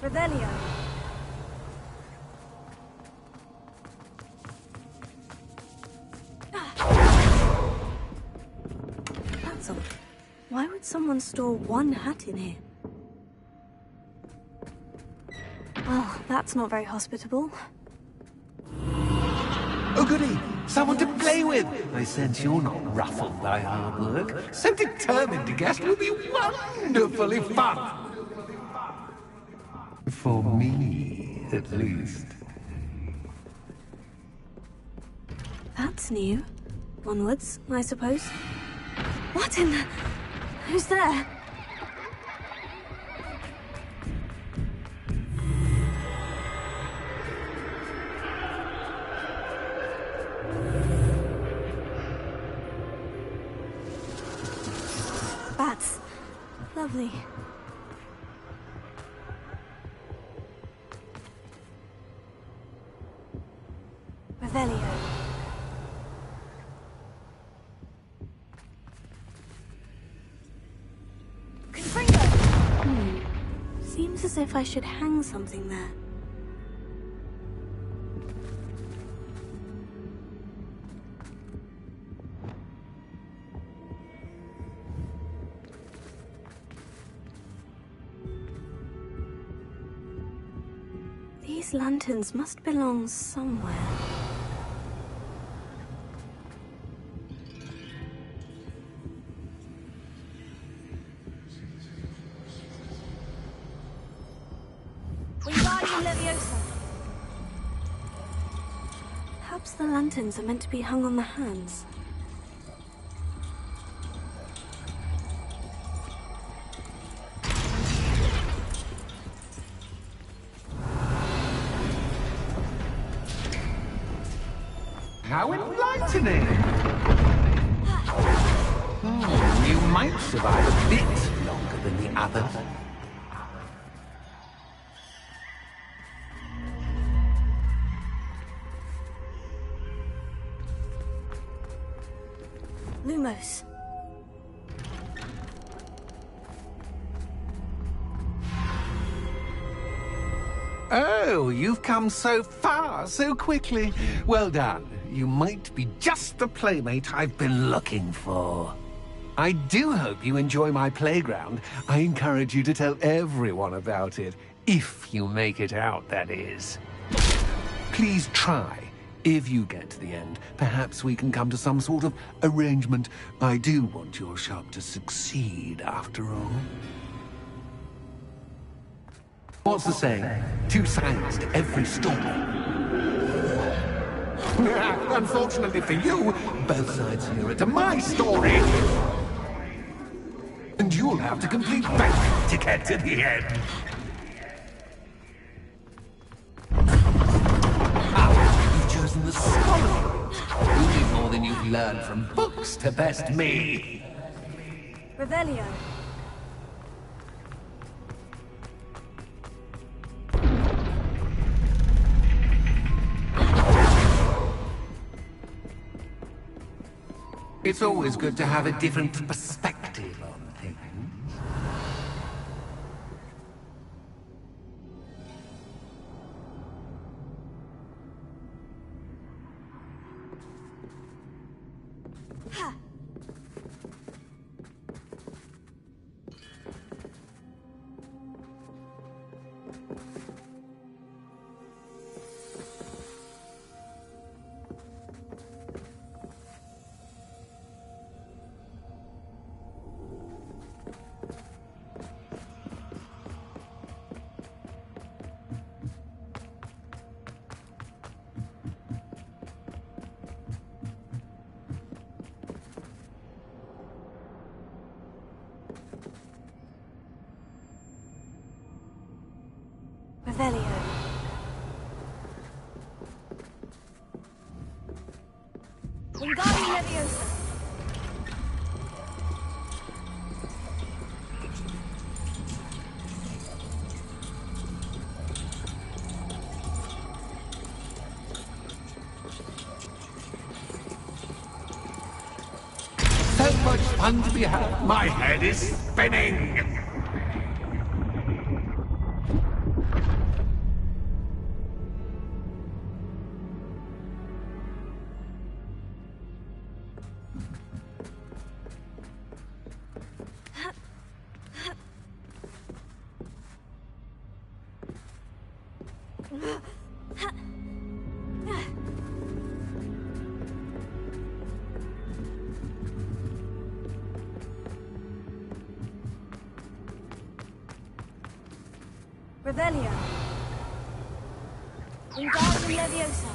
Revelio. That's odd. Why would someone store one hat in here? Well, that's not very hospitable. Oh, goody! Someone to play with! I sense you're not ruffled by hard work. So determined to guess will be wonderfully fun! For me, at least. That's new. Onwards, I suppose. What in the... Who's there? Bats. Lovely. Revelio. Seems as if I should hang something there. These lanterns must belong somewhere. Perhaps the lanterns are meant to be hung on the hands. How enlightening! You might survive a bit longer than the others. Lumos. Oh, you've come so far so quickly. Well done. You might be just the playmate I've been looking for. I do hope you enjoy my playground. I encourage you to tell everyone about it. If you make it out, that is. Please try. If you get to the end, perhaps we can come to some sort of arrangement. I do want your shop to succeed, after all. What's the saying? Two sides to every story. Unfortunately for you, both sides here are to my story. And you'll have to complete both to get to the end. You've chosen the scholarly route. You need more than you've learned from books to best me. Revelio. It's always good to have a different perspective on things. Wingardium Leviosa. So much fun to be had. My head is spinning. Revelio. Wingardium Leviosa.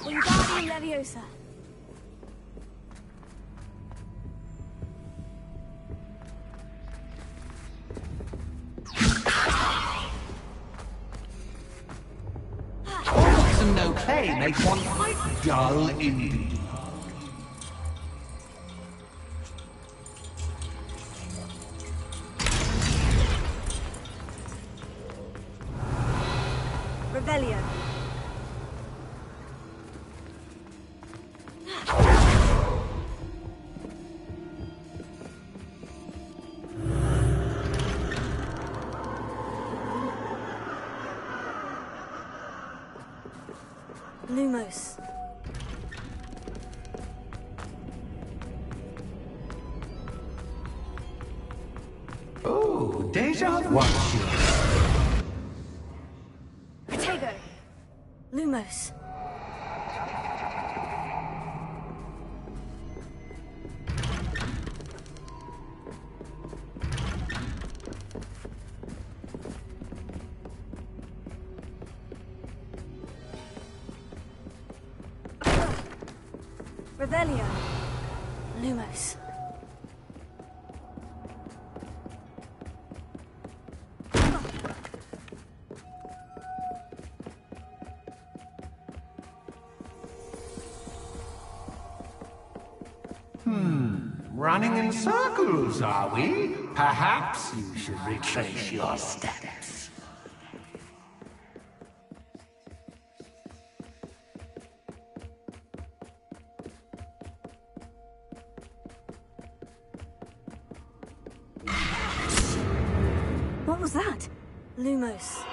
Wingardium Leviosa. Orcs and no clay make one quite dull indeed. Revelio. Lumos. Oh, deja vu. Watch you. Protego. Lumos. Revelio. Lumos. Running in circles, are we? Perhaps you should retrace your steps. What was that? Lumos.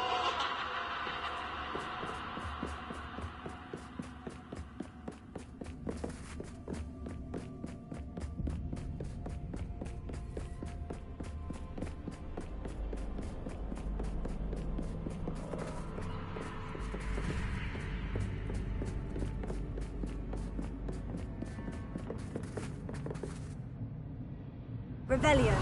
Revelio.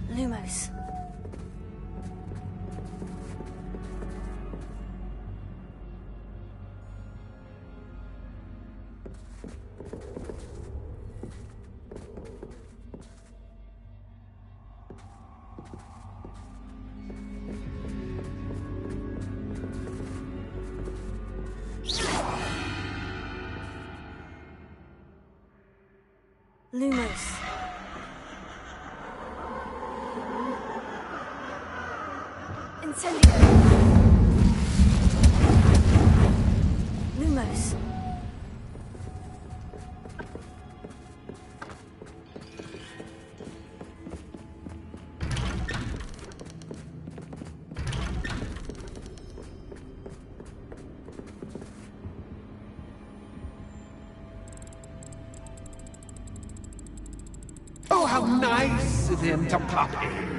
Lumos. Lumos. Incendio. Lumos. Oh, how nice of him to pop in.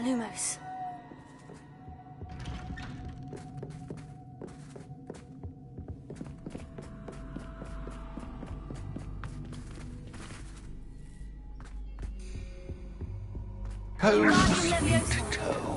Lumos. Home sweet home.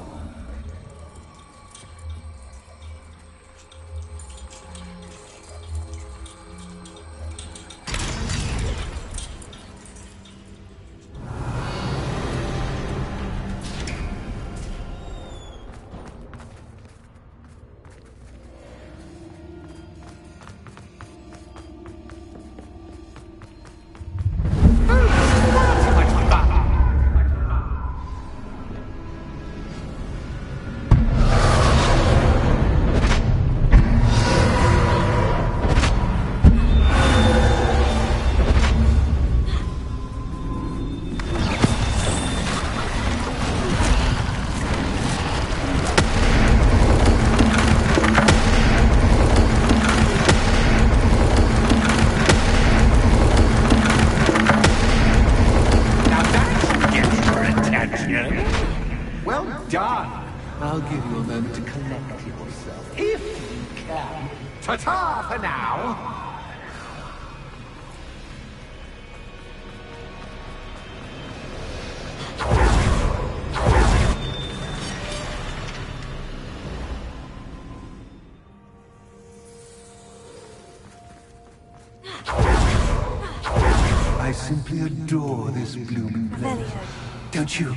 Well done. I'll give you a moment to collect yourself, if you can. Ta-ta for now. I simply adore this blooming place. Don't you?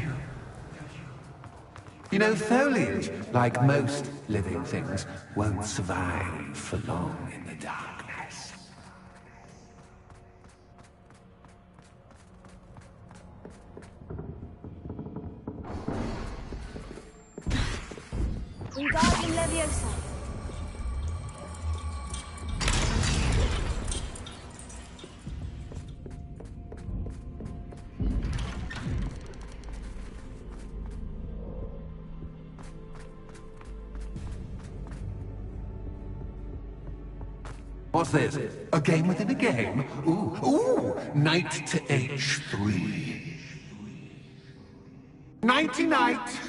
You know, foliage, like most living things, won't survive for long in the darkness. Wingardium Leviosa. What's this? A game within a game? Ooh, knight to h3. Nighty-night!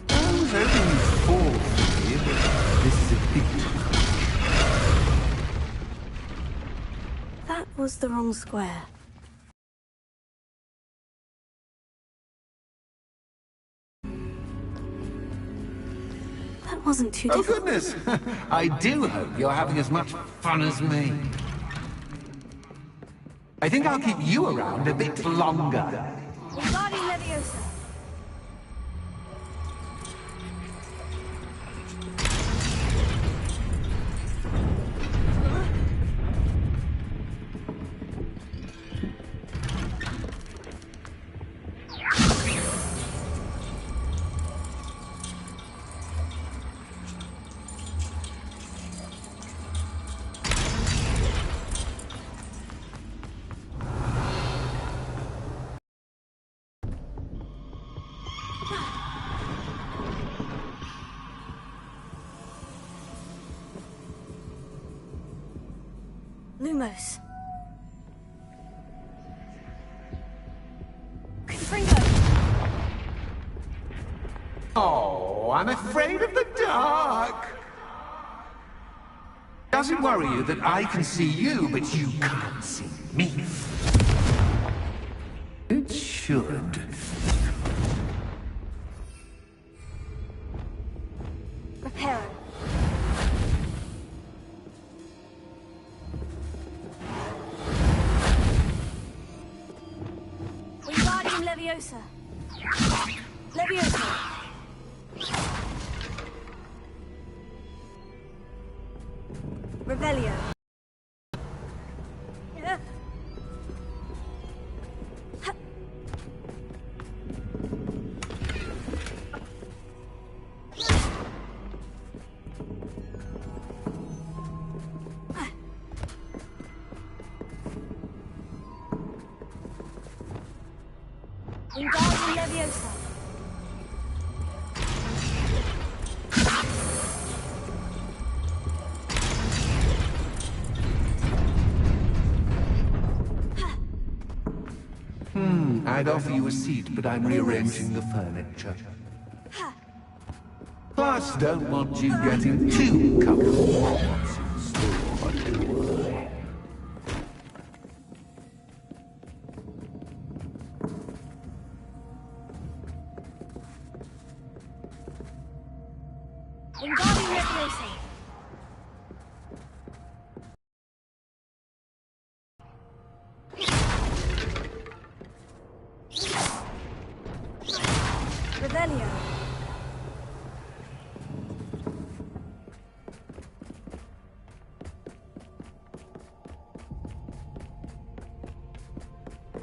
I was hoping you'd fall for me, but this is a bit too much. That was the wrong square. That wasn't too difficult. Oh, goodness! I do hope you're having as much fun as me. I think I'll keep you around a bit longer. Wingardium Leviosa. Lumos. Confringo. Oh, I'm afraid of the dark. Does it worry you that I can see you, but you can't see me? It should. Reparo. Wingardium Leviosa. Leviosa. Revelio. Yeah. Wingardium Leviosa. I'd offer you a seat, but I'm rearranging the furniture. Plus, don't want you getting too comfortable. What's in store, do I? Wingardium Leviosa. Revelio.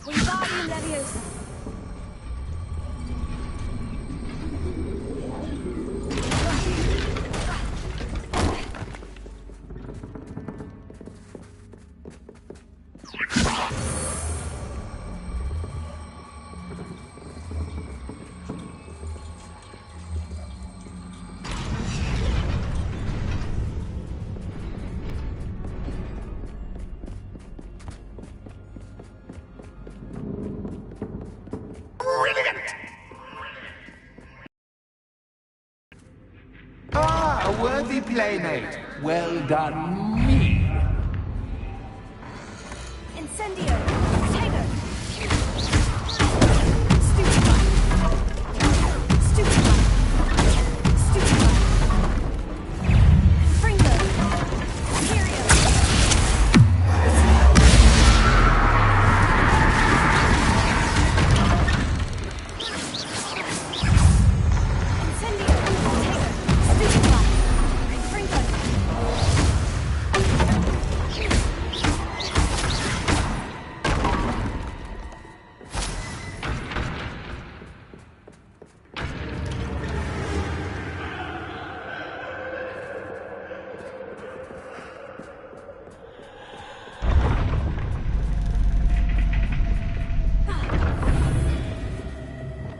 Wingardium Leviosa. Ah, a worthy playmate. Well done, me. Incendio. Tego. Fringo. Imperio. Incendio. Tego. Fringo.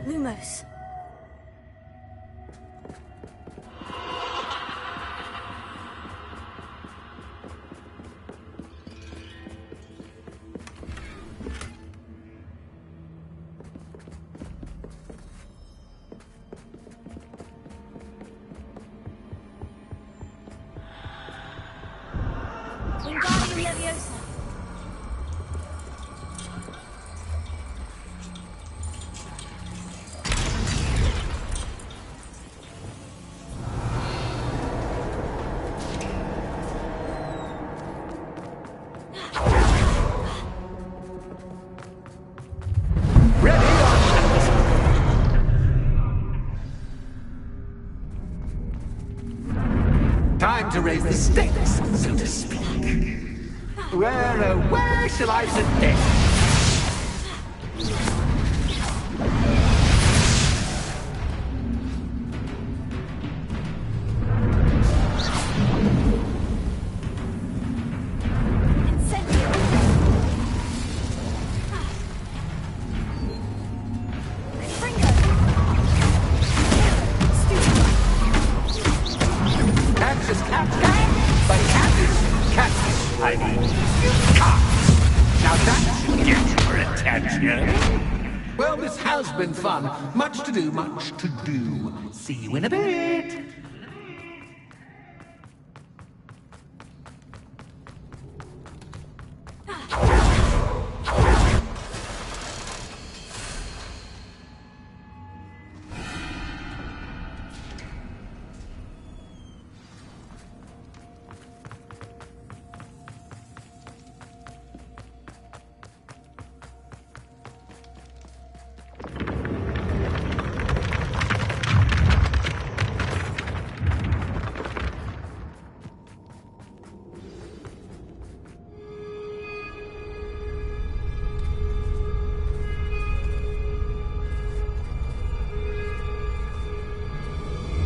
Lumos. Wingardium Leviosa. Time to raise the stakes, so to speak. Where shall I sit next? Catch is catch, but catch is catch. I mean, you can't. Now that should get your attention. Well, this has been fun. Much to do, much to do. See you in a bit.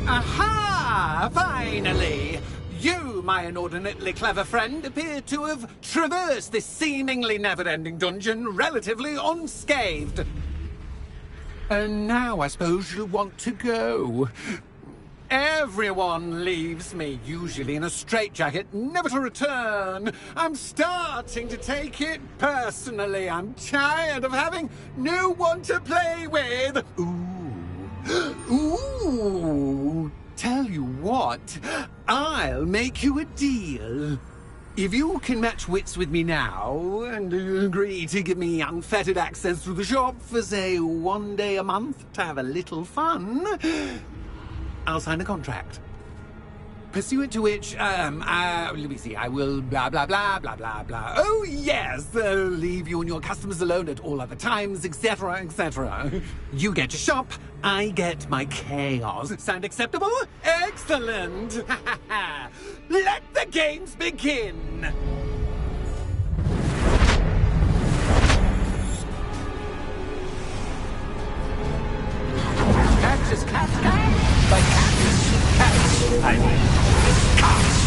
Aha! Finally! You, my inordinately clever friend, appear to have traversed this seemingly never-ending dungeon relatively unscathed. And now I suppose you'll want to go. Everyone leaves me, usually in a straitjacket, never to return. I'm starting to take it personally. I'm tired of having no one to play with. Ooh, tell you what, I'll make you a deal. If you can match wits with me now, and agree to give me unfettered access to the shop for, say, 1 day a month to have a little fun, I'll sign a contract. Pursuant to which, let me see, I will blah, blah, blah, blah, blah, blah. Oh, yes, leave you and your customers alone at all other times, etc., etc. You get your shop, I get my chaos. Sound acceptable? Excellent! Let the games begin! Cactus, cactus, by cactus, cactus, I mean, cactus.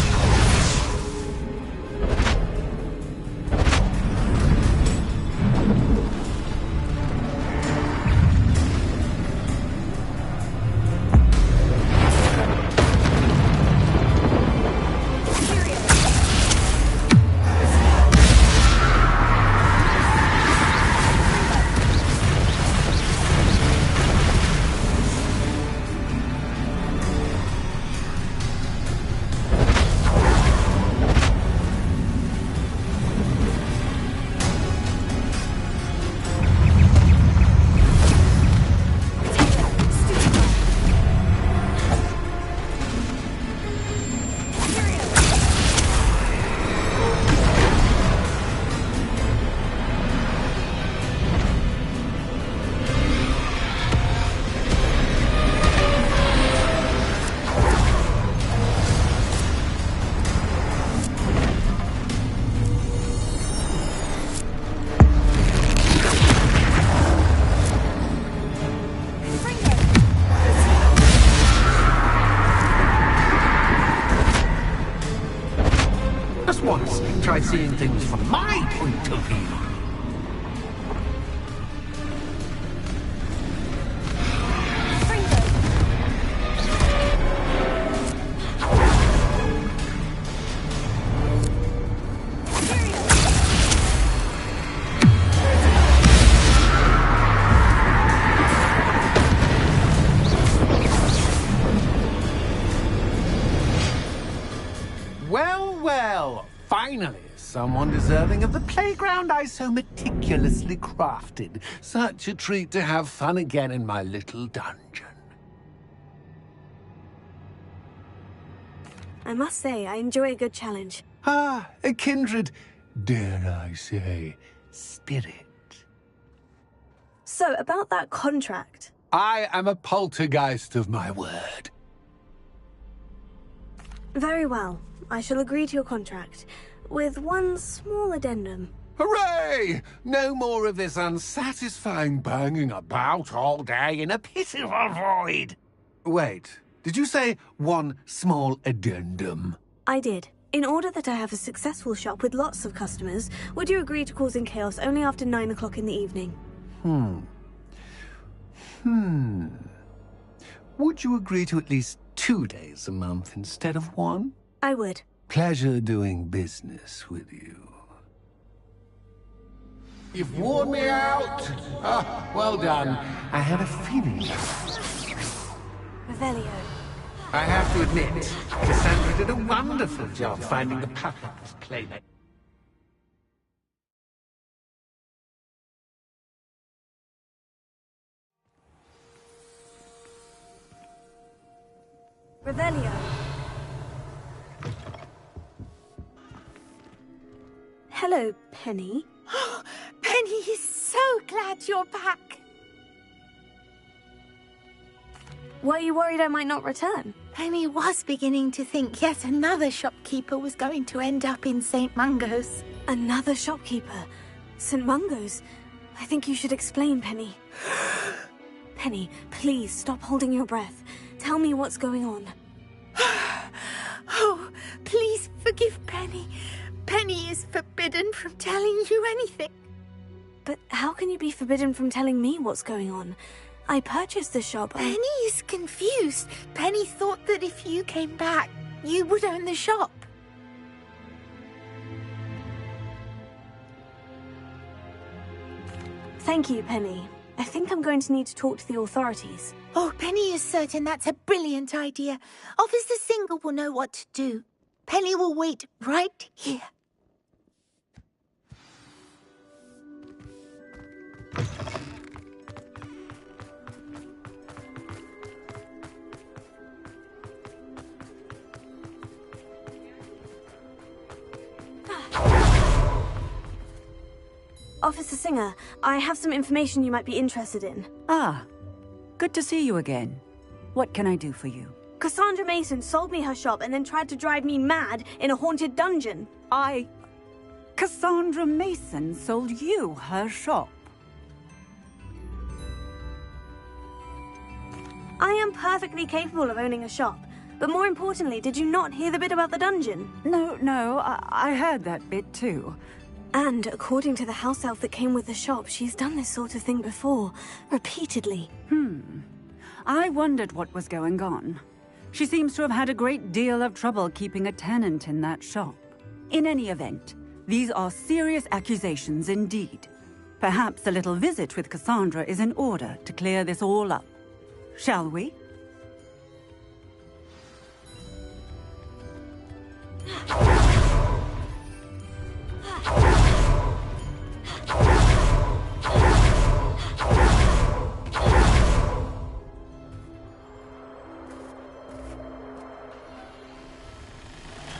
Once try seeing things from my point of view. Well, finally, someone deserving of the playground I so meticulously crafted. Such a treat to have fun again in my little dungeon. I must say, I enjoy a good challenge. Ah, a kindred, dare I say, spirit. So, about that contract. I am a poltergeist of my word. Very well. I shall agree to your contract, with one small addendum. Hooray! No more of this unsatisfying banging about all day in a pitiful void. Wait, did you say one small addendum? I did. In order that I have a successful shop with lots of customers, would you agree to causing chaos only after 9 o'clock in the evening? Would you agree to at least 2 days a month instead of 1? I would. Pleasure doing business with you. You've worn me out. Ah, well done. I had a feeling. Revelio. I have to admit, Cassandra did a wonderful job finding the puppet's playmate. Revelio. Hello, Penny. Penny is so glad you're back. Were you worried I might not return? Penny was beginning to think yet another shopkeeper was going to end up in St. Mungo's. Another shopkeeper? St. Mungo's? I think you should explain, Penny. Penny, please stop holding your breath. Tell me what's going on. Oh, please forgive Penny. Penny is forbidden from telling you anything. But how can you be forbidden from telling me what's going on? I purchased the shop. Penny is confused. Penny thought that if you came back, you would own the shop. Thank you, Penny. I think I'm going to need to talk to the authorities. Oh, Penny is certain that's a brilliant idea. Officer Single will know what to do. Penny will wait right here. Officer Singer, I have some information you might be interested in. Ah, good to see you again. What can I do for you? Cassandra Mason sold me her shop and then tried to drive me mad in a haunted dungeon. Cassandra Mason sold you her shop? I am perfectly capable of owning a shop. But more importantly, did you not hear the bit about the dungeon? No, I heard that bit too. And according to the house elf that came with the shop, she's done this sort of thing before, repeatedly. I wondered what was going on. She seems to have had a great deal of trouble keeping a tenant in that shop. In any event, these are serious accusations indeed. Perhaps a little visit with Cassandra is in order to clear this all up. Shall we?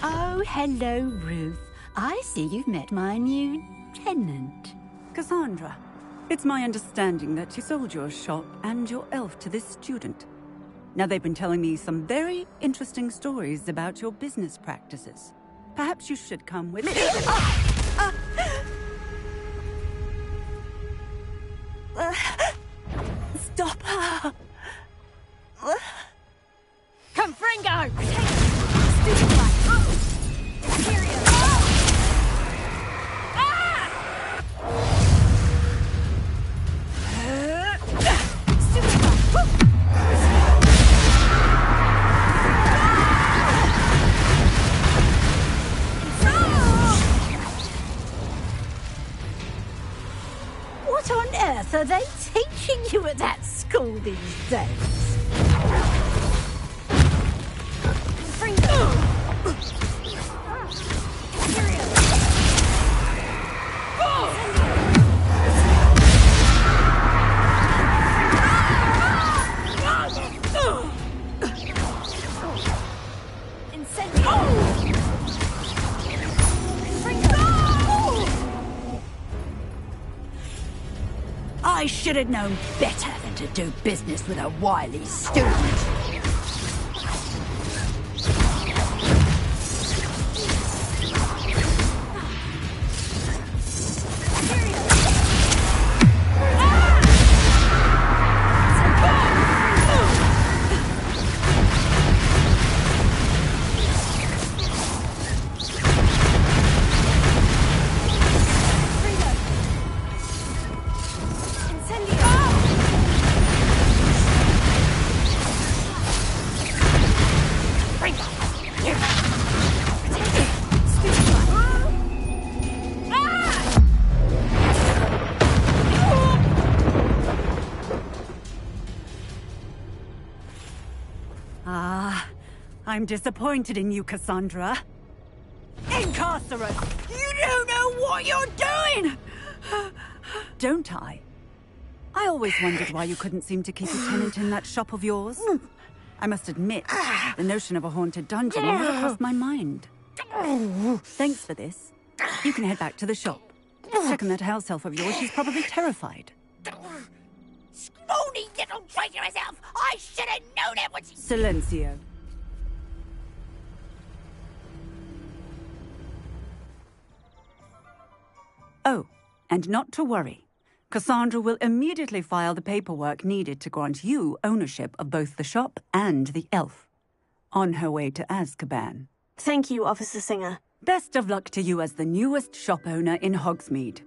Oh, hello, Ruth. I see you've met my new tenant. Cassandra, it's my understanding that you sold your shop and your elf to this student. Now, they've been telling me some very interesting stories about your business practices. Perhaps you should come with me. Stop her! Confringo! Stupid one! Imperial! Stupid one! What on earth are they teaching you at that school these days? I should have known better than to do business with a wily student. I'm disappointed in you, Cassandra. Incarcerate! You don't know what you're doing! Don't I? I always wondered why you couldn't seem to keep a tenant in that shop of yours. I must admit, the notion of a haunted dungeon never crossed my mind. Thanks for this. You can head back to the shop. Checking that house elf of yours, she's probably terrified. Scrawny little traitor herself! I should have known it when she... Silencio. Oh, and not to worry. Cassandra will immediately file the paperwork needed to grant you ownership of both the shop and the elf. On her way to Azkaban. Thank you, Officer Singer. Best of luck to you as the newest shop owner in Hogsmeade.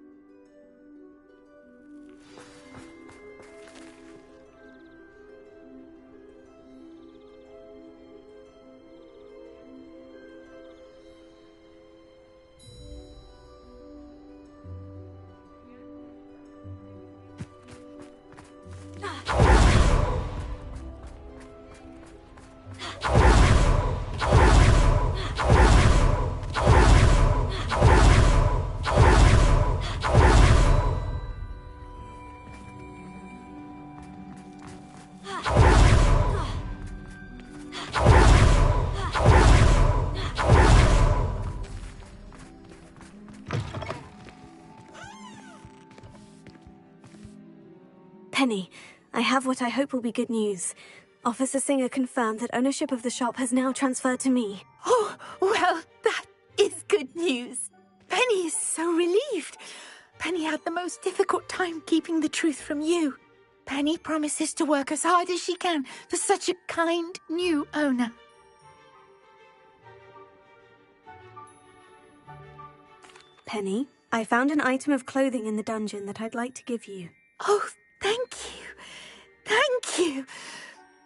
Penny, I have what I hope will be good news. Officer Singer confirmed that ownership of the shop has now transferred to me. Oh, well, that is good news. Penny is so relieved. Penny had the most difficult time keeping the truth from you. Penny promises to work as hard as she can for such a kind new owner. Penny, I found an item of clothing in the dungeon that I'd like to give you. Oh, thank you. Thank you.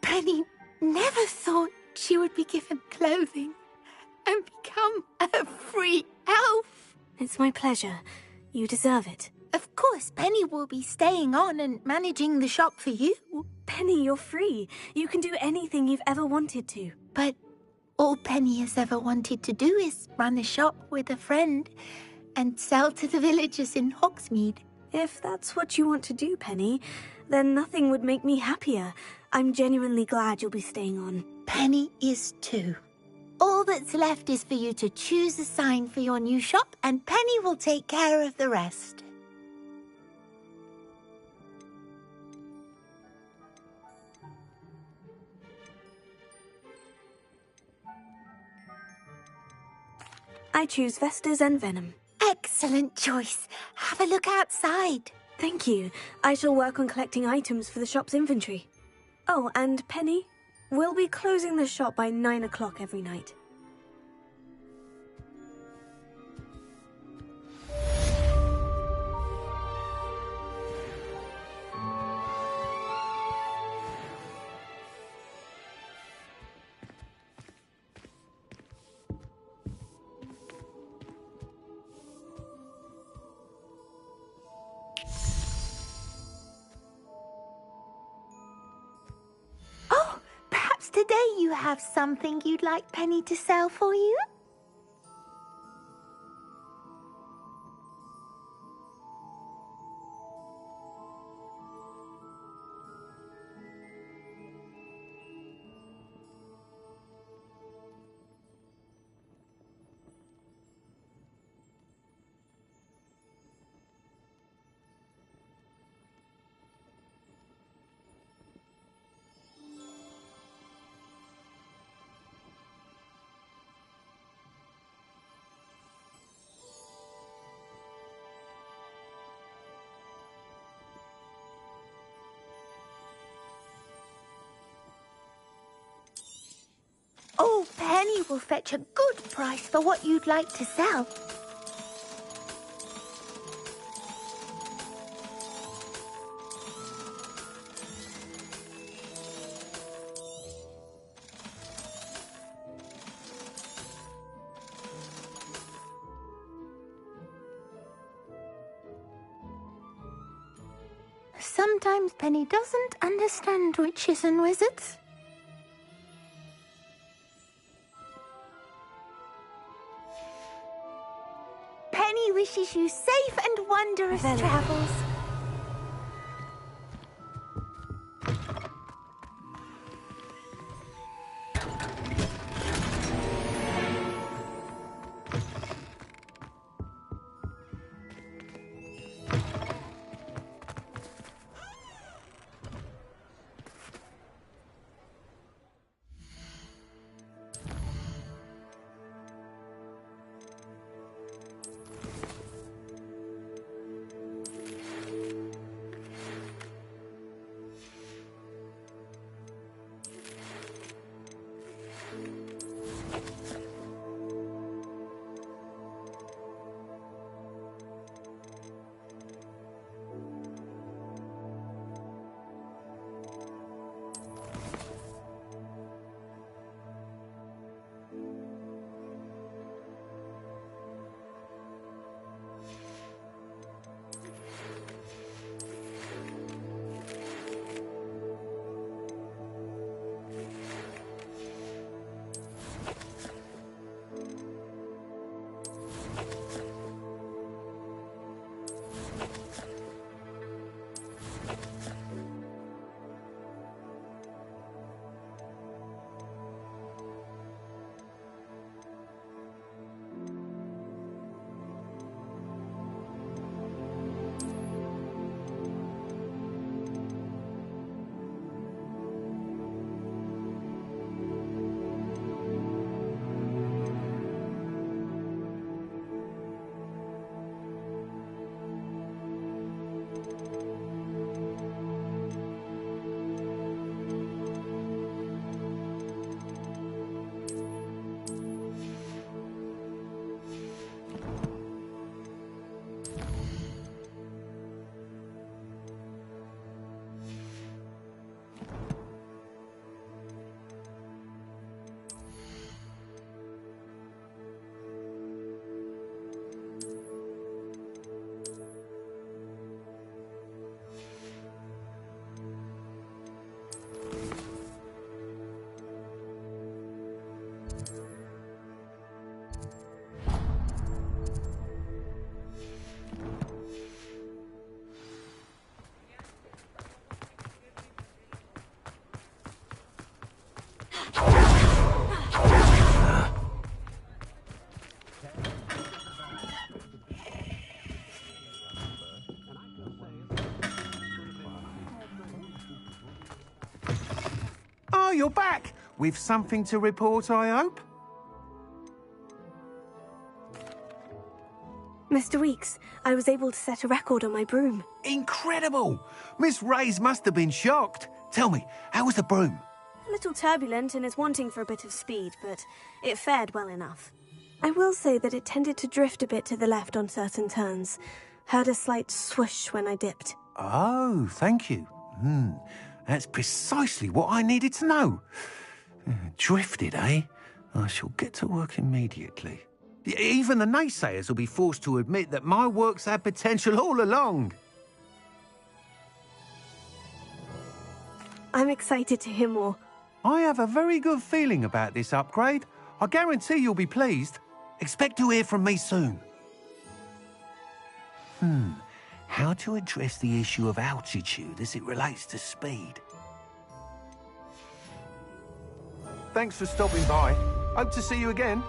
Penny never thought she would be given clothing and become a free elf. It's my pleasure. You deserve it. Of course, Penny will be staying on and managing the shop for you. Penny, you're free. You can do anything you've ever wanted to. But all Penny has ever wanted to do is run a shop with a friend and sell to the villagers in Hogsmeade. If that's what you want to do, Penny, then nothing would make me happier. I'm genuinely glad you'll be staying on. Penny is too. All that's left is for you to choose a sign for your new shop, and Penny will take care of the rest. I choose Vestas and Venom. Excellent choice. Have a look outside. Thank you. I shall work on collecting items for the shop's inventory. Oh, and Penny, we'll be closing the shop by 9 o'clock every night. Today you have something you'd like Penny to sell for you? Oh, Penny will fetch a good price for what you'd like to sell. Sometimes Penny doesn't understand witches and wizards. Penny wishes you safe and wondrous travels. Oh, you're back! With something to report, I hope? Mr. Weeks, I was able to set a record on my broom. Incredible! Miss Reyes must have been shocked. Tell me, how was the broom? A little turbulent and is wanting for a bit of speed, but it fared well enough. I will say that it tended to drift a bit to the left on certain turns. Heard a slight swoosh when I dipped. Oh, thank you. That's precisely what I needed to know. Drifted, eh? I shall get to work immediately. Even the naysayers will be forced to admit that my work's had potential all along. I'm excited to hear more. I have a very good feeling about this upgrade. I guarantee you'll be pleased. Expect to hear from me soon. How to address the issue of altitude as it relates to speed. Thanks for stopping by. Hope to see you again.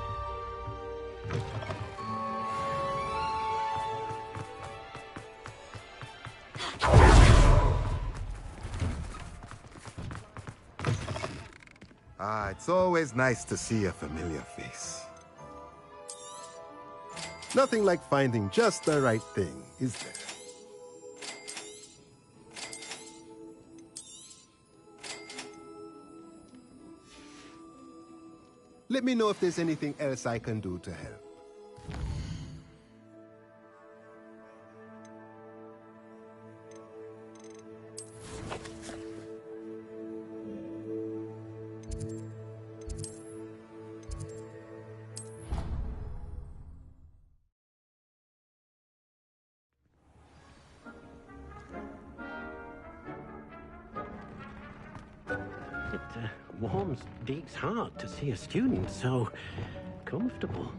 It's always nice to see a familiar face. Nothing like finding just the right thing, is there? Let me know if there's anything else I can do to help. Warms Deke's heart to see a student so comfortable.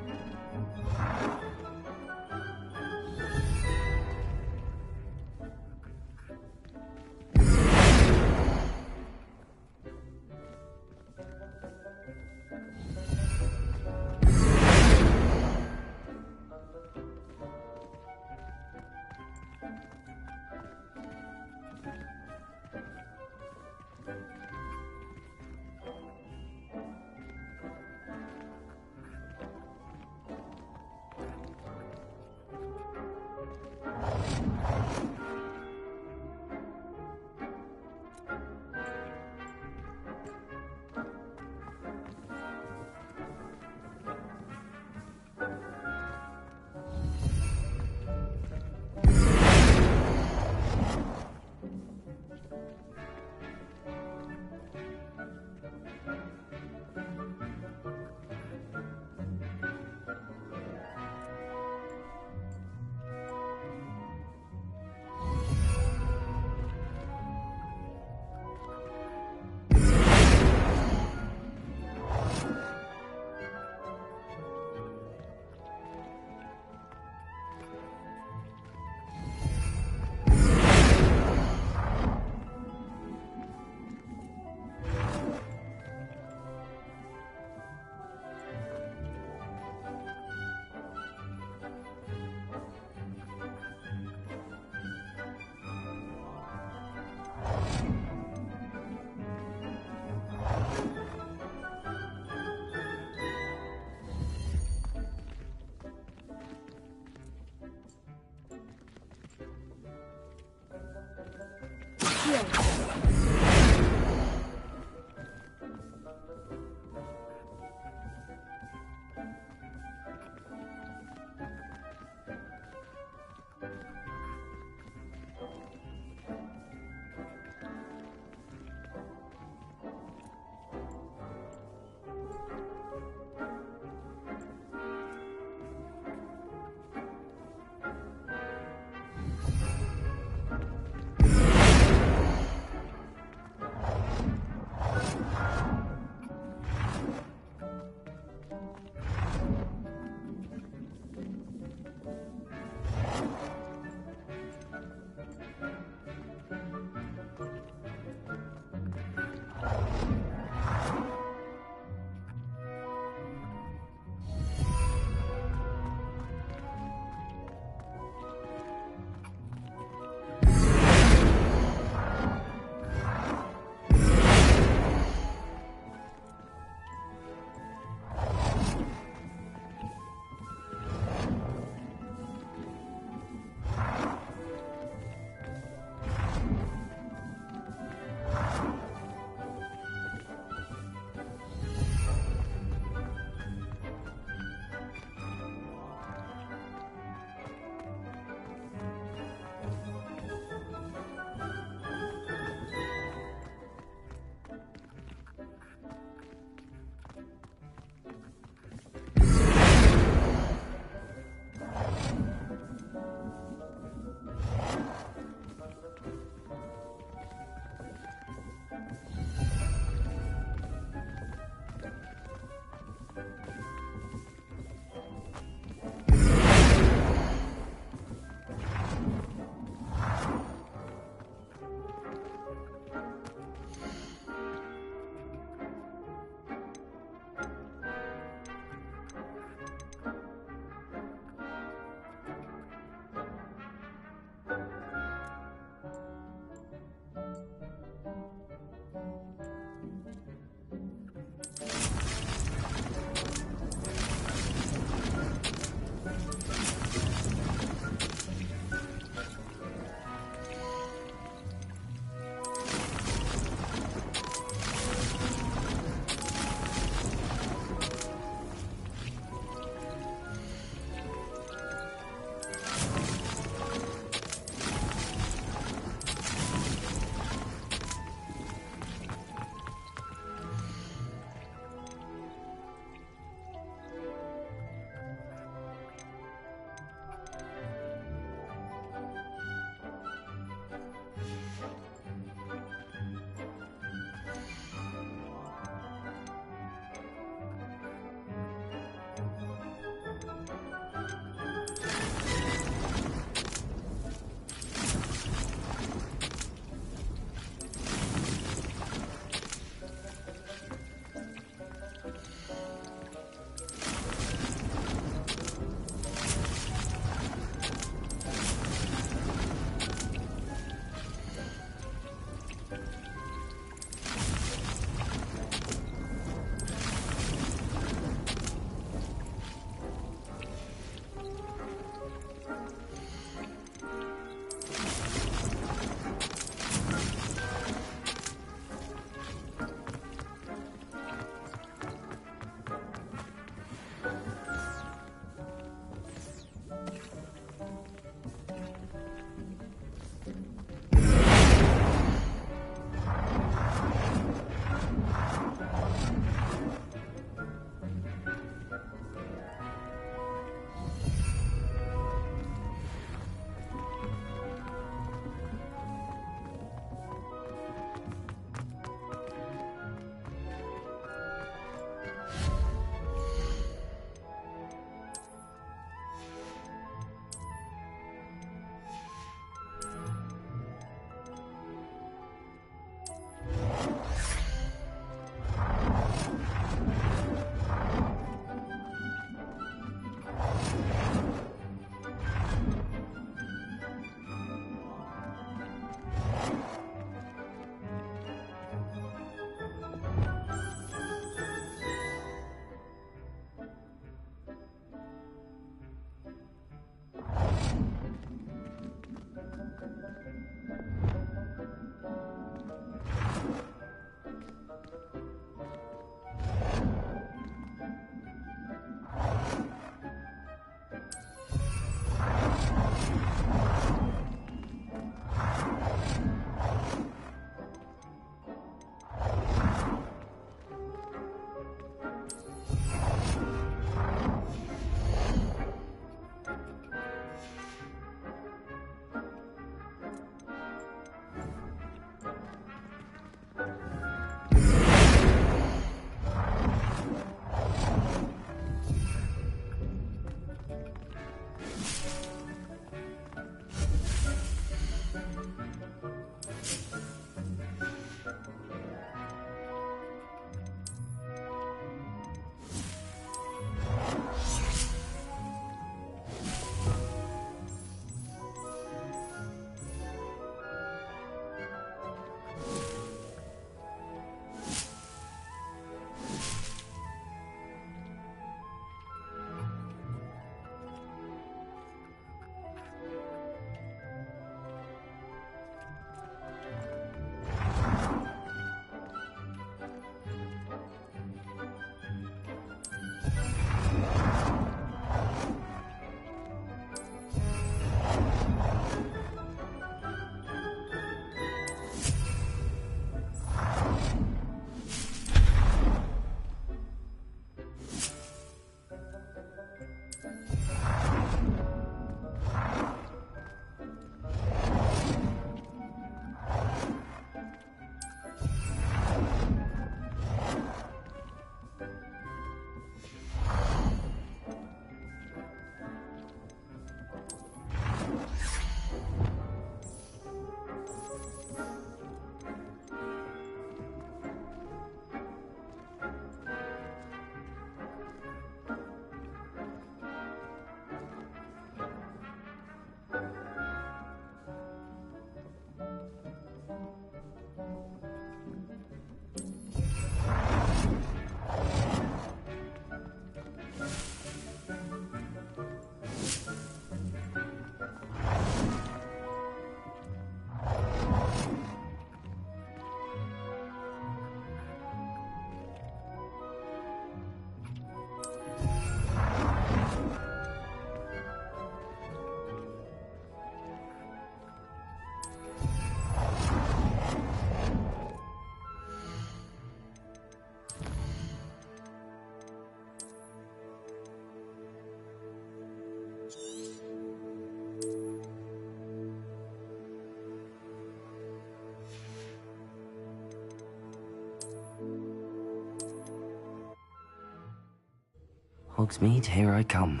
Hogsmeade, here I come.